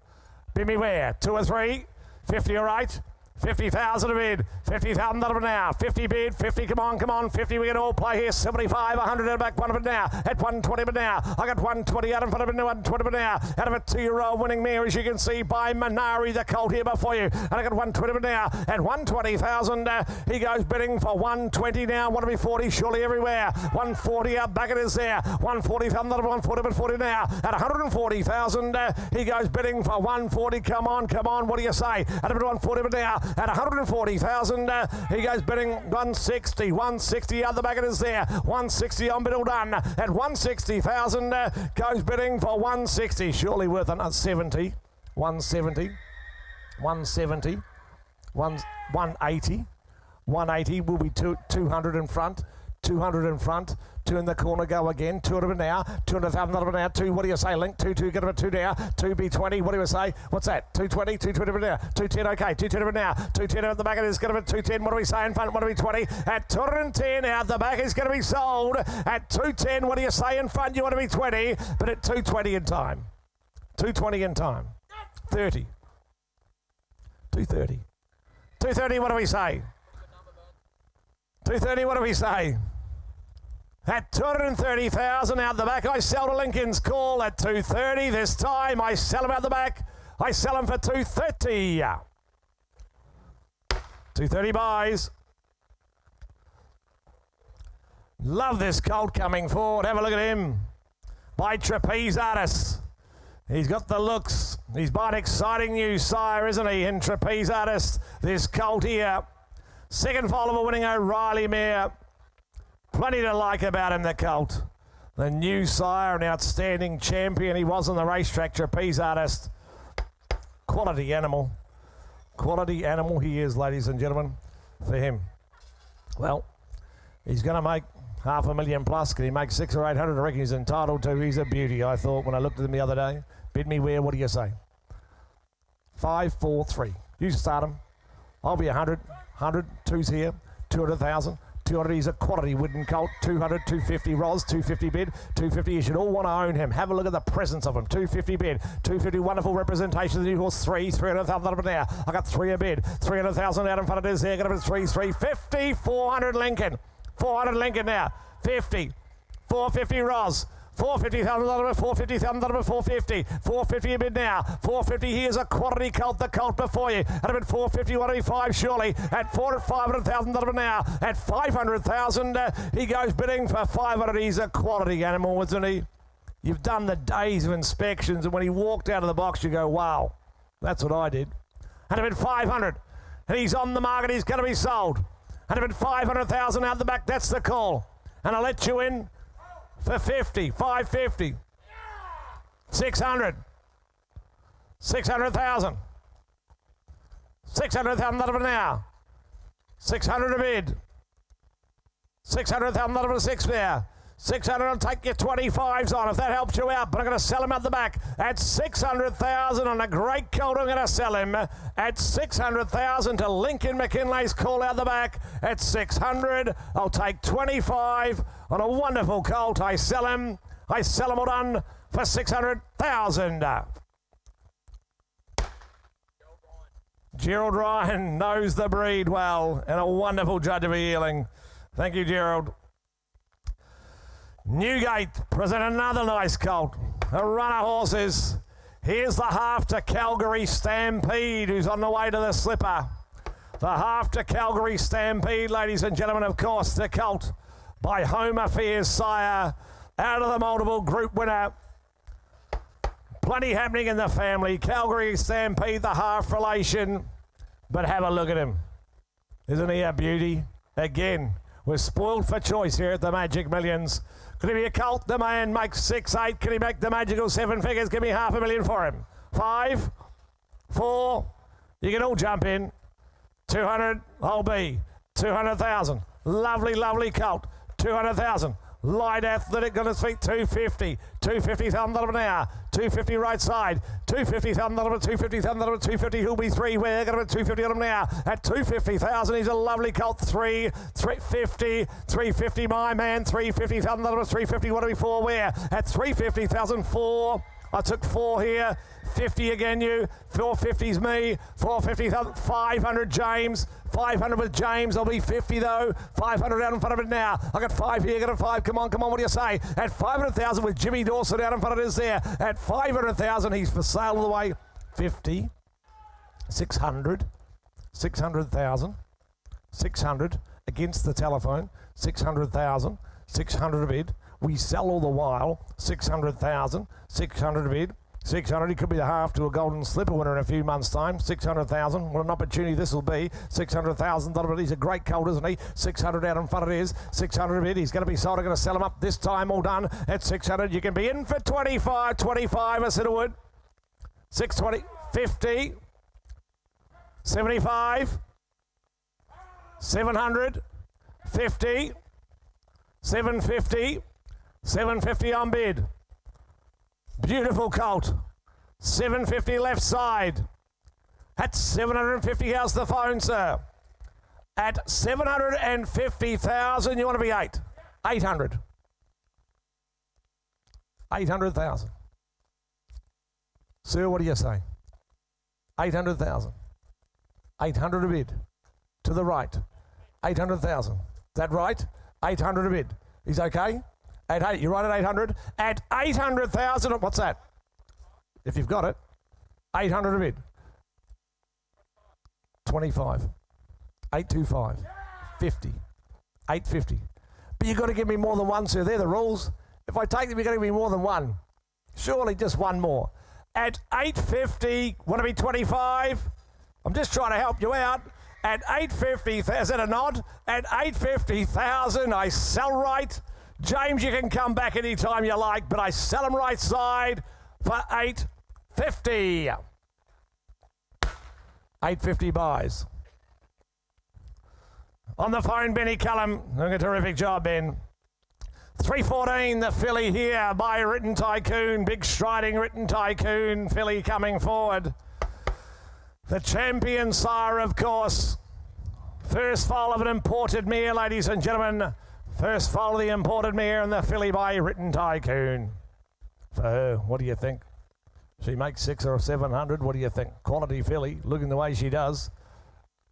Bid me where? 2 or 3? 50 or 8? 50,000 a bid. 50,000 now. 50 bid. 50, come on. 50, we can all play here. 75, 100 at back. 1 of it now. At 120 but now. I got 120 out in front of it. 120 but now. Out of a 2-year-old winning mare, as you can see, by Minari, the colt here before you. And I got 120 but now. At 120,000, he goes bidding for 120 now. 140 surely everywhere. 140 up back it is there. 140,000, 140 but 40 now. At 140,000, he goes bidding for 140. Come on. What do you say? At a bit 140 but now. At 140,000, he goes bidding 160. 160 out the back it is there. 160 on bid all done. At 160,000, goes bidding for 160. Surely worth another 70. 170. 170. 180. 180 will be 200 in front. 200 in front. 2 in the corner, go again. 200 now. 200,000 of it now. 2, what do you say, Link? 2, get it 2 now. 2B20, what do you say? What's that? 220, 220 now. 210, okay. 210 now. 210 at the back, it is going to be 210. What do we say in front? What do we 20? At 210 out the back is going to be sold. At 210, what do you say in front? You want to be 20, but at 220 in time. 220 in time. 30. 230. 230, what do we say? 230, what do we say? At 230,000 out the back, I sell to Lincoln's Call at 230. This time, I sell him out the back. I sell him for 230. 230 buys. Love this colt coming forward. Have a look at him. By Trapeze Artist. He's got the looks. He's by an exciting new sire, isn't he? In Trapeze Artist, this colt here. Second foal of a winning O'Reilly mare. Plenty to like about him, the colt. The new sire, an outstanding champion. He was on the racetrack, Trapeze Artist. Quality animal. Quality animal he is, ladies and gentlemen, for him. Well, he's going to make $500,000 plus. Can he make 600 or 800? I reckon he's entitled to. He's a beauty, I thought, when I looked at him the other day. Bid me where, what do you say? 5, 4, 3. You start him. I'll be 100. 100, 2's here. 200,000. 200, he's a quality wooden colt. 200, 250 Ros, 250 bid, 250. You should all want to own him. Have a look at the presence of him. 250 bid, 250 wonderful representation of the new horse. 300,000 out of it now. I got 3 a bid, 300,000 out in front of this here. Going to be 3, 350, 400 Lincoln, 400 Lincoln now. 50, 450 Ros. 450,000 out of it, 450,000 out of it, 450. 450 a bid now. 450, here's a quality colt, the colt before you. At a bid 450, 185 surely. At 500,000 out of it now. At 500,000, he goes bidding for 500. He's a quality animal, isn't he? You've done the days of inspections, and when he walked out of the box, you go, wow, that's what I did. At a bid 500, and he's on the market, he's going to be sold. At a bid 500,000 out the back, that's the call. And I'll let you in for 50, 550, 600, 600,000, 600,000 out of it now, 600 a bid, 600,000 out of a 6 there, 600, I'll take your 25s on if that helps you out, but I'm going to sell him out the back at 600,000 on a great colt. I'm going to sell him at 600,000 to Lincoln McKinley's Call out the back at 600. I'll take 25 on a wonderful colt. I sell him all done for 600,000. Gerald Ryan knows the breed well and a wonderful judge of a Yearling. Thank you, Gerald. Newgate present another nice colt. A run of horses. Here's the half to Calgary Stampede, who's on the way to the slipper. The half to Calgary Stampede, ladies and gentlemen, of course, the colt by Home Affairs Sire, out of the multiple group winner. Plenty happening in the family. Calgary Stampede, the half relation. But have a look at him. Isn't he a beauty? Again, we're spoiled for choice here at the Magic Millions. Could he be a colt? The man makes 6-8. Can he make the magical 7 figures? Give me $500,000 for him. 5, 4, you can all jump in. 200, I'll be 200,000. Lovely, lovely colt. 200,000. Light athletic on his feet, 250. 250,000 an hour. 250 right side. 250,000 250,000 he'll be 3. We're going to 250 an hour. At 250,000, he's a lovely colt. 350 my man. 350,000 350. What do we 4 where? At 350,000 4. I took 4 here. 50 again, you. 450's me. 450,000. 500 James. 500 with James. I'll be 50 though. 500 out in front of it now. I got 5 here. Got a 5. Come on. What do you say? At 500,000 with Jimmy Dawson out in front of it is there. At 500,000, he's for sale all the way. 50. 600. 600,000. 600 against the telephone. 600,000. 600 a bid. We sell all the while. 600,000. 600 a bid. 600, he could be the half to a golden slipper winner in a few months' time. 600,000, what an opportunity this will be. 600,000, he's a great colt, isn't he? 600 out in front it is. 600 a bid, he's going to be sold. I'm going to sell him up this time, all done. At 600, you can be in for 25, I said it would. 620, 50, 75, 700, 50, 750, 750 on bid. Beautiful colt. 750 left side. At 750, how's the phone, sir? At 750,000, you want to be 8. 800. 800,000. Sir, what do you say? 800,000. 800 a bid. To the right. 800,000. Is that right? 800 a bid. He's okay? At 8, you're right at 800. At 800,000, what's that? If you've got it, 800 a bid. 25. 825. 50. 850. But you've got to give me more than one, sir. They're the rules. If I take them, you've got to give me more than one. Surely just one more. At 850, want to be 25? I'm just trying to help you out. At 850, is that a nod? At 850,000, I sell right. James, you can come back anytime you like, but I sell them right side for 850. 850 buys. On the phone, Benny Cullum. Doing a terrific job, Ben. 314, the filly here by Written Tycoon. Big striding Written Tycoon. Filly coming forward. The champion sire, of course. First foal of an imported mare, ladies and gentlemen. First foal of the imported mare and the filly by Written Tycoon. For her, what do you think? She makes 600 or 700. What do you think? Quality filly, looking the way she does.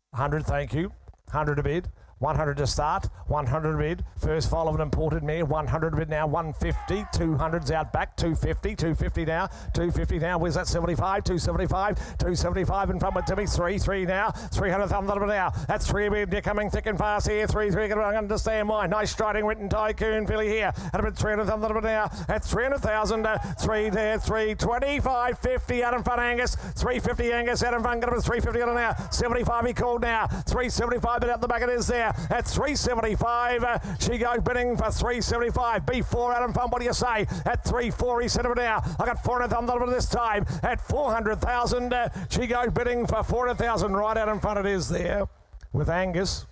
100, thank you. 100 a bid. 100 to start, 100 a bid. First foal of an imported mare, 100 a bid now, 150, 200's out back, 250, 250 now, 250 now, where's that 75, 275, 275 in front with Timmy, 3 now, 300,000 now, that's 3 a bid, they're coming thick and fast here, 3, I understand why, nice striding Written Tycoon filly here, at about 300,000 now, at 300,000, 3 there, 3, 25, 50 out in front Angus, 350 Angus out in front, got about 350 on now, 75 he called now, 375 but out the back it is there, at 375, she goes bidding for 375. B4 out in front, what do you say? At 3-4, he said it now. I got 400,000 this time. At 400,000, she goes bidding for 400,000. Right out in front it is there with Angus.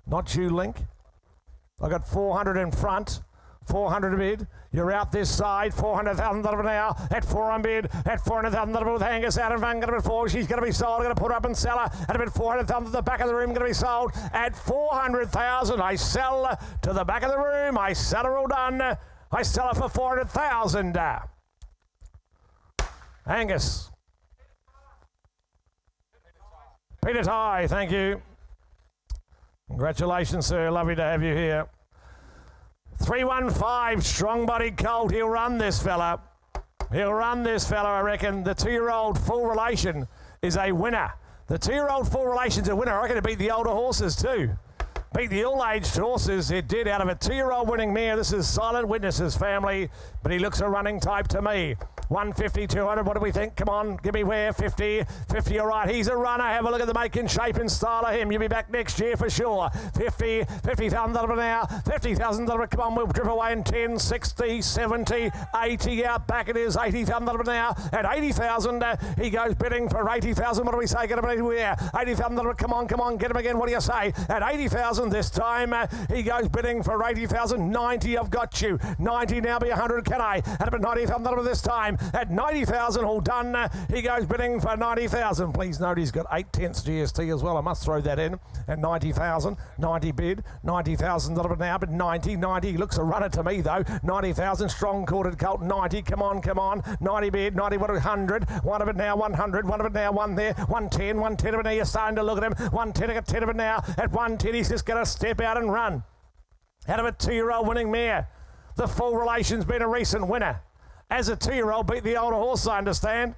Not you, Link. I got 400 in front. 400 a bid. You're out this side. 400,000 now. At 400 bid. At 400,000 with Angus out in front. Going to be 4. She's going to be sold. I'm going to put her up and sell her. At about 400,000 at the back of the room. Going to be sold. At 400,000. I sell to the back of the room. I sell her all done. I sell her for 400,000. Angus. Peter Ty, thank you. Congratulations, sir. Lovely to have you here. 315, strong-bodied colt. He'll run this fella. He'll run this fella, I reckon. The 2-year-old Full Relation is a winner. The 2-year-old Full Relation's a winner. I reckon it beat the older horses too. Beat the all-aged horses. It did out of a 2-year-old winning mare. This is Silent Witness's family, but he looks a running type to me. 150, 200, what do we think? Come on, give me where? 50, 50, all right. He's a runner. Have a look at the making, shape and style of him. You'll be back next year for sure. 50, 50,000 an hour, 50,000 come on, we'll drip away in 10, 60, 70, 80, out back it is, 80,000 an hour. At 80,000, he goes bidding for 80,000. What do we say? Get him anywhere. 80,000, come on, get him again. What do you say? At 80,000 this time, he goes bidding for 80,000. 90, I've got you. 90 now be 100, can I? At about 90,000 this time. At 90,000, all done. He goes bidding for 90,000. Please note he's got 8/10 GST as well. I must throw that in. At 90,000, 90 bid, 90,000 now, but 90, he looks a runner to me though. 90,000, strong corded colt, 90, come on. 90 bid, 90, what 100, one of it now, 100, one of it now, one there, 110 of it now, you're starting to look at him. 110, I got 10 of it now. At 110, he's just going to step out and run. Out of a 2-year-old winning mare. The Full Relation's been a recent winner. As a 2-year-old, beat the older horse, I understand.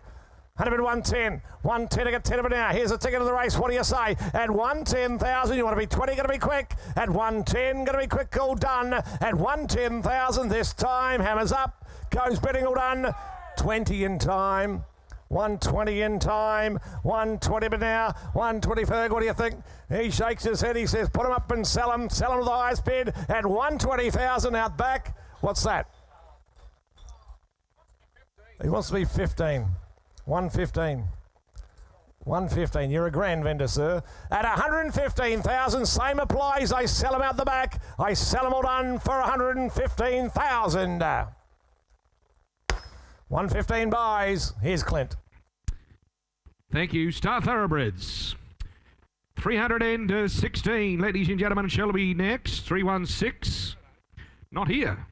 110. 110, I got 10 of it now. Here's a ticket of the race. What do you say? At 110,000, you want to be 20, going to be quick. At 110, going to be quick, all done. At 110,000 this time, hammers up. Goes bidding, all done. 20 in time. 120 in time. 120 but now. 120 Ferg, what do you think? He shakes his head. He says, put him up and sell him. Sell him to the highest bid. At 120,000 out back. What's that? He wants to be 15. 115. 115. You're a grand vendor, sir. At 115,000, same applies. I sell him out the back. I sell him all done for 115,000. 115 buys. Here's Clint. Thank you. Star Thoroughbreds. 316, ladies and gentlemen, shall be next. 316. Not here.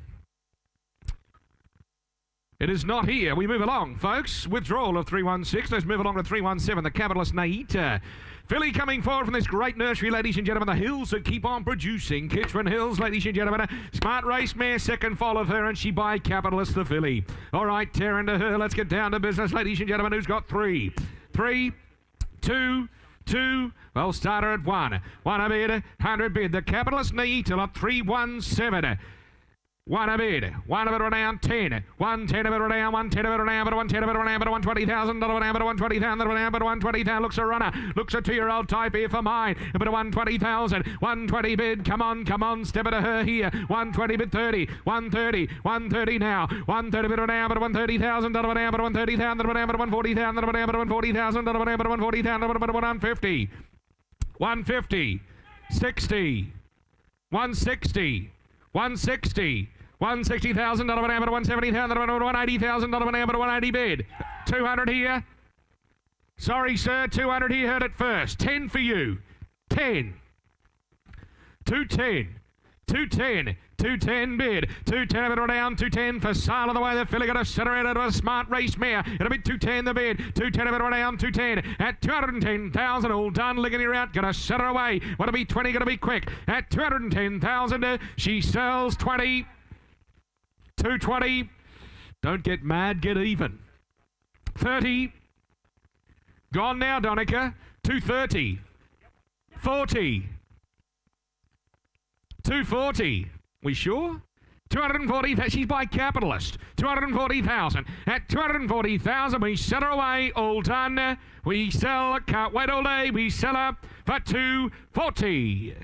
It is not here. We move along, folks. Withdrawal of 316. Let's move along to 317. The Capitalist Naita. Filly coming forward from this great nursery, ladies and gentlemen. The hills that keep on producing. Kitchman Hills, ladies and gentlemen. Smart Race Mare, second fall of her, and she by Capitalist, the filly. All right, tear into her. Let's get down to business, ladies and gentlemen. Who's got 3? 3, 2, 2. Well, starter at 1. 1 a bid, 100 bid. The Capitalist Naita at 317. 1 a bid, 1 of it around 10, 110 of it around, 110 of it around, but 110 of it around, but 120,000, but 120,000, but 120,000, looks a runner, looks a 2-year-old type here for mine, but 120,000, 120 bid, come on, step it to her here, 120 bid 30, 130, 130 now, 130 bid around, but 130,000, but 130,000, but 140,000, but 140,000, but 140,000, but 150, 150, 60, 160, 160, 160,000, but 170,000, but 180,000, but 180 bid. 200 here. Sorry, sir, 200 here, heard it first. 10 for you. 10. 210. 210. 210 bid. 210 of it down. 210 for Sail of the Way. The filly got a center out of a Smart Race Mare. It'll be 210 the bid. 210 of it down. 210 at 210,000. All done. Licking her out. Got a center away. What'll be 20? Gonna be quick. At 210,000. She sells 20. 220. Don't get mad. Get even. 30. Gone now, Donica. 230. 40. 240. We sure? 240, she's by Capitalist. 240,000. At 240,000, we sell her away. All done. We sell, can't wait all day. We sell her for 240.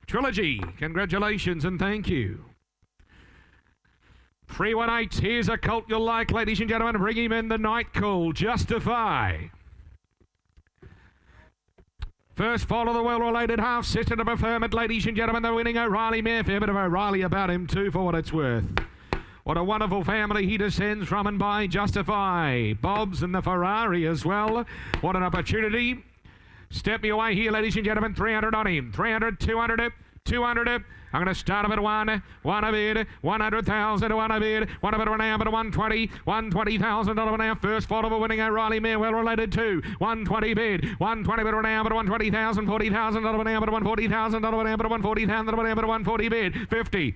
Trilogy, congratulations and thank you. 318, here's a colt you'll like, ladies and gentlemen. Bring him in, the Night Call. Justify. First fall of the well-related half-sister to Preferment, ladies and gentlemen. The winning O'Reilly mare. Fair bit of O'Reilly about him too, for what it's worth. What a wonderful family he descends from and by. Justify. Bob's and the Ferrari as well. What an opportunity. Step me away here, ladies and gentlemen. 300 on him. 300, 200, 200. I'm going to start him at 1 a bid, 100,000, 1 a bid, 1 of it around, but 120, 120,000 an hour. First fall of a winning O'Reilly mare, well related to 120 bid, 120 bid around, but 120,000, 40,000 an hour, but 140,000 an hour, but 140,000 an hour, but 140 bid, 50.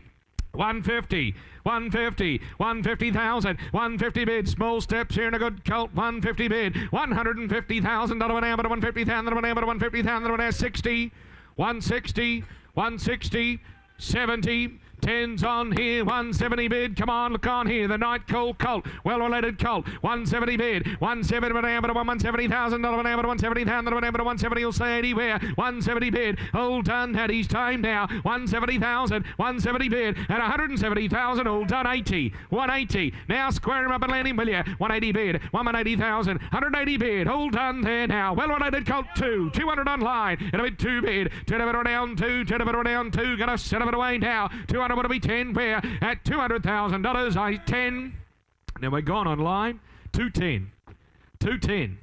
150, 150, 150,000, 150 bid, small steps here in a good colt, 150 bid, $150,000 an hour, 150,000 an hour, 150,000 an hour, 60, 160, 160, 70, 10's on here, 170 bid, come on, look on here, the night colt colt, well-related colt, 170 bid, 170 an hour, $170,000 an hour, 170,000 an hour, 170 will say anywhere, 170 bid, all done, had his time now, 170,000, 170 bid, and 170,000, all done, 80, 180, now square him up and land him, will you, 180 bid, 180,000, 180 bid, all done there now, well-related colt 2, 200 online, and a bit 2 bid, 10 of it around 2, 10 of it around 2, gonna set of it away now, 200 would be 10 where at $200,000 I 10. Now we're gone online. 210, 210,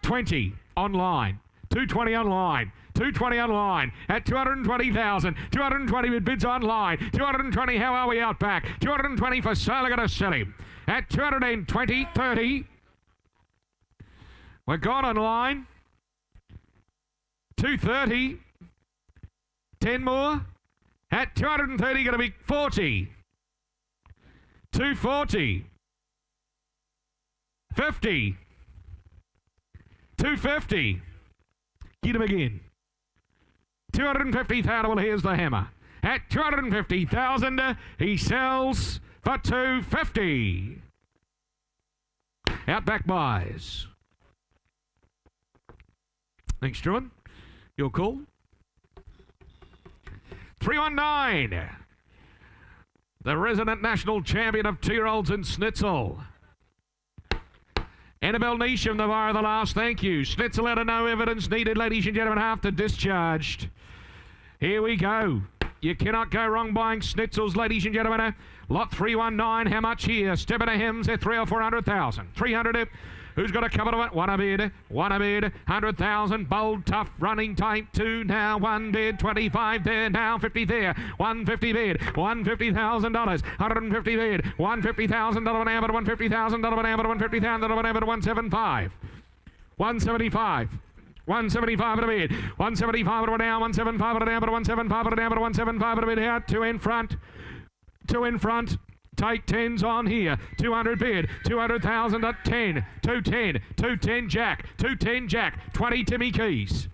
20 online, 220 online, 220 online at 220,000, 220 bids online, 220. How are we out back? 220 for sale. I'm going to sell him at 220, 30. We're gone online. 230, 10 more. At 230, going to be 40. 240. 50. 250. Get him again. 250,000. Well, here's the hammer. At 250,000, he sells for 250. Outback buys. Thanks, Struan. Your call. 319, the resident national champion of 2-year-olds in Snitzel. Annabelle Neesham, the bar of the last, thank you. Snitzel had a no evidence needed, ladies and gentlemen, after discharged. Here we go. You cannot go wrong buying Schnitzels, ladies and gentlemen. Lot 319, how much here? Step in a hems, they're 300 or 400,000. 300. Who's got a cover to it? One a bid, 100,000. Bold, tough, running tight. 2 now, 1 bid, 25 there now, 50 there. 150 bid, $150,000. 150 bid, $150,000 an hour, $150,000 an hour, $150,000 an hour, 175. 175. 175 at a bid, 175 at a down, 175 at a down, 175 at a down, 175 at a bid out, 2 in front, 2 in front. Take 10s on here. 200 bid. 200,000 at 10. 210. 210 Jack. 210 Jack. 20 Timmy Keys.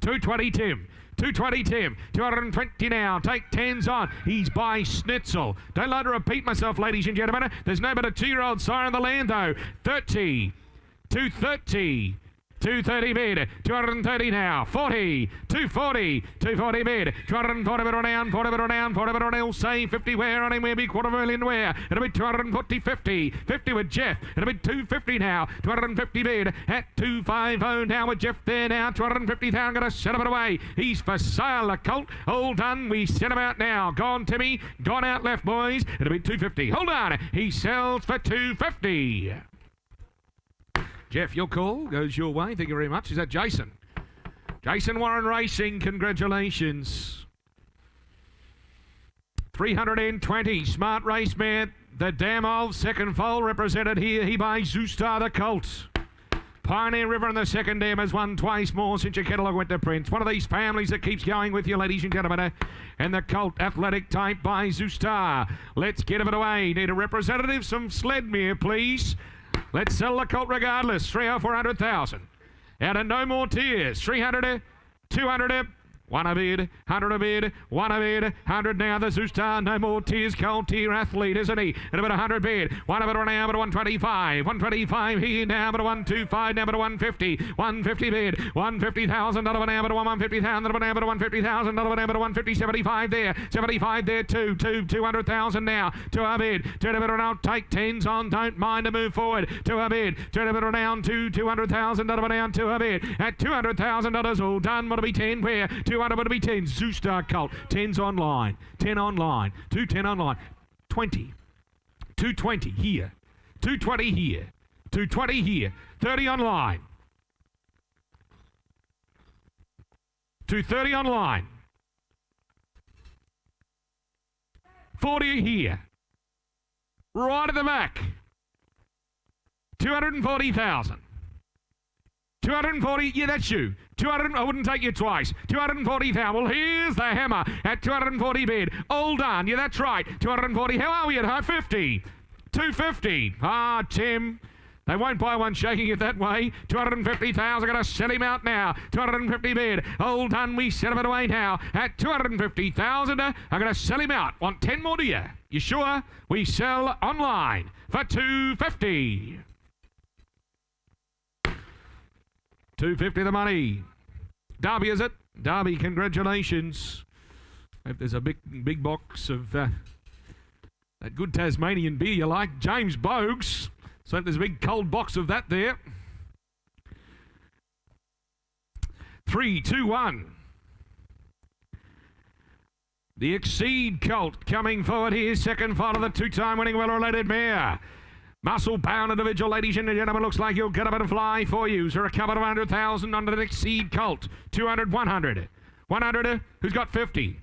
220 Tim. 220 Tim. 220 now. Take 10s on. He's by Schnitzel. Don't like to repeat myself, ladies and gentlemen. There's no but a 2-year-old sire in the land, though. 30. 230. 230 bid, 230 now, 40, 240, 240 bid, 240 bid around, 40 bid around, 40 bid around, say 50 where on him, maybe $250,000 where, it'll be 240, 50, 50 with Jeff, it'll be 250 now, 250 bid at 250 now with Jeff there now, 250,000, gonna set him away, he's for sale, the colt, all done, we set him out now, gone Timmy, gone out left boys, it'll be 250, hold on, he sells for 250. Jeff, your call goes your way. Thank you very much. Is that Jason? Jason Warren Racing, congratulations. 320, smart race man. The damn old second foal represented here. He by Zoostar the colt. Pioneer River in the second dam has won twice more since your catalogue went to print. One of these families that keeps going with you, ladies and gentlemen. And the colt athletic type by Zoostar. Let's get it away. Need a representative, some Sledmere, please. Let's sell the colt regardless. 300 or 400,000. Out of no more tears. 300, 200, 1 a bid, 100 a bid, 1 a bid, 100 now. The Zoostar, no more tears. Colt tier athlete, isn't he? And about 100 bid. 1 of it now, but 125. 125 here now, but 125 now, but 150. 150 bid. $150,000 now, but 150,000 now, but 150,000 now, but 150. 75 there. 75 there too. 200,000 now. 2 a bid. 2 a bid around. Take 10s on. Don't mind to move forward. 2 a bid. 2 a bid around. 200,000 down. 2 a bid. At $200,000 all done. What'll be 10 where? 200 would be 10. Zoostar colt. 10s online. 10 online. 210 online. 20. 220 here. 220 here. 220 here. 30 online. 230 online. 40 here. Right at the back. 240,000. 240, yeah, that's you. 200, I wouldn't take you twice. 240,000. Well, here's the hammer at 240 bid. All done. Yeah, that's right. 240. How are we at 50? 250. Ah, Tim. They won't buy one shaking it that way. 250,000. Going to sell him out now. 250 bid. All done. We sell him away now at 250,000. I'm going to sell him out. Want 10 more, do you? You sure? We sell online for 250. 250 the money. Derby, is it? Derby, congratulations. Hope there's a big box of that good Tasmanian beer you like. James Bogues. So hope there's a big cold box of that there. 3, 2, 1. The Exceed Colt coming forward here. Second fight of the two-time winning well-related mare. Muscle-bound individual, ladies and gentlemen, looks like he'll get up and fly for you. So a cover of 100,000 under the Exceed Colt. 200, 100. 100, who's got 50?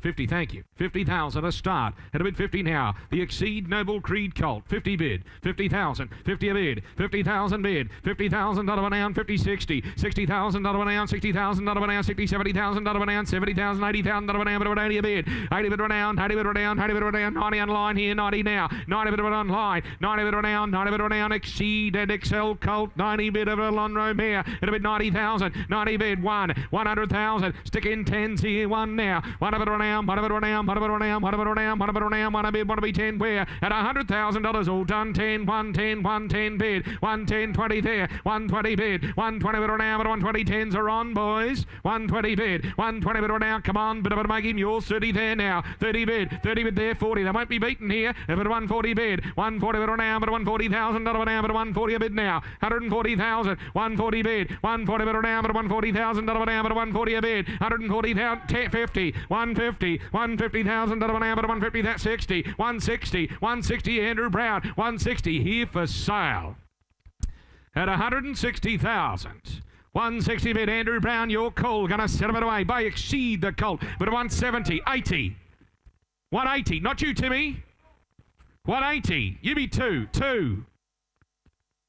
50, thank you. 50,000 a start. At a bid 50 now. The Exceed Noble Creed Colt. 50 bid. 50,000. 50 a bid. 50,000 bid. $50,000 an ounce. 50, 60. $60,000 an ounce. $60,000 an ounce. 60, $70,000 an ounce. $70,000, $80,000 an ounce. But 80 a bid. 80 bid renown. 80 bid renown. 80 bid renown. 90 online here. 90 now. 90 bid online. 90 bid renown. 90 bid renown. Exceed and Excel Colt. 90 bid of a Lonro mare. At a bid 90,000. 90 bid 1. 100,000. Stick in 10s here. 1 now. 1 of it renown. 1 of it renown. 1 of it renown. 1 of it renown. 1 of it renown. 1 of bid. 1 to be 10 where? At $100,000 all done. 10, 1, 10, 1, 10 bid. 1, 10, 20 there. 120 bid. 120 bid renown. But 120 10s are on, boys. 120 bid. 120 bid renown. Come on. Bit of it make him yours. 30 there now. 30 bid. 30 bid there. 40. They won't be beaten here. But 140 bid. 140 bid renown. But $140,000 renown. But 140 a bid now. 140,000. 140 bid. 140 bid renown. But $140,000 renown. But 140 a bid. 140,000. 50. 150. $150,000 renown. But 150 that 60. 160. 160 Andrew Brown. 160 here for sale. At 160,000. 160 bid Andrew Brown, your call. Gonna set him away by Exceed the Colt. But 170, 80. 180, not you, Timmy. 180, you be 2, 2.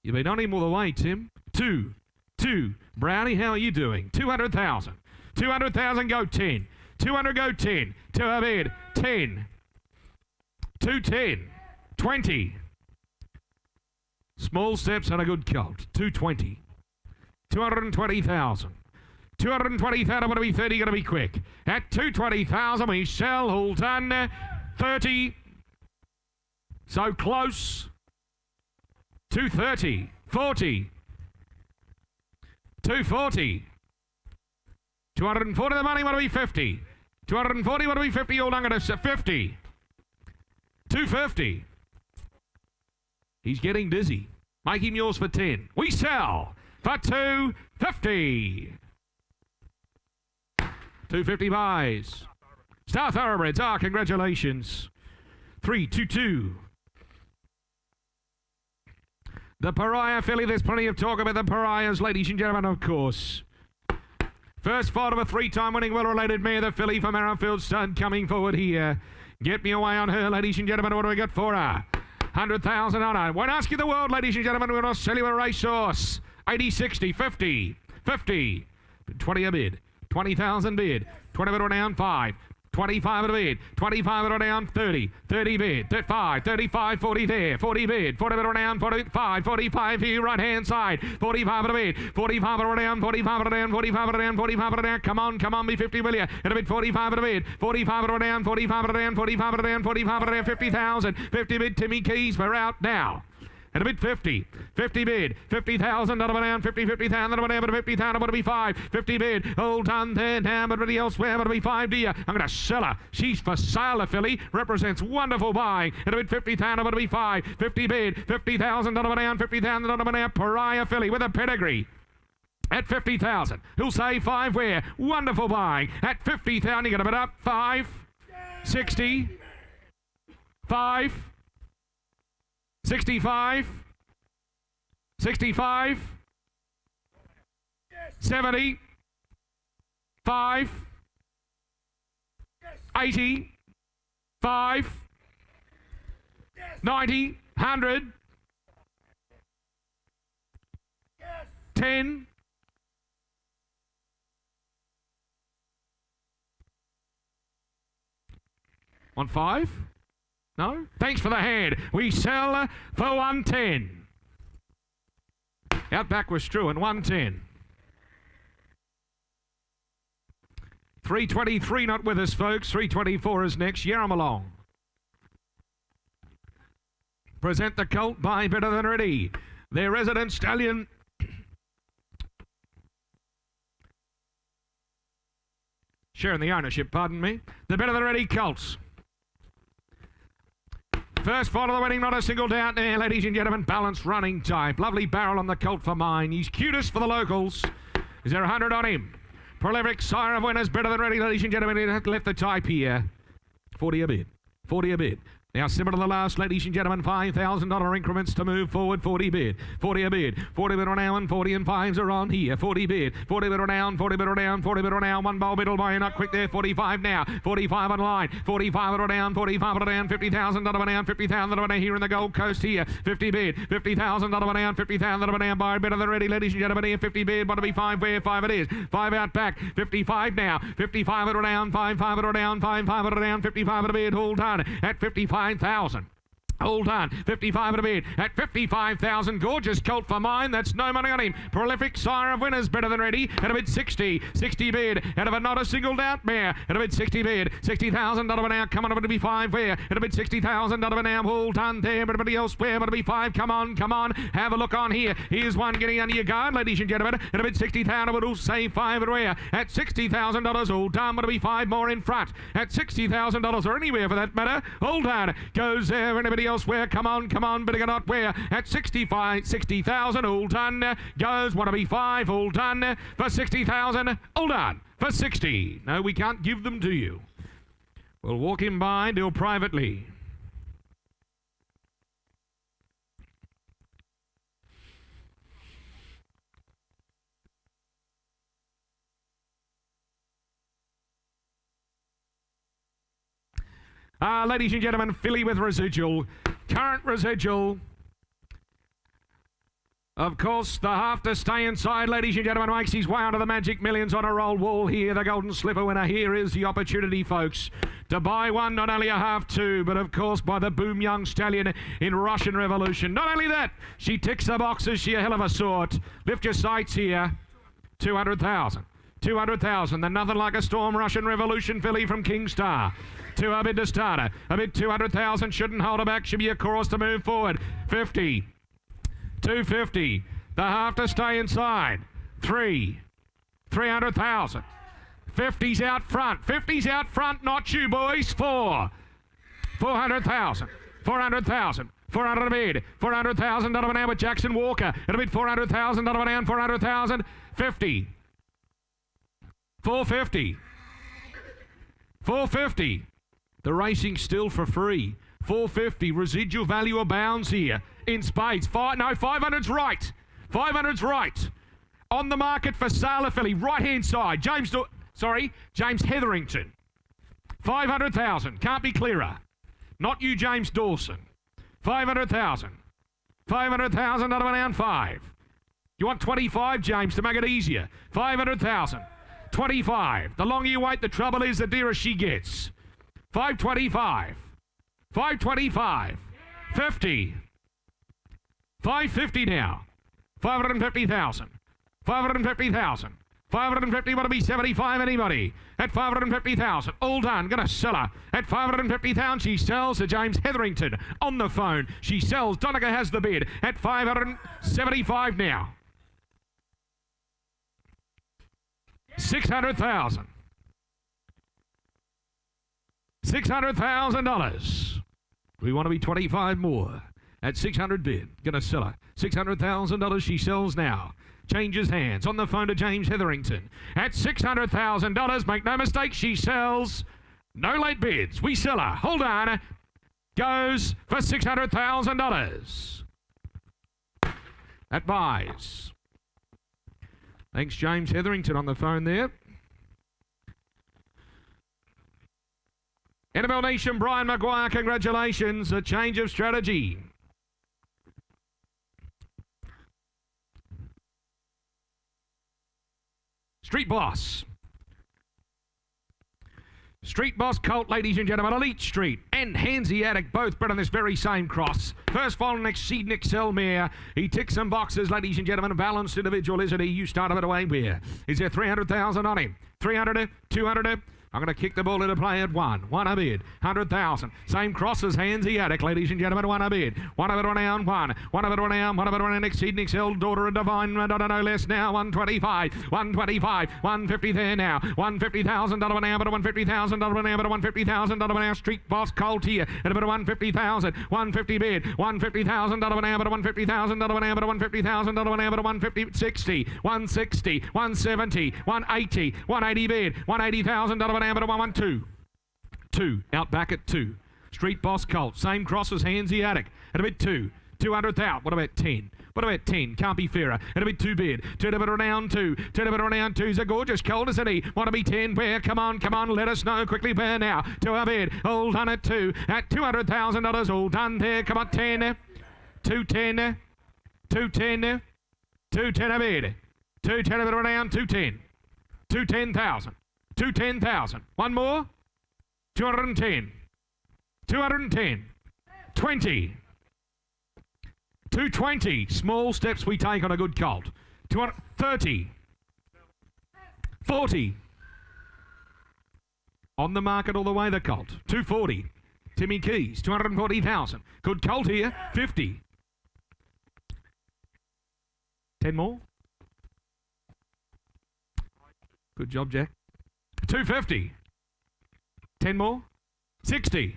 You've been on him all the way, Tim. 2, 2. Brownie, how are you doing? 200,000. 200,000, go 10. 200, go 10. 2 a bid, 10. 210, 20. Small steps and a good colt. 220. 220,000. 220,000, going to be 30, going to be quick. At 220,000, we sell all done. 30. So close. 230. 40. 240. 240 the money, what do we 50? 240, what do we 50? All done, going to 50. 250. He's getting dizzy. Make him yours for 10. We sell for 250. 250 buys. Star Thoroughbreds. Ah, congratulations. 322. The Pariah filly. There's plenty of talk about the Pariahs, ladies and gentlemen, of course. First fight of a three-time winning well-related mare, the filly from Arrowfield Stud coming forward here. Get me away on her, ladies and gentlemen. What do we got for her? 100,000 on her. Won't ask you the world, ladies and gentlemen. We're going to sell you a racehorse. 80, 60, 50, 50. 20 a bid. 20,000 bid. 20 bid down 5. 25 at a bid. 25 at down 30. 30 bid. 35, 35, 40 there. 40 bid. 40 bid down 45. 45 here, right hand side. 45 at a bid. 45 at down. 45 at down. 45 at down. 45 at down. Come on, be 50, will you? At a bid 45 at a bid. 45 at down. 45 at down. 45 at down. 45 at down. 50,000. 50 bid. Timmy Keys. We're out now. At a bid 50. 50 bid. 50,000 out of an 50, 50,000 out of an 50,000, but it'll be 5. 50 bid. All done there now, but really elsewhere, but it'll be 5, dear. I'm going to sell her. She's for sale, a filly. Represents wonderful buying. At a bid 50,000, but it'll be 5. 50 bid. 50,000 out of an 50,000 out of an Pariah filly with a pedigree. At 50,000. Who'll say 5 where? Wonderful buying. At 50,000, you got a bid up. 5. 60. 5. 65, 65, 70, 5, 80, 5, 90, 100, 10. On 5? No? Thanks for the hand. We sell for 110. Out back was Struan, 110. 323 not with us, folks. 324 is next. Yearling along. Present the colt by Better Than Ready. Their resident stallion. Sharing the ownership, pardon me. The Better Than Ready colts. First fall of the wedding, not a single doubt there, ladies and gentlemen. Balanced running type. Lovely barrel on the colt for mine. He's cutest for the locals. Is there 100 on him? Prolific sire of winners, Better Than Ready, ladies and gentlemen. He left the type here. 40 a bid. 40 a bid. Now similar to the last, ladies and gentlemen, $5,000 increments to move forward. 40 bid. 40 a bid. 40 bid on now and 40 and 5s are on here. 40 bid. 40 bid on down. 40 bid on down. 40 bid on down. One bowl middle by not quick there. 45 now. 45 on line. 45 on down. 45 on down. $50,000 on down. $50,000 on down here in the Gold Coast here. 50 bid. $50,000 on down. $50,000 on down by Better Than Ready, ladies and gentlemen here. 50 bid. Want to be 5 where 5 it is. 5 out back. 55 now. 55 on down. 5 on down. 5 on down. 55 on a bid. Hold on at 55,000. Hold on, 55 at a bid at 55,000. Gorgeous colt for mine. That's no money on him. Prolific sire of winners, Better Than Ready. At a bid 60 bid. Out of a not a single doubt mare. At a bid 60 bid. $60,000 now. Come on, to be 5 where? At a bid $60,000 now. Hold on there. But everybody else where? But to be 5. Come on. Have a look on here. Here's one getting under your guard, ladies and gentlemen. At a bid 60,000. I would all say 5 at where? At $60,000. Hold on. But to be 5 more in front. At $60,000 or anywhere for that matter. Hold on. Goes there. Anybody else where? Come on, but it not where? At 60,000, all done. Goes, want to be 5, all done. For 60,000, all done. For 60. No, we can't give them to you. We'll walk him by, deal privately. Ladies and gentlemen, filly with residual. Current residual. Of course, the half to stay inside, ladies and gentlemen, makes his way onto the Magic Millions on a roll wall here. The Golden Slipper winner. Here is the opportunity, folks, to buy one, not only a half two, but of course by the Boom Young Stallion in Russian Revolution. Not only that, she ticks the boxes. She a hell of a sort. Lift your sights here. 200,000. 200,000. The Nothing Like a Storm Russian Revolution filly from King Star. To a bid to starter. A bid 200,000. Shouldn't hold her back. Should be a chorus to move forward. 50. 250. The half to stay inside. 300,000. 50's out front. 50's out front. Not you, boys. 400,000. 400,000. 400 a bid. $400,000 now with Jackson Walker. At a bid $400,000 down. 400,000. 50. 450. 450. The racing still for free. 450. Residual value abounds here. In spades. 500's right. 500's right. On the market for sale, filly. Right hand side. James Hetherington. 500,000. Can't be clearer. Not you, James Dawson. 500,000. 500,000 out of an down 5. You want 25, James, to make it easier. 500,000. 25. The longer you wait, the trouble is the dearer she gets. 525. 525. 50. 550 now. 550,000. 550,000. 550, want to be 75, anybody? At 550,000, all done, gonna sell her. At 550,000, she sells to James Hetherington on the phone. She sells, Donegal has the bid. At 575 now. 600,000. $600,000. We want to be 25 more. At 600 bid, gonna sell her. $600,000 she sells now. Changes hands on the phone to James Hetherington. At $600,000, make no mistake, she sells. No late bids. We sell her. Hold on. Goes for $600,000. That buys. Thanks, James Hetherington, on the phone there. Annabelle Nation, Brian Maguire, congratulations. A change of strategy. Street Boss. Street Boss Colt, ladies and gentlemen, Elite Street and Hanseatic, both bred on this very same cross. First following Exceed Excel mare. He ticks some boxes, ladies and gentlemen. A balanced individual, isn't he? You start a bit away where? Is there 300,000 on him? 300, 200. I'm going to kick the ball into play at one. One a bid. 100,000. Same cross as Hanseatic, ladies and gentlemen. One a bid. One of it on down. One. One of it on down. One of it on Exceed Excel. Daughter of Divine. No less now. 125. 125. 150 there now. $150,000 an hour. But $150,000 an hour. But $150,000 an hour. Street Boss Colt here. At about $150,000. 150 bid. $150,000 an hour. But $150,000 an hour. But $150,000 an hour. But 150. 60. 160. 170. 180. 180 bid. $180,000 but a 112. 2 out back at 2. Street Boss Colt, same cross as Hanseatic. At a bit 2. 200,000. What about 10? What about 10? Can't be fairer. At a bit 2 bid. 2 to bit around 2. 2 to bit around 2's a gorgeous Colt, isn't he? Want to be 10? Where? Come on, let us know quickly. Where now? To a bid. All done at 2. At $200,000. All done there. Come on, 10. 210. 210. 210 a bid. 210 a bit around 210. 210,000. 210,000. One more. 210. 210. 20. 220. Small steps we take on a good colt. 230. 40. On the market all the way, the colt. 240. Timmy Keys. 240,000. Good colt here. 50. 10 more. Good job, Jack. 250. 10 more. 60.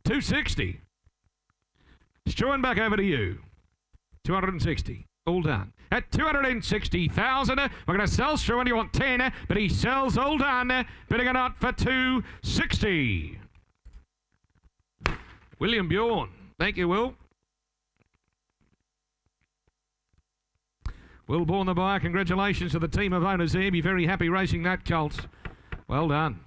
260. Strewing back over to you. 260. All done. At 260,000, we're going to sell Strewing. You want 10, but he sells all done. Bidding it out for 260. William Bjorn. Thank you, Will. Will Bourne the buyer, congratulations to the team of owners there. Be very happy racing that colt. Well done.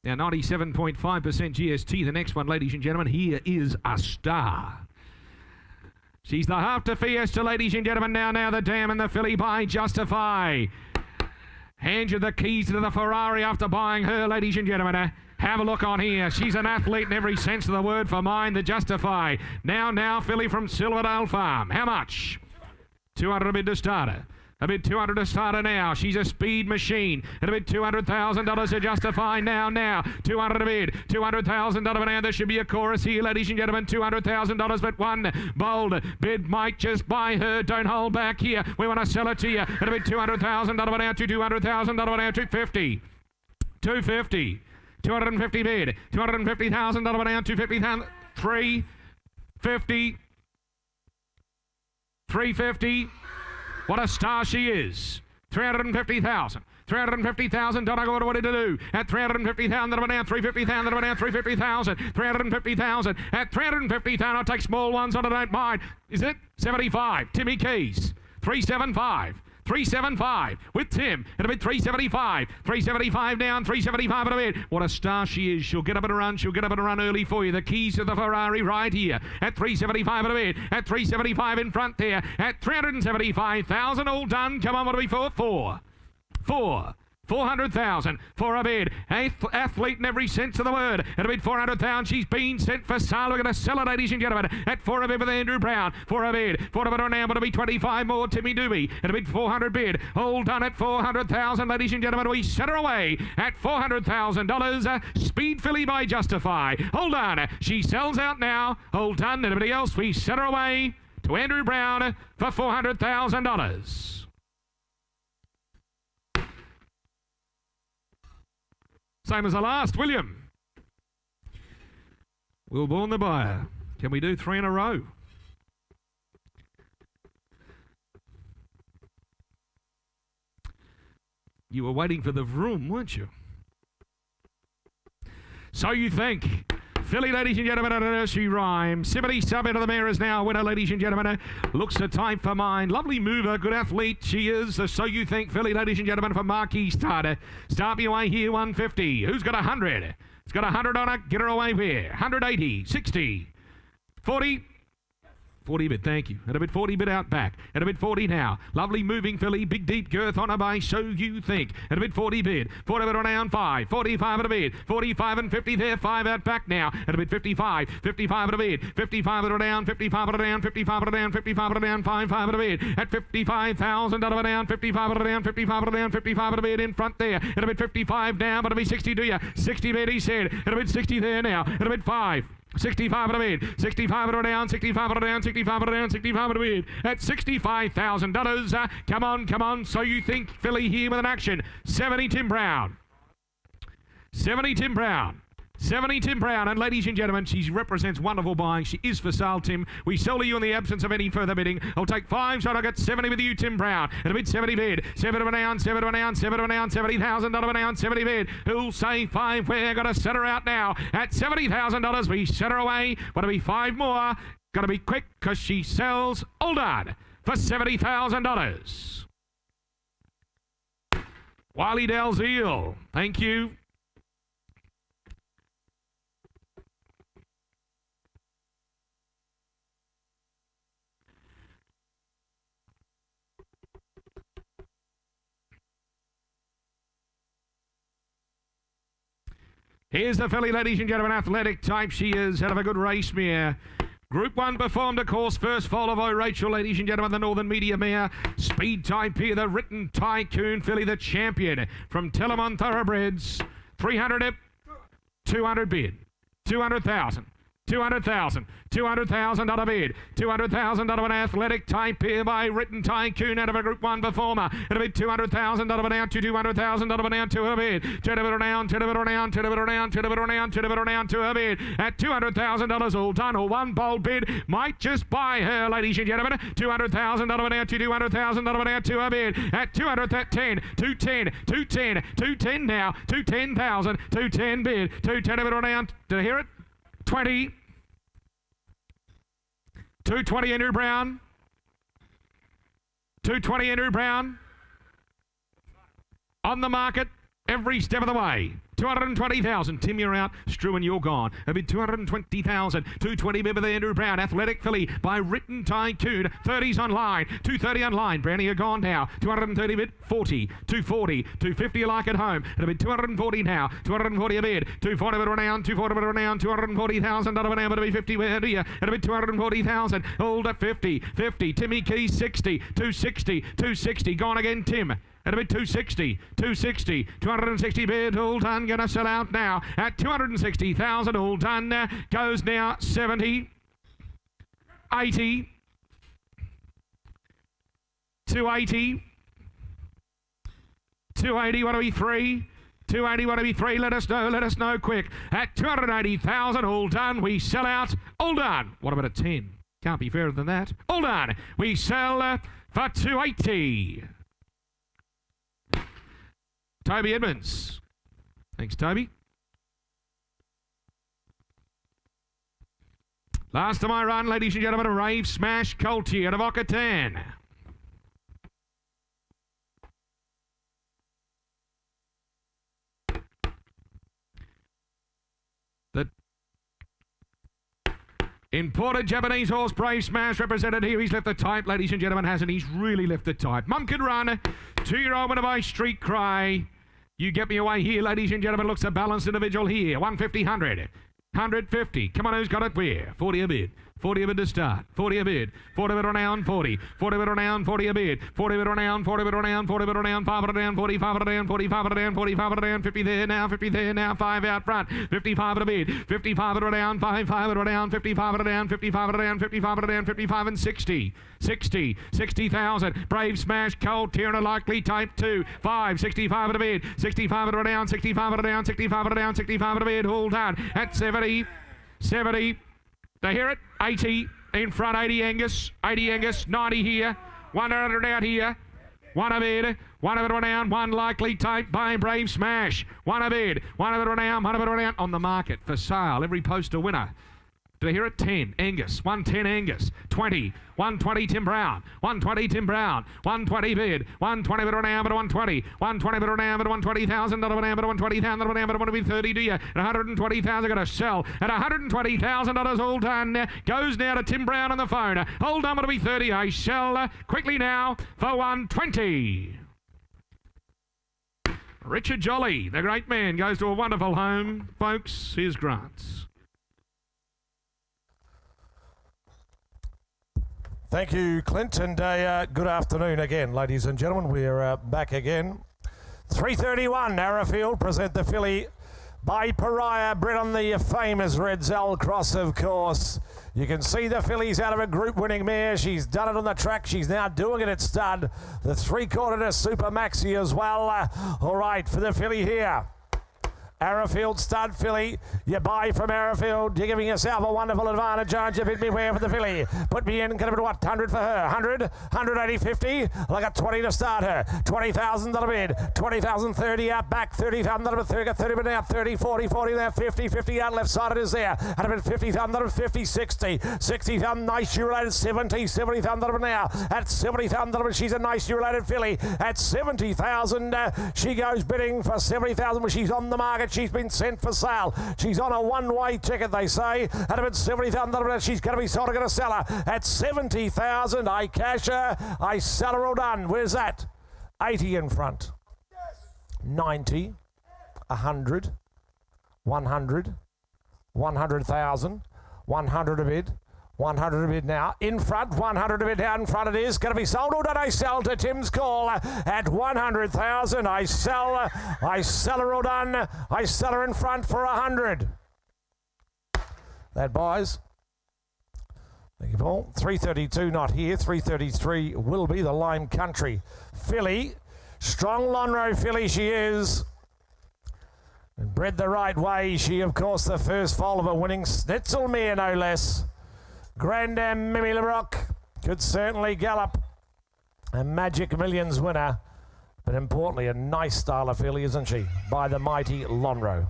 Now 97.5% GST. The next one, ladies and gentlemen, here is a star. She's the half to Fiesta, ladies and gentlemen. Now the Dam and the filly by Justify. Hand you the keys to the Ferrari after buying her, ladies and gentlemen. Have a look on here. She's an athlete in every sense of the word for mine, the Justify. Now, filly from Silverdale Farm. How much? 200 a bid to starter. A bid 200 to starter now. She's a speed machine. And a bid $200,000 to Justify now. 200 a bid. $200,000 now. There should be a chorus here, ladies and gentlemen. $200,000, but one bold bid might just buy her. Don't hold back here. We want to sell it to you. And a bid $200,000 now to $200,000 now. 250. 250. 250 bid. $250,000 now. 250,000. 350. 350. What a star she is. 350,000. 350,000. Don't know what to do. At 350,000, that'll be down. 350,000, that'll be down. 350,000. 350,000. At 350,000, I'll take small ones on. I don't mind. Is it? 75. Timmy Keys. 375. 375 with Tim. It'll be 375. 375 down. 375 at a bit. What a star she is. She'll get up and run. She'll get up and run early for you. The keys to the Ferrari right here. At 375 at a bit. At 375 in front there. At 375,000. All done. Come on, what do we for? 400,000 for a bid. Athlete in every sense of the word. At a bid 400,000. She's been sent for sale. We're going to sell it, ladies and gentlemen. At 4 a bid with Andrew Brown. For a bid. 4 a bid on now, but it'll be 25 more. Timmy Doobie. At a bid 400 bid. All done at 400,000, ladies and gentlemen. We set her away at $400,000. Speed filly by Justify. Hold on. She sells out now. Hold done. Anybody else? We set her away to Andrew Brown for $400,000. Same as the last, William. Will Bourne the buyer. Can we do 3 in a row? You were waiting for the vroom, weren't you? So you think. Filly, ladies and gentlemen, at a nursery rhyme. Simmity Sub into the mare is now a winner, ladies and gentlemen. Looks a type for mine. Lovely mover, good athlete. She is. So you think, Filly, ladies and gentlemen, for Marquis Starter. Start me away here, 150. Who's got 100? It's got 100 on it. Get her away here. 180, 60, 40, 40 bid, thank you. At a bid 40 bid out back. At a bid 40 now. Lovely moving filly, big deep girth on her base, so you think. At a bid 40 bid. 40 bid around 5. 45 at a bid. 45 and 50 there. 5 out back now. At a bid 55. 55 at a bid. 55 at a down. 55 at a down. 55 at a down. 55 at a down. 55 at a bid. At $55,000 at a down. 55 at a down. 55 at a down. 55 at a bid in front there. At a bid 55 now. But it'll be 60 do you? 60 bid he said. At a bid 60 there now. At a bid 5. 65 at a bid, 65 at a down, 65 at a down, 65 at a down, 65 at a bid. At $65,000. Come on, so you think filly here with an action. 70 Tim Brown. 70 Tim Brown. 70 Tim Brown, and ladies and gentlemen, she represents wonderful buying. She is for sale, Tim. We sell to you in the absence of any further bidding. I'll take 5, so I'll get 70 with you, Tim Brown. And a bid 70 bid. 7 of an ounce, 7 of an ounce, 7 of an ounce, $70,000 an ounce, 70 bid. Who'll say 5? We're going to set her out now. At $70,000, we set her away. What'll be 5 more? Got to be quick, because she sells all done for $70,000. Wiley Dalziel, thank you. Here's the filly, ladies and gentlemen, athletic type she is, out of a good race mare. Group 1 performed, of course, first foal of Rachel, ladies and gentlemen, the Northern Media mare. Speed type here, the Written Tycoon filly, the champion from Telemon Thoroughbreds. 300 200 bid, 200,000. 200,000, $200,000 bid, $200,000 an athletic type here by Written Tycoon out of a Group 1 performer. It'll be $200,000 an out to $200,000 an out to a bid. To a bid around, to a bid around, to a bid around, to a bid around, to a bid around, to a bid. At $200,000 all done, or one bold bid might just buy her, ladies and gentlemen. $200,000 an out to $200,000 an out to a bid. At 210, 210, 210, 210 now, 210,000, 210 bid, 210 a bid around. Did I hear it? 20. 220 Andrew Brown. 220 Andrew Brown. On the market every step of the way. 220,000. Tim, you're out. Struan, you're gone. A bid 220,000. 220 bid with Andrew Brown. Athletic filly by Written Tycoon. 30s online. 230 online. Brownie, you're gone now. 230 bid. 40. 240. 250 you like at home. And a bid 240 now. 240 a bid. 240 bid around. 240 bid around. $240,000 an hour to be 50. Where do you? And a bid 240,000. Hold at 50. 50. Timmy Keys 60. 260. 260. Gone again, Tim. At a bid 260, 260, 260 bid, all done, going to sell out now at 260,000, all done, goes now 70, 80, 280, 280, what do we 3? 280, what do we 3? Let us know quick. At 280,000, all done, we sell out, all done. What about a 10? Can't be fairer than that. All done, we sell for 280. Toby Edmonds. Thanks, Toby. Last of my run, ladies and gentlemen, a Rave Smash Coltier out of Occitan. The imported Japanese horse, Brave Smash, represented here. He's left the type, ladies and gentlemen, hasn't he? He's really left the type. Mum Can Run, 2-year-old winner by Street Cry. You get me away here, ladies and gentlemen. Looks a balanced individual here. 150, 100. 150. Come on, who's got it where? 40 a bid. 40 a bid to start. 40 a bid. 40 a bid around 40. 40 a bid around 40 a bid. 40 a bid around 40 a bid around 40 a bid around 5 a down 45 a down 45 a down 45 a down 50 there now 50 there now 5 out front 55 at a bid 55 at a down 5 at a down 55 at a down 55 at a down 55 at a down 55 and 60 60,000 Brave Smash Cold Tier likely type 2 5 65 at a bid 65 at a down 65 at a down 65 at a down 65 at a bid all done at 70 they hear it 80 in front 80 Angus 90 here 100 out here 1 a bid 1 of it around 1 likely type by Brave Smash 1 a bid 1 of it around 1 of it around on the market for sale every poster winner Do I hear it? 10. Angus. 110 Angus. 20. 120 Tim Brown. 120 Tim Brown. 120 bid. 120 bid on Amber 120. 120 bid on Amber 120,000 on Amber 120,000 on Amber. Want to be 30, do you? At 120,000, got to sell. At $120,000 all done. Goes now to Tim Brown on the phone. Hold on, want to be 30. I sell quickly now for 120. Richard Jolly, the great man, goes to a wonderful home. Folks, here's Grants. Thank you, Clint, and good afternoon again, ladies and gentlemen. We're back again. 3:31, Arrowfield present the filly by Pariah, bred on the famous Red Zal Cross, of course. You can see the filly's out of a group-winning mare. She's done it on the track. She's now doing it at stud. The three-quarter to Super Maxi as well. All right, for the filly here. Arrowfield stud filly. You buy from Arrowfield. You're giving yourself a wonderful advantage, aren't you? Bid me where for the filly. Put me in. Can I put what? 100 for her. 100, 180, 50. I got 20 to start her. $20,000 bid. 20,000, 30 out back. 30,000 30, 30 but now 30, 40, 40 now 50, 50 out left side. It is there. Had a bit 50,000 50, 60, 60,000 nice related 70, 70,000 now at 70,000. She's a nice related filly at 70,000. She goes bidding for 70,000 when she's on the market. She's been sent for sale. She's on a one-way ticket, they say. At about 70,000, she's going to be sold. I'm going to sell her at 70,000. I cash her. I sell her all done. Where's that? 80 in front. 90, 100, 100, 100,000, 100 a bid. 100 a bid now. In front, 100 a bid out in front it is. Going to be sold. Or did I sell to Tim's call at 100,000? I sell her all done. I sell her in front for 100. That buys. Thank you, Paul. 332 not here. 333 will be the Lime Country filly. Strong Lonhro filly she is. And bred the right way. She, of course, the first foal of a winning Schnitzel mare, no less. Grandam Mimi LeBrock could certainly gallop. A Magic Millions winner, but importantly a nice style of filly, isn't she? By the mighty Lonhro.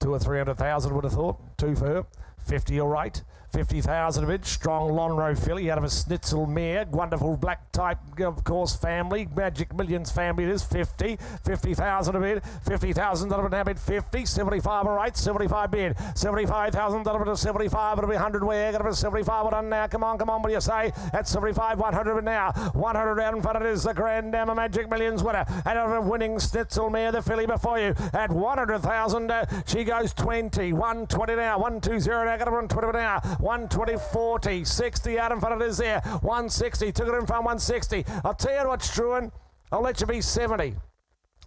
200 or 300,000 would have thought. 2 for her. 50 all right. 50,000 a bit. Strong Lonhro filly out of a Schnitzel mare. Wonderful black type, of course, family. Magic Millions family it is. 50. 50,000 a bid. 50,000 now bid. 50. 75 all right. 75 bid. 75,000 to 75. It'll be 100 where. Got to be 75 done now. Come on. What do you say? At 75, 100 now. 100 out in front it is the Grand Dam Magic Millions winner. And out of a winning Schnitzel mare, the filly before you. At 100,000, she goes 20. 120 now. 120 now. Got to run 20 now. 120, 40, 60 out in front of it is there. 160, took it in front, 160. I'll tell you what, Struan, I'll let you be 70.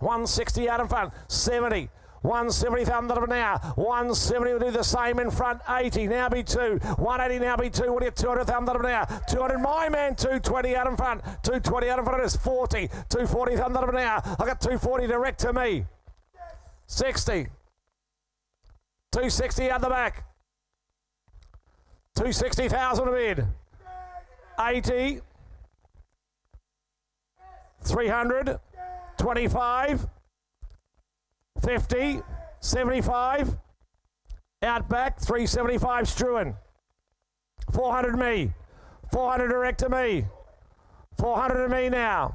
160 out in front, 70. 170,000 now. 170 will do the same in front. 80 now be 2. 180 now be 2. What do you 200,000 now? 200. My man 220 out in front. 220 out in front. It is 40. 240,000 now. I got 240 direct to me. 60. 260 out the back. 260,000 a bid. 80. 300. 25. 50. 75. Out back. 375 Struan. 400 me. 400 direct to me. 400 to me now.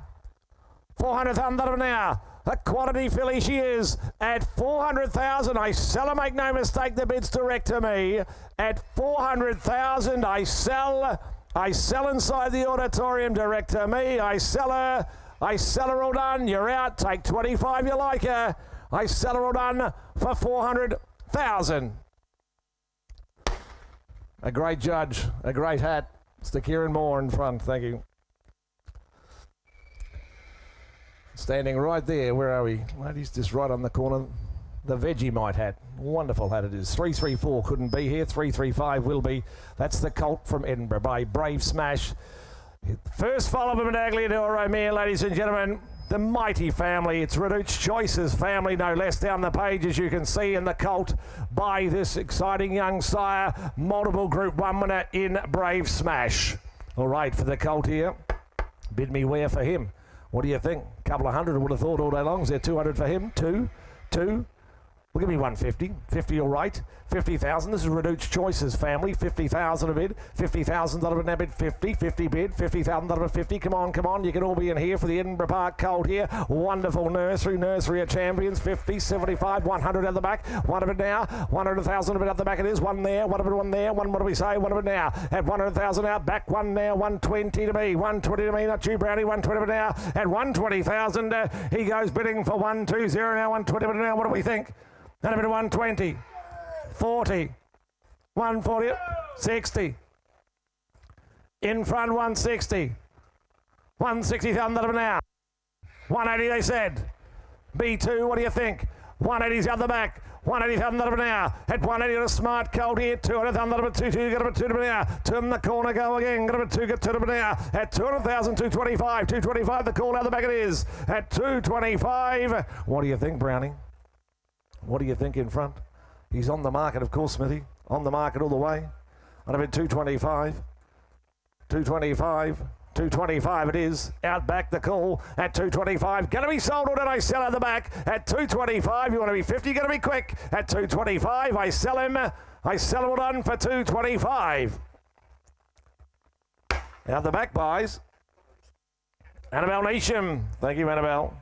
400,000 now. A quantity filly she is at 400,000. I sell her, make no mistake, the bid's direct to me. At 400,000, I sell inside the auditorium direct to me. I sell her all done. You're out. Take 25, you like her. I sell her all done for 400,000. A great judge, a great hat. Stick Kieran Moore in front. Thank you. Standing right there, where are we? Ladies, just right on the corner. The Vegemite hat. Wonderful hat it is. 334 couldn't be here. 335 will be. That's the Colt from Edinburgh by Brave Smash. First follow of a Medagliador mare, ladies and gentlemen. The mighty family. It's Reduced Choices family, no less, down the page, as you can see, in the Colt by this exciting young sire. Multiple Group 1 winner in Brave Smash. All right, for the Colt here. Bid me where for him. What do you think? A couple of hundred, I would have thought all day long. Is there 200 for him? Two. Well, give me 150. 50 all right. 50,000. This is Reduced Choices family. 50,000 a bid. 50,000 a bid now bid 50. 50 bid. 50,000 a bid 50. Come on, come on. You can all be in here for the Edinburgh Park Colt here. Wonderful nursery. Nursery of champions. 50, 75, 100 at the back. One of it now. 100,000 a bid at the back it is. One there. One of it, one there. One, what do we say? One of it now. At 100,000 out back. One now. 120 to me. 120 to me. Not you, Brownie. 120 now. At 120,000. He goes bidding for 120 now. 120 now. What do we think? And a bit of 120, 40, 140, 60. In front, 160. 160,000 of now. 180 they said. B2, what do you think? 180's out the back. 180,000 of now. At 180 a smart colt here. 200,000 of 2, got a 2 now. Turn the corner, go again. Got a 2, get 2 now. At 200,000, 225. 225, the call out the back it is. At 225. What do you think, Browning? What do you think in front? He's on the market, of course, Smithy. On the market all the way. I'd have been 225. 225. 225 it is. Out back the call at 225. Going to be sold or did I sell at the back? At 225. You want to be 50? Going to be quick. At 225. I sell him. I sell him all done for 225. Out the back buys. Annabelle Neesham. Thank you, Annabelle.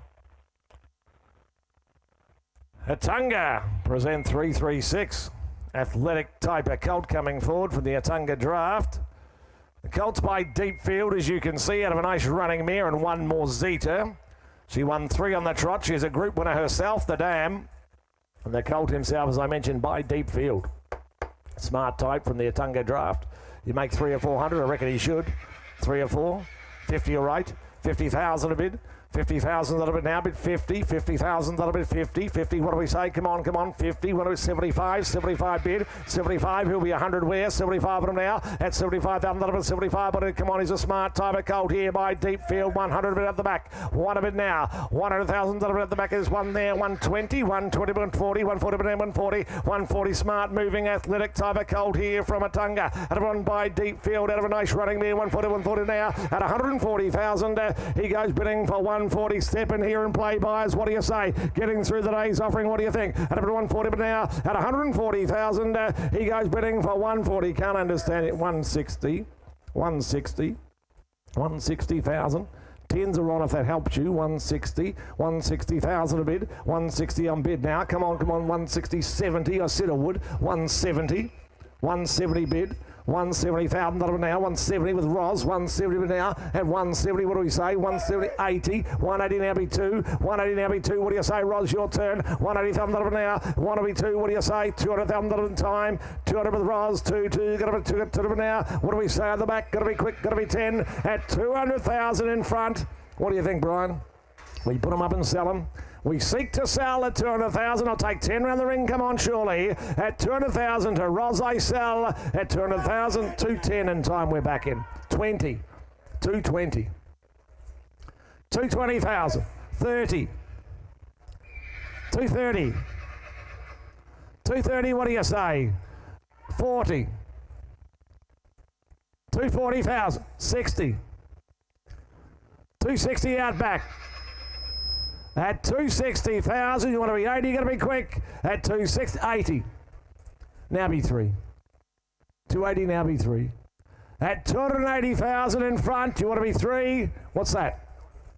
Atunga present 336. Athletic type of colt coming forward from the Atunga draft. The colt's by Deep Field, as you can see, out of a nice running mare and one more Zeta. She won 3 on the trot. She's a group winner herself, the Dam. And the colt himself, as I mentioned, by Deep Field. Smart type from the Atunga draft. You make 300 or 400, I reckon he should. 3 or 4. 50 all right. 50,000 a bid. 50,000 a little bit now, bid 50, 50,000 a little bit 50, 50, what do we say? Come on, come on, 50, what do we 75, 75 bid, 75, he'll be 100 where, 75 of them now, at 75,000 a little bit, 75, but come on, he's a smart type of colt here by Deep Field, 100 bid at the back, one of it now, 100,000 a little bit at the back, there's one there, 120, 120, 140, 140 bid 140, 140 smart moving athletic type of colt here from Atunga, at a run by Deep Field, out of a nice running there, 140, 140 now, at 140,000, he goes bidding for 140, step in here and play buyers. What do you say? Getting through the day's offering, what do you think? At 140, but now at 140,000, he goes bidding for 140. Can't understand it. 160, 160, 160,000. Tens are on if that helps you. 160, 160,000 a bid. 160 on bid now. Come on, come on. 160, 70. I said I would. 170, 170 bid. 170,000 now, 170 with Roz, 170 now, at 170, what do we say? 170, 80, 180 now be 2, 180 now be 2, what do you say, Roz, your turn, 180,000 now, 182, what do you say, 200,000 in time, 200 with Roz, 2, got to be 2 now, what do we say at the back, got to be quick, got to be 10, at 200,000 in front, what do you think, Brian? We put them up and sell them. We seek to sell at 200,000. I'll take 10 round the ring. Come on, surely. At 200,000 to Roz, I sell. At 200,000, 210 in time. We're back in. 20. 220. 220,000. 30. 230. 230, what do you say? 40. 240,000. 60. 260 out back. At 260,000, you want to be 80, you're going to be quick. At 260, 80. Now be 3. 280, now be 3. At 280,000 in front, you want to be 3. What's that?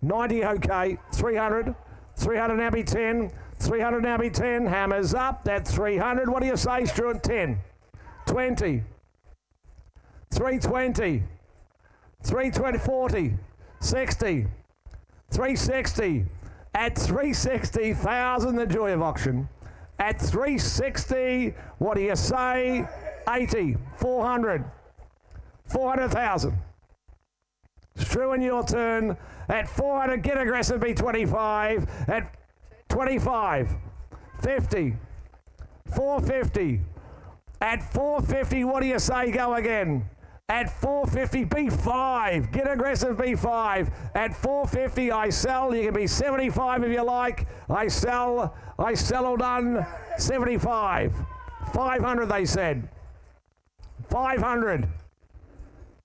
90, okay. 300. 300, now be 10. 300, now be 10. Hammers up. At 300, what do you say, Stuart? 10. 20. 320. 320, 40. 60. 360. At 360,000, the joy of auction. At 360, what do you say? 80, 400, 400,000. Struan, your turn. At 400, get aggressive, be 25. At 25, 50, 450. At 450, what do you say? Go again. At 450, B5. Get aggressive, B5. At 450, I sell. You can be 75 if you like. I sell all done. 75. 500, they said. 500.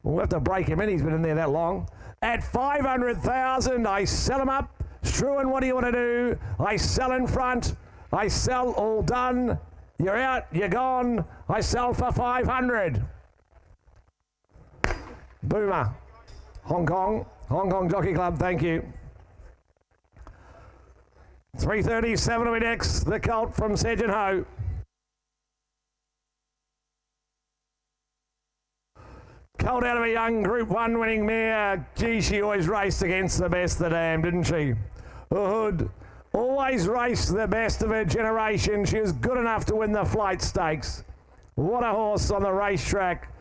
We'll have to break him in. He's been in there that long. At 500,000, I sell him up. Struan, what do you want to do? I sell in front. I sell, all done. You're out, you're gone. I sell for 500. Boomer. Hong Kong Jockey Club, thank you. 337 to be next, the colt from Sedge and Ho. Colt out of a young Group 1 winning mare. Gee, she always raced against the best of the dam, didn't she? Hood always raced the best of her generation. She was good enough to win the Flight Stakes. What a horse on the racetrack.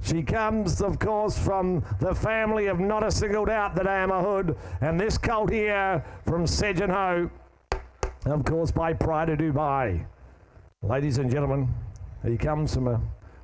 She comes, of course, from the family of Not a Single Doubt, the dam Hood. And this colt here from Sedge and Ho, of course, by Pride of Dubai. Ladies and gentlemen, he comes from a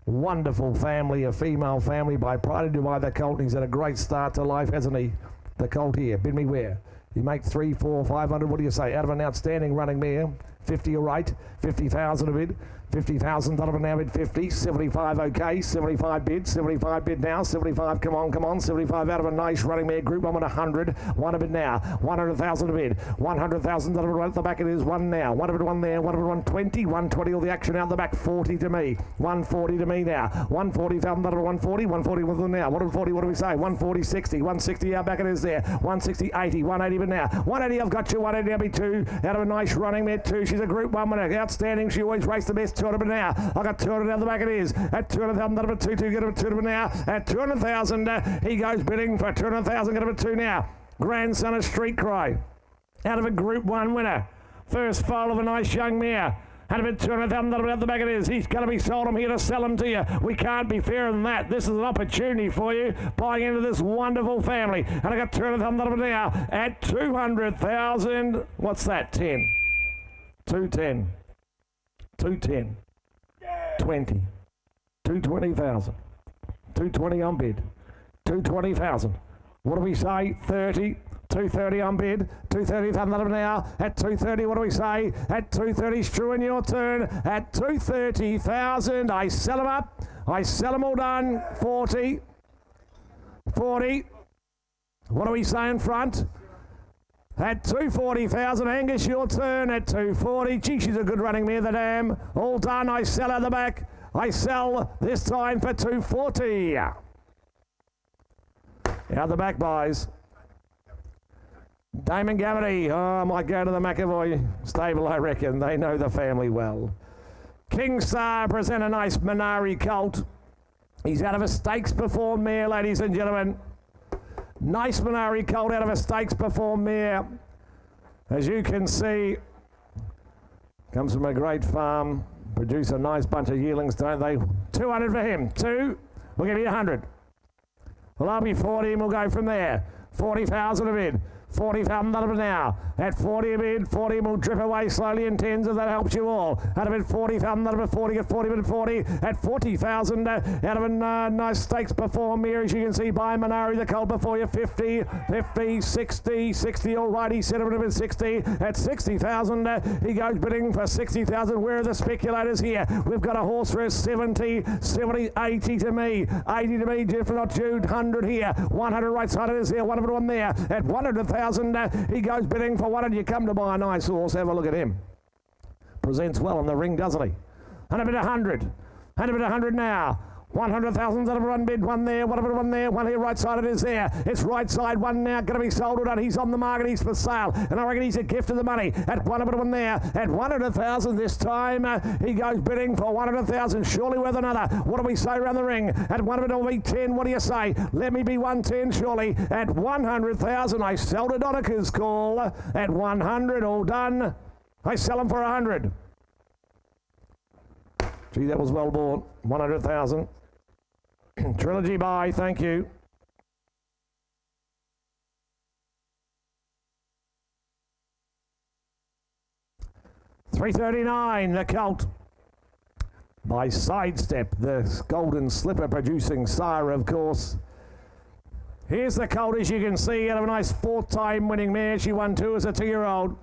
wonderful family, a female family by Pride of Dubai, the colt. He's had a great start to life, hasn't he? The colt here, bid me where? You make 3, 4, 500, what do you say? Out of an outstanding running mare, 50 all right, 50,000 a bid. 50,000, Donovan now bid 50, 75 okay, 75 bid now, 75, come on, 75 out of a nice running mare, Group 1 with 100, 1 a bid now, 100,000 a bid, 100,000, Donovan right at the back, it is 1 now, 1 a bid 1 there, 1 a bid 120, 120 all the action out the back, 40 to me, 140 to me now, 140,000, Donovan 140, 140 with them now, 140, what do we say, 140, 60, 160 out back it is there, 160, 80, 180 bid now, 180 I've got you, 180 I'll be 2, out of a nice running mare 2, she's a Group 1 winner, outstanding, she always raced the best, 200 now. I got 200 down the back it is. At 200,000, got a 2, get a 2 now. At 200,000, he goes bidding for 200,000, got a 2 now. Grandson of Street Cry. Out of a Group 1 winner. First foal of a nice young mare. Had a bit 200,000, out the back it is. He's going to be sold. I'm here to sell him to you. We can't be fairer than that. This is an opportunity for you buying into this wonderful family. And I got 200,000 now at 200,000. What's that? 10. 210. 210. 20, 220,000, 220 on bid, 220,000. What do we say? 30, 230 on bid, 230,000 now. At 230, what do we say? At 230, Strew, in your turn. At 230,000, I sell them up. I sell them all done. 40, 40. What do we say in front? At 240,000, Angus, your turn at 240. Gee, she's a good running mare, the dam. All done, I sell out the back. I sell this time for 240. Out the back, boys. Damon Gavity, oh, I might go to the McAvoy stable, I reckon. They know the family well. King Star present a nice Minari colt. He's out of a stakes perform mare, ladies and gentlemen. Nice Minari colt out of a stakes perform mare. As you can see, comes from a great farm. Produce a nice bunch of yearlings, don't they? 200 for him. 2, we'll give you 100. Well, I'll be 40 and we'll go from there. 40,000 a bid. 40,000 now. At 40 a bid, 40 will drip away slowly in tens if that helps you all. At a bid 40,000, at a bid 40, at 40 bid 40, at 40,000 out of a nice stakes perform here, as you can see by Minari, the colt before you. 50, 50, 60, 60, all right, he said it would have been 60. At 60,000, he goes bidding for 60,000. Where are the speculators here? We've got a horse for 70, 70, 80 to me, 80 to me, different not Jude, 100 here, 100 right side it is here, 101 there. At 100,000, he goes bidding for 100. You come to buy a nice horse, have a look at him. Presents well in the ring, doesn't he? And a bit 100. And a bit 100 now. 100,000 out of one bid, 1 there, 1 there, 1 here, right side it is there. It's right side, 1 now, going to be sold or done. He's on the market, he's for sale, and I reckon he's a gift of the money. At 1 there, at 100,000 this time, he goes bidding for 100,000, surely worth another. What do we say around the ring? At 1 it'll be 10, what do you say? Let me be 110, surely. At 100,000, I sell to Donica's call. At 100, all done. I sell them for 100. Gee, that was well bought. 100,000. Trilogy buy, thank you. $339, the colt. By Sidestep, the golden slipper producing sire, of course. Here's the colt, as you can see, out of a nice 4-time winning mare. She won 2 as a 2-year-old.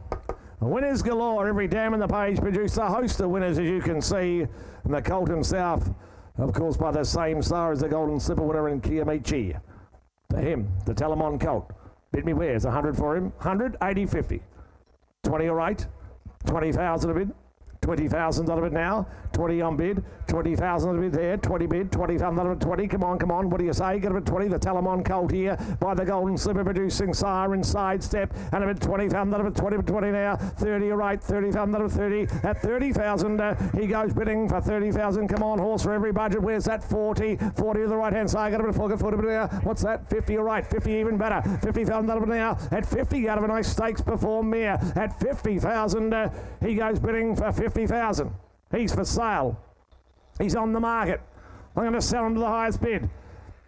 Winners galore. Every dam in the page produced a host of winners, as you can see. And the colt himself, of course, by the same star as the golden slipper winner in Kiamichi. For him, the Telemon colt. Bid me where's 100 for him? 100, 80, 50. 20 all right. 20,000 a bid. 20,000 on a bid now. 20 on bid. 20,000 on a bid there. 20 bid. 20,000 on a bid. 20. Come on. What do you say? Get a bid 20. The Talamon Colt here by the Golden Slipper producing Siren Sidestep. And a bid 20,000 on a bid 20 bid 20 now. 30 right. 30,000 on a bid 30. At 30,000 he goes bidding for 30,000. Come on, horse for every budget. Where's that 40? 40 to the right hand side. Got a bit 40 bid now. What's that? 50 right. 50 even better. 50,000 on a bid now. At 50 out of a nice stakes perform here. At 50,000 he goes bidding for 50,000. He's for sale. He's on the market. I'm going to sell him to the highest bid.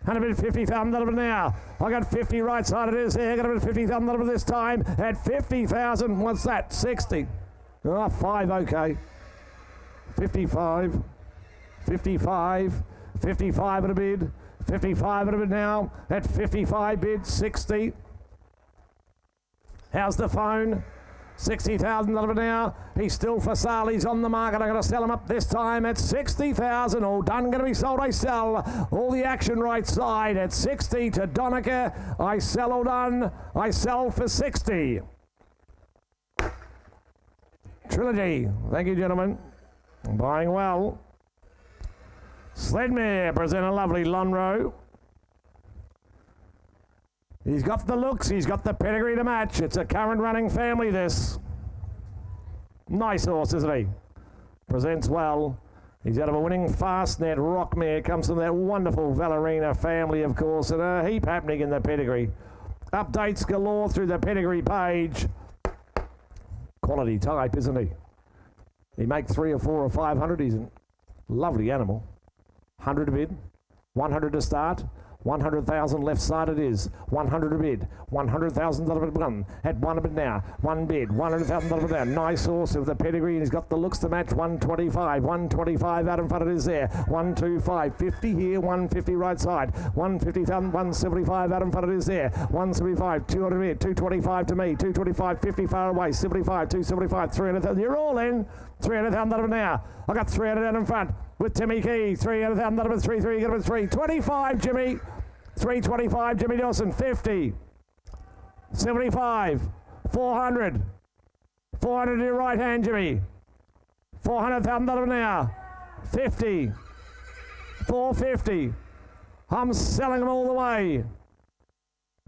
And a bid 50,000 now. I got 50 right side it is here. Got a bid 50,000 this time. At 50,000. What's that? 60. Oh, 5, okay. 55. 55. 55 at a bid. 55 at a bid now. At 55 bid. 60. How's the phone? 60,000 of it now. He's still for sale. He's on the market. I'm going to sell him up this time at 60,000. All done. Going to be sold. I sell. All the action right side at 60 to Donica. I sell. All done. I sell for 60. Trilogy. Thank you, gentlemen. Buying well. Sledmare present a lovely Lonro. He's got the looks, he's got the pedigree to match. It's a current running family, this. Nice horse, isn't he? Presents well. He's out of a winning Fastnet Rockmare. Comes from that wonderful Valerina family, of course, and a heap happening in the pedigree. Updates galore through the pedigree page. Quality type, isn't he? He make 3 or 4 or 500. He's a lovely animal. 100 a bid, 100 to start. 100,000 left side it is. 100 a bid. $100,000 bid one. At 1 a bid now. 1 bid. $100,000 bid down. Nice horse with the pedigree and he's got the looks to match. 125. 125 out in front it is there. 125. 50 here. 150 right side. 150,000. 175 out in front it is there. 175. 200 bid. 225 to me. 225. 50 far away. 75. 275. 300,000. You're all in. 300,000 now. I got 300 out in front. With Timmy Key, 300,000, that was 3, get it with 3. 25, Jimmy. 325, Jimmy Dawson. 50. 75. 400. 400 to your right hand, Jimmy. 400,000 now. 50. 450. I'm selling them all the way.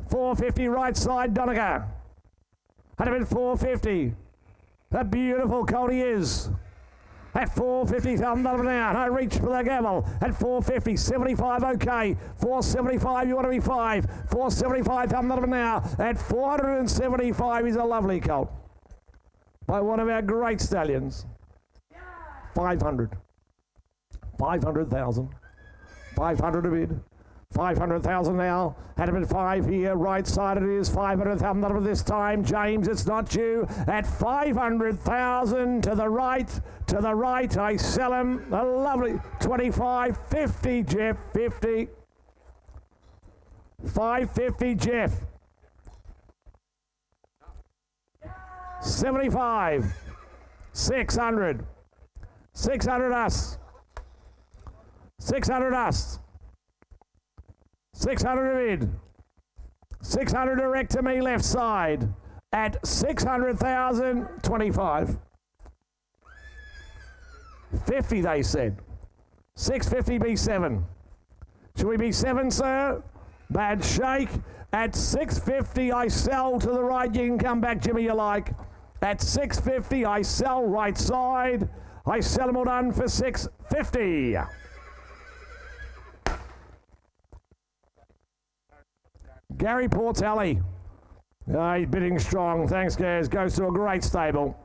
450 right side, Donegal. Had a bit 450. That beautiful colt he is. At 450,000 now. No reach for the gavel. At 450, 75, okay. 475, you want to be 5. 475,000 now. At 475, he's a lovely colt. By one of our great stallions. 500. 500,000. 500 a bid. 500,000 now. Had a bid 5 here. Right side it is. 500,000 this time. James, it's not you. At 500,000 to the right. To the right. I sell him. A lovely 25. 50, Jeff. 50. 550, Jeff. 75. 600. 600 us. 600 us. 600 bid. 600 direct to me left side. At 600,000, 25. 50 they said. 650 be 7. Should we be 7, sir? Bad shake. At 650 I sell to the right. You can come back, Jimmy, you like. At 650 I sell right side. I sell them all done for 650. Gary Portelli. He's bidding strong. Thanks, guys. Goes to a great stable.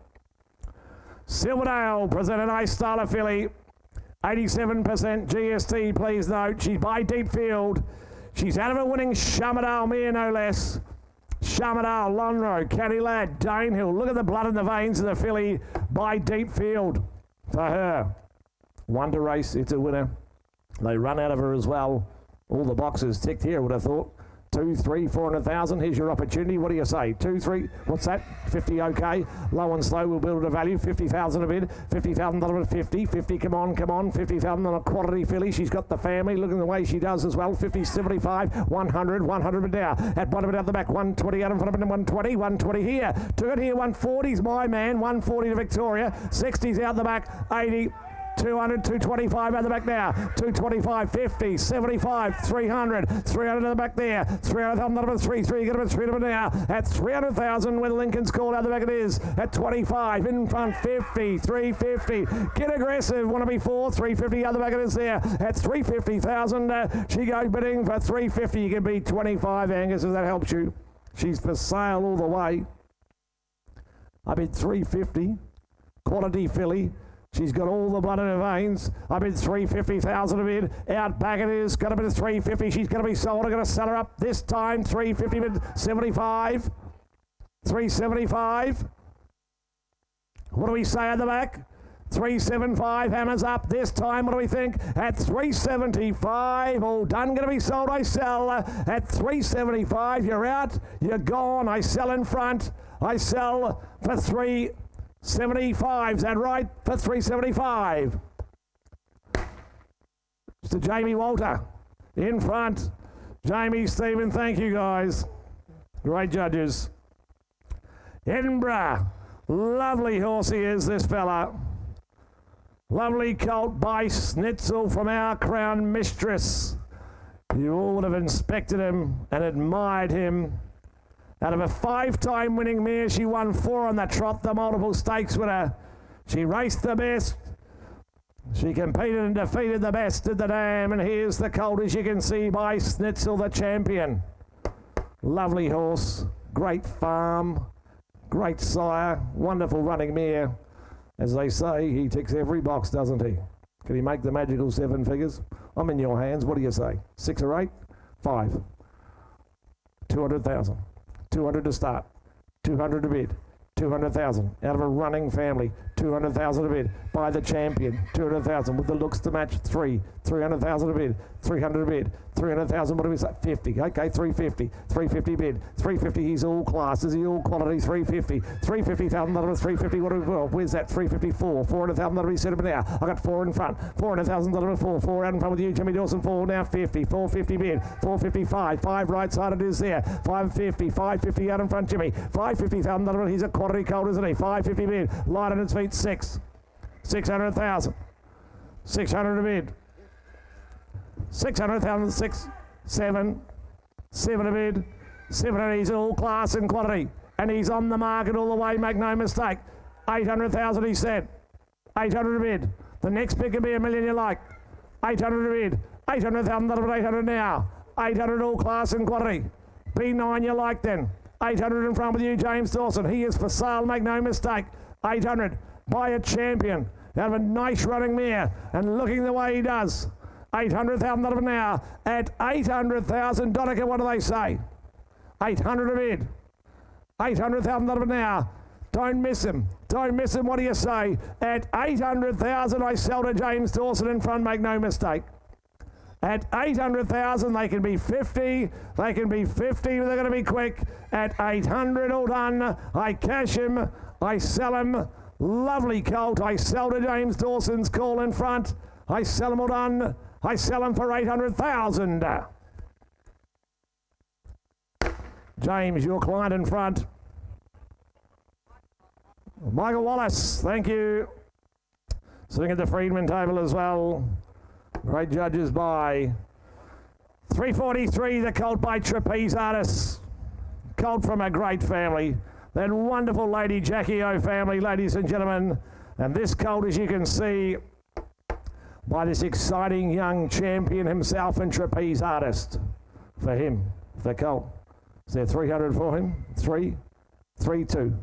Silverdale present a nice style of filly. 87% GST, please note. She's by Deep Field. She's out of a winning Shamadale mare, no less. Shamadale, Lonro, Caddy Lad, Danehill. Look at the blood in the veins of the filly by Deep Field for her. 1 to race. It's a winner. They run out of her as well. All the boxes ticked here, I would have thought. 2, 3, 400,000. Here's your opportunity. What do you say? 2, 3. What's that? 50. Okay. Low and slow. We'll build a value. 50,000 a bid. $50,000 at 50. 50. Come on. 50,000 on a quality filly. She's got the family. Look at the way she does as well. 50, 75, 100. 100 now. At bottom out the back. 120 out in front of him. 120. 120 here. To it here. 140's my man. 140 to Victoria. 60's out the back. 80. 200, 225 at the back now. 225, 50, 75, 300, 300 at the back there. 300,000 number 3, 3, get him at 300 now. At 300,000 with Lincoln's call out the back it is. At 25, in front 50, 350. Get aggressive, want to be 4, 350 out the back it is there. At 350,000, she goes bidding for 350. You can be 25, Angus, if that helps you. She's for sale all the way. I bid 350. Quality filly. She's got all the blood in her veins. I bid 350,000 a bid. Out back it is. Got a bid of 350. She's going to be sold. I'm going to sell her up this time. 350 bid 75. 375. What do we say at the back? 375. Hammers up this time. What do we think? At 375. All done. Going to be sold. I sell at 375. You're out. You're gone. I sell in front. I sell for 375, is that right? For 375. Mr. Jamie Walter in front. Jamie, Stephen, thank you guys. Great judges. Edinburgh. Lovely horse he is, this fella. Lovely colt by Schnitzel from our Crown Mistress. You all would have inspected him and admired him. Out of a 5-time winning mare, she won 4 on the trot, the multiple stakes winner. She raced the best. She competed and defeated the best at the dam. And here's the colt, as you can see, by Schnitzel, the champion. Lovely horse, great farm, great sire, wonderful running mare. As they say, he ticks every box, doesn't he? Can he make the magical 7 figures? I'm in your hands. What do you say? 6 or 8? 5. 200,000. 200 to start, 200 to bid, 200,000 out of a running family, 200,000 to bid by the champion, 200,000 with the looks to match 3, 300,000 to bid, 300 to bid, 300,000. What do we say? 50. Okay, 350, 350 bid, 350. He's all class. Is he all quality? 350, 350,000. That was 350. What do we? Well, where's that? 354, 400,000. That'll be set up now. I got 4 in front, 400,000. That'll be 4 out in front with you, Jimmy Dawson. 4 now, 50, 450 bid, 455, 5 right side it is there, 550, 550 out in front, Jimmy, 550,000. That'll be. He's a quality colt, isn't he? 550 bid, light on its feet, 6, 600,000, 600 to bid. 600,000, 6, 7, 7 a bid, 7, he's all class and quality, and he's on the market all the way, make no mistake. 800,000 he said, 800 a bid. The next bid can be $1 million you like. 800 a bid, 800,000, that'll be 800 now. 800 all class and quality. B9 you like then. 800 in front with you, James Dawson. He is for sale, make no mistake. 800, by a champion. Out of a nice running mare, and looking the way he does. 800,000 out of it now. At 800,000, Donica, what do they say? 800 a bid. 800,000 out of it now. Don't miss him. Don't miss him. What do you say? At 800,000, I sell to James Dawson in front, make no mistake. At 800,000, they can be 50. They can be 50, but they're going to be quick. At 800, all done. I cash him. I sell him. Lovely colt. I sell to James Dawson's call in front. I sell him, all done. I sell him for 800,000. James, your client in front. Michael Wallace, thank you. Sitting at the Freedman table as well. Great judges by 343, the colt by Trapeze Artists. Colt from a great family. That wonderful Lady Jackie O family, ladies and gentlemen. And this colt, as you can see, by this exciting young champion himself and Trapeze Artist. For him, the colt. Is there 300 for him? 3, 3, 2.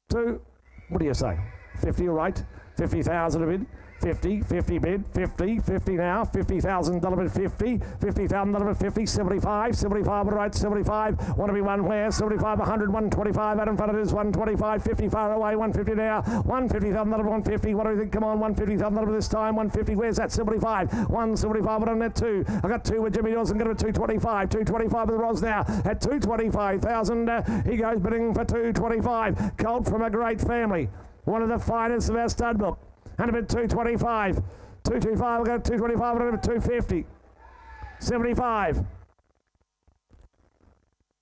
2, what do you say? 50 all right? 50,000 a bid. 50, 50 bid, 50, 50 now, $50,000 bid, 50, $50,000 bid, 50, 75, 75, all right, 75, want to be one where, 75, 100, 125, out in front of it is 125, 50 far away, 150 now, $150,000, 150, what do you think, come on, $150,000 this time, 150, where's that, 75, 175, but on that two, I got two with Jimmy Dawson, get him at 225, 225 with Roz now, at 225,000, he goes bidding for 225, Colt from a great family, one of the finest of our stud book. And a bit 225. 225, we'll go 225, and a bit 250. 75.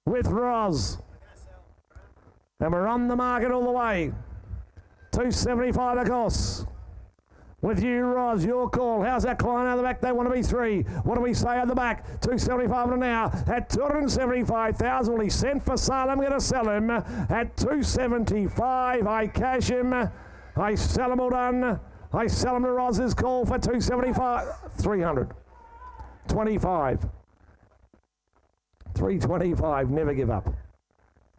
With Roz. And we're on the market all the way. 275 of course. With you, Roz, your call. How's that client out of the back? They want to be three. What do we say at the back? 275 and now at 275,000. Well, he's sent for sale. I'm going to sell him at 275. I cash him. I sell him all done. I sell him to Roz's call for 275. 300. 25. 325. Never give up.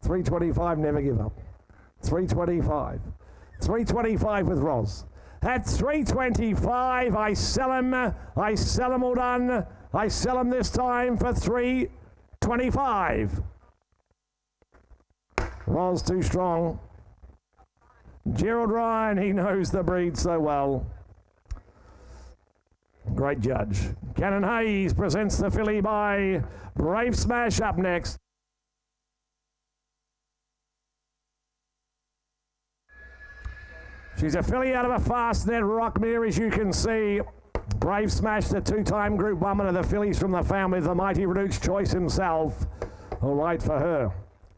325. Never give up. 325. 325 with Roz. At 325, I sell him all done. I sell him this time for 325. Roz too strong. Gerald Ryan, he knows the breed so well. Great judge. Cannon Hayes presents the filly by Brave Smash up next. She's a filly out of a fast net rock mare, as you can see. Brave Smash, the two-time Group 1 winner of the fillies from the family, the mighty Reduced Choice himself. All right for her.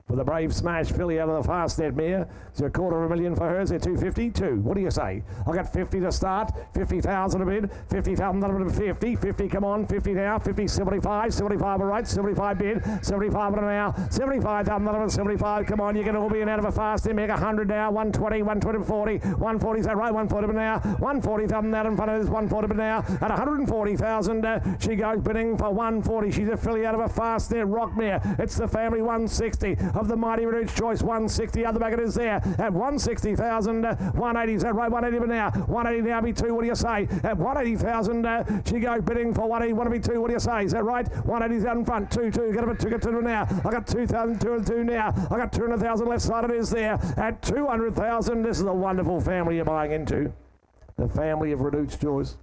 For the Brave Smash filly out of the fast net mare. It's $250,000 for hers. They're 252. What do you say? I got 50 to start. 50,000 a bid. 50,000 a bid. 50. 50. Come on. 50 now. 50. 75. 75. All right. 75 bid. 75 now. 75,000 75. Come on. You can all be in out of a fast net mare. 100 now. 120. 120. 40. 140. Is that right? 140 now. 140,000 out in front of this. 140 now. At 140,000. She goes bidding for 140. She's a filly out of a fast net rock mare. It's the family 160. Of the mighty Reduced Choice, 160, other back it is there, at 160,000, 180, is that right, 180 now, 180 now, be two, what do you say, at 180,000, she goes bidding for 180, want to be two, what do you say, is that right, 180's out in front, 2, get a 2 now, I got 2,202 now, I got 200,000 left side, it is there, at 200,000, this is a wonderful family you're buying into, the family of Reduced Choice.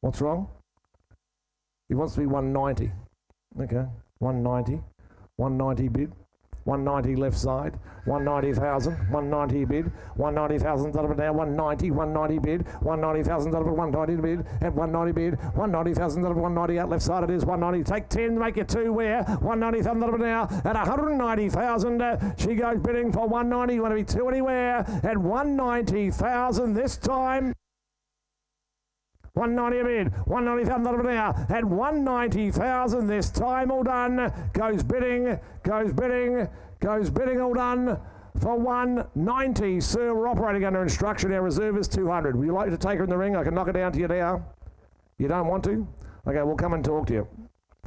What's wrong? He wants to be 190, okay, 190. 190 bid, 190 left side, 190,000, 190 bid, 190,000 now, 190, 190 bid, 190,000 190 bid, and 190 bid, 190,000 190 out left side it is, 190, take 10, make it 2 where, 190,000 now, at 190,000, she goes bidding for 190, you want to be 2 anywhere, at 190,000 this time. 190 a bid, 190,000 now, at 190,000 this time, all done, goes bidding all done for 190. Sir, we're operating under instruction, our reserve is 200. Would you like to take her in the ring? I can knock it down to you now. You don't want to? Okay, we'll come and talk to you.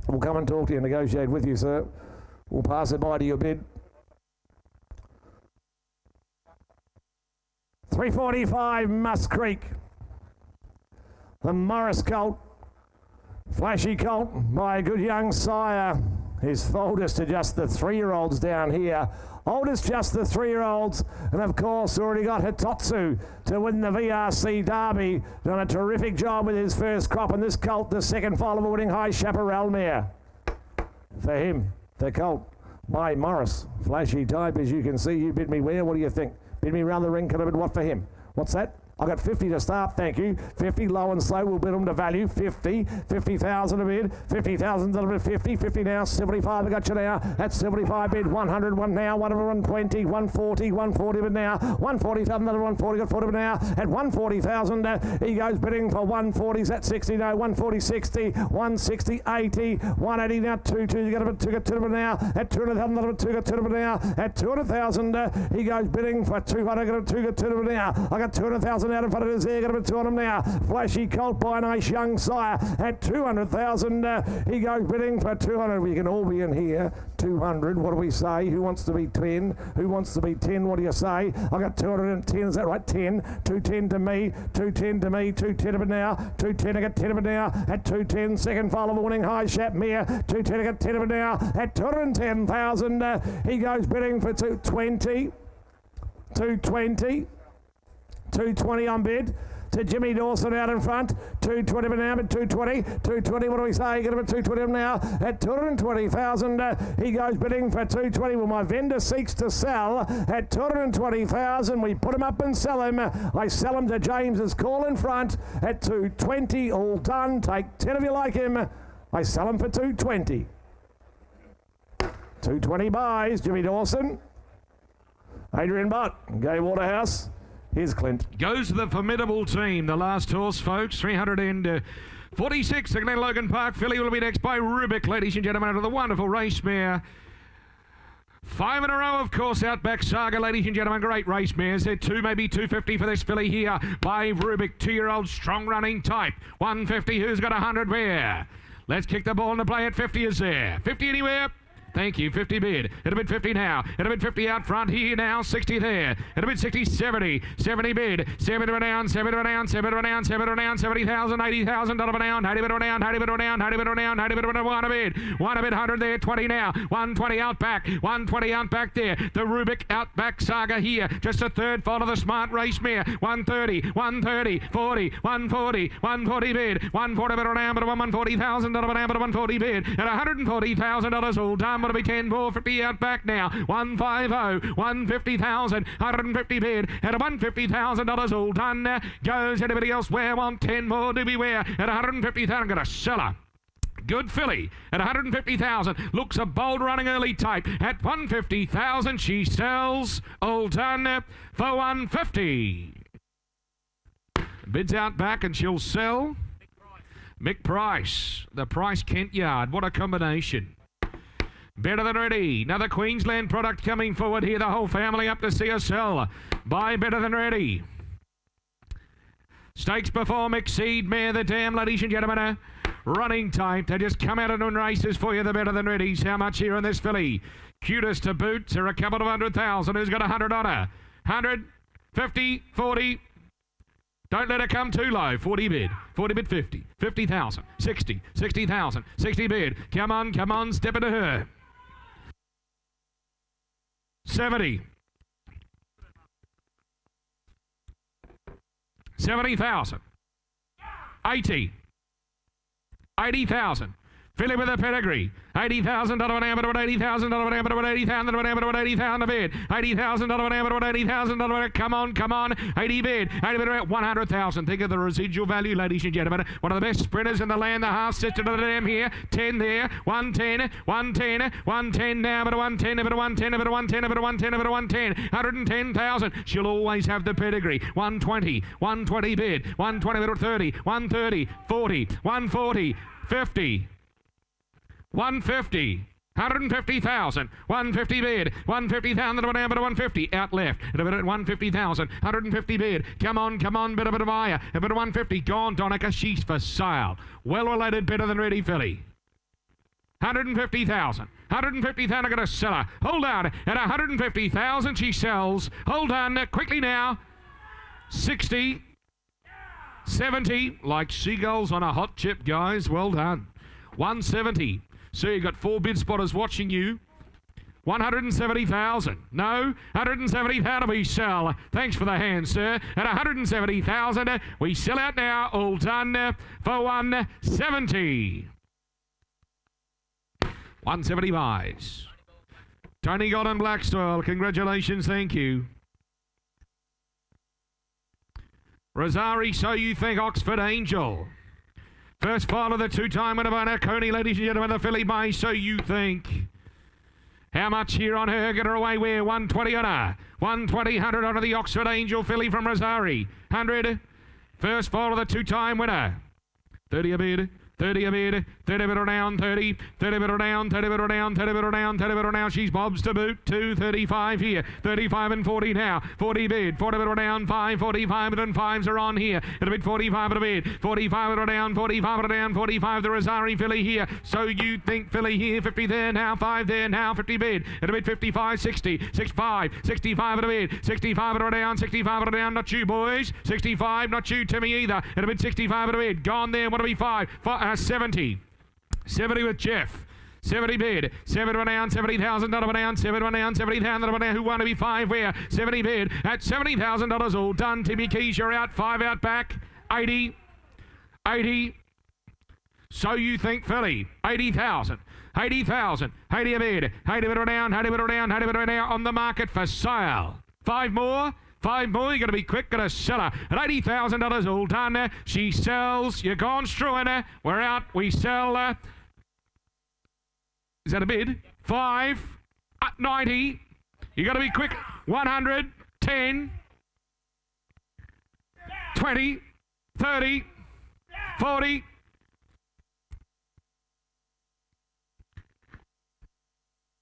We'll come and talk to you and negotiate with you, sir. We'll pass it by to your bid. 345 Musk Creek. The Morris colt, flashy colt by a good young sire. His oldest to just the 3-year-olds down here. Oldest just the 3-year-olds, and of course already got Hitotsu to win the VRC Derby. Done a terrific job with his first crop, and this colt, the second foal of a winning High Chaparral mare. For him, the colt by Morris. Flashy type, as you can see. You bid me where? What do you think? Bid me round the ring, could have bid what for him? What's that? I got 50 to start, thank you. 50 low and slow, we'll bid them to value. 50, 50,000 a bid. 50,000 a bid, 50, 50 now. 75, I got you now. That's 75 bid. 100, 1 now. 120, 140, 140 bid now. 140,000, 140, got 40 bid now. At 140,000, he goes bidding for 140s at 60 now. 140, 60, 160, 80, 180 now. 2, you got a bit, 2 got 2 bid now. At 200,000, 2 got 2 bid now. At 200,000, he goes bidding for 200, got 2 got 2 bid now. I got 200,000. 200,000 out in front of his there. Going to be two on him now. Flashy Colt by Nice Young Sire at 200,000. He goes bidding for 200. We can all be in here. 200. What do we say? Who wants to be 10? Who wants to be 10? What do you say? I got 210. Is that right? 10. 210 to me. 210 to me. 210 of it now. 210. I got 10 of it now at 210. Second file of warning. High Shap Mere. 210. I got 10 of it now at 210,000. He goes bidding for 220. 220. 220 on bid. To Jimmy Dawson out in front. 220 for now, but 220. 220, what do we say? Get him at 220 now at 220,000. He goes bidding for 220. Well, my vendor seeks to sell at 220,000. We put him up and sell him. I sell him to James's call in front at 220. All done. Take 10 if you like him. I sell him for 220. 220 buys. Jimmy Dawson. Adrian Butt. Gay Waterhouse. Here's Clint. Goes the formidable team. The last horse, folks. 346 at Glen Logan Park. Filly will be next by Rubik, ladies and gentlemen, out of the wonderful race mare. 5 in a row, of course, Outback Saga, ladies and gentlemen. Great race mares. They're 2, maybe 250 for this filly here by Rubik. 2-year-old strong running type. 150. Who's got 100 where? Let's kick the ball into play at 50 is there. 50 anywhere? Thank you, 50 bid. It'll bid 50 now. It'll bid 50 out front here now. 60 there. It'll bid 60, 70. 70 bid. 70 down, 70 down, 70 down, 70 down, 70,000, 80,000 down, 80 bid down, 80 bid down, 80 bid down, 80 bid down, 1 bid. 1 bid, 100 there, 20 now. 120 out back. 120 out back there. The Rubik Outback Saga here. Just a third fall of the smart race mare. 130, 130, 40, 140, 140 bid. 140 bid down, but 140,000 down, but 140 bid. At $140,000 all done. Will be 10 more 50 out back now. 150, 150,000, 150 bid at $150,000 all done. Goes anybody else where? Want 10 more to beware at 150,000. I'm going to sell her. Good filly at 150,000. Looks a bold running early type at 150,000. She sells all done for 150. Bids out back and she'll sell. Mick Price, the Price Kent Yard. What a combination. Better Than Ready. Another Queensland product coming forward here. The whole family up to see us sell. By Better Than Ready. Stakes before Exceed Mare the Dam, ladies and gentlemen. Running type. They just come out and win races for you, the Better Than Readies. How much here on this filly? Cutest to boot. There are a couple of 100,000. Who's got 100 on her? 100, 50, 40. Don't let her come too low. 40 bid. 40 bid 50. 50,000. 60. 60,000. 60 bid. Come on, come on. Step into her. 70. 70,000. 80. 80,000. Filly with a pedigree. $80,000 an amber, $80,000 an amber, $80,000 an amber, $80,000 a bid. $80,000 an amber, $80,000. Come on, come on. 80 bid. 80 bid, 100,000. Think of the residual value, ladies and gentlemen. One of the best sprinters in the land. The half sister to the dam here. 10 there. 110. 110. 110 now, but 110, but 110, but 110, but 110, but 110. 110,000. She'll always have the pedigree. 120. 120 bid. 120 bid, 30. 130. 40. 140. 50. 150, 150,000, 150 bid, 150,000, but 150 out left, at a bit at 150,000, 150 bid. Come on, bit of buyer, a bit of 150. Gone, Donica, she's for sale. Well related, Better Than Ready filly. 150,000, 150,000. I'm going to sell her. Hold on, at 150,000 she sells. Hold on, quickly now. 60, 70, like seagulls on a hot chip, guys. Well done. 170. So you've got 4 bid spotters watching you. 170,000. No, 170,000 we sell. Thanks for the hand, sir. At 170,000, we sell out now. All done for 170. 170 buys. Tony Golden Blackstall, congratulations, thank you. Rosari, So You Think, Oxford Angel. First file of the 2-time winner by Coney, ladies and gentlemen, the filly by So You Think. How much here on her? Get her away where? 120 on her. 120, 100 on the Oxford Angel filly from Rosari. 100. First file of the 2-time winner. 30 a bid. 30 a bid, 30 bid down, 30 bid down, 30 bid down, 30 bid down, 30 bid down. She's Bob's to boot, 235 here, 35 and 40 now, 40 bid, 40 bid down, 5, 45 and 5s are on here, at a bid 45 at a bid, 45 at down, 45 at down, 45 the Rosari filly here, so you think filly here, 50 there now, 5 there now, 50 bid, at a bid 55, 60, 65, 65 at a bid, 65 at a down, 65 at a down, not you boys, 65, not you Timmy either, at a bid 65 at a bid, gone there, what do we 5, 70. 70 with Jeff. 70 bid. 70 down, $70,000 down. 70 down, $70,000 down. Who want to be 5 where? 70 bid at $70,000 all done. Timmy Keys, you're out. 5 out back. 80. 80. So you think Philly. 80,000. 80,000. 80 a bid. 80 bid down. 80 bid down. 80 bid down on the market for sale. 5 more. 5 more, you're going to be quick, going to sell her at $80,000 all done. She sells, you're gone strewing her. We're out, we sell her. Is that a bid? 5, 90. You got to be quick. 100, 10, 20, 30, 40.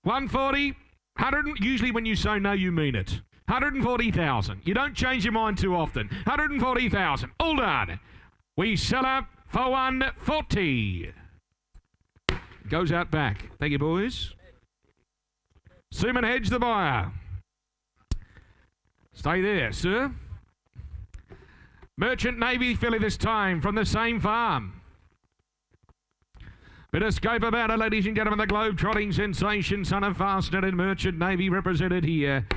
140, 100. Usually when you say no, you mean it. 140,000. You don't change your mind too often. 140,000. All done. We sell her for 140. Goes out back. Thank you, boys. Suman Hedge, the buyer. Stay there, sir. Merchant Navy filly this time from the same farm. Bit of scope about it, ladies and gentlemen. The globe-trotting sensation, son of Fastnet and Merchant Navy represented here.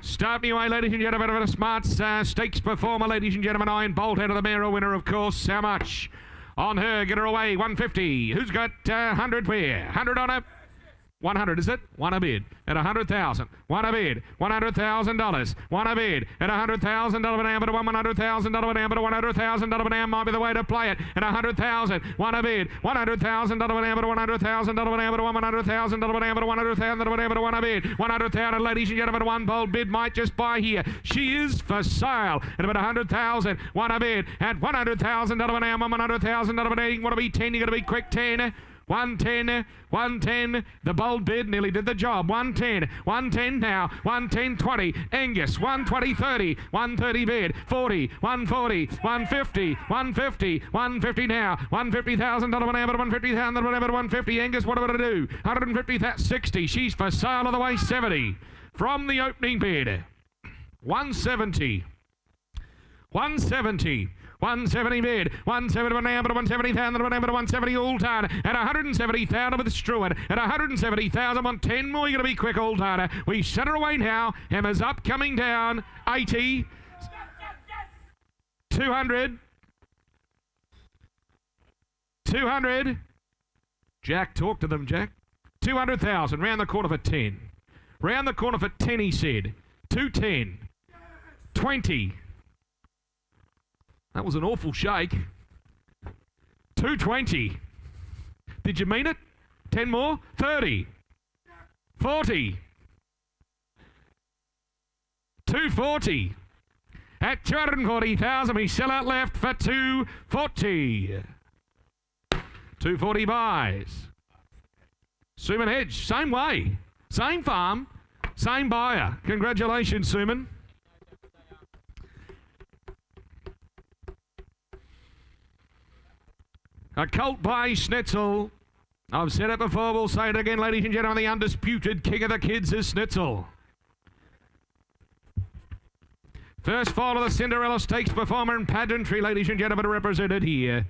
Starting away, ladies and gentlemen, of a smart stakes performer, ladies and gentlemen. Iron Bolt out of the Mero winner, of course. How much? On her, get her away, 150. Who's got 100 where? 100 on her? 100, is it? 1 a bid at 100,000. 1 a bid, $100,000. 1 a bid at $100,000 an hour, but $100,000 an hour, but $100,000 an hour might be the way to play it. At 100,000, 1 a bid, $100,000 an hour, but $100,000 an hour, $100,000 an hour, $100,000 an hour, 1 a bid, 100,000, ladies and gentlemen. 1 bold bid might just buy here. She is for sale at about 100,000. 1 a bid at $100,000 an hour, $100,000 an hour. You want to be 10? You got to be quick 10. 110, 110, the bold bid nearly did the job. 110, 110 now, 110, 20, Angus, 120, 30, 130 bid, 40, 140, 150, 150, 150 now, $150,000 an hour, $150,000 an hour, 150, Angus, what are we going to do? 150, 60, she's for sale of the way, 70, from the opening bid, 170, 170, 170 bid, 170 an hour, 170,000, 170 all done, at 170,000 with Struan, at 170,000 on 10 more, you're going to be quick all done. We set her away now, Emma's up, coming down, 80, 200, 200, Jack, talk to them, Jack, 200,000, round the corner for 10, round the corner for 10, he said, 210, 20, that was an awful shake. 220. Did you mean it? 10 more? 30. 40. 240. At 240,000, we sell out left for 240. 240 buys. Suman Hedge, same way. Same farm, same buyer. Congratulations, Suman. A colt by Schnitzel. I've said it before, we'll say it again, ladies and gentlemen. The undisputed king of the kids is Schnitzel. First fall of the Cinderella Stakes performer and pageantry, ladies and gentlemen, represented here.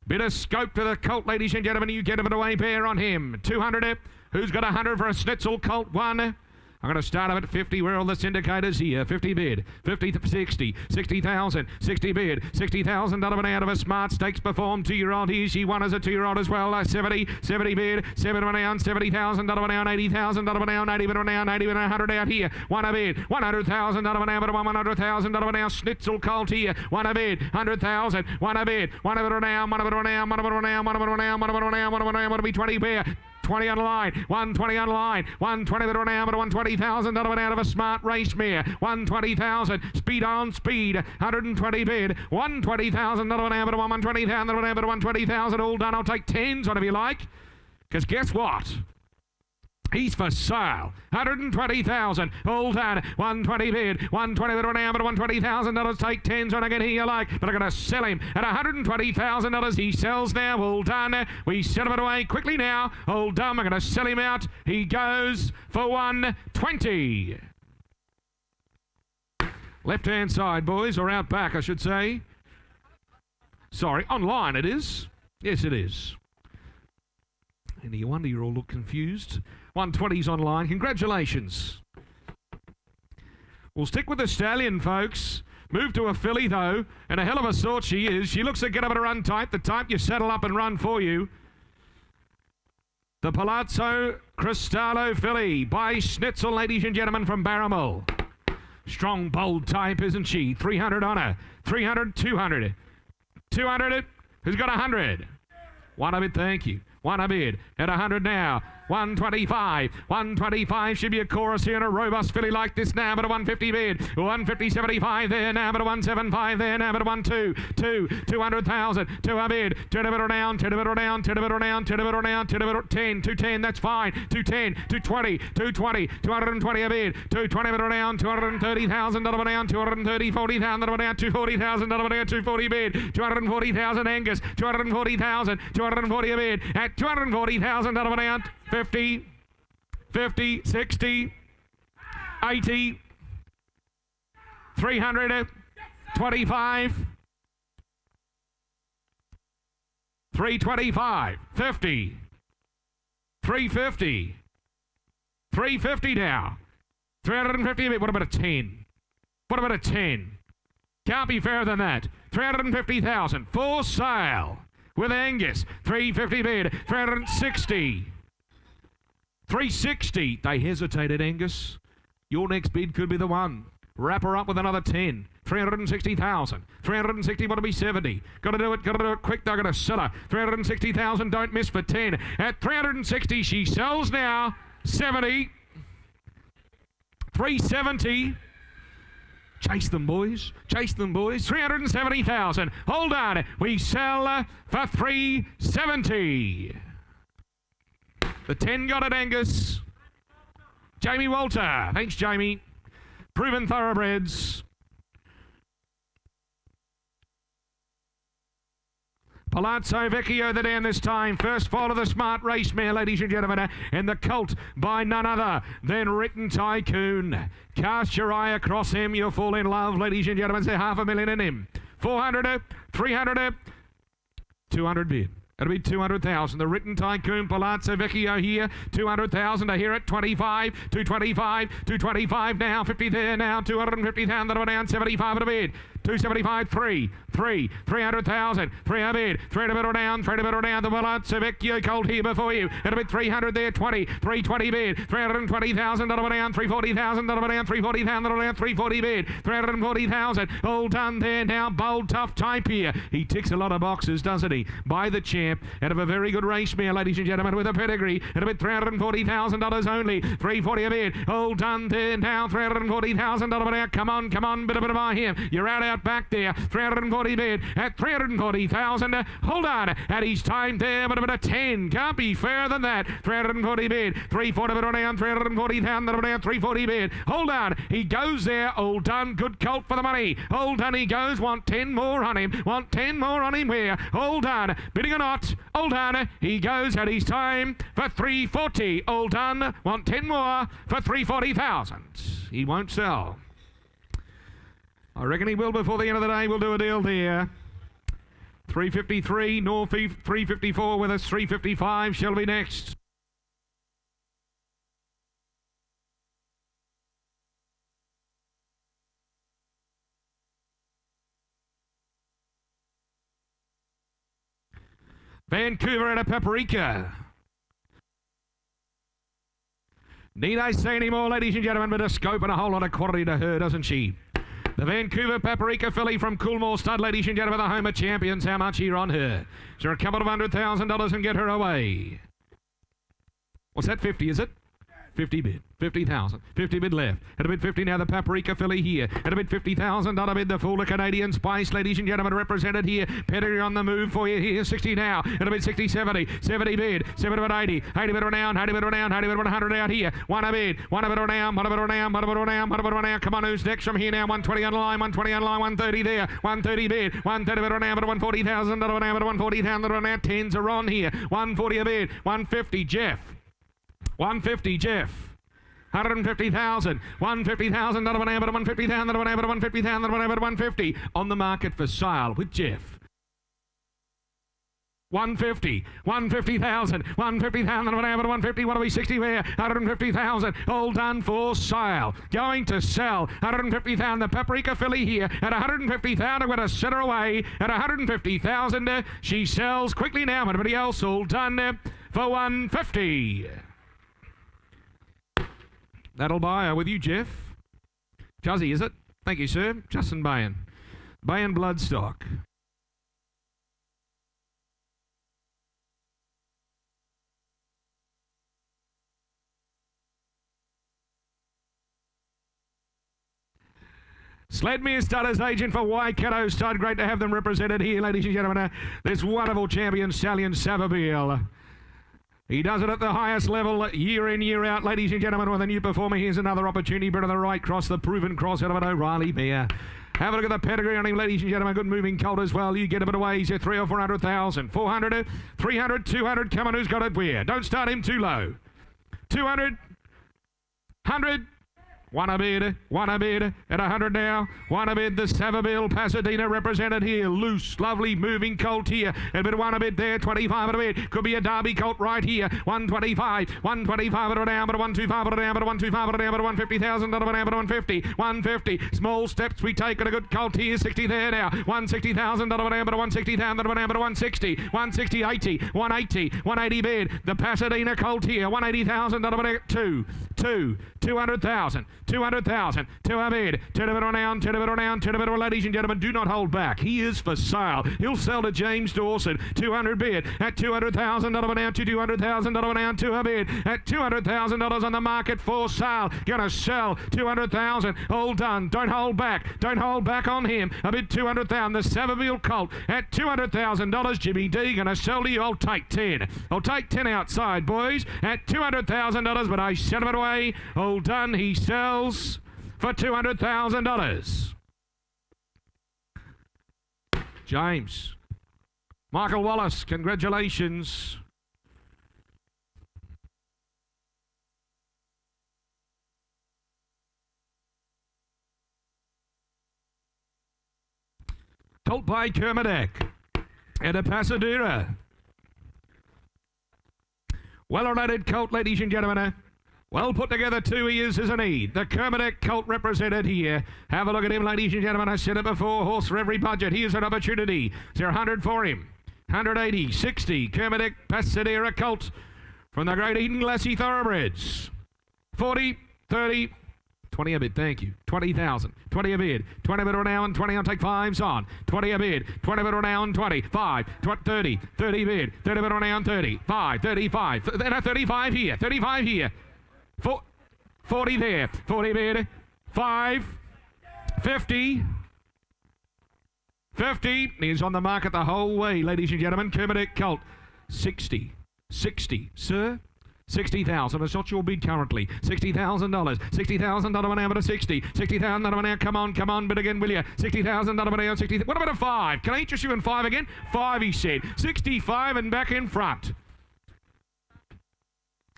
Bit of scope to the colt, ladies and gentlemen. You get a bit away bear on him. 200. Who's got 100 for a Schnitzel colt? 1. I'm going to start up at 50. Where are all the syndicators here? 50 bid, 50 to 60, 60,000, 60 bid, $60,000 an out of a smart stakes performed 2-year-old here. She won as a 2-year-old as well. 70 bid, 7 an out, $70,000 an out, $80,000 an out, 80 an out, 80 an 100 out here. 1 a bid, $100,000 an out, $100,000 an out, Schnitzel colt here. 1 a bid, 100,000, 1 a bid, 1 of it an out, 1 of it an out, 1 of it an out, 1 of it an out, 1 of it an out, 1 of it an out, 1 of it an out, 1 of it be 20 bear. 120 on line, 120 on line, 120 that are now, but $120,000 out of a smart race mare, 120,000, speed on speed, 120 bid, $120,000 now, but $120,000, but $120,000 all done. I'll take 10s on if you like, because guess what? He's for sale. 120,000. All done. 120 bid. 120 that are now, but $120,000. Take 10s on again here you like. But I'm going to sell him at $120,000. He sells now. All done. We sell him away quickly now. All done. I'm going to sell him out. He goes for 120. Left-hand side, boys, or out back, I should say. Sorry, online it is. Yes, it is. And you wonder you all look confused. 120's online. Congratulations. We'll stick with the stallion, folks. Move to a filly, though, and a hell of a sort she is. She looks to get up at a run type, the type you saddle up and run for you. The Palazzo Cristallo filly by Schnitzel, ladies and gentlemen, from Barramel. Strong, bold type, isn't she? 300 on her. 300, 200. 200, who's got 100? One a bid, thank you. One a bid at 100 now. 125. 125 should be a chorus here in a robust filly like this now, but a 150 bid. 150.75 there now, but a 175 there now, but a 200,000 to a bid. To the middle down, to the middle down, to the middle down, to the middle down, to the middle 10, 210, that's fine. 210, 220, 220, 220 a bid. 220 middle down, $230,000 down, 230, $40,000 down, $240,000 down, 240 bid. 240,000 Angus, 240,000, 240 a bid at $240,000 down. 50, 50, 60, 80, 300, 25, 325, 50, 350, 350 now, 350, what about a 10? What about a 10? Can't be fairer than that. 350,000 for sale with Angus, 350 bid, 360. 360. They hesitated, Angus. Your next bid could be the one. Wrap her up with another 10. 360,000. 360, want to be 70. Got to do it quick. They're going to sell her. 360,000, don't miss for 10. At 360, she sells now. 70. 370. Chase them, boys. Chase them, boys. 370,000. Hold on. We sell for 370. The 10 got it, Angus. Jamie Walter. Thanks, Jamie. Proven Thoroughbreds. Palazzo Vecchio the down this time. First fall of the smart race mare, ladies and gentlemen. And the colt by none other than Written Tycoon. Cast your eye across him. You'll fall in love, ladies and gentlemen. There's $500,000 in him. 400, 300, 200 bid. That'll be 200,000. The Written Tycoon, Palazzo Vecchio here. 200,000. I hear it. 25, 225, 225 now. 50 there now. 250,000. That'll down. 75 at a bid. 275, 300,000. 3 a bid. 3 to middle down. 3 to middle down. The Palazzo Vecchio colt here before you. It'll be 300 there. 20, 320 bid. 320,000. That'll down. 340,000. That'll down. 340,000. That'll down. 340 bid. 340,000. All done there now. Bold, tough type here. He ticks a lot of boxes, doesn't he? By the champ. Out of a very good race mare, ladies and gentlemen, with a pedigree. It'll be $340,000 only. 340 a bid. All done there now. $340,000 now. Come on, bit of by him. You're out back there. 340 bid at 340,000. Hold on. At his time there, but a bit of 10. Can't be fairer than that. 340 bid. 340 bid down. 340,000 down. 340 bid. Hold on. He goes there. All done. Good colt for the money. All done. He goes. Want 10 more on him. Want 10 more on him here. All done. Bidding or not. All done. He goes at his time for 340. All done. Want 10 more for 340,000. He won't sell. I reckon he will before the end of the day. We'll do a deal there. 353. North 354 with us. 355 shall be next. Vancouver at a Paprika. Need I say any more, ladies and gentlemen, but a scope and a whole lot of quality to her, doesn't she? The Vancouver Paprika filly from Coolmore Stud, ladies and gentlemen, the home of champions. How much here on her? Is there a couple of $100,000 and get her away? What's that, 50, is it? 50 bid, 50,000, 50 bid left. At a bid 50 now, the Paprika filly here. At a bid $50,000 bid, the Fuller Canadian Spice, ladies and gentlemen, represented here. Pedigree on the move for you here, 60 now. At a bid 60, 70, 70 bid, 70 bid 80, 80 bid down, 80 bid down, 80 bid 100 out here. One a bid down, one a bid down, one a bid down, one a bid down. Come on, who's next from here now? 120 on the line, 120 on the line, 130 there, 130 bid, 130 bid down, but $140,000 down, but $140,000 down. Tens are on here. 140 a bid, 150 Jeff, 150 Jeff. 150,000, $150,000 an hour, but $150,000 an hour, but $150,000 an hour, but $150 on the market for sale with Jeff. 150, 150,000, 150,000 an hour, but 150, what are we, 60 there, 150,000, all done for sale. Going to sell, 150,000, the Paprika filly here at 150,000, I'm going to set her away at 150,000. She sells quickly now, everybody else all done for 150. That'll buy her with you, Jeff. Juzzy, is it? Thank you, sir. Justin Bayan. Bayan Bloodstock. Sledmere Studder's agent for Waikato Stud. Great to have them represented here, ladies and gentlemen. This wonderful champion stallion, Savabeel. He does it at the highest level, year in, year out. Ladies and gentlemen, with a new performer, here's another opportunity. Bit of the right cross, the proven cross out of an O'Reilly mare. Have a look at the pedigree on him, ladies and gentlemen. Good moving colt as well. You get a bit away. He's at 300 or 400,000. 400, 300, 200. Come on, who's got it where? Don't start him too low. 200, 100. One a bid at 100 now. One a bid, the Savabeel Pasadena represented here. Loose, lovely, moving colt here. A bit of one a bid there, 25 at a bid. Could be a Derby colt right here. 125, 125 at a down, but a 125 at a down, but a 125 at a down, but a 150,000 at a down, but a 150, 150. Small steps we take at a good colt here. 60 there now. 160,000 at a down, but a 160,000 at a down, but a 160, 160, 80, 180, 180 bid. The Pasadena colt here. 180,000 at a down, 200,000. 200,000 to a bid, to the middle down, to the middle down, to the middle. Ladies and gentlemen, do not hold back. He is for sale. He'll sell to James Dawson. 200 bid at $200,000 down to $200,000 down to a bid at $200,000 on the market for sale. Gonna sell 200,000. All done. Don't hold back. Don't hold back on him. A bid 200,000. The Savabeel colt at $200,000. Jimmy D gonna sell to you. I'll take 10. I'll take 10 outside, boys, at $200,000. But I sent him away. All done. He sells for $200,000. James. Michael Wallace, congratulations. Colt by Kermadec and a Pasadena. Well-related colt, ladies and gentlemen. Well put together too, he is, isn't he? The Kermadec colt represented here. Have a look at him, ladies and gentlemen. I said it before, horse for every budget. Here's an opportunity. Is there 100 for him? 180, 60. Kermadec Pasadena colt from the Great Eden Lassie Thoroughbreds. 40, 30, 20 a bid, thank you. 20,000. 20 a bid. 20 a bid now and 20. I'll take fives on. 20 a bid. 20 a bid now and 20. 5. 30. 30 bid. 30 a bid now and 30. 5. 35. Then a 35 here. 35 here. 40 there. 40 bid. 5. 50. 50 is on the market the whole way, ladies and gentlemen. Kermadec colt. 60. 60. Sir? 60,000. It's not your bid currently. $60,000. $60,000 an hour to 60. $60,000 an hour. Come on, bid again, will you? $60,000 an hour. 60. What about a 5? Can I interest you in 5 again? 5, he said. 65 and back in front.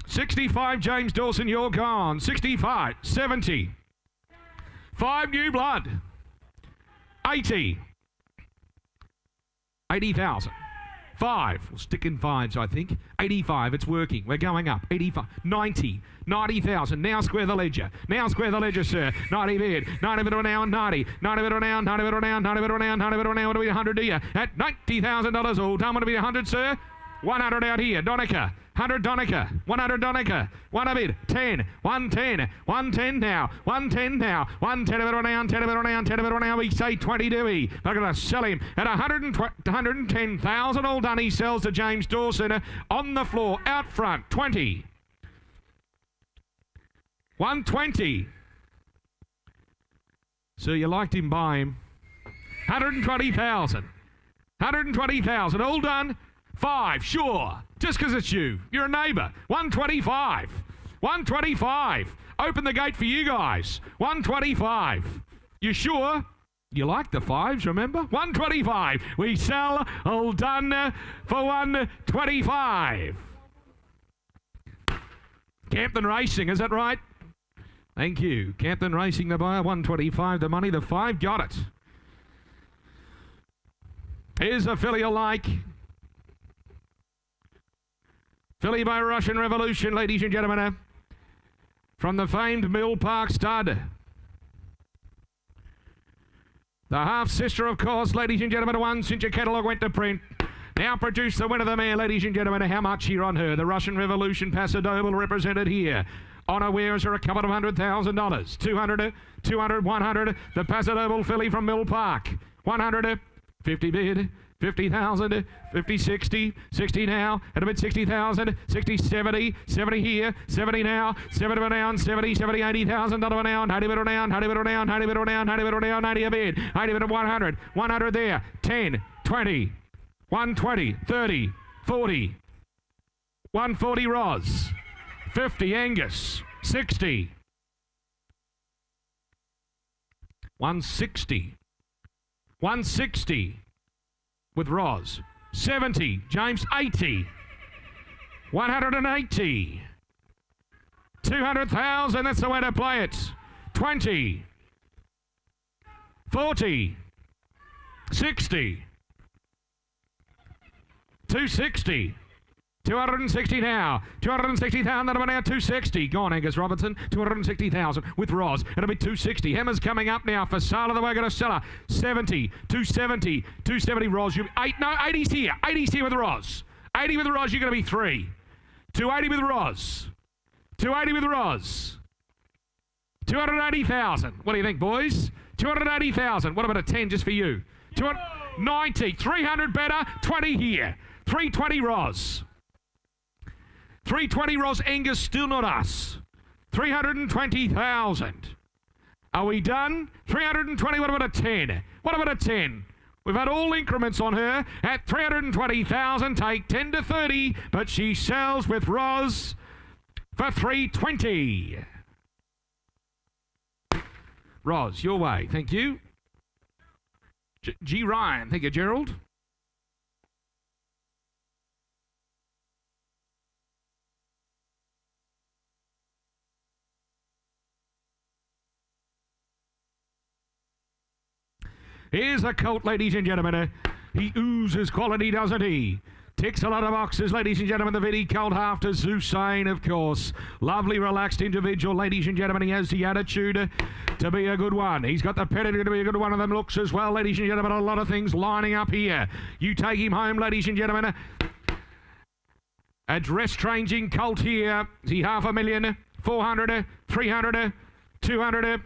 65, James Dawson, you're gone. 65, 70. 5 new blood. 80. 80,000. 5. We'll stick in 5s, I think. 85. It's working. We're going up. 85. 90. 90,000. Now square the ledger. Now square the ledger, sir. 90 bid. 90 bid now. 90. 90 bid now. 90 bid now. 90 bid now. 90 bid now. What do we 100 here? At $90,000 all done. What do we 100, sir? 100 out here. Donica. 100 Donica. 100 Donica. 1 a bid. 10. 110. 110 now. 110 now. 110 a bit now. 10 a bit now. 10 a bit now. We say 20, do we? They're going to sell him at 110,000 all done. He sells to James Dawson on the floor out front. 20. 120. So you liked him, buy him. 120,000. 120,000. All done. 5, sure. Just because it's you. You're a neighbour. 125. 125. Open the gate for you guys. 125. You sure? You like the 5s, remember? 125. We sell. All done for 125. Campton Racing, is that right? Thank you. Campton Racing, the buyer. 125. The money, the 5. Got it. Here's a filly you like. Filly by Russian Revolution, ladies and gentlemen. From the famed Mill Park stud. The half-sister, of course, ladies and gentlemen, one since your catalogue went to print. Now produce the winner of the mare, ladies and gentlemen. How much here on her? The Russian Revolution Pasadobel represented here. Unawares are a couple of $100,000. 200, 200, 100. The Pasadobel filly from Mill Park. 100, 50 bid. 50,000, 50, 60, 60 now, at about 60,000, 60, 70, 70 here, 70 now, 70 down, 70, 70, 80,000 down, 90 bid down, 90 bid down, 90 bid down, 90 bid down, 90 a bid, 90 bid 100, 100 there, 10, 20, 120, 30, 40, 140 Roz, 50 Angus, 60, 160, 160. With Roz. 70. James 80. 180. 200,000. That's the way to play it. 20. 40. 60. 260. 260 now. 260,000. That'll be now 260. Go on, Angus Robertson. 260,000 with Roz. It'll be 260. Hammer's coming up now for sale of the Wagon of Seller. 70. 270. 270 Roz. 80's here. 80's here with Roz. 80 with Roz. You're going to be 3. 280 with Roz. 280 with Roz. 280,000. What do you think, boys? 280,000. What about a 10 just for you? 290. 300 better. 20 here. 320 Roz. 320 Roz. Angus, still not us. 320,000. Are we done? 320, what about a 10? What about a 10? We've had all increments on her at 320,000. Take 10 to 30, but she sells with Roz for 320. Roz, your way. Thank you. G. Ryan. Thank you, Gerald. Here's a colt, ladies and gentlemen. He oozes quality, doesn't he? Ticks a lot of boxes, ladies and gentlemen. The Vidi colt half to Zusain, of course. Lovely, relaxed individual, ladies and gentlemen. He has the attitude to be a good one. He's got the pedigree to be a good one of them looks as well, ladies and gentlemen. A lot of things lining up here. You take him home, ladies and gentlemen. A dress-changing colt here. Is he 500,000? 400, 300, 200,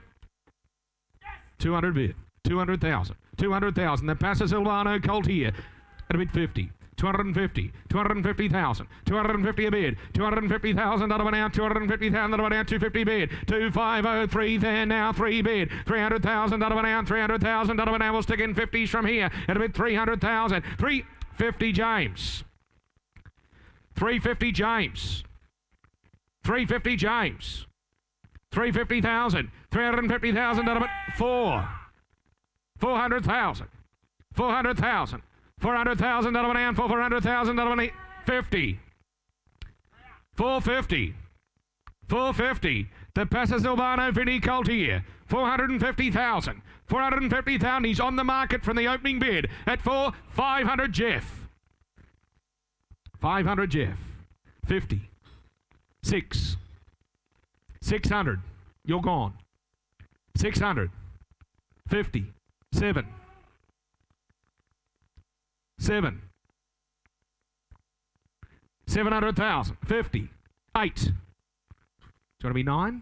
200 bid. 200,000. 200,000. The Passa Silvano colt here at a bid 50. 250. 250,000. 250 a bid. 250,000 out of an out. 250,000 out of an out. 250 bid. 2503 there now. 3 bid. 300,000 out of an out. 300,000 out of an out. We'll stick in 50s from here at a bid 300,000. 350 James. 350 James. 350 James. 350,000. 350,000 out of it. 400,000. 400,000. 400,000 out of an and 400,000 out of an 50. 450. 450. The Passa Silvano Vinny Colt here. 450,000. 450,000. He's on the market from the opening bid at 500 Jeff. 500 Jeff. 50. 6. 600. You're gone. 600. 50. 7. 7. 700,000. 50. 8. It's going to be 9.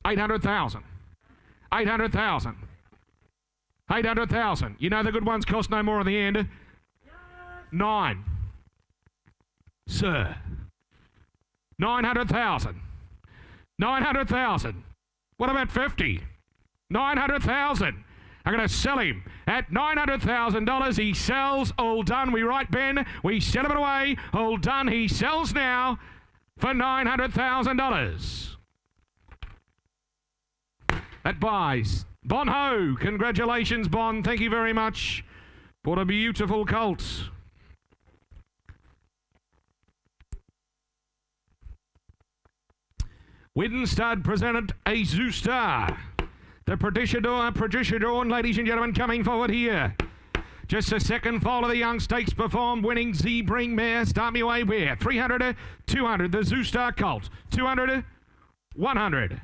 800,000. 800,000. 800,000. You know the good ones cost no more in the end. 9. Sir. 900,000. 900,000. What about 50? 900,000. I'm going to sell him at $900,000. He sells. All done. We right, Ben. We sell him away. All done. He sells now for $900,000. That buys. Bon Ho. Congratulations, Bon. Thank you very much. What a beautiful colt. Widden Stud presented a Zoo Star. The Patricia Dawn, ladies and gentlemen, coming forward here. Just a second foal of the Young Stakes performed, winning Zebring Mare. Start me away where? 300, 200, the Zoo Star colt. 200, 100.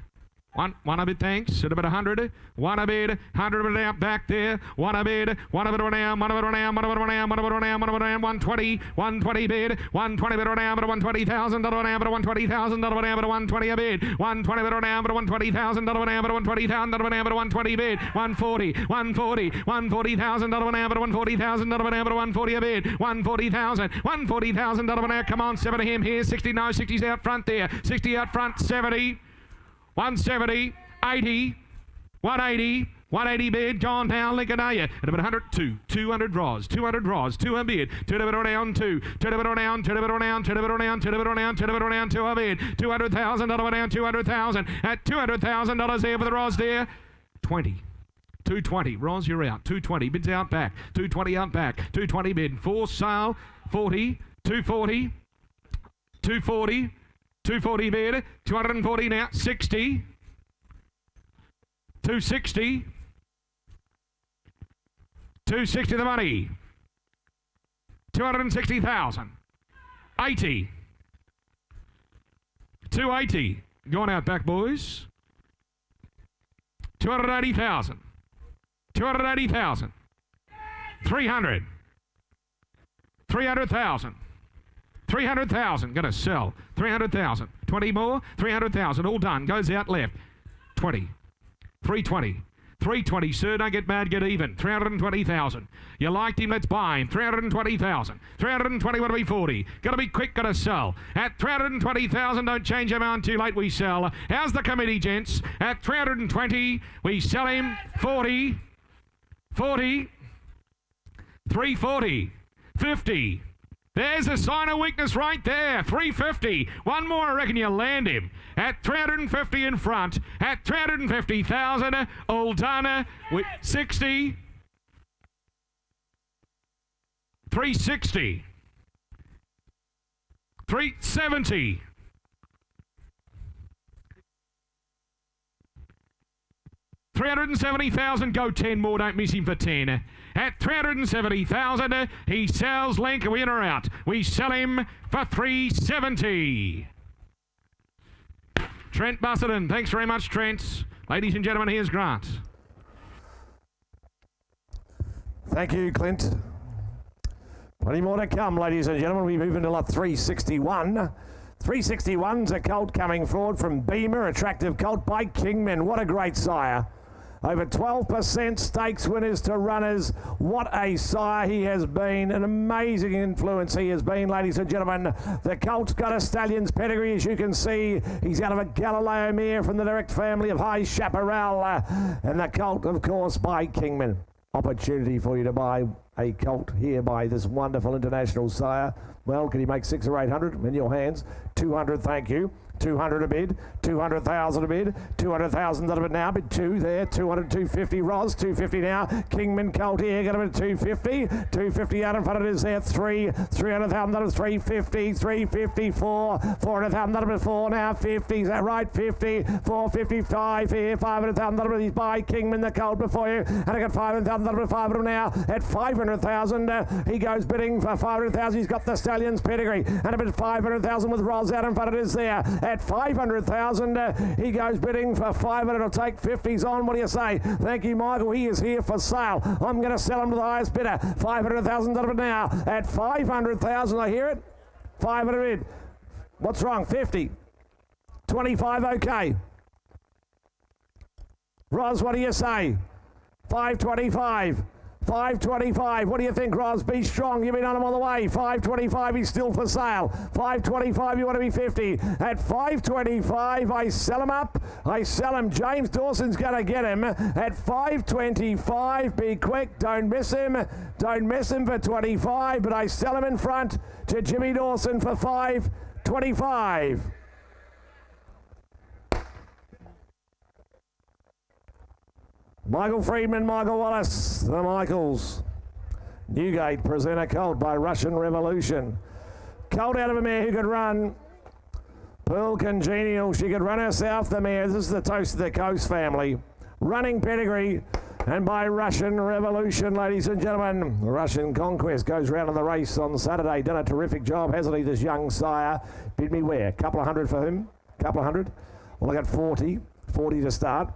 One a bit, thanks. At about 100. One a bit. 100 out back there. One a bit. One a bit around. One a bit around. One a bit around. One a bit around. One a bit around. 120. 120 bid. 120 bit around. But $120,000 around. But $120,000 around. But 120 a bid. 120 bit around. But $120,000 around. But $120,000 around. But 120 bid. 140. 140. $140,000 around. But $140,000 around. But 140 a bid. 140,000. $140,000 around. Come on, 70 him here. 60. No, 60's out front there. 60 out front. 70. 170, 80, 180, 180 bid, John Down, Lincoln Aya, at about 102, 200 draws, 200 draws, 200 bid, 200 around, 2, 200 around, 200 around, 200 around, 200 around, 200 around, 200 bid, $200,000 around, 200,000, at $200,000 there for the Ros there, 20. 220, Ros, you're out. 220, bids out back. 220 out back. 220 bid. 4 sale. 40. 240. 240. 240 bid, 240 now, 60, 260, 260 the money, 260,000, 80, 280, going out back, boys, 280,000, 280,000, 300, 300,000. 300,000, going to sell. 300,000. 20 more. 300,000. All done. Goes out left. 20. 320. 320, sir. Don't get mad, get even. 320,000. You liked him, let's buy him. 320,000. 320, what to be 40. Got to be quick, got to sell. At 320,000, don't change your mind too late, we sell. How's the committee, gents? At 320, we sell him. 40. 40. 340. 50. There's a sign of weakness right there. 350. One more, I reckon you'll land him. At 350 in front. At 350,000. All done. With 60. 360. 370. 370,000. Go 10 more. Don't miss him for 10. At 370,000, he sells. Link, we in or out? We sell him for 370. Trent Busselton, thanks very much, Trent. Ladies and gentlemen, here's Grant. Thank you, Clint. Plenty more to come, ladies and gentlemen. We move into lot 361. 361's a colt coming forward from Beamer, attractive colt by Kingman. What a great sire. Over 12% stakes winners to runners. What a sire he has been. An amazing influence he has been, ladies and gentlemen. The colt's got a stallion's pedigree, as you can see. He's out of a Galileo mare from the direct family of High Chaparral. And the colt, of course, by Kingman. Opportunity for you to buy a colt here by this wonderful international sire. Well, can he make 600 or 800 in your hands? 200, thank you. 200 a bid, 200,000 a bid, 200,000 a bid now, bid 2 there, 200, 250, Ros, 250 now, Kingman colt here, got a bid 250, 250 out in front of it is there, 300,000 350, 350, 400,000 a bid 4 now, 50, is that right, 50, 455 here, 500,000 a bid, he's by Kingman the colt before you, and I got 500,000 a bid, 500 now, at 500,000, he goes bidding for 500,000, he's got the stallion's pedigree, and a bid 500,000 with Ros out in front of it is there, at 500,000. He goes bidding for 500. It'll take 50s on. What do you say? Thank you, Michael. He is here for sale. I'm going to sell him to the highest bidder. 500,000 now. At 500,000, I hear it. 500 bid. What's wrong? 50. 25, okay. Ros, what do you say? 525. 525. What do you think, Roz? Be strong. You've been on him all the way. 525. He's still for sale. 525. You want to be 50. At 525, I sell him up. I sell him. James Dawson's going to get him at 525. Be quick. Don't miss him. Don't miss him for 25. But I sell him in front to Jimmy Dawson for 525. Michael Friedman, Michael Wallace, the Michaels. Newgate present a colt by Russian Revolution. Colt out of a mare who could run. Pearl Congenial, she could run herself, the mare. This is the Toast of the Coast family. Running pedigree, and by Russian Revolution, ladies and gentlemen. Russian Conquest goes round in the race on Saturday. Done a terrific job, hasn't he, this young sire? Bid me where? Couple of hundred for him? Couple of hundred? Well, I got 40. 40 to start.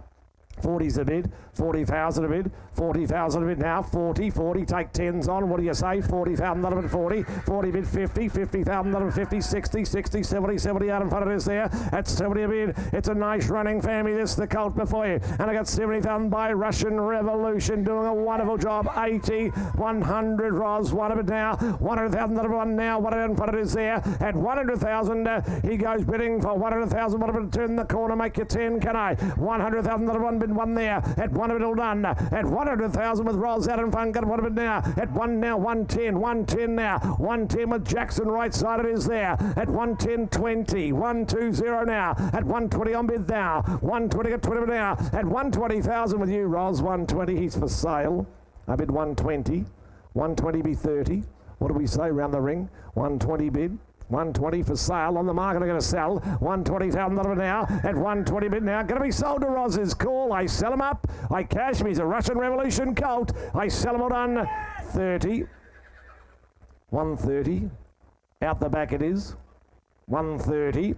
40's a bid, 40,000 a bid, 40,000 a bid now, 40, take 10s on, what do you say, 40,000 out of it, 40 bid, 50, 50,000 out of it, 50, 60, 70 out in front of us there, at 70 a bid, it's a nice running family, this the colt before you, and I got 70,000 by Russian Revolution, doing a wonderful job, 80, 100, Roz, one of it now, 100,000 out of one now, what in front of us there, at 100,000, he goes bidding for 100,000, what of it, turn the corner, make you 10, can I, 100,000 out of one, one there, at one of it all done, at 100,000 with Rolls out in front, got one of it now, at one now, 110 now, 110 with Jackson right side of it is there, at 110, 20, 120 now, at 120 on bid now, 120 at 20 now, at 120,000 with you, Rolls, 120, he's for sale, I bid 120, 120 be 30, what do we say round the ring, 120 bid, 120 for sale on the market. I'm going to sell 120,000 of it now at 120 bid now. Going to be sold to Roz's call. I sell him up. I cash him. He's a Russian Revolution colt. I sell him all done. 30. 130. Out the back it is. 130.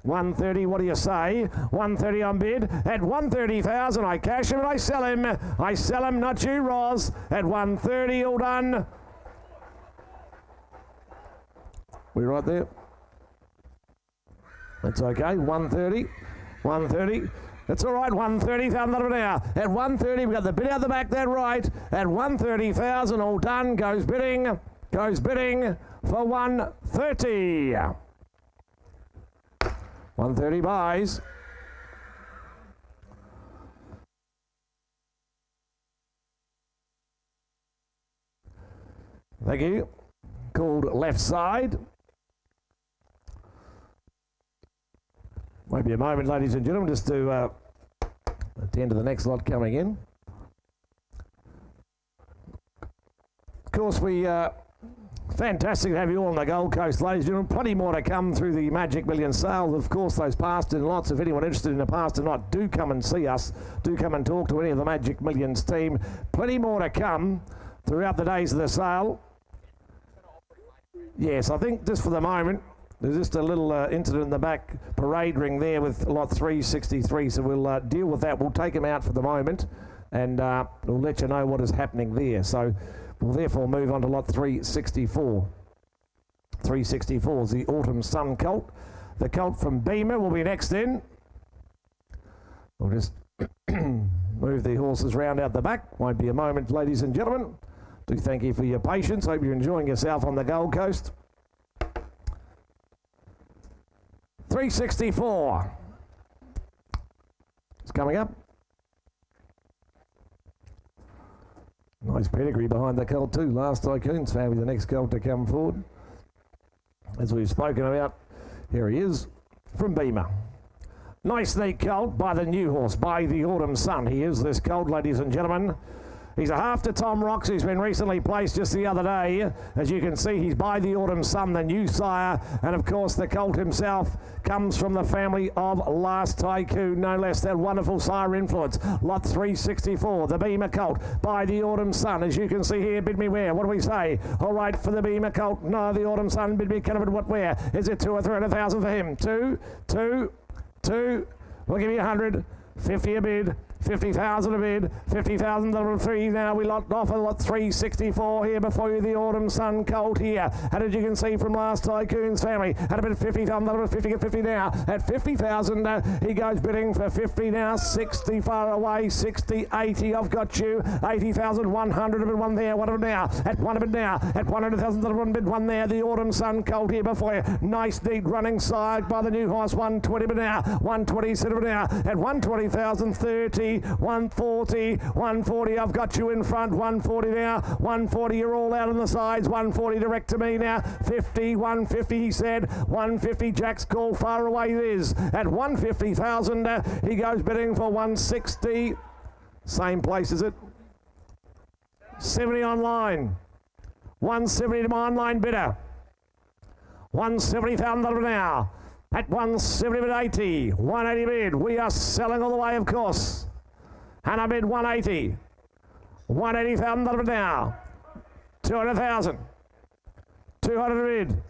130, what do you say? 130 on bid. At 130,000, I cash him and I sell him. I sell him, not you, Roz. At 130, all done. We right there? That's okay. 130. 130. That's all right. 130,000 an hour. At 130, we've got the bid out the back there, right. At 130,000, all done. Goes bidding for 130. 130 buys. Thank you. Called left side. Won't be a moment, ladies and gentlemen, just to attend to the next lot coming in. Of course, fantastic to have you all on the Gold Coast, ladies and gentlemen. Plenty more to come through the Magic Million sales. Of course, those past in lots. If anyone interested in the past or not, do come and see us. Do come and talk to any of the Magic Millions team. Plenty more to come throughout the days of the sale. Yes, I think just for the moment, there's just a little incident in the back parade ring there with lot 363, so we'll deal with that. We'll take him out for the moment, and we'll let you know what is happening there. So we'll therefore move on to lot 364. 364 is the Autumn Sun colt. The colt from Beamer will be next in. We'll just move the horses round out the back. Won't be a moment, ladies and gentlemen. Do thank you for your patience. Hope you're enjoying yourself on the Gold Coast. 364. It's coming up. Nice pedigree behind the colt too. Last Tycoon's family, the next colt to come forward. As we've spoken about, here he is from Beamer. Nice neat colt by the new horse, by the Autumn Sun. He is this colt, ladies and gentlemen. He's a half to Tom Rocks, who's been recently placed just the other day. As you can see, he's by the Autumn Sun, the new sire. And of course, the colt himself comes from the family of Last Tycoon, no less than wonderful sire influence. Lot 364, the Beamer colt by the Autumn Sun. As you can see here, bid me where? What do we say? All right, for the Beamer colt. No, the Autumn Sun, bid me kind of what where? Is it 2 or 300,000 for him? Two. We'll give you 100. 50 a bid, 50,000 a bid, 50,000 number 3 now. We locked off at what, 364 here before you, the Autumn Sun Colt here. And as you can see from last Tycoon's family, at a bid 50,000, number 50 at 50 now. At 50,000, he goes bidding for 50 now, 60 far away, 60, 80, I've got you, 80,000, 100 a bid, one there, one of them now, at one a bid now, at 100,000, one bid, one there, the Autumn Sun Colt here before you. Nice, neat running side by the new horse, 120 bid now, 120 sit now, at 120,000, 30, 140, 140, I've got you in front, 140 now, 140, you're all out on the sides, 140 direct to me now, 50, 150 he said, 150, Jack's call, far away it is, at 150,000, he goes bidding for 160, same place is it, 70 online, 170 to my online bidder, 170,000 now, at 170 bid 80, 180 bid, we are selling all the way of course. And I bid 180. 180,000 now. 200,000. 200 bid.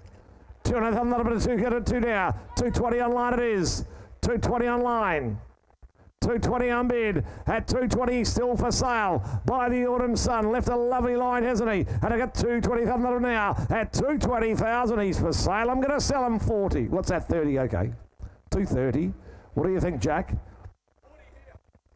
200,000 bid. 202 now. 220 online it is. 220 online. 220 on bid. At 220 still for sale by the Autumn Sun. Left a lovely line, hasn't he? And I got 220,000 now. At 220,000 he's for sale. I'm going to sell him 40. What's that? 30. Okay. 230. What do you think, Jack?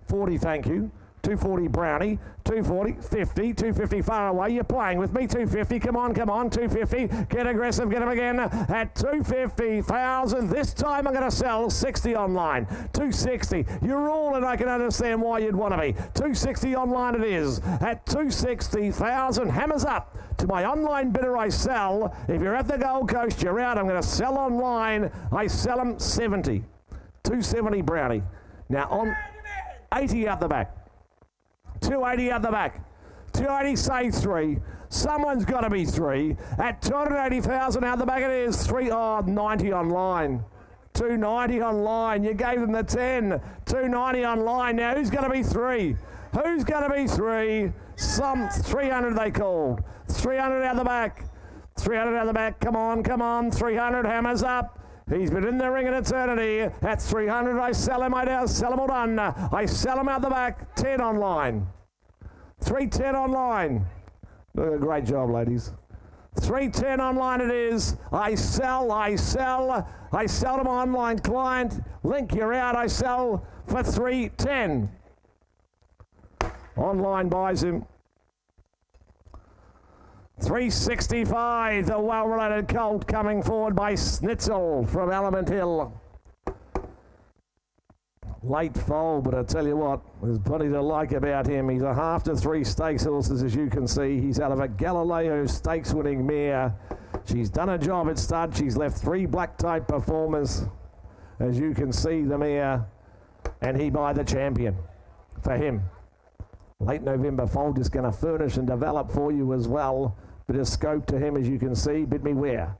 40, thank you. 240 Brownie, 240, 50, 250 far away. You're playing with me. 250, come on, 250. Get aggressive, get him again. At 250,000, this time I'm going to sell 60 online. 260, you're all in, I can understand why you'd want to be. 260 online it is. At 260,000, hammers up. To my online bidder I sell. If you're at the Gold Coast, you're out. I'm going to sell online. I sell them 70. 270 Brownie. Now on 80 out the back. 280 out the back. 280 say 3. Someone's got to be 3. At 280,000 out the back it is. 90 online. 290 online. You gave them the 10. 290 online. Now who's going to be 3? Who's going to be 3? Some 300 they called. 300 out the back. 300 out the back. Come on. 300 hammers up. He's been in the ring an eternity. At 300, I sell him. I sell him all done. I sell him out the back. 10 online. 310 online. Great job, ladies. 310 online it is. I sell to my online client. Link, you're out. I sell for 310. Online buys him. 365, the well-related colt coming forward by Snitzel from Element Hill. Late foal, but I tell you what, there's plenty to like about him. He's a half to 3 stakes horses, as you can see. He's out of a Galileo stakes winning mare. She's done a job at stud. She's left 3 black type performers, as you can see, the mare, and he by the champion for him. Late November foal just going to furnish and develop for you as well. Bit of scope to him, as you can see. Bid me where?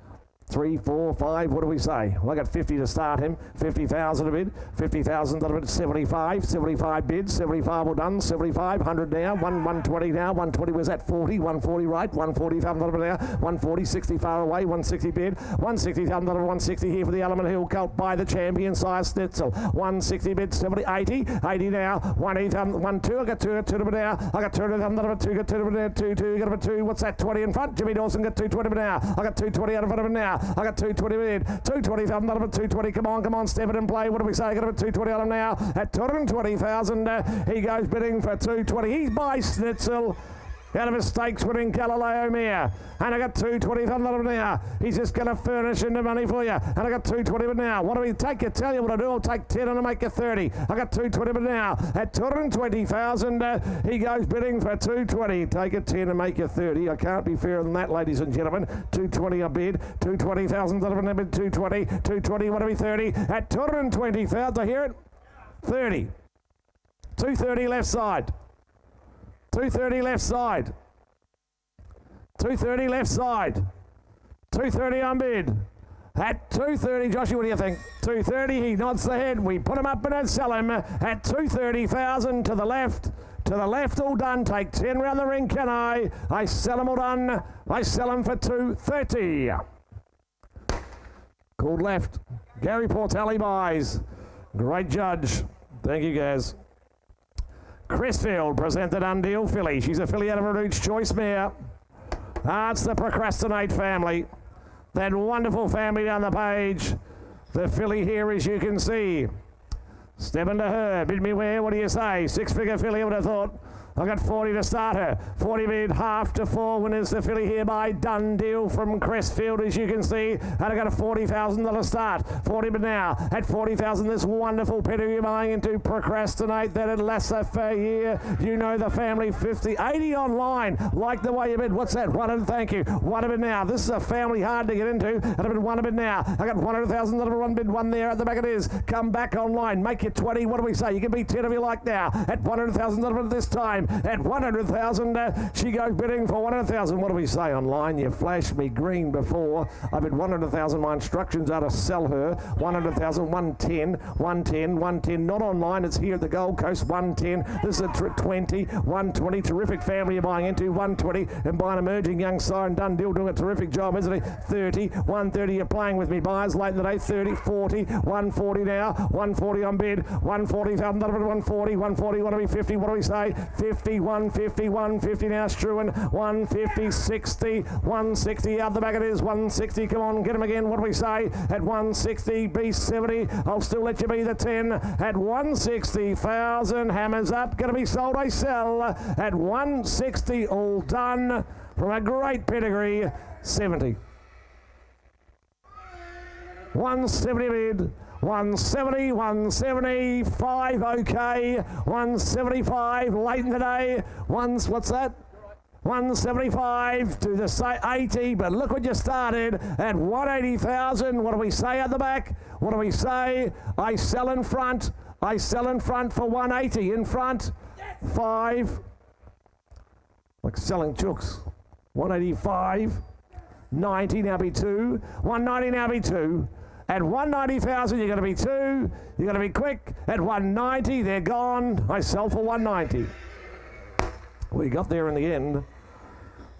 3, 4, 5, what do we say? Well, I got 50 to start him. 50,000 a bid. 50,000 a bid. 75. 75 bids. 75 all done. 75. 100 now. 120 now. 120 was at 40. 140 right. 140,000 a bid now. 140. 60 far away. 160 bid. 160,000 a bid. 160 here for the Element Hill colt by the champion sire Snitzel. 160 bid. 70. 80. 80 now. 180,000. 1 2. I got 2. 2 to bid now. I got 200,000 a bid. 2. Got 2 to bid now. 2 2. Got a bid 2. What's that? 20 in front. Jimmy Dawson got 220 bid now. I got 220 out in front of him now. I got 220 bid. 220,000 out of it. 220. Come on. Step it and play. What do we say? I got a bit 220 on him now. At 220,000, he goes bidding for 220. He's by Snitzel. Out of his stakes winning Galileo mare. And I got 220,000 on him now. He's just going to furnish into money for you. And I got 220 bid now. What do we take? You tell you what I do. I'll take 10 and I'll make you 30. I got 220 bid now. At 220,000, he goes bidding for 220. Take a 10 and make you 30. I can't be fairer than that, ladies and gentlemen. 220 a bid. 220,000 on a bid. 220. 220. What do we 30? At 220,000. I hear it. 30. 230 left side. 230 left side. 230 left side. 230 on bid. At 230, Joshy, what do you think? 230, he nods the head. We put him up and sell him at 230,000 to the left. To the left, all done. Take 10 round the ring, can I? I sell him all done. I sell him for 230. Called left. Gary Portelli buys. Great judge. Thank you, guys. Crestfield present the done deal filly. She's a filly out of a Root's Choice mare. It's the Procrastinate family. That wonderful family down the page. The filly here, as you can see. Step into her. Bid me where? What do you say? Six-figure filly, I would have thought. I've got 40 to start her. 40 bid, half to 4 winners. The filly here by Done Deal from Crestfield, as you can see. And I got a $40,000 start. 40 bid now. At 40,000, this wonderful pedigree buying into Procrastinate. That at laissez-faire here. You know the family. 50, 80 online. Like the way you bid. What's that? 100, thank you. 1 bid now. This is a family hard to get into. And I bid 1 bid now. I got 100,000. One bid, 1 there. At the back it is. Come back online. Make it 20. What do we say? You can be 10 if you like now. At 100,000 this time. At 100,000, she goes bidding for 100,000. What do we say online? You flashed me green before. I bid 100,000. My instructions are to sell her. 100,000, 110, 110, 110. Not online. It's here at the Gold Coast. 110. This is a 20, 120. Terrific family you're buying into. 120. And by an emerging young siren, Done Deal doing a terrific job, isn't he? 30, 130. You're playing with me. Buyers late in the day. 30, 40, 140 now. 140 on bid. 140,000. 140, 140. Want to be 50? What do we say? 50. 150, 150 now, Struan, 150, 60, 160, out the back it is, 160, come on, get him again, what do we say, at 160, B70, I'll still let you be the 10, at 160,000, hammers up, going to be sold, I sell, at 160, all done, from a great pedigree, 70. 170 bid. 170, 175, okay. 175 late in the day. What's that? 175 to the 80, but look what you started at 180,000. What do we say at the back? What do we say? I sell in front. I sell in front for 180. In front, 5. Like selling chooks. 185, 90 now be 2. 190 now be 2. At 190,000, you're going to be 2. You're going to be quick. At 190, they're gone. I sell for 190. We got there in the end.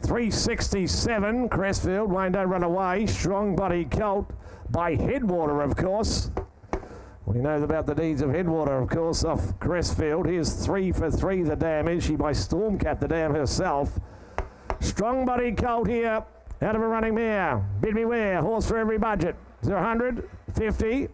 367, Crestfield. Wayne, don't run away. Strong Body Colt by Headwater, of course. We know about the deeds of Headwater, of course, off Crestfield. Here's 3 for 3, the dam is. She by Stormcat, the dam herself. Strong Body Colt here. Out of a running mare. Bid me where? Horse for every budget. Is there 100? 50?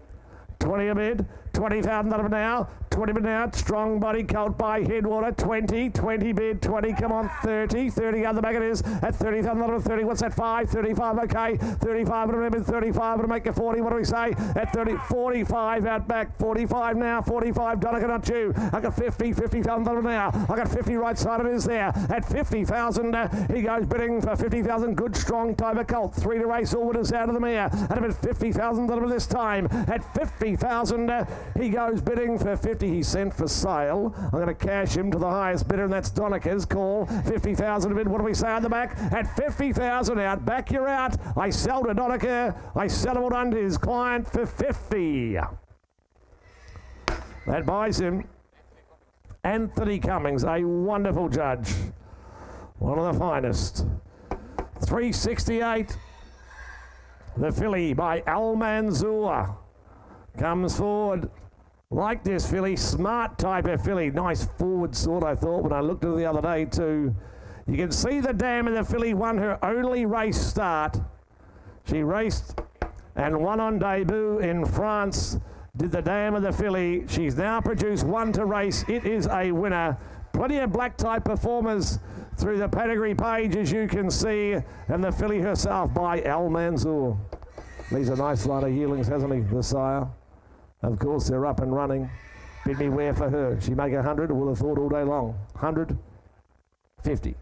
20 a bid? 20,000 out of now. 20 bid now. Strong Body Colt by Headwater. 20. 20 bid. 20. Come on. 30. 30 out the back it is. At 30,000 out of 30. What's that? 5? 35. Okay. 35 out of 35 to make it 40. What do we say? At 30. 45 out back. 45 now. 45. Donica, not you. I got 50. 50,000 out of now. I got 50 right side of it is there. At 50,000. He goes bidding for 50,000. Good strong Tiber Colt. 3 to race. All winners out of the mare. At about 50,000 out of this time. At 50,000. He goes bidding for 50. He sent for sale. I'm going to cash him to the highest bidder, and that's Donica's call. 50,000 a bid. What do we say on the back? At 50,000 out. Back, you're out. I sell to Donica. I sell him on to his client for 50. That buys him. Anthony Cummings, a wonderful judge. One of the finest. 368. The filly by Al Manzoor comes forward. Like this filly, smart type of filly. Nice forward sort, I thought, when I looked at it the other day too. You can see the dam of the filly won her only race start. She raced and won on debut in France. Did the dam of the filly. She's now produced 1 to race. It is a winner. Plenty of black type performers through the pedigree page, as you can see. And the filly herself by Al Manzoor. These are nice lot of yearlings, hasn't he, the sire? Of course, they're up and running. Bid me where for her. She make 100, I would have thought all day long. 100, 50.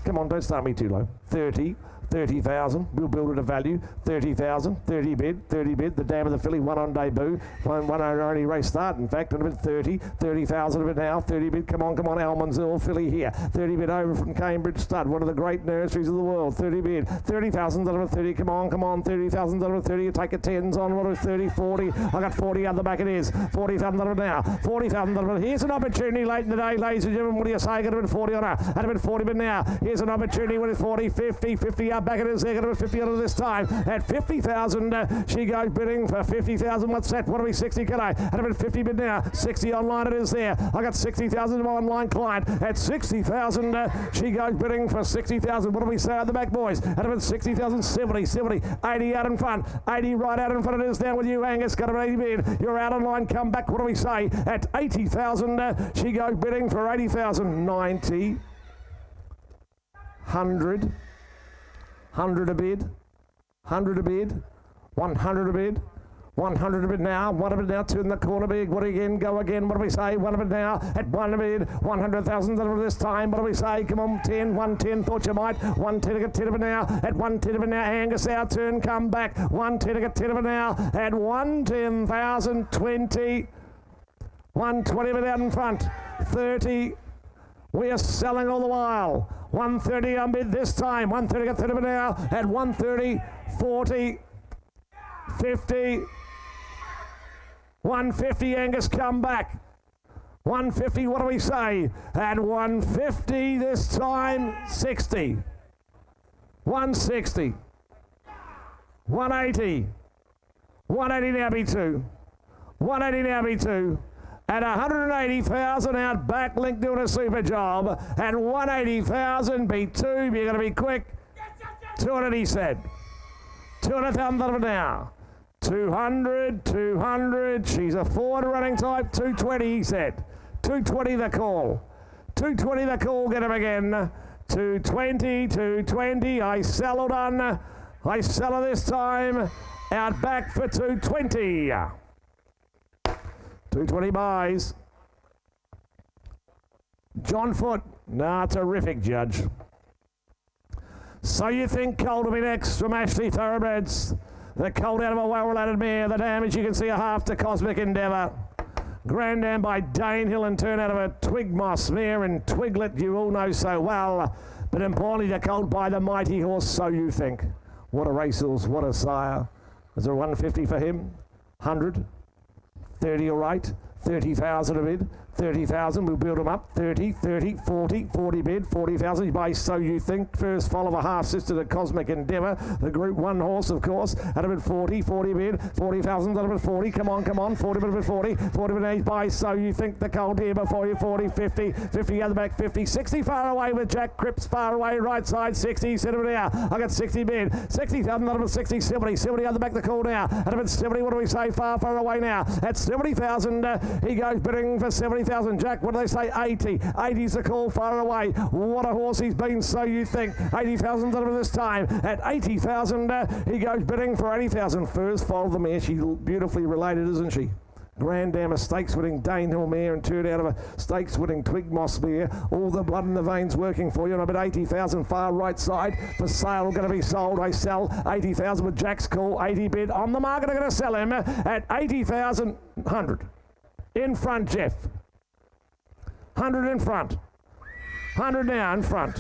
Come on, don't start me too low. 30, 30,000. We'll build it a value. 30,000. 30 bid. 30 bid. The dam of the filly won on debut. One only race start, in fact. And a bit 30. 30,000 of it now. 30 bid. Come on. Almondsville filly here. 30 bid over from Cambridge Stud. One of the great nurseries of the world. 30 bid. 30,000 out of 30. Come on. 30,000 out of 30. You take a 10s on. What is 30? 40. I got 40 out the back it is. 40,000 out of it now. 40,000 out of it. Here's an opportunity late in the day, ladies and gentlemen. What do you say? Got a bit 40 on her. At a bit 40 bid now. Here's an opportunity. What is 40? 50. 50 up. out back. It is there, going to be 50 under this time. At 50,000, she goes bidding for 50,000. What's that? What are we, 60? Can I? At about 50 bid now. 60 online it is there. I got 60,000 in my online client. At 60,000, she goes bidding for 60,000. What do we say at the back, boys? At about 60,000, 70, 80 out in front. 80 right out in front. It is down with you, Angus. Got about 80 bid. You're out online. Come back. What do we say? At 80,000, she goes bidding for 80,000. 90. 100. 100 a bid. 100 a bid. 100 a bid. 100 a bid now. 1 a bid now. 2 in the corner big. What again? Go again. What do we say? 1 a bid now. At 1 a bid. 100,000 this time. What do we say? Come on. 10. 110. Thought you might. 110 to get 10 of it now. At 110 of it now. Angus our turn. Come back. 110 to get 10 of it now. At 110,000. 20. 120 of it out in front. 30. We are selling all the while. 130 on bid this time. 130 got 30 of it now. At 130. 40. 50. 150, Angus, come back. 150, what do we say? At 150 this time, 60. 160. 180. 180 now be 2. 180 now be 2. At 180,000 out back, Link doing a super job. At 180,000 be 2. You're going to be quick. 200, he said. 200,000 now. 200, 200. She's a forward running type. 220, he said. 220 the call. 220 the call. Get him again. 220, 220. I sell her done. I sell her this time. Out back for 220. 220 buys. John Foot. Nah, terrific, Judge. So you think colt will be next from Ashley Thoroughbreds. The colt out of a well-related mare. The damage, you can see a half to Cosmic Endeavour. Grand Dam by Danehill and turn out of a Twig Moss mare and Twiglet you all know so well. But importantly, the colt by the mighty horse, So You Think. What a racehorse, what a sire. Is there 150 for him? 100? 30 all right. 30,000 a bid. 30,000, we'll build them up. 30, 30, 40, 40 bid, 40,000. You buy So You Think. First foal of a half-sister to Cosmic Endeavour. The Group 1 horse, of course. At a bid 40, 40 bid, 40,000 at a bid 40. Come on, come on. 40 bid, 40. 40 bid, buy So You Think. The colt here before you. 40, 50, 50 other back, 50. 60 far away with Jack Cripps far away. Right side, 60. Set it now. I got 60 bid. 60,000 at a bid 60, 70. 70 other back the call now. At a bid 70, what do we say? Far, far away now. At 70,000, he goes bidding for 70,000. Jack, what do they say? 80. 80's the call, far away. What a horse he's been, So You Think. 80,000 this time. At 80,000, he goes bidding for 80,000. First foal of the mare. She's beautifully related, isn't she? Grand Dam, a stakes-winning Danehill mare and turned out of a stakes-winning Twig Moss mare. All the blood in the veins working for you. And about 80,000 far right side for sale. Going to be sold. I sell 80,000 with Jack's call. 80 bid on the market. I'm going to sell him at 80,000. 100. In front, Jeff. 100 in front. 100 now in front.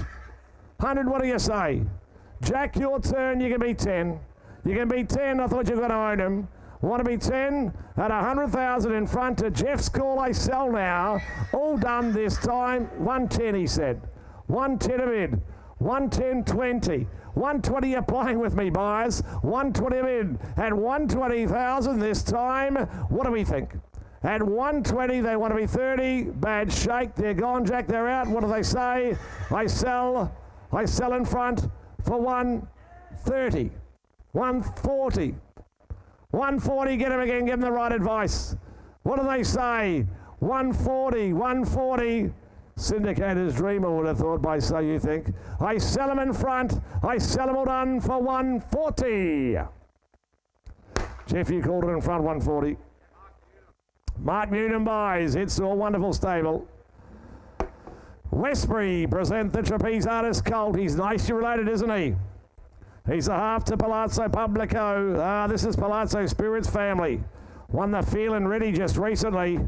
100, what do you say? Jack, your turn. You can be 10. You can be 10. I thought you were going to own him. Want to be 10 at 100,000 in front to Jeff's call. I sell now. All done this time. 110, he said. 110 a bid. 110, 20. 120, you're playing with me, buyers. 120 a bid. At 120,000 this time. What do we think? At 120, they want to be 30. Bad shake. They're gone, Jack. They're out. What do they say? I sell in front for 130. 140. 140, get him again. Give him the right advice. What do they say? 140. 140. Syndicator's dream, I would have thought, by So You Think. I sell him in front. I sell him all done for 140. Jeff, you called it in front, 140. Mark Newton buys. It's a wonderful stable. Westbury present the trapeze artist colt. He's nicely related, isn't he? He's a half to Palazzo Publico. This is Palazzo Spirit's family. Won the Feel and Ready just recently.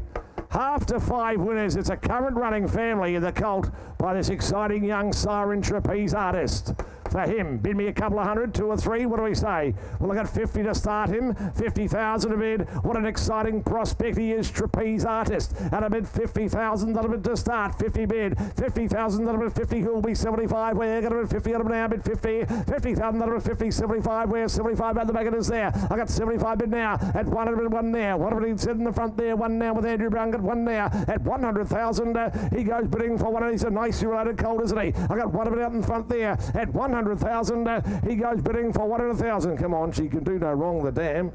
Half to 5 winners. It's a current running family in the colt by this exciting young siren trapeze artist. for him. Bid me a couple of hundred, 2 or 3. What do we say? Well, I got 50 to start him. 50,000 a bid. What an exciting prospect he is, Trapeze Artist. At a bid 50,000, that'll bid to start. 50 bid. 50,000, that'll bid 50. Who'll be 75? Where? Got a bid 50. Got a bid now. Bid 50. 50,000, that'll bid 50. 75. Where? 75 out the back. It is there. I got 75 bid now. At 100 1 there. What have he said in the front there? 1 now with Andrew Brown. Got 1 now. At 100,000, he goes bidding for one of these. A nicely related colt, isn't he? I got one of it out in front there. At 100,000, he goes bidding for 100,000. Come on, she can do no wrong, the dam.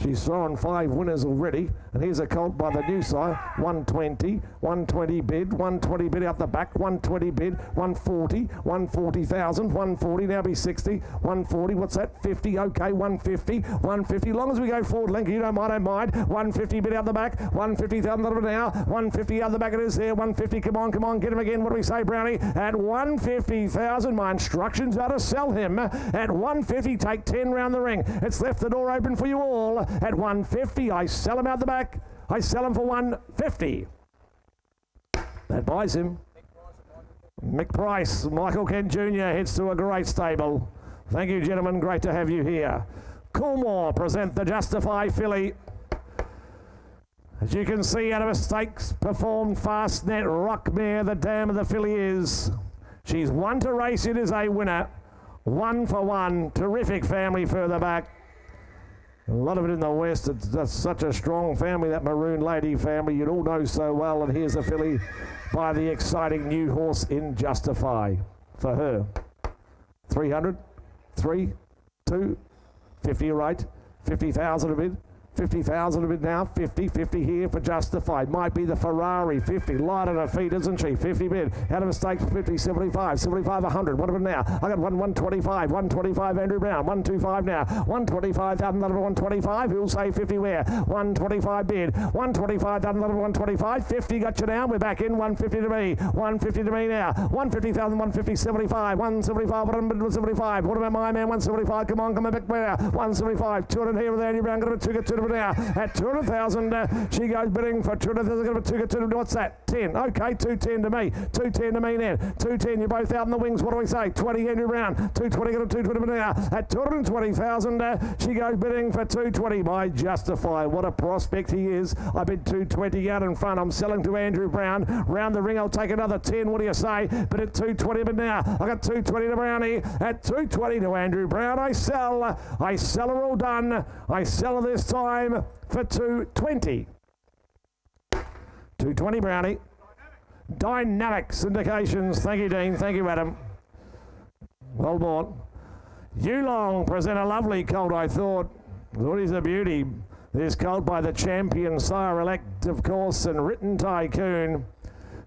She's thrown 5 winners already. And here's a colt by the new side. 120, 120 bid, 120 bid out the back, 120 bid, 140, 140,000, 140, now be 60, 140, what's that? 50, okay, 150, 150. Long as we go forward, Link, you don't mind, I don't mind. 150 bid out the back, 150,000 now, 150 out the back, it is there, 150, come on, get him again. What do we say, Brownie? At 150,000, my instructions are to sell him. At 150, take 10 round the ring. It's left the door open for you all. At 150, I sell him out the back. I sell him for 150. That buys him. Mick Price, Michael Kent Jr. heads to a great stable. Thank you, gentlemen. Great to have you here. Coolmore present the Justify filly. As you can see, out of a stakes performed Fastnet Rockmare, the dam of the filly is. She's 1 to race. It is a winner. 1 for 1. Terrific family further back. A lot of it in the West. It's such a strong family, that Maroon Lady family. You'd all know so well. And here's a filly by the exciting new horse in Justify for her. 300, 3, 2, 50 right, 50,000 a bid. 50,000 a bid now, 50, 50 here for Justified. Might be the Ferrari, 50, light on her feet, isn't she? 50 bid, out of a stake, 50, 75, 75, 100. What of it now? I got 125, 125 Andrew Brown, 125 now, 125,000, another 125. Who'll say 50 where? 125 bid, 125,000, another 125. 50 got you now, we're back in, 150 to me, 150 to me now, 150,000, 150, 75, 175, 175. What about my man? 175, come on back where? 175, 200 here with Andrew Brown, got a 2 now. At 200,000, she goes bidding for 200,000. What's that? 10. Okay, 210 to me. 210 to me then. 210, you're both out in the wings. What do we say? 20 Andrew Brown. 220, got a 220 now. At 220,000, she goes bidding for 220 by Justify. What a prospect he is. I bid 220 out in front. I'm selling to Andrew Brown. Round the ring, I'll take another 10. What do you say? But at 220 but now. I got 220 to Brownie. At 220 to Andrew Brown, I sell her all done. I sell her this time for 220. 220 Brownie. Dynamic syndications. Thank you, Dean. Thank you, Adam. Well bought. Yearling present a lovely colt, I thought. He's a beauty. This colt by the champion sire-elect, of course, and Written Tycoon.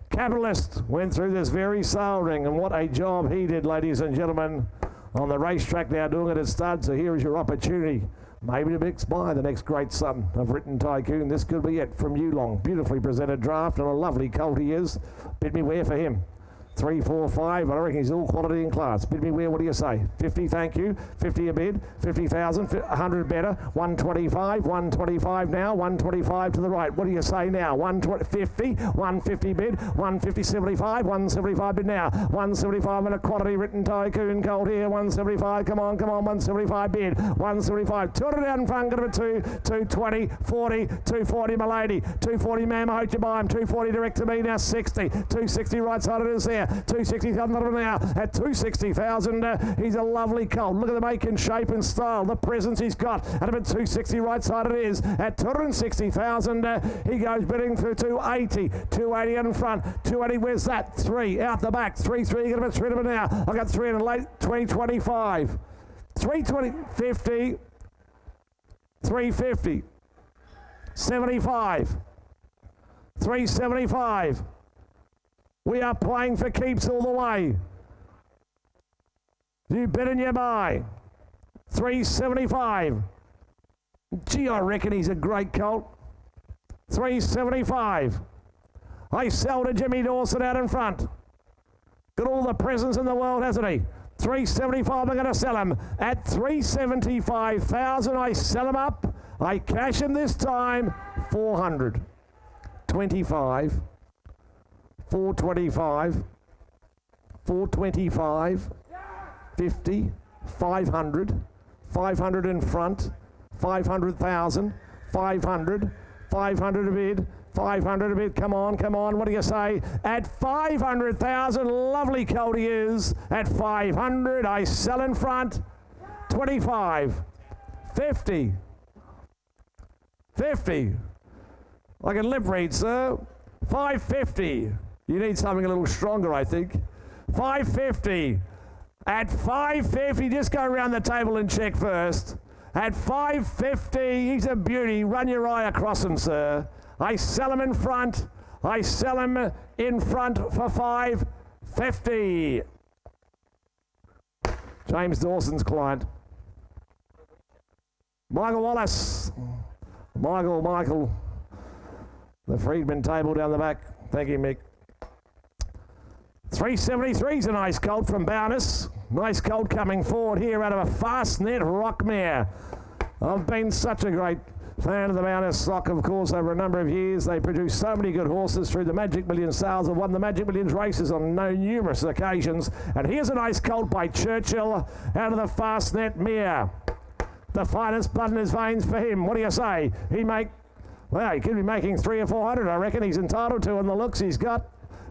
Capitalist went through this very sale ring, and what a job he did, ladies and gentlemen, on the racetrack now doing it at stud. So here is your opportunity. Maybe to mix by the next great son of Written Tycoon. This could be it from Yearling. Beautifully presented draft and a lovely colt he is. Bid me where for him? 3, 4, 5. I reckon he's all quality in class. Bid me where? What do you say? 50, thank you. 50 a bid. 50,000. 100 better. 125. 125 now. 125 to the right. What do you say now? 150. 150 bid. 150, 75. 175 bid now. 175 and a quality Written Tycoon colt here. 175. Come on. 175 bid. 175. 200 out in front. Got it 220. 40. 240 my lady. 240 ma'am. I hope you buy him. 240 direct to me now. 60. 260 right side it is there. 260,000 now. At 260,000, he's a lovely colt. Look at the make and shape and style, the presence he's got. At about 260 right side it is. At 260,000, he goes bidding through 280. 280 out in front. 280, where's that? 3 out the back. 3, get about 3 of it now. I got 3 in the late 2025. 320, 50, 350, 75, 375. We are playing for keeps all the way. You bid and you buy. 375. Gee, I reckon he's a great colt. 375. I sell to Jimmy Dawson out in front. Got all the presents in the world, hasn't he? 375, I'm going to sell him. At 375,000, I sell him up. I cash him this time. 400. 25. 425, 425, 50, 500, 500 in front, 500,000, 500, 500 a bid, 500 a bid, come on, what do you say? At 500,000, lovely colt he is. At 500, I sell in front, 25, 50, 50. I can lip read, sir. 550. You need something a little stronger, I think. 550. At 550, just go around the table and check first. At 550, he's a beauty. Run your eye across him, sir. I sell him in front. I sell him in front for 550. James Dawson's client. Michael Wallace. Michael. The Freedman table down the back. Thank you, Mick. 373's a nice colt from Bowness. Nice colt coming forward here out of a fast net rock mare. I've been such a great fan of the Bowness stock, of course, over a number of years. They produce so many good horses through the Magic Millions sales. Have won the Magic Millions races on numerous occasions. And here's a nice colt by Churchill out of the fast net mare. The finest blood in his veins for him. What do you say? Well, he could be making 300 or 400, I reckon he's entitled to, and the looks he's got,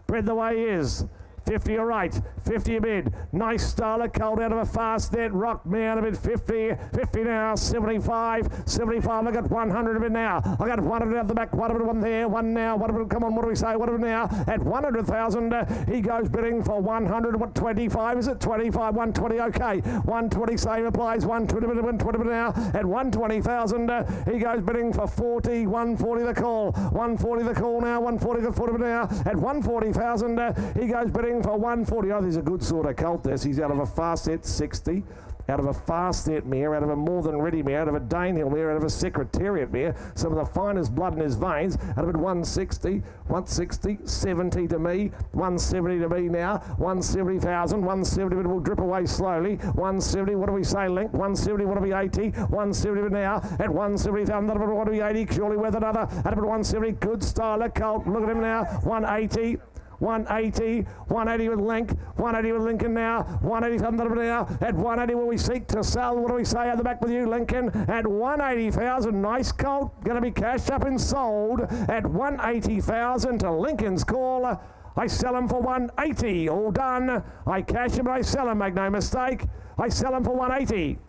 bred the way he is. 50 all right, 50 a bid. Nice style of colt out of a fast net. Rock me out of it, 50, 50 now, 75, 75. I got 100 of it now. I got 100 out the back, 100, one there, one now. Come on, what do we say? What do we now? At 100,000, he goes bidding for 100. What, 25? Is it 25? 120, okay. 120, same applies. 120, 120 now. At 120,000, he goes bidding for 40, 140 the call. 140 the call now, 140 the 40 now. At 140,000, he goes bidding for 140. Oh, there's a good sort of colt this. He's out of a fast set 60, out of a fast set mare, out of a more than ready mare, out of a Danehill mare, out of a Secretariat mare. Some of the finest blood in his veins. Out of it 160, 160, 70 to me, 170 to me now, 170,000, 170 it will drip away slowly. 170, what do we say, Link? 170, what do we 80? 170 now, at 170,000, what do we 80? Surely with another, out of it 170, good style of colt. Look at him now, 180. 180, 180 with Link, 180 with Lincoln now, 180,000 now, at 180 will we seek to sell, what do we say at the back with you, Lincoln, at 180,000, nice colt, going to be cashed up and sold, at 180,000 to Lincoln's call, I sell him for 180, all done, I cash him and I sell him, make no mistake, I sell him for 180.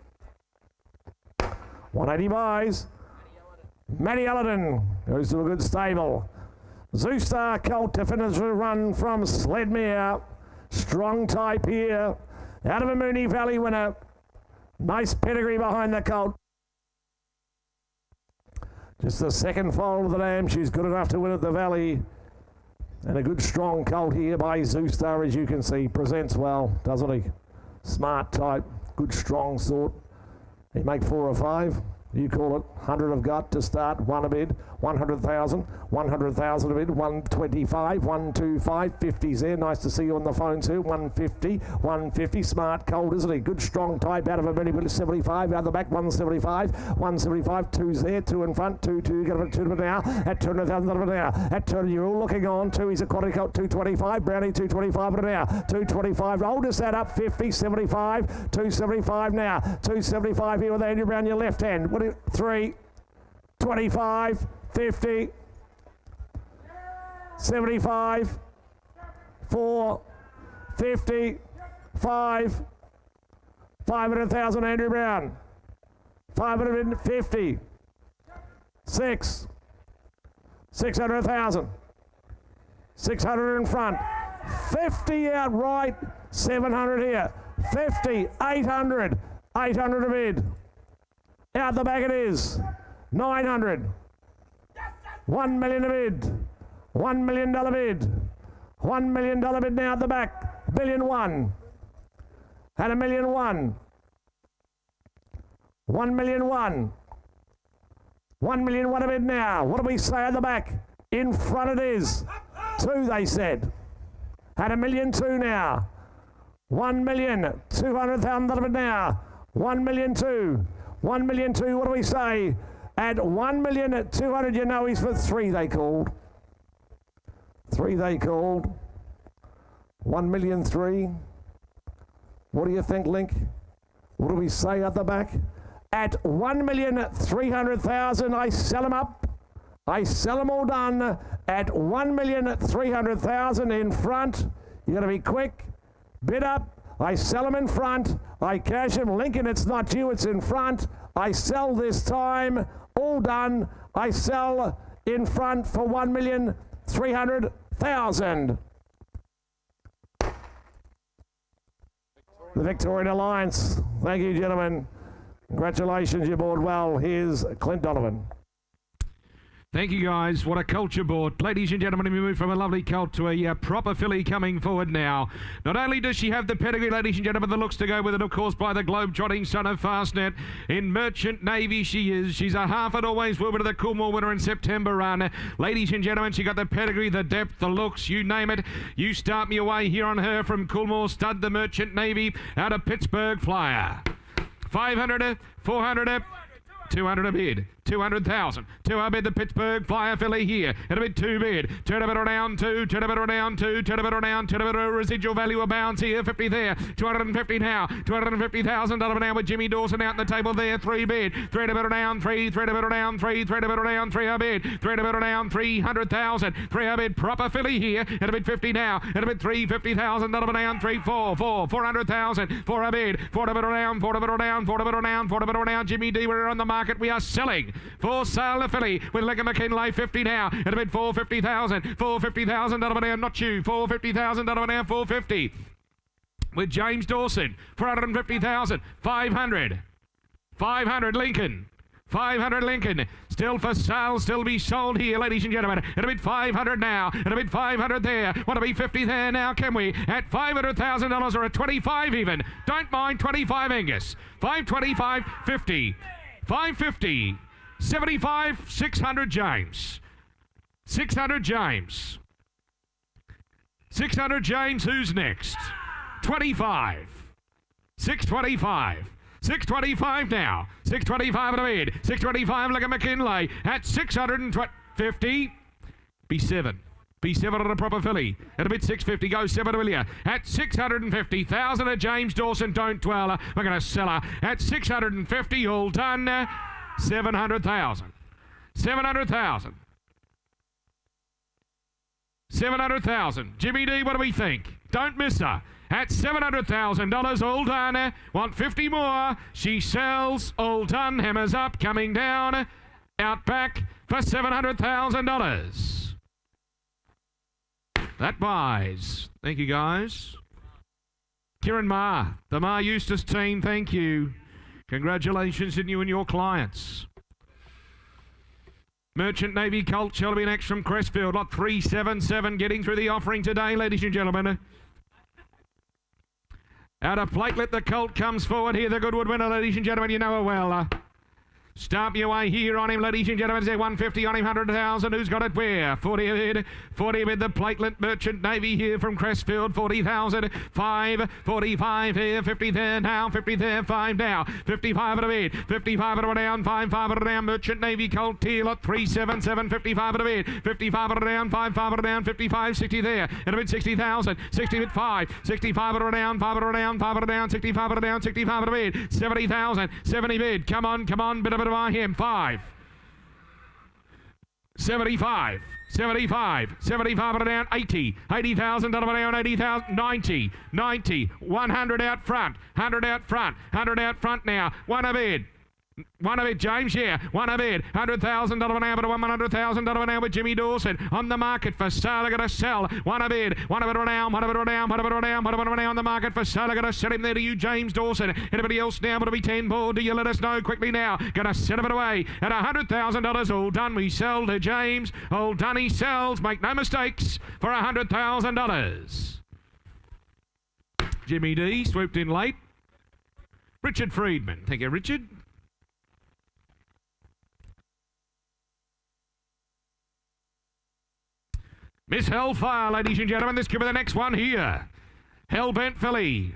180 buys, Matty Ellerton goes to a good stable. Zoostar colt to finish the run from Sledmere. Strong type here. Out of a Moonee Valley winner. Nice pedigree behind the colt. Just the second foal of the dam. She's good enough to win at the Valley. And a good strong colt here by Zoostar, as you can see. Presents well, doesn't he? Smart type. Good strong sort. He make 4 or 5. You call it 100 I've got to start, 1 a bid, 100,000, 100,000 a bid, 125, 125, 50's there. Nice to see you on the phone too. 150, 150, smart colt, isn't he? Good strong type out of a mini 75, out the back, 175, 175, 2's there, 2 in front, 2, get a 2 now, at 200,000 now, at 200, you're all looking on, 2, he's a quality colt, 225, Brownie 225 now, 225, oldest that up, 50, 75, 275 now, 275 here with Andrew Brown, your left hand. What 3, 25, 50, 75, 4, 50, 5, 500,000 Andrew Brown, 550, 6, 600,000, 600 in front, 50 outright, 700 here, 50, 800, 800 a bid. Out the back it is. 900. 1 million a bid. $1 million bid. $1 million bid now at the back. $1,000,001. And $1,000,001. $1,000,001. $1,000,001 a bid now. What do we say at the back? In front it is. 2 they said. And $1,000,002 now. 1,200,000 a bid now. 1,000,002. 1,000,002, what do we say? At 1,200,000, you know he's for 3 they called. 3 they called. 1,000,003. What do you think, Link? What do we say at the back? At 1,300,000, I sell them up. I sell them all done at 1,300,000 in front. You got to be quick. Bid up. I sell them in front. I cash them. Lincoln, it's not you, it's in front. I sell this time. All done. I sell in front for 1,300,000. The Victorian Alliance. Thank you, gentlemen. Congratulations, you board well. Here's Clint Donovan. Thank you, guys. What a culture board. Ladies and gentlemen, we move from a lovely colt to a proper filly coming forward now. Not only does she have the pedigree, ladies and gentlemen, the looks to go with it, of course, by the globe-trotting son of Fastnet. In Merchant Navy she is. She's a half and always will winner, the Coolmore winner in September run. Ladies and gentlemen, she got the pedigree, the depth, the looks, you name it. You start me away here on her from Coolmore Stud, the Merchant Navy, out of Pittsburgh Flyer. 500, 400, 200 a bid. 200,000. 2 bid the Pittsburgh Flyer filly here. It'll be 2 bid. Turn a bit around 2. Turn a bit around 2. Turn a bit around. Turn a bit of residual value abounds here. 50 there. 250 now. $250,000 now with Jimmy Dawson out in the table there. 3 bid. 3 a bit around 3. 3 a bit around 3. 3 a bit around 3 a bid. 3 a bit around 300,000. 3 a bid proper filly here. It'll be 50 now. It'll be $350,000 down 3 4 4 400,000. 4 a bid. 4 a bit around. 4 a bit around. 4 a bit around. 4 a bit around. Jimmy D, we're on the market. We are selling. For sale the filly with Legger McKinlay 50 now. It'll bid $450,000. $450,000 down, not you. $450,000 down, $450. With James Dawson, $450,000. 500. 500 Lincoln. 500 Lincoln. Still for sale, still be sold here, ladies and gentlemen. It'll bid 500 now. It'll bid 500 there. Want to be 50 there now, can we? At $500,000 or at 25 even. Don't mind 25 Angus. 525, 50. 550. 75, 600 James. 600 James. 600 James, who's next? 25. 625. 625 now. 625 at a bid. 625 like a McKinlay at 650. B7. B7 on a proper filly. At a bid 650 goes 7 Willia. At 650,000 at James Dawson. Don't dwell. We're going to sell her at 650. All done. 700,000. 700,000. 700,000. Jimmy D, what do we think? Don't miss her. At $700,000, all done. Want 50 more. She sells. All done. Hammers up. Coming down. Out back for $700,000. That buys. Thank you, guys. Kieran Ma, the Ma Eustace team, thank you. Congratulations to you and your clients. Merchant Navy Colt shall be next from Crestfield. Lot 377 getting through the offering today, ladies and gentlemen. Out of Platelet, the Colt comes forward here. The Goodwood winner, ladies and gentlemen. You know her well. Stamp your way here on him, ladies and gentlemen. Is there 150 on him, 100,000? Who's got it where? 40 bid. 40 bid the Platelet Merchant Navy here from Crestfield. 40,000. 5. 45 here. 50 there now. 50 there. 5 now. 55 at a bid. 55 at a down. 55 at a down. Merchant Navy Colt here. Lot 377. 55 at a bid. 55 at a down. 55 at a down. 55. 60 there. At a bid 60,000. 60 at 5. 65 at a down. 5 at a down. 5 at a down. 65 at a down. 65 at a bid. 70,000. 70 bid. Come on. Come on. Bit of by him. 5. 75. 75. 75 at a down. 80. 80,000 down. 80,000. 90. 90. 100 out front. 100 out front. 100 out front now. One a bid. One of it, James, yeah. One of it. $100,000 now, but $100,000 now with Jimmy Dawson on the market for sale. They're going to sell. One of it. One of it down. One of it down. One of it down. One of it down on the market for sale. They're going to sell him there to you, James Dawson. Anybody else now? Will it be 10 board? Do you let us know quickly now? Going to set it away at $100,000. All done. We sell to James. All done. He sells. Make no mistakes for $100,000. Jimmy D swooped in late. Richard Friedman. Thank you, Richard. Miss Hellfire, ladies and gentlemen. This could be the next one here. Hellbent filly.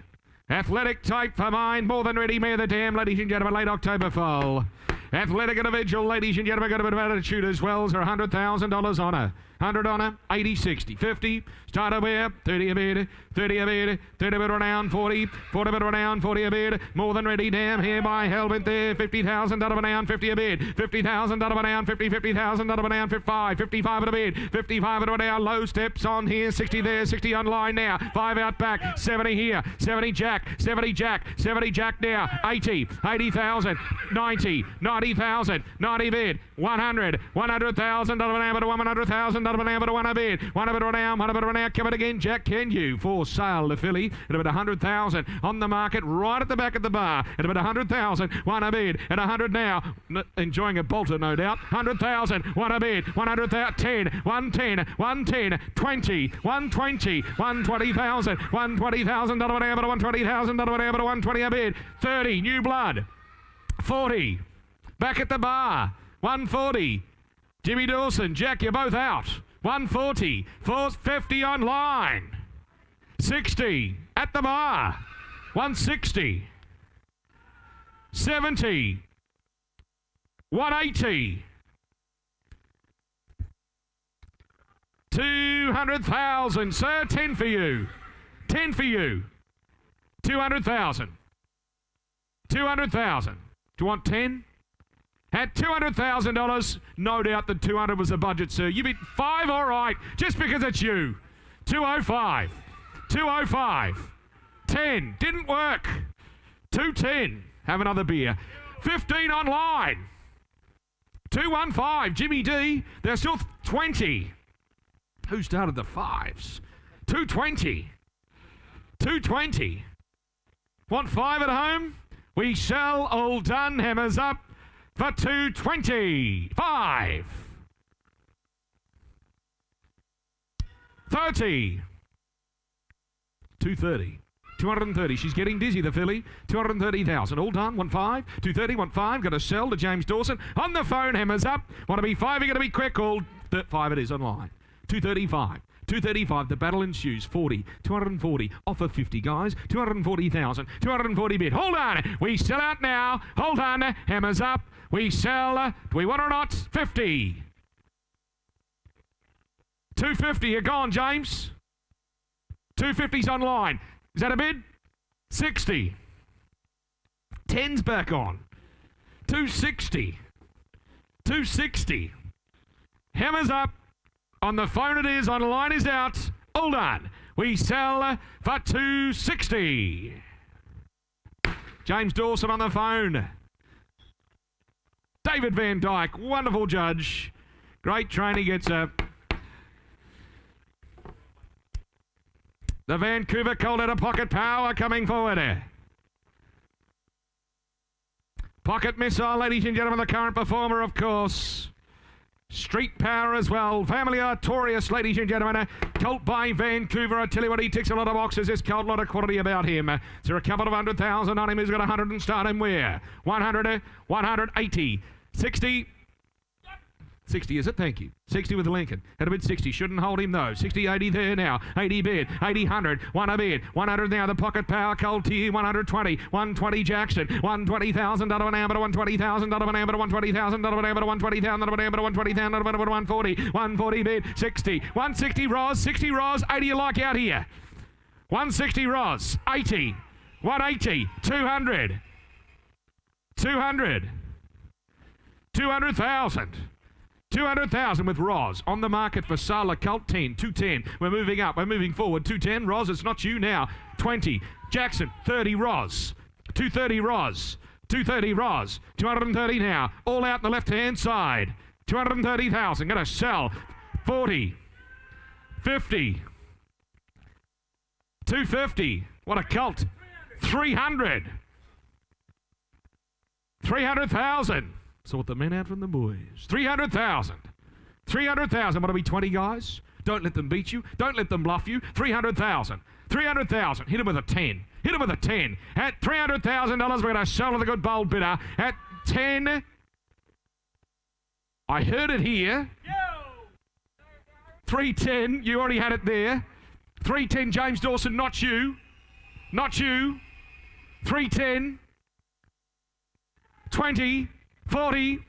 Athletic type for mine. More than ready. Mare the dam, ladies and gentlemen. Late October foal. Athletic individual, ladies and gentlemen. Got a bit of attitude as well. Is there $100,000 on her? 100 on her, 80, 60, 50, start a bit, 30 a bit, 30 a bit, 30 a bit around, 40, 40 a bit around, 40 a bit, more than ready, damn, here by Hellbent there, 50,000 out of an hour, 50 a bit, 50,000 out of an hour, 50,000 out of an hour, 55, 55 at a bit, 55 at an hour, low steps on here, 60 there, 60 on line now, 5 out back, 70 here, 70 Jack, 70 Jack, 70 Jack now, 80, 80,000, 90, 90,000, 90 bid, 100, 100,000 out of an hour, 100,000 out of an hour, 1 a bid, 1 a bit around, 1 a bit around, come it again, Jack, can you? For sale, the filly, at about 100,000 on the market, right at the back of the bar, at about 100,000, 1 a bid, at 100 now, enjoying a bolter, no doubt, 100,000, 1 a bid, 100,000, 10, 110, 110, 20, 120, 120,000, 120,000 out of an hour, 120,000 out of an hour, 120 a bid, 30, new blood, 40, back at the bar, 140, Jimmy Dawson, Jack, you're both out, 140, 450 online, 60 at the bar, 160, 70, 180, 200,000, sir, 10 for you, 10 for you, 200,000, 200,000, do you want 10? At $200,000, no doubt that 200 was the budget, sir. You bid 5, all right, just because it's you. 205, 205, 10, didn't work. 210, have another beer. 15 online. 215, Jimmy D, there's still 20. Who started the 5s? 220, 220. Want 5 at home? We shall, all done, hammers up. For 225, 30, 230, 230. She's getting dizzy, the filly. 230,000. All done. 15, 230, 15. Got to sell to James Dawson. On the phone, hammers up. Want to be 5? You're going to be quick. All 5 it is online. 235. 235, the battle ensues. 40, 240, offer 50, guys. 240,000, 240 bid. Hold on, we sell out now. Hold on, hammers up. We sell, do we want or not? 50. 250, you're gone, James. 250's online. Is that a bid? 60. 10's back on. 260. 260. Hammers up. On the phone it is, on the line is out. All done. We sell for 260. James Dawson on the phone. David Van Dyke, wonderful judge. Great trainer, gets a... The Vancouver Colt out of Pocket Power coming forward. Pocket Missile, ladies and gentlemen, the current performer, of course. Street Power as well. Family Artorius, ladies and gentlemen. Colt by Vancouver. I tell you what, he ticks a lot of boxes. This Colt, a lot of quality about him. Is there a couple of 100,000 on him? He's got 100 and start him where? 100, 180, 60. 60, is it? Thank you. 60 with Lincoln. At a bid 60. Shouldn't hold him though. 60, 80 there now. 80 bid. 80, 100. 1 a bid. 100 now. The Pocket Power Colt T. 120. 120 Jackson. 120,000 out of an amber. 120,000 out of an amber. 120,000 out of an amber. 120,000 out of an amber. 120,000 out of an amber. 140. 140 bid. 60. 160 Roz. 60 Roz. 80 you like out here. 160 Roz. 80. 180. 200. 200. 200,000. 200,000 with Roz on the market for Sala Colt 10, 210. We're moving up, we're moving forward. 210, Roz, it's not you now. 20, Jackson, 30, Roz. 230, Roz. 230, Roz. 230 now. All out the left-hand side. 230,000, gonna sell. 40, 50, 250. What a Colt. 300. 300,000. So what the men out from the boys. 300,000. 300,000. Want to be 20 guys? Don't let them beat you. Don't let them bluff you. 300,000. 300,000. Hit him with a 10. Hit him with a 10. At $300,000, we're going to sell to the good bold bidder. At 10. I heard it here. 310. You already had it there. 310, James Dawson, not you. Not you. 310. 20. 40,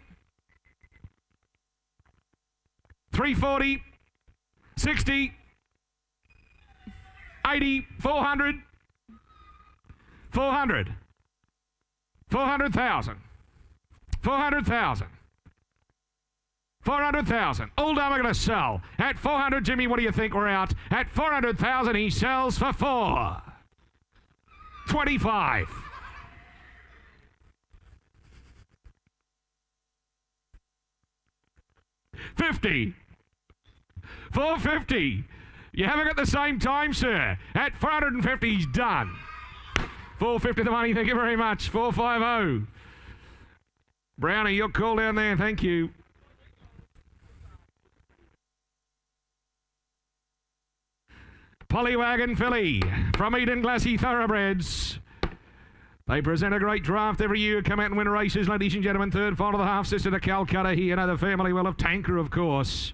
340, 60, 80, 400, 400, 400,000, 400,000, 400,000. All done, we're going to sell. At 400, Jimmy, what do you think we're out? At 400,000, he sells for 425. 50. 450. You haven't got the same time, sir. At 450, he's done. 450 the money, thank you very much. 450. Brownie, your call down there, thank you. Polywagon filly from Eden Glassy Thoroughbreds. They present a great draft every year, come out and win races, ladies and gentlemen. Third final of the half-sister to Calcutta here. Another family well of Tanker, of course.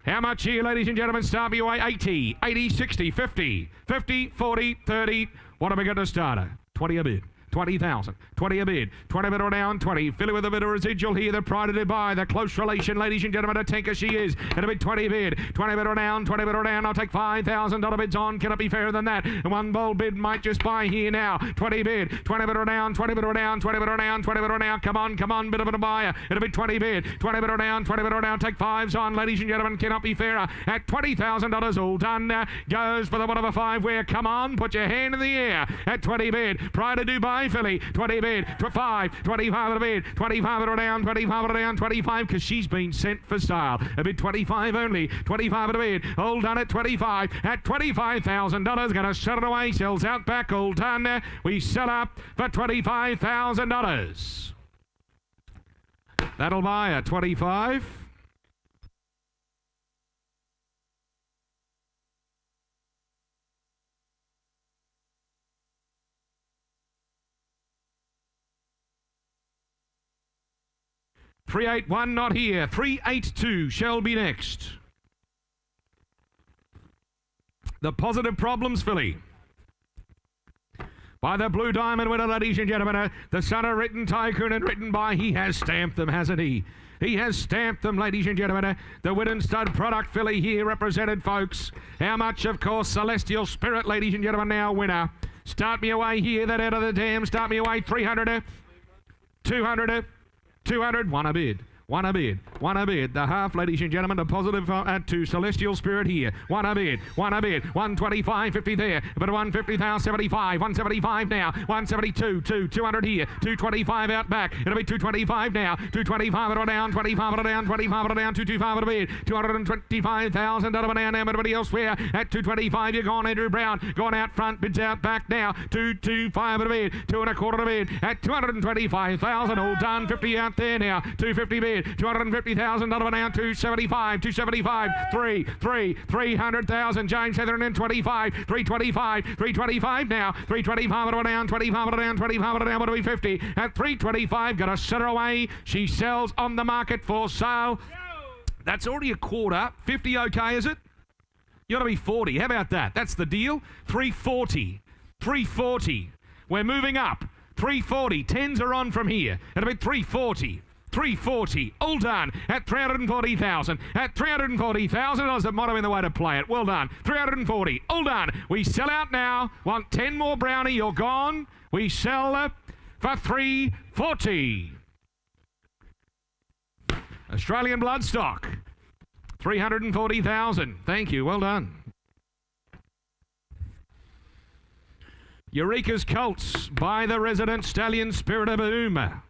How much here, ladies and gentlemen? Start me away. 80, 80, 60, 50, 50, 40, 30. What have we got to starter? 20 a bid. 20,000. 20 a bid. 20 bid or down. 20. Filly with a bit of residual here. The Pride of Dubai. The close relation, ladies and gentlemen, a Tanker she is. And a bid 20 bid. 20 bid or down. 20 bid or down. I'll take $5,000 bids on. Can it be fairer than that? And one bold bid might just buy here now. 20 bid. 20 bid or down. 20 bid or down. 20 bid or down. 20 bid or down. Come on, come on. Bit of a buyer. And a bid 20 bid. 20 bid or down. 20 bid or down. Take fives on, ladies and gentlemen. Cannot be fairer. At $20,000 all done. Goes for the one of a five where. Come on. Put your hand in the air. At 20 bid. Pride of Dubai filly. 20 bid, 5, 25 at a bid, 25 at a down, 25 at a down, 25 because she's been sent for sale. A bid 25 only, 25 at a bid, all done at 25, at $25,000, going to sell it away, sells out back, all done. We sell up for $25,000. That'll buy at 25. $381 not here. $382 shall be next. The Positive Problems filly. By the Blue Diamond winner, ladies and gentlemen. The son of Written Tycoon and written by, he has stamped them, hasn't he? He has stamped them, ladies and gentlemen. The Widden Stud product filly here represented, folks. How much, of course, Celestial Spirit, ladies and gentlemen, now winner. Start me away here, that out of the dam. Start me away, 300, 200, 200, one a bid. One a bid, one a bid. The half, ladies and gentlemen, the Positive to Celestial Spirit here. One a bid, 125, 50 there. But 150,000, 75, 175 now. 172, 200 here. 225 out back. It'll be 225 now. 225 at a down, 25 at a down, 25 at a down, 225 at a bid. $225,000 down. Everybody elsewhere at 225. You're gone, Andrew Brown. Gone out front, bids out back now. 225 at a bid. 2 225 at a bid. At 225,000, all done. 50 out there now. 250 bid. $250,000 now. 275, 275, 300,000. James Heatherton 25, 325, 325 now. 325 at a down, 25 at a down, 25 at a down. What do we 50 at 325? Got to set her away. She sells on the market for sale. That's already a quarter. 50 okay, is it? You got to be 40. How about that? That's the deal. 340, 340. We're moving up. 340. Tens are on from here. It'll be 340. 340, all done at 340,000. At 340,000 dollars, that might have been the way to play it. Well done. 340, all done. We sell out now. Want 10 more, Brownie? You're gone. We sell for 340. Australian Bloodstock, 340,000. Thank you. Well done. Eureka's Colts by the resident stallion Spirit of Boom.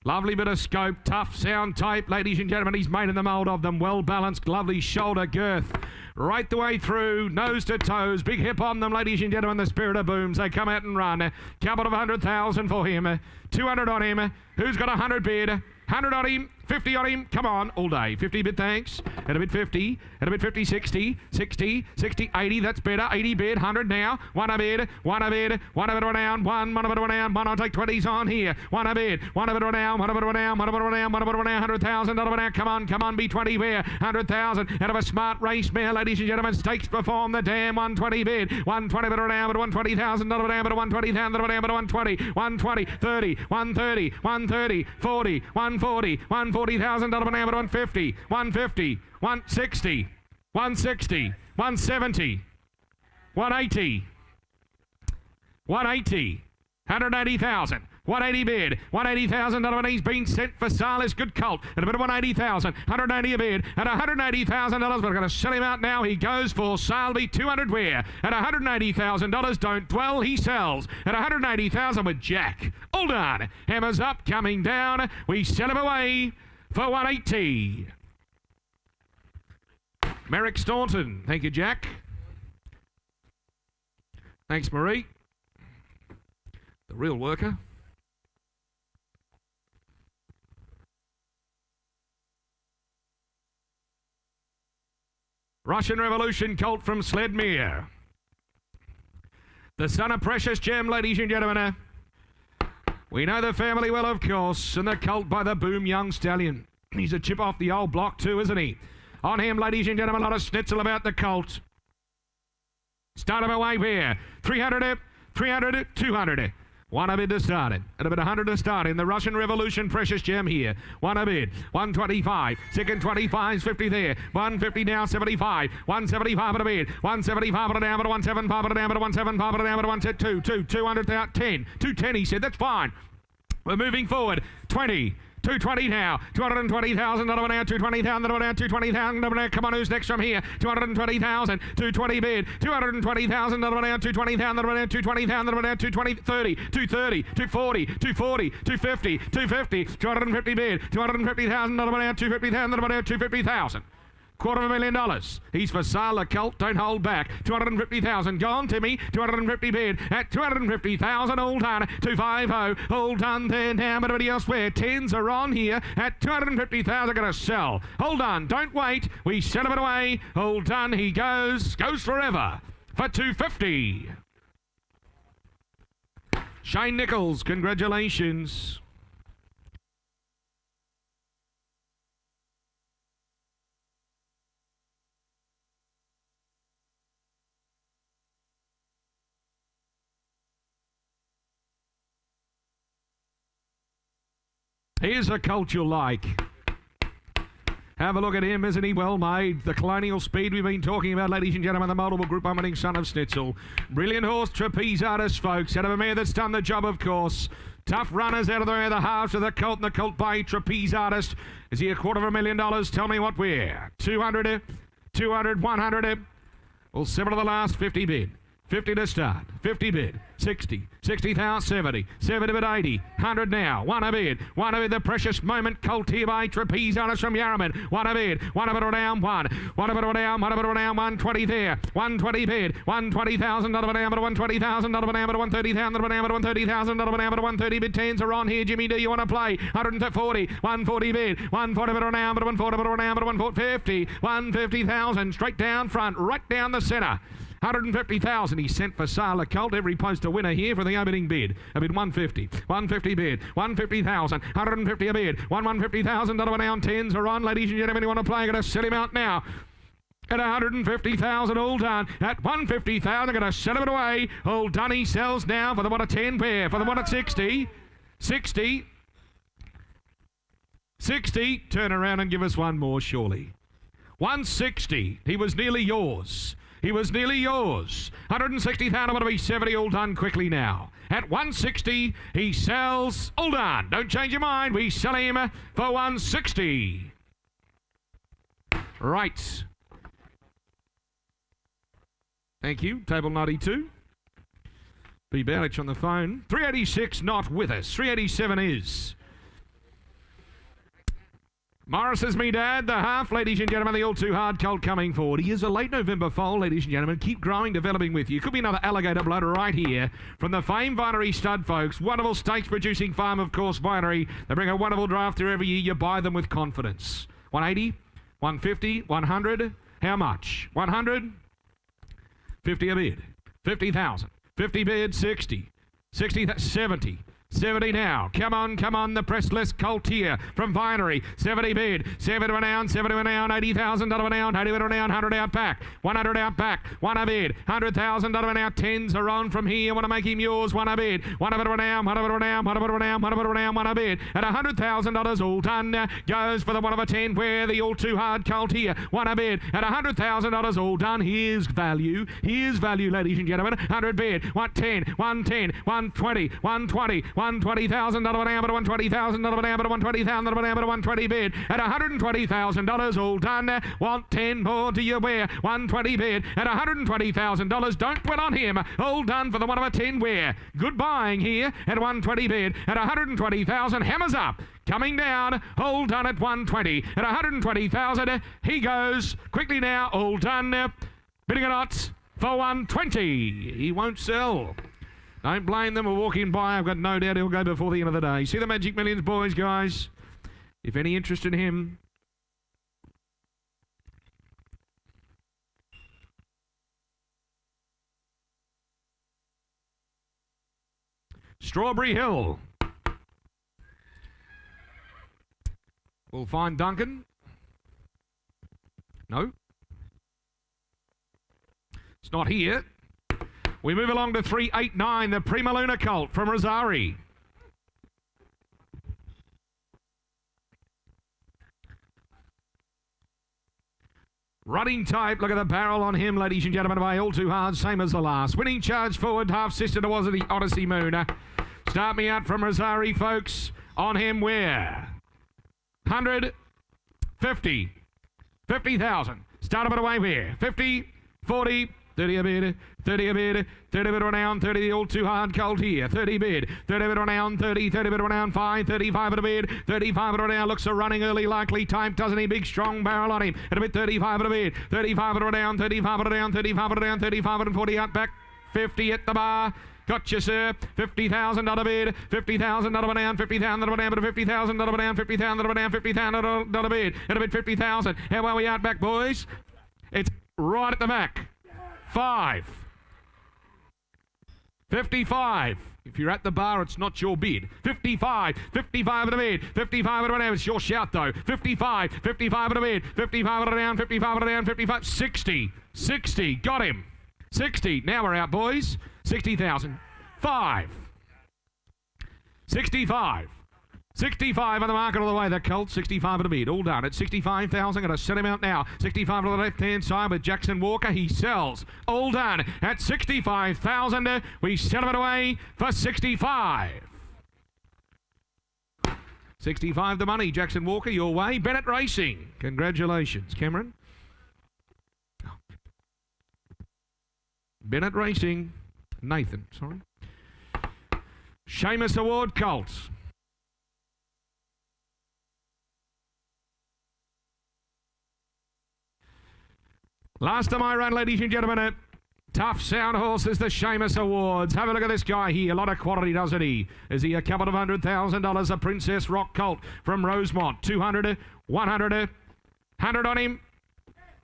Lovely bit of scope, tough sound tape, ladies and gentlemen. He's made in the mould of them. Well balanced, lovely shoulder girth. Right the way through, nose to toes. Big hip on them, ladies and gentlemen. The Spirit of Booms. They come out and run. Capital of 100,000 for him. 200 on him. Who's got 100 bid? 100 on him. 50 on him. Come on, all day. 50 bid, thanks. And a bid 50. And a bid 50, 60, 60, 60, 80. That's better. 80 bid, 100 now. One a bid, one a bid, one a bid down, one a bid down, one. I'll take 20s on here. One a bid, one a bid down, one a bid down, one a bid down, one a bid down, $100,000 down. Come on, be 20 where? 100,000 out of a smart race mare, ladies and gentlemen. Stakes perform the dam. 120 bid, 120 bid down, but $120,000 down, but $120,000 down, but 120, 120, 30, 130, 130, 40, 140, 140. $140,000 an hour, 150, 150, 160, 160, 170, 180, 180, 180,000. 180 bid, $180,000 he's been sent for sale. Is good colt at a bit of 180,000, 180 a bid at $180,000. We're going to sell him out now. He goes for sale. Be 200 where at $180,000. Don't dwell. He sells at $180,000 with Jack. All done. Hammers up, coming down. We sell him away for 180. Merrick Staunton. Thank you, Jack. Thanks, Marie. The real worker. Russian Revolution colt from Sledmere. The son of Precious Gem, ladies and gentlemen. We know the family well, of course, and the colt by the Boom Young Stallion. He's a chip off the old block too, isn't he? On him, ladies and gentlemen, a lot of schnitzel about the colt. Start him away here. 300, 300, 200. One a bid to start it. At a bit 100 to start in the Russian Revolution Precious Gem here. One a bid. 125. Second 25 is 50 there. 150 now, 75. 175 at a bid. 175 at a down, but 175 at a down, but 175 at a down, but 172. 200 out 10. 210 he said. That's fine. We're moving forward. 20. 220 now, $220,000 now, $220,000 now, $220,000 now. Come on, who's next from here? $220,000, 220 bid, $220,000 now, $220,000 now, $220,000 now, $220, 30, 230, 240, 240, 250, 250, 250 bid, $250,000 now, $250,000 now, $250,000. $250,000. He's for sale, a colt. Don't hold back. 250,000. Go on, Timmy. 250 bid at 250,000. All done. 250. All done there now. But everybody else where? Tens are on here at 250,000. Going to sell. Hold on. Don't wait. We sell it away. All done. He goes. Goes forever for 250. Shane Nichols. Congratulations. Here's a colt you'll like. Have a look at him, isn't he well made? The Colonial Speed we've been talking about, ladies and gentlemen, the multiple group winning son of Snitzel. Brilliant horse, trapeze artist, folks. Out of a mare that's done the job, of course. Tough runners out of the halves of the colt, and the colt by trapeze artist. Is he $250,000? Tell me what we're. 200, 200, 100. We'll settle to the last 50 bid. 50 to start, 50 bid, 60, 60,000, 70, 70 bid, 80, 100 now, one a bid, the precious moment, colt here by trapeze artist from Yarraman, one a bid down, one a bid down, 120 there, 120 bid, $120,000 down, but $120,000 down, but $130,000 down, but $130,000 down, but 130 bid, tens are on here. Jimmy, do you want to play? 140, 140 bid, 140 bid down, but 140 bid down, but 150, 150,000 straight down front, right down the centre. 150,000 he sent for sale, a colt. Every post a winner here for the opening bid. A bid 150, 150 bid, 150,000, 150 a bid, $150,000 down. Tens are on, ladies and gentlemen. You want to play? Going to sell him out now. At 150,000, all done. At 150,000, going to sell him away. All done. He sells now for the one at 10 pair. For the one at 60, 60, 60. Turn around and give us one more, surely. 160. He was nearly yours. He was nearly yours. 160,000, want to be 70, all done quickly now. At 160, he sells, all done. Don't change your mind. We sell him for 160. Right. Thank you. Table 92. B. Bowditch on the phone. 386 not with us. 387 is. Morris is me dad, the half, ladies and gentlemen, the all too hard colt coming forward. He is a late November foal, ladies and gentlemen. Keep growing, developing with you. Could be another alligator blood right here from the famed Vinery stud, folks. Wonderful stakes producing farm, of course, Vinery. They bring a wonderful draft through every year. You buy them with confidence. 180, 150, 100. How much? 100? 50 a bid. 50,000. 50 bid, 60. 60, 70. 70 now. Come on, the Pressless Colt here from Vinery. 70 bid. 70 renown, 70 renown, 80,000 renown, 80 renown, 100 out back. 100 out back. 1 a bid. 100,000 renown. 10s are on from here. Want to make him yours. 1 a bid. 1 of it renown, 1 of it renown, 1 of it renown, 1 of it renown, 1 a bid. At $100,000 all done. Goes for the 1 of a 10 where the all too hard Colt here. 1 a bid. At $100,000 all done. Here's value. Here's value, ladies and gentlemen. 100 bid. 110, 110, 120, 120, 120,000 an hour, 120,000 an hour, 120,000 an hour, 120 bid at $120,000 all done. Want 10 more to you wear. 120 bid at $120,000. Don't quit on him. All done for the 1 of a 10 wear. Good buying here at 120 bid at 120,000. Hammers up. Coming down, all done at 120. At 120,000, he goes quickly now, all done. Bidding a lot for 120. He won't sell. Don't blame them for walking by. I've got no doubt he'll go before the end of the day. See the Magic Millions, boys, guys? If any interest in him. Strawberry Hill. We'll find Duncan. No. It's not here. We move along to 389, the Prima Luna Colt from Rosari. Running type, look at the barrel on him, ladies and gentlemen, by all too hard, same as the last. Winning charge forward, half sister to was the Odyssey Moon. Start me out from Rosari, folks. On him, where? 100, 50, 50,000. Start a bit away where? 50, 40, 30 a bid, 30 a bid, 30 bid renown, 30 the all too hard Colt here, 30 bid, 30 bid renown, 30 bid renown, 5, 35 at a bid, 35 at a renown, looks a running early likely type, doesn't he? Big strong barrel on him, at a bit 35 at a bid, 35 at a renown, 35 at a renown, 35 at a renown, 35 and 40 out back, 50 at the bar. Gotcha, sir. 50,000 on a bid. 50,000 on a down. 50,000 on a down. 50,000 on a down. 50,000 on a down. 50,000 on a bid. At a bid 50,000. How are we out back, boys? It's right at the back. 5. 55. If you're at the bar, it's not your bid. 55. 55 at a bid. 55 at a down. It's your shout, though. 55. 55 at a bid. 55 at a down. 55 at a down. 55. 60. 60. Got him. 60. Now we're out, boys. 60,000. 5. 65. 65 on the market all the way. The Colt, 65 at a bid. All done at 65,000. Going to set him out now. 65 to the left-hand side with Jackson Walker. He sells. All done at 65,000. We sell him away for 65. 65 the money. Jackson Walker, your way. Bennett Racing. Congratulations, Cameron. Bennett Racing. Nathan, sorry. Seamus Award Colts. Last time I ran, ladies and gentlemen, a tough sound horses, the Seamus Awards. Have a look at this guy here. A lot of quality, doesn't he? Is he a couple of $100,000? A Princess Rock Colt from Rosemont. 200, 100, 100 on him.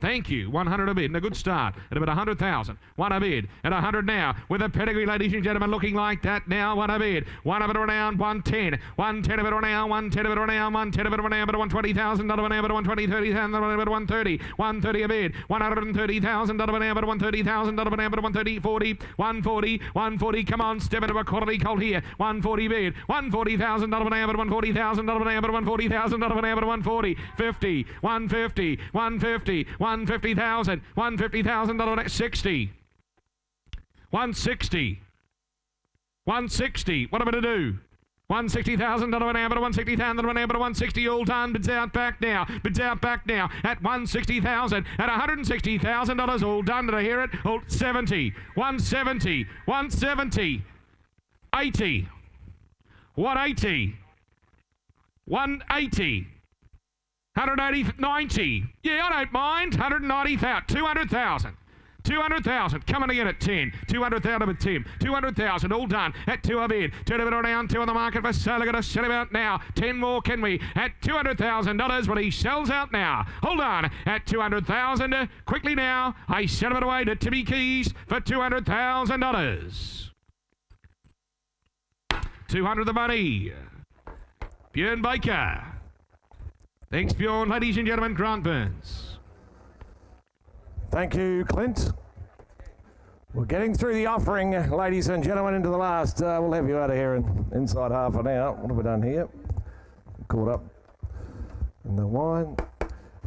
Thank you. 100 a bid and a good start at about 100,000. 1 a bid at 100 now with a pedigree, ladies and gentlemen, looking like that now. 1 a bid. 1 of it around 110. 110 of it around 110 of it around 110 of it around but 120,000 not of an but 120 30,000 not of 130. 130 a bid. 130,000 not of an but 130,000 not of an but 130 40 140 140. Come on, step into a quality Colt here. 140 bid. 140,000 not of an but 140,000 not of an but 140,000 not of an but 140 50 150 150 150,000, 150,000 $60, 160, 160. What am I going to do? 160,000 an hour, 160,000 an hour, 160 all done. Bids out back now. Bids out back now at 160,000 at $160,000 all done. Did I hear it? Oh, 70, 170, 170, 80, 180, 180. 180, 90. Yeah, I don't mind. 190,000, 200,000. 200,000. Coming again at 10. 200,000 with Tim. 200,000 all done at 2 a bid. 2 of it around 2 on the market for sale. Going to sell him out now. 10 more, can we? At $200,000, but he sells out now. Hold on. At 200,000. Quickly now. I sell it away to Timmy Keys for $200,000. 200 the money. Bjorn Baker. Thanks, Bjorn. Ladies and gentlemen, Grant Burns. Thank you, Clint. We're getting through the offering, ladies and gentlemen, into the last. We'll have you out of here in inside half an hour. What have we done here? Caught up in the wine.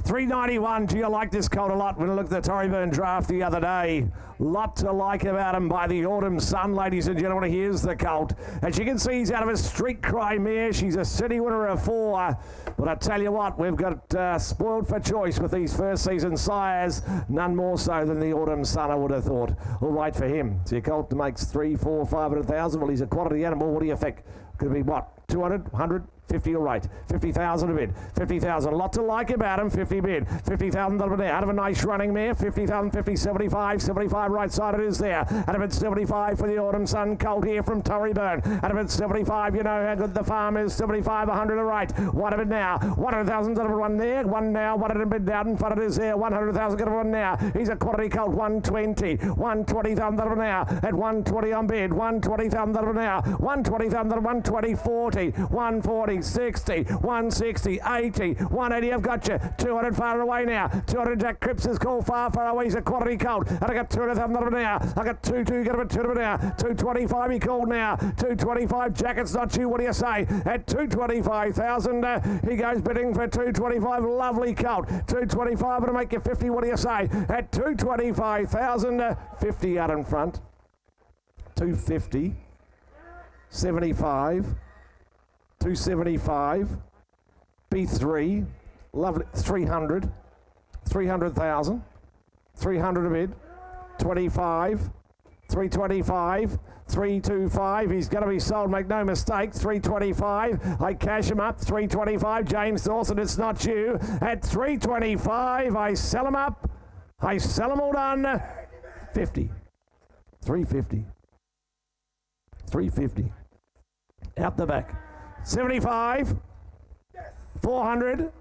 391. Do you like this colt a lot? When I looked at the Thoroughbred draft the other day, lot to like about him by the Autumn Sun, ladies and gentlemen. Here's the colt. As you can see, he's out of a Street Cry mare. She's a city winner of 4. But I tell you what, we've got spoiled for choice with these first season sires. None more so than the Autumn Sun, I would have thought. All right for him. So your colt makes 3, 4, 500,000. Well, he's a quality animal. What do you think? Could be what? 200, 100? 50 all right. 50,000 a bid. 50,000. A lot to like about him. 50 bid. 50,000 there. Out of a nice running mare. 50,000, 50, 75. 75 right side it is there. Out of it 75 for the Autumn Sun colt here from Thoroughbred. Out of it 75. You know how good the farm is. 75, 100 all right. One of it now. 100,000 got one there. One now. 100 bid down in front of it is there. 100,000 got one now. He's a quality colt. 120. 120,000 got now. At 120 on bid. 120,000 got now. 120,000 got 120, 40. 140. 60, 160, 80, 180, I've got you. 200 far away now. 200 Jack Cripps is called far away. He's a quality colt. And I got 200,000 now. I got 2, got him at 200 now. 225 he called now. 225 Jack, it's not you. What do you say? At 225,000, he goes bidding for 225. Lovely colt. 225 to make you 50. What do you say? At 225,000, 50 out in front. 250, 75. 275, B3, lovely, 300, 300,000, 300 a bid, 25, 325, 325, he's going to be sold, make no mistake, 325, I cash him up, 325, James Dawson, it's not you, at 325, I sell him up, I sell him all done, 50, 350, 350, out the back. 75, 400,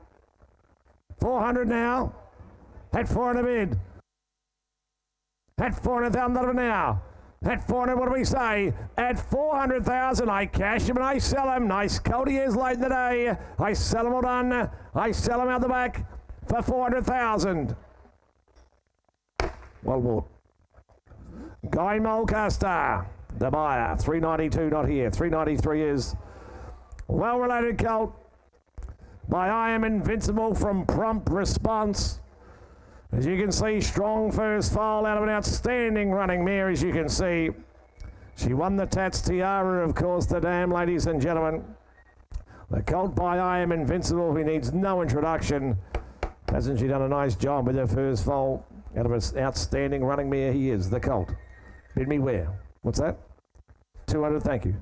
400 now, at 400 bid, at 400,000 now, at 400, what do we say? At 400,000, I cash him and I sell him. Nice colt he is late in the day. I sell him all done. I sell him out the back for 400,000. Well bought. Guy Mulcaster, the buyer, 392 not here, 393 is. Well-related colt by I Am Invincible from Prompt Response. As you can see, strong first foal out of an outstanding running mare, as you can see. She won the Tats Tiara, of course, the dam, ladies and gentlemen. The colt by I Am Invincible, who needs no introduction. Hasn't she done a nice job with her first foal? Out of an outstanding running mare, he is, the colt. Bid me where? What's that? 200, thank you.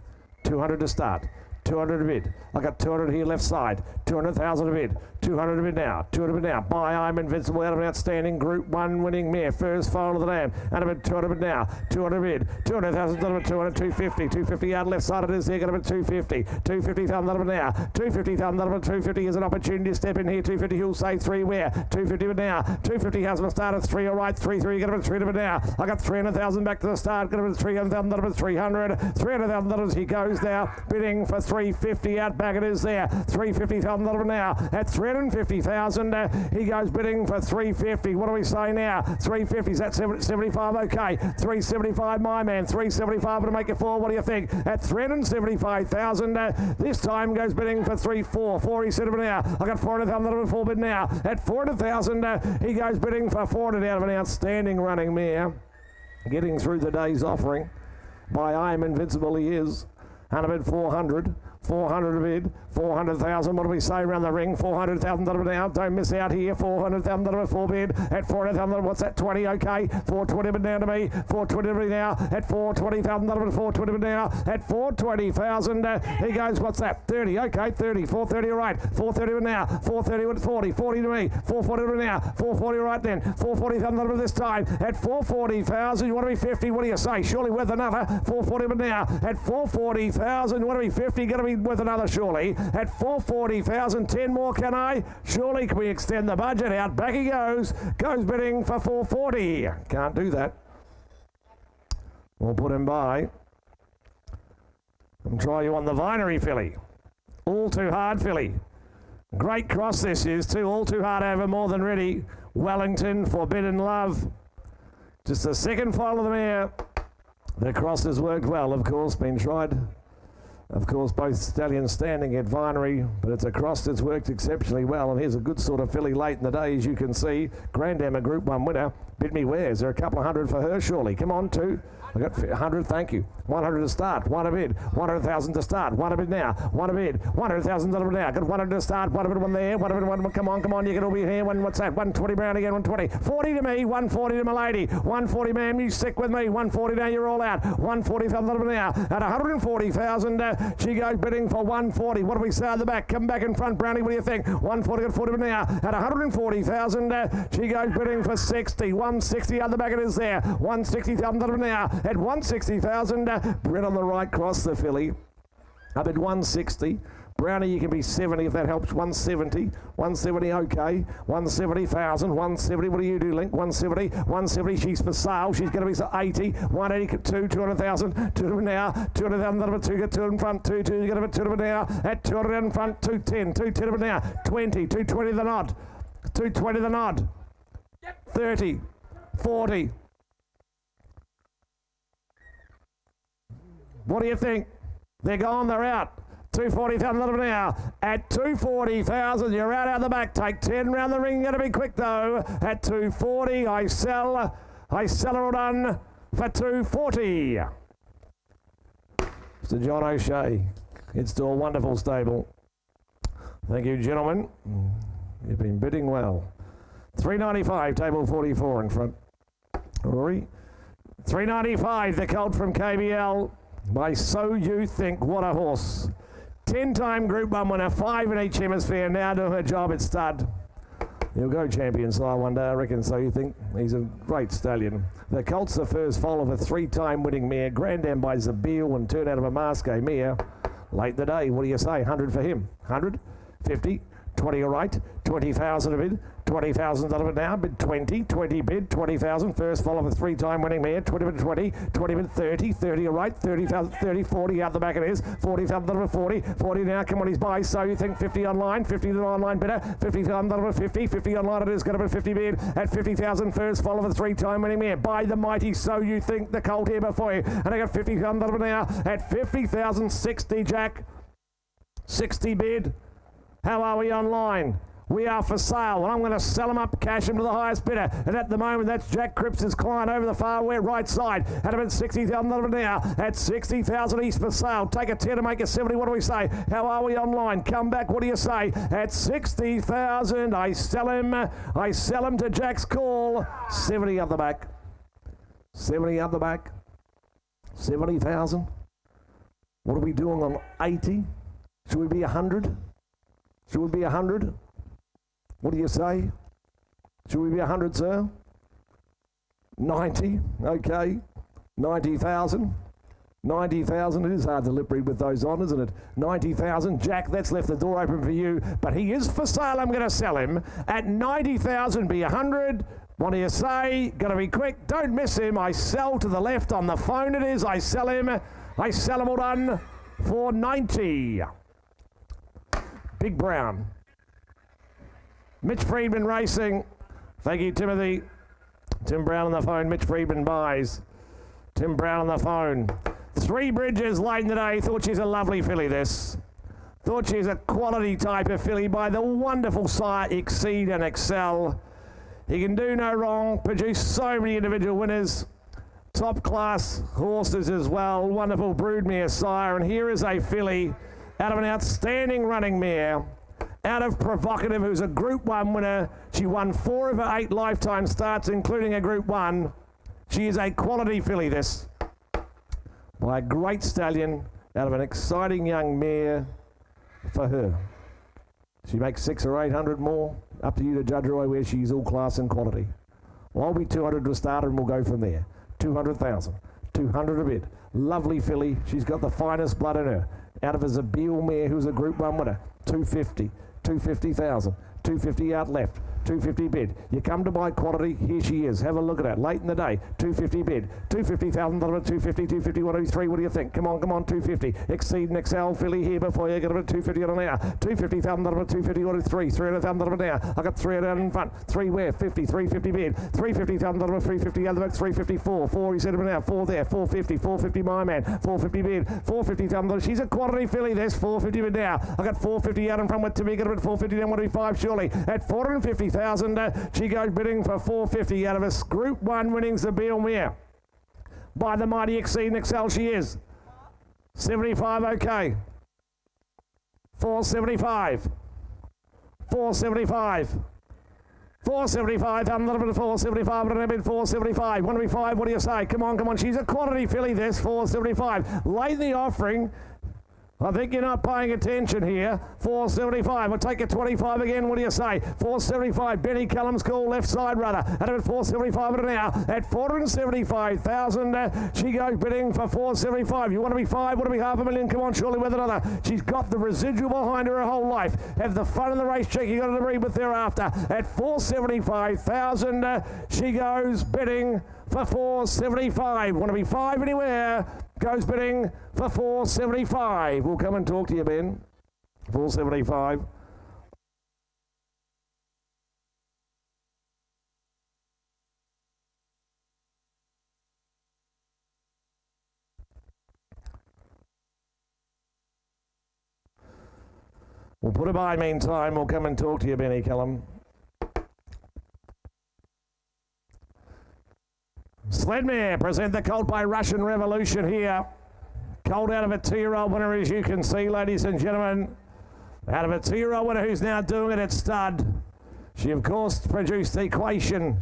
200 to start. 200 a bid. I got 200 here left side. 200,000 a bid. 200 a bid now. 200 a bid now. By I'm Invincible out of an outstanding Group 1 winning mare. First foal of the dam. Out of it 200 a bid now. 200 a bid. 200,000 out of it 200. 250. 250 out left side it is there. Got it 250. 250,000 out of it now. 250,000 out of it 250 is an opportunity to step in here. 250 he'll say 3 where? 250 but now. 250 has a start at 3 all right. 3 got it 3 but now. I got 300,000 back to the start. Got it 300,000 out of it 300. 300,000 out of it he goes now. Bidding for 350 out back it is there. 350,000 out of it now. At 350,000 he goes bidding for 350. What do we say now? 350 is that 75 okay. 375 my man. 375 to make it 4. What do you think? At 375,000 this time goes bidding for 4 he said it now. I got 400,000 out of it 4 bid now. At 400,000 he goes bidding for 400 out of an outstanding running mare. Getting through the day's offering by I Am Invincible he is. 100 400. 400 a bid, 400,000. What do we say around the ring? 400,000 now. Don't miss out here. 400,000 4 bid at 400,000. What's that? 20. Okay. 420 bid now to me. 420 bid now at 420,000. 420 bid now at 420,000. He goes. What's that? 30. Okay. 30. 430. All right. 430 bid now. 430 with 40. 40 to me. 440 bid now. 440 right then. 440,000 this time at 440,000. You want to be 50? What do you say? Surely worth another. 440 bid now at 440,000. You want to be 50? Going to be with another surely at 440,000. 10 more can I? Surely can we extend the budget out? Back he goes bidding for 440. Can't do that. We'll put him by And try you on the Vinery filly. All Too Hard filly. Great cross this is too. All Too Hard over More Than Ready. Wellington, Forbidden Love. Just the second file of the mare. The cross has worked well, of course, been tried. Of course, both stallions standing at Vinery, but it's a cross that's worked exceptionally well. And here's a good sort of filly late in the day, as you can see. Grandam, a Group 1 winner. Bid Me Where. Is there a couple of hundred for her, surely? Come on, 2. I got 100, thank you. 100 to start, 1 a bid. 100,000 to start, 1 a bid now. 1 a bid, 100,000 now. Got 100 to start, 1 a bid, 1 there. 1 a bid, 1. Come on, you can all be here. What's that? 120 Brown again, 120. 40 to me, 140 to my lady. 140, ma'am, you stick with me. 140 now, you're all out. 140,000 now. At 140,000, she goes bidding for 140. What do we say at the back? Come back in front, Brownie, what do you think? 140 got 40 now. At 140,000, she goes bidding for 60. 160 at the back, it is there. 160,000 now. At 160,000, Brett on the right, cross the filly. Up at 160. Brownie, you can be 70 if that helps. 170. 170, okay. 170,000. 170, what do you do, Link? 170. 170, she's for sale. She's going to be 80. 182, 200,000. 200 now. 200,000, 2 get 2 in front. 2, you get a 2 now. At 200 in front. 210. 210 now. 20. 220 the nod. 220 the nod. 30. 40. What do you think? They're gone, they're out. 240,000 now. At 240,000, you're out the back. Take 10 round the ring. Going to be quick though. At 240, I sell her all done for 240. Mr. John O'Shea. It's still a wonderful stable. Thank you, gentlemen. You've been bidding well. 395, table 44 in front. Rory. 395, the colt from KBL. By So You Think. What a horse. 10-time Group 1 winner, 5 in each hemisphere, now doing her job at stud. He'll go champion sire one day, I reckon. So You Think. He's a great stallion. The colt's the first foal of a 3-time winning mare. Grandam by Zabeel and turn out of a Masque mare. Late in the day, what do you say? 100 for him. 100? 50? 20 all right. 20,000 a bid. 20,000 out of it now. Bid 20. 20 bid. 20,000. First fall of a 3-time winning mare. 20 bid 20. 20 bid 30. 30 all right. 30,000. 30. 40 out the back it is. 40,000 out of it. 40. 40 now. Come on, he's by. So You Think. 50 online. 50 the online bidder. 50,000 out of it. 50. 50 online it is. Going to be 50 bid at 50,000. First fall of a 3-time winning mare. By the mighty So You Think. The colt here before you. And I got 50,000 out of it now. At 50,000. 60 Jack. 60 bid. How are we online? We are for sale, and I'm going to sell them up, cash them to the highest bidder. And at the moment, that's Jack Cripps' client over the far right side. At about 60,000 now. At 60,000, he's for sale. Take a 10 to make a 70. What do we say? How are we online? Come back. What do you say? At 60,000, I sell him. I sell him to Jack's call. 70 up the back. 70 up the back. 70,000. What are we doing on 80? Should we be 100? Should we be 100? What do you say? Should we be 100, sir? 90, okay. 90,000. 90,000, it is hard to lip read with those on, isn't it? 90,000. Jack, that's left the door open for you, but he is for sale. I'm going to sell him at 90,000, be 100. What do you say? Got to be quick. Don't miss him. I sell to the left on the phone it is. I sell him all done for 90. Big Brown. Mitch Friedman Racing. Thank you, Timothy. Tim Brown on the phone. Mitch Friedman buys. Tim Brown on the phone. 3 Bridges late in the day. Thought she's a lovely filly, this. Thought she's a quality type of filly by the wonderful sire Exceed and Excel. He can do no wrong. Produced so many individual winners. Top class horses as well. Wonderful broodmare sire. And here is a filly out of an outstanding running mare. Out of Provocative, who's a Group 1 winner. She won 4 of her 8 lifetime starts, including a Group 1. She is a quality filly, this. By a great stallion out of an exciting young mare for her. She makes 600 or 800 more. Up to you to judge her where she's all class and quality. Well, I'll be 200 to start and we'll go from there. 200,000. 200 a bid. Lovely filly. She's got the finest blood in her. Out of a Zabeel mare who's a Group 1 winner. 250. 250,000. 250 out left. 250 bid. You come to buy quality, here she is. Have a look at it. Late in the day, 250 bid. 250,000, 250, 250, 103. What do you think? Come on, 250. Exceed and excel filly here before you get a bit 250 on an hour. 250,000, 250, 103. 300,000 an hour. I got 300 in front. 3 where? 50, 350 bid. 350,000, 350 other back, 354. 4 he said an hour. 4 there. 450, 450 my man. 450 bid. 450,000. She's a quality filly. There's 450 bid now. I got 450 out in front with to be get a bit 450 down 105 surely. At 450,000, she goes bidding for 450 out of a Group 1 winnings the Beale Mare. By the mighty Exceed and Excel she is. 75 okay. 475. 475. 475, a little bit of 475, but a bit 475. 105, what do you say? Come on. She's a quality filly, this 475. Late in the offering. I think you're not paying attention here. 475. I'll take a 25 again. What do you say? 475. Benny Callum's call, left side rudder. At about 475 an hour. At 475,000, she goes bidding for 475. You want to be 5? Want to be $500,000? Come on, surely with another. She's got the residual behind her whole life. Have the fun in the race check. You got to read with thereafter. At 475,000, she goes bidding for 475. Want to be 5 anywhere? Goes bidding for 475. We'll come and talk to you, Ben. 475. We'll put it by meantime. We'll come and talk to you, Benny Callum. Sledmare present the colt by Russian Revolution here. Colt out of a 2-year-old winner, as you can see, ladies and gentlemen. Out of a 2-year-old winner who's now doing it at stud. She, of course, produced the Equation.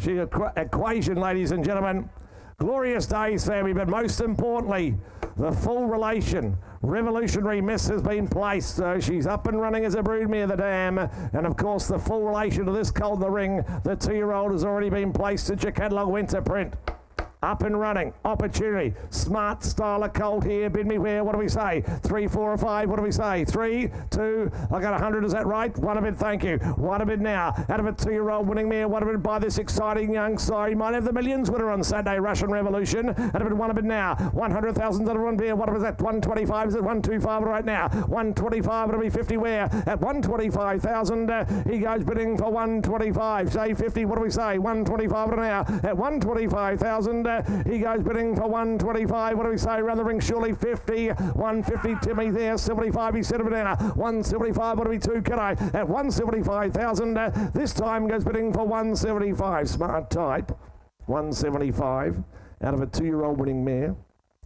Equation, ladies and gentlemen. Glorious days, family, but most importantly, the full relation. Revolutionary Miss has been placed, so she's up and running as a broodmare, the dam. And of course, the full relation to this colt in the ring, the 2-year-old has already been placed at your catalogue winter print. Up and running, opportunity, smart style of colt here, bid me where, what do we say? 3, 4 or 5, what do we say? 3, 2, I got 100, is that right? One a bid, thank you. One a bid now, out of a 2-year-old winning mare, one a bid by this exciting young sire. Might have the millions winner on Saturday, Russian Revolution. Out of it, one a bid now, 100,000 out of one beer, what was that? 125, is it 125 right now? 125, it'll be 50 where? At 125,000, he goes bidding for 125. Say 50, what do we say? 125 an hour. At 125,000, he goes bidding for 125. What do we say? Around the ring, surely 50. 150, Timmy there. 75, he said of an hour. 175, what do we 2? Can I? At 175,000, this time goes bidding for 175. Smart type. 175 out of a 2-year-old winning mare.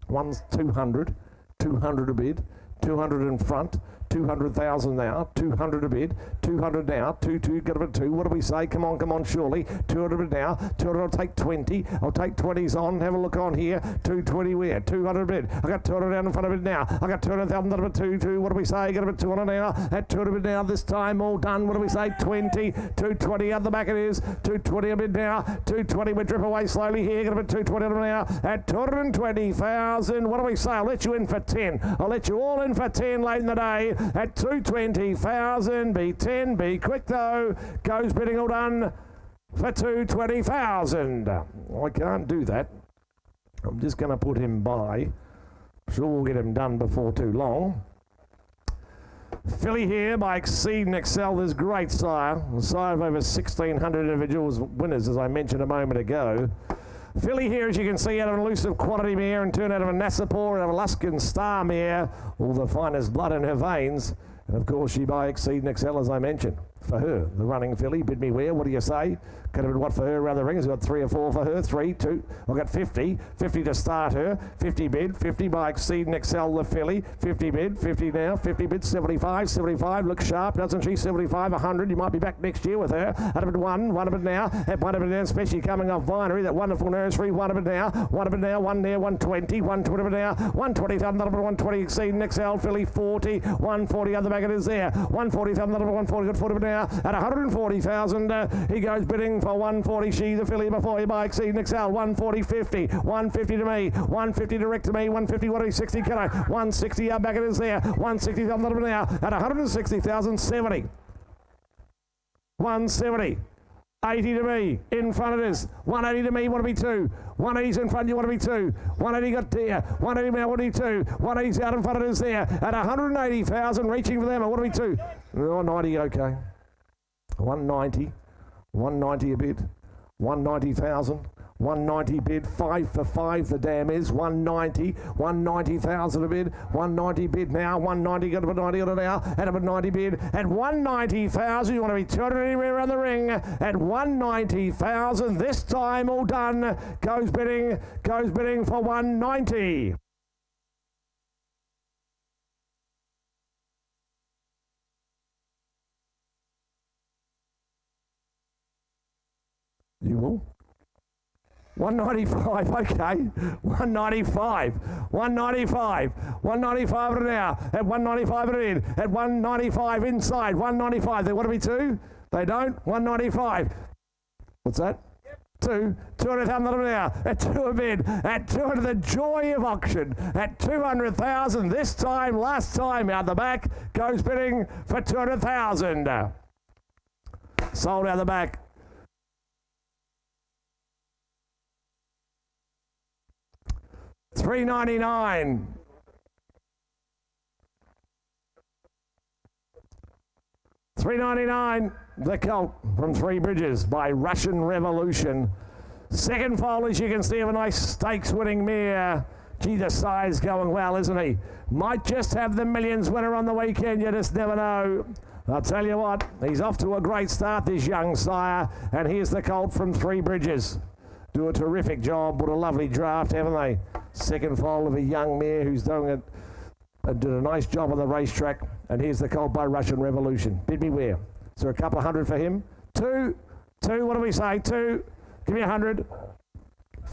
200. 200 a bid. 200 in front. 200,000 now, 200 a bid, 200 now, 2, get a bit 2, what do we say? Come on, surely, 200 a bid now, 200, I'll take 20, I'll take 20s on, have a look on here, 220 where? 200 a bid, I got 200 down in front of it now, I got 200,000 out of a 2, what do we say? Get a bit 200 now, at 200 a bid now, this time all done, what do we say? 20, 220 out the back it is, 220 a bid now, 220, we drip away slowly here, get a bit 220 now, at 220,000, what do we say? I'll let you in for 10, I'll let you all in for 10 late in the day, at 220,000, be 10, be quick though, goes bidding all done for 220,000. I can't do that. I'm just going to put him by. I'm sure we'll get him done before too long. Filly here by Exceed and Excel, this great sire. A sire of over 1,600 individuals winners, as I mentioned a moment ago. Filly here, as you can see, out of an elusive quality mare and turn out of a Nassapur and of a Luskin Star mare, all the finest blood in her veins. And of course, she by Exceed and Excel, as I mentioned. For her, the running filly, bid me where, what do you say? Could have been what for her around the ring? Has got 3 or 4 for her, 3, 2, I've got 50 to start her, 50 bid, 50 by Exceed and Excel, the filly, 50 bid, 50 now, 50 bid, 75, looks sharp, doesn't she? 75, 100, you might be back next year with her. Out of it one of it now, at one of it now, especially coming off Vinery, that wonderful nursery, one of it now, one there, 120 of it now, 120,000, another 120, Exceed and Excel, filly, 40, 140, other back it is there, 140,000, another 140, got 40 of it now, at 140,000, he goes bidding for 140. She the filly before you by Exceed and Excel. 140, 50, 150 to me, 150 direct to me, 150, 160, can I? 160, up back it is there, 160,000 now, at 160,000, 70. 170. 80 to me, in front it is. 180 to me, want to be 2. 180's in front, you want to be 2. 180 got there. 180 now, want to be 2. 180's out in front, it is there. At 180,000, reaching for them, I want to be 2. Oh, 90, okay. 190. 190 a bid. 190,000. 190 bid, 5 for 5 the dam is, 190, 190,000 a bid, 190 bid now, 190 got a 90 on it now, and a 90 bid, at 190,000, you want to be 200 anywhere around the ring, at 190,000, this time all done, goes bidding for 190. You will? 195, okay. 195. 195. 195 it now. At 195 it in. At 195 inside. 195. They want to be 2? They don't. 195. What's that? Yep. 2. 200,000 now. At 2 a bid. At 200, the joy of auction. At 200,000. This time, last time, out the back, goes bidding for 200,000. Sold out the back. 399. 399. The Colt from Three Bridges by Russian Revolution. Second foal, as you can see, of a nice stakes winning mare. Gee, the size going well, isn't he? Might just have the millions winner on the weekend, you just never know. I'll tell you what, he's off to a great start, this young sire, and here's the Colt from Three Bridges. Do a terrific job. What a lovely draft, haven't they? Second foal of a young mare who's doing did a nice job on the racetrack. And here's the Colt by Russian Revolution. Bid me where? Is there a couple of hundred for him? 2. What do we say? 2. Give me 100.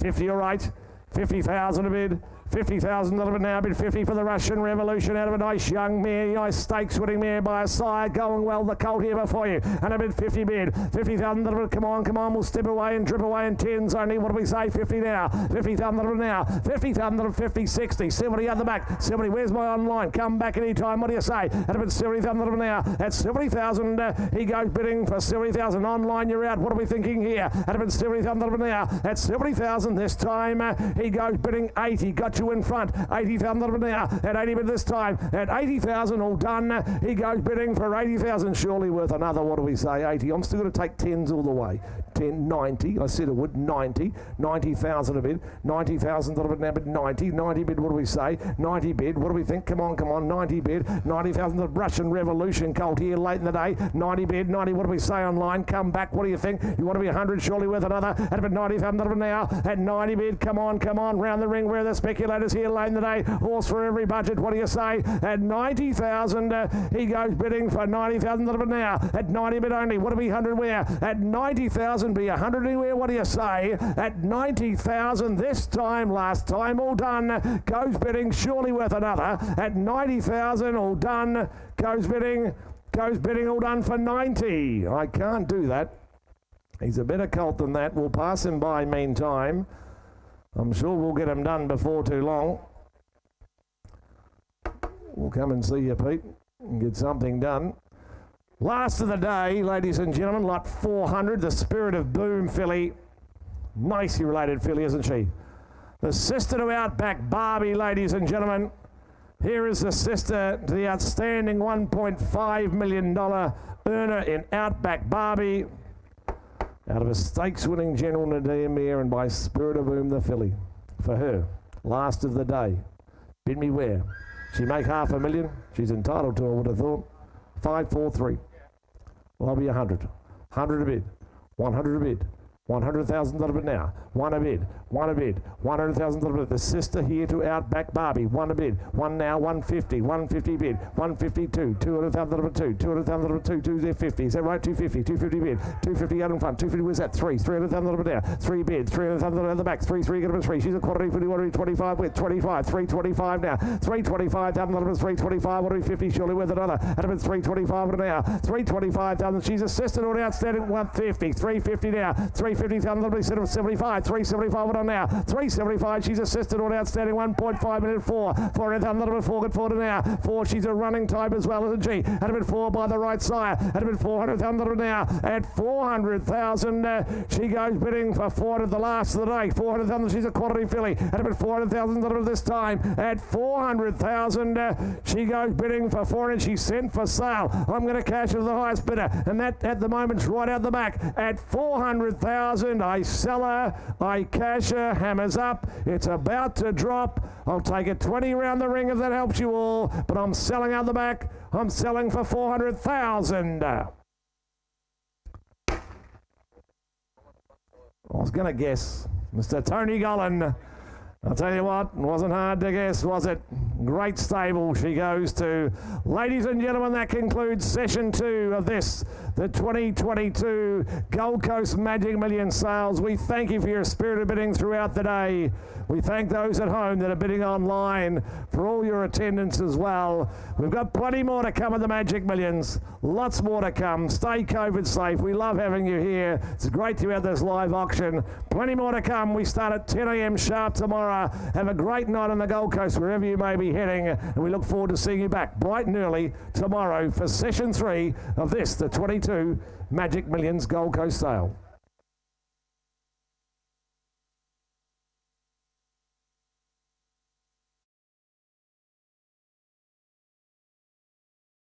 50, all right. 50,000 a bid. 50,000 of it now, bid 50 for the Russian Revolution out of a nice young mare, nice stakes winning mare by a side, going well, the Colt here before you, and a bid 50 bid, 50,000 of it, come on, we'll step away and drip away in tens only, what do we say, 50 now, 50,000 of it now, 50,000 of it, 50, 60, 70 at the back, 70, where's my online, come back anytime, what do you say, and a bid 70,000 of it now, at 70,000, he goes bidding for 70,000, online you're out, what are we thinking here, and a bid 70,000 of it now, at 70,000 this time, he goes bidding 80, got you in front, 80,000 of it now, at 80 bid this time, at 80,000 all done, he goes bidding for 80,000, surely worth another, what do we say, 80, I'm still going to take tens all the way, 10, 90, I said it would, 90, 90,000 a bid, 90,000 of it now, bid 90 bid, what do we say, 90 bid, what do we think, come on, 90 bid, 90,000, the Russian Revolution Colt here late in the day, 90 bid, 90, what do we say online, come back, what do you think, you want to be 100, surely worth another, at about 90,000 of it now, at 90 bid, come on, round the ring where the speculators here late in the day, horse for every budget, what do you say, at 90,000, he goes bidding for 90,000 of it now, at 90 bid only, what do we 100 where, at 90,000 be 100 anywhere, what do you say, at 90,000 this time, last time, all done, goes bidding, surely worth another, at 90,000, all done, goes bidding, all done for 90, I can't do that, he's a better Colt than that, we'll pass him by meantime, I'm sure we'll get him done before too long. We'll come and see you, Pete, and get something done. Last of the day, ladies and gentlemen, lot 400, the Spirit of Boom filly. Nicely related filly, isn't she? The sister to Outback Barbie, ladies and gentlemen. Here is the sister to the outstanding $1.5 million earner in Outback Barbie. Out of a stakes-winning General Nadir mare and by Spirit of Boom the filly. For her, last of the day. Bid me where? She make $500,000. She's entitled to, I would have thought. 543. Well, I'll be 100. 100 a bid. 100 a bid. 100,000 of it now. One a bid. 100,000 of it. The sister here to Outback Barbie. One a bid. One now. 150. 150 bid. 152. 200,000 of it. 200,000 of it. 250. Is that right? 250. 250 bid. 250 out in front. 250. Where's that? 300,000 of it now. 3 bid. 300,000 at the back. 3 get up 3. She's a quantity for the 25 with 25. 325 now. 325,000 of it. 325. What are we 50? Surely with another. At about 325 now. 325,000. She's assisted on outstanding 150. 350 now. 350,000 of it. 75. 375. on now. 375, she's assisted on outstanding 1.5 minute 4. 400 a little bit 4 good forward now. 4, she's a running type as well as a G. At a bit 4 by the right side. At a bit 400 now. At 400,000, she goes bidding for 400 the last of the day. 400,000, she's a quality filly. At a bit 400,000 this time. At 400,000, she goes bidding for 400. She's sent for sale. I'm going to cash her the highest bidder, and that at the moment's right out the back. At 400,000, I sell her, I cash her, hammers up. It's about to drop. I'll take it 20 round the ring if that helps you all, but I'm selling out the back. I'm selling for 400,000. I was going to guess Mr. Tony Gollan. I'll tell you what, it wasn't hard to guess, was it? Great stable she goes to. Ladies and gentlemen, that concludes session 2 of this, the 2022 Gold Coast Magic Million sales. We thank you for your spirited bidding throughout the day. We thank those at home that are bidding online for all your attendance as well. We've got plenty more to come at the Magic Millions. Lots more to come. Stay COVID safe. We love having you here. It's great to have this live auction. Plenty more to come. We start at 10 a.m. sharp tomorrow. Have a great night on the Gold Coast, wherever you may be heading. And we look forward to seeing you back bright and early tomorrow for session 3 of this, the 22 Magic Millions Gold Coast sale.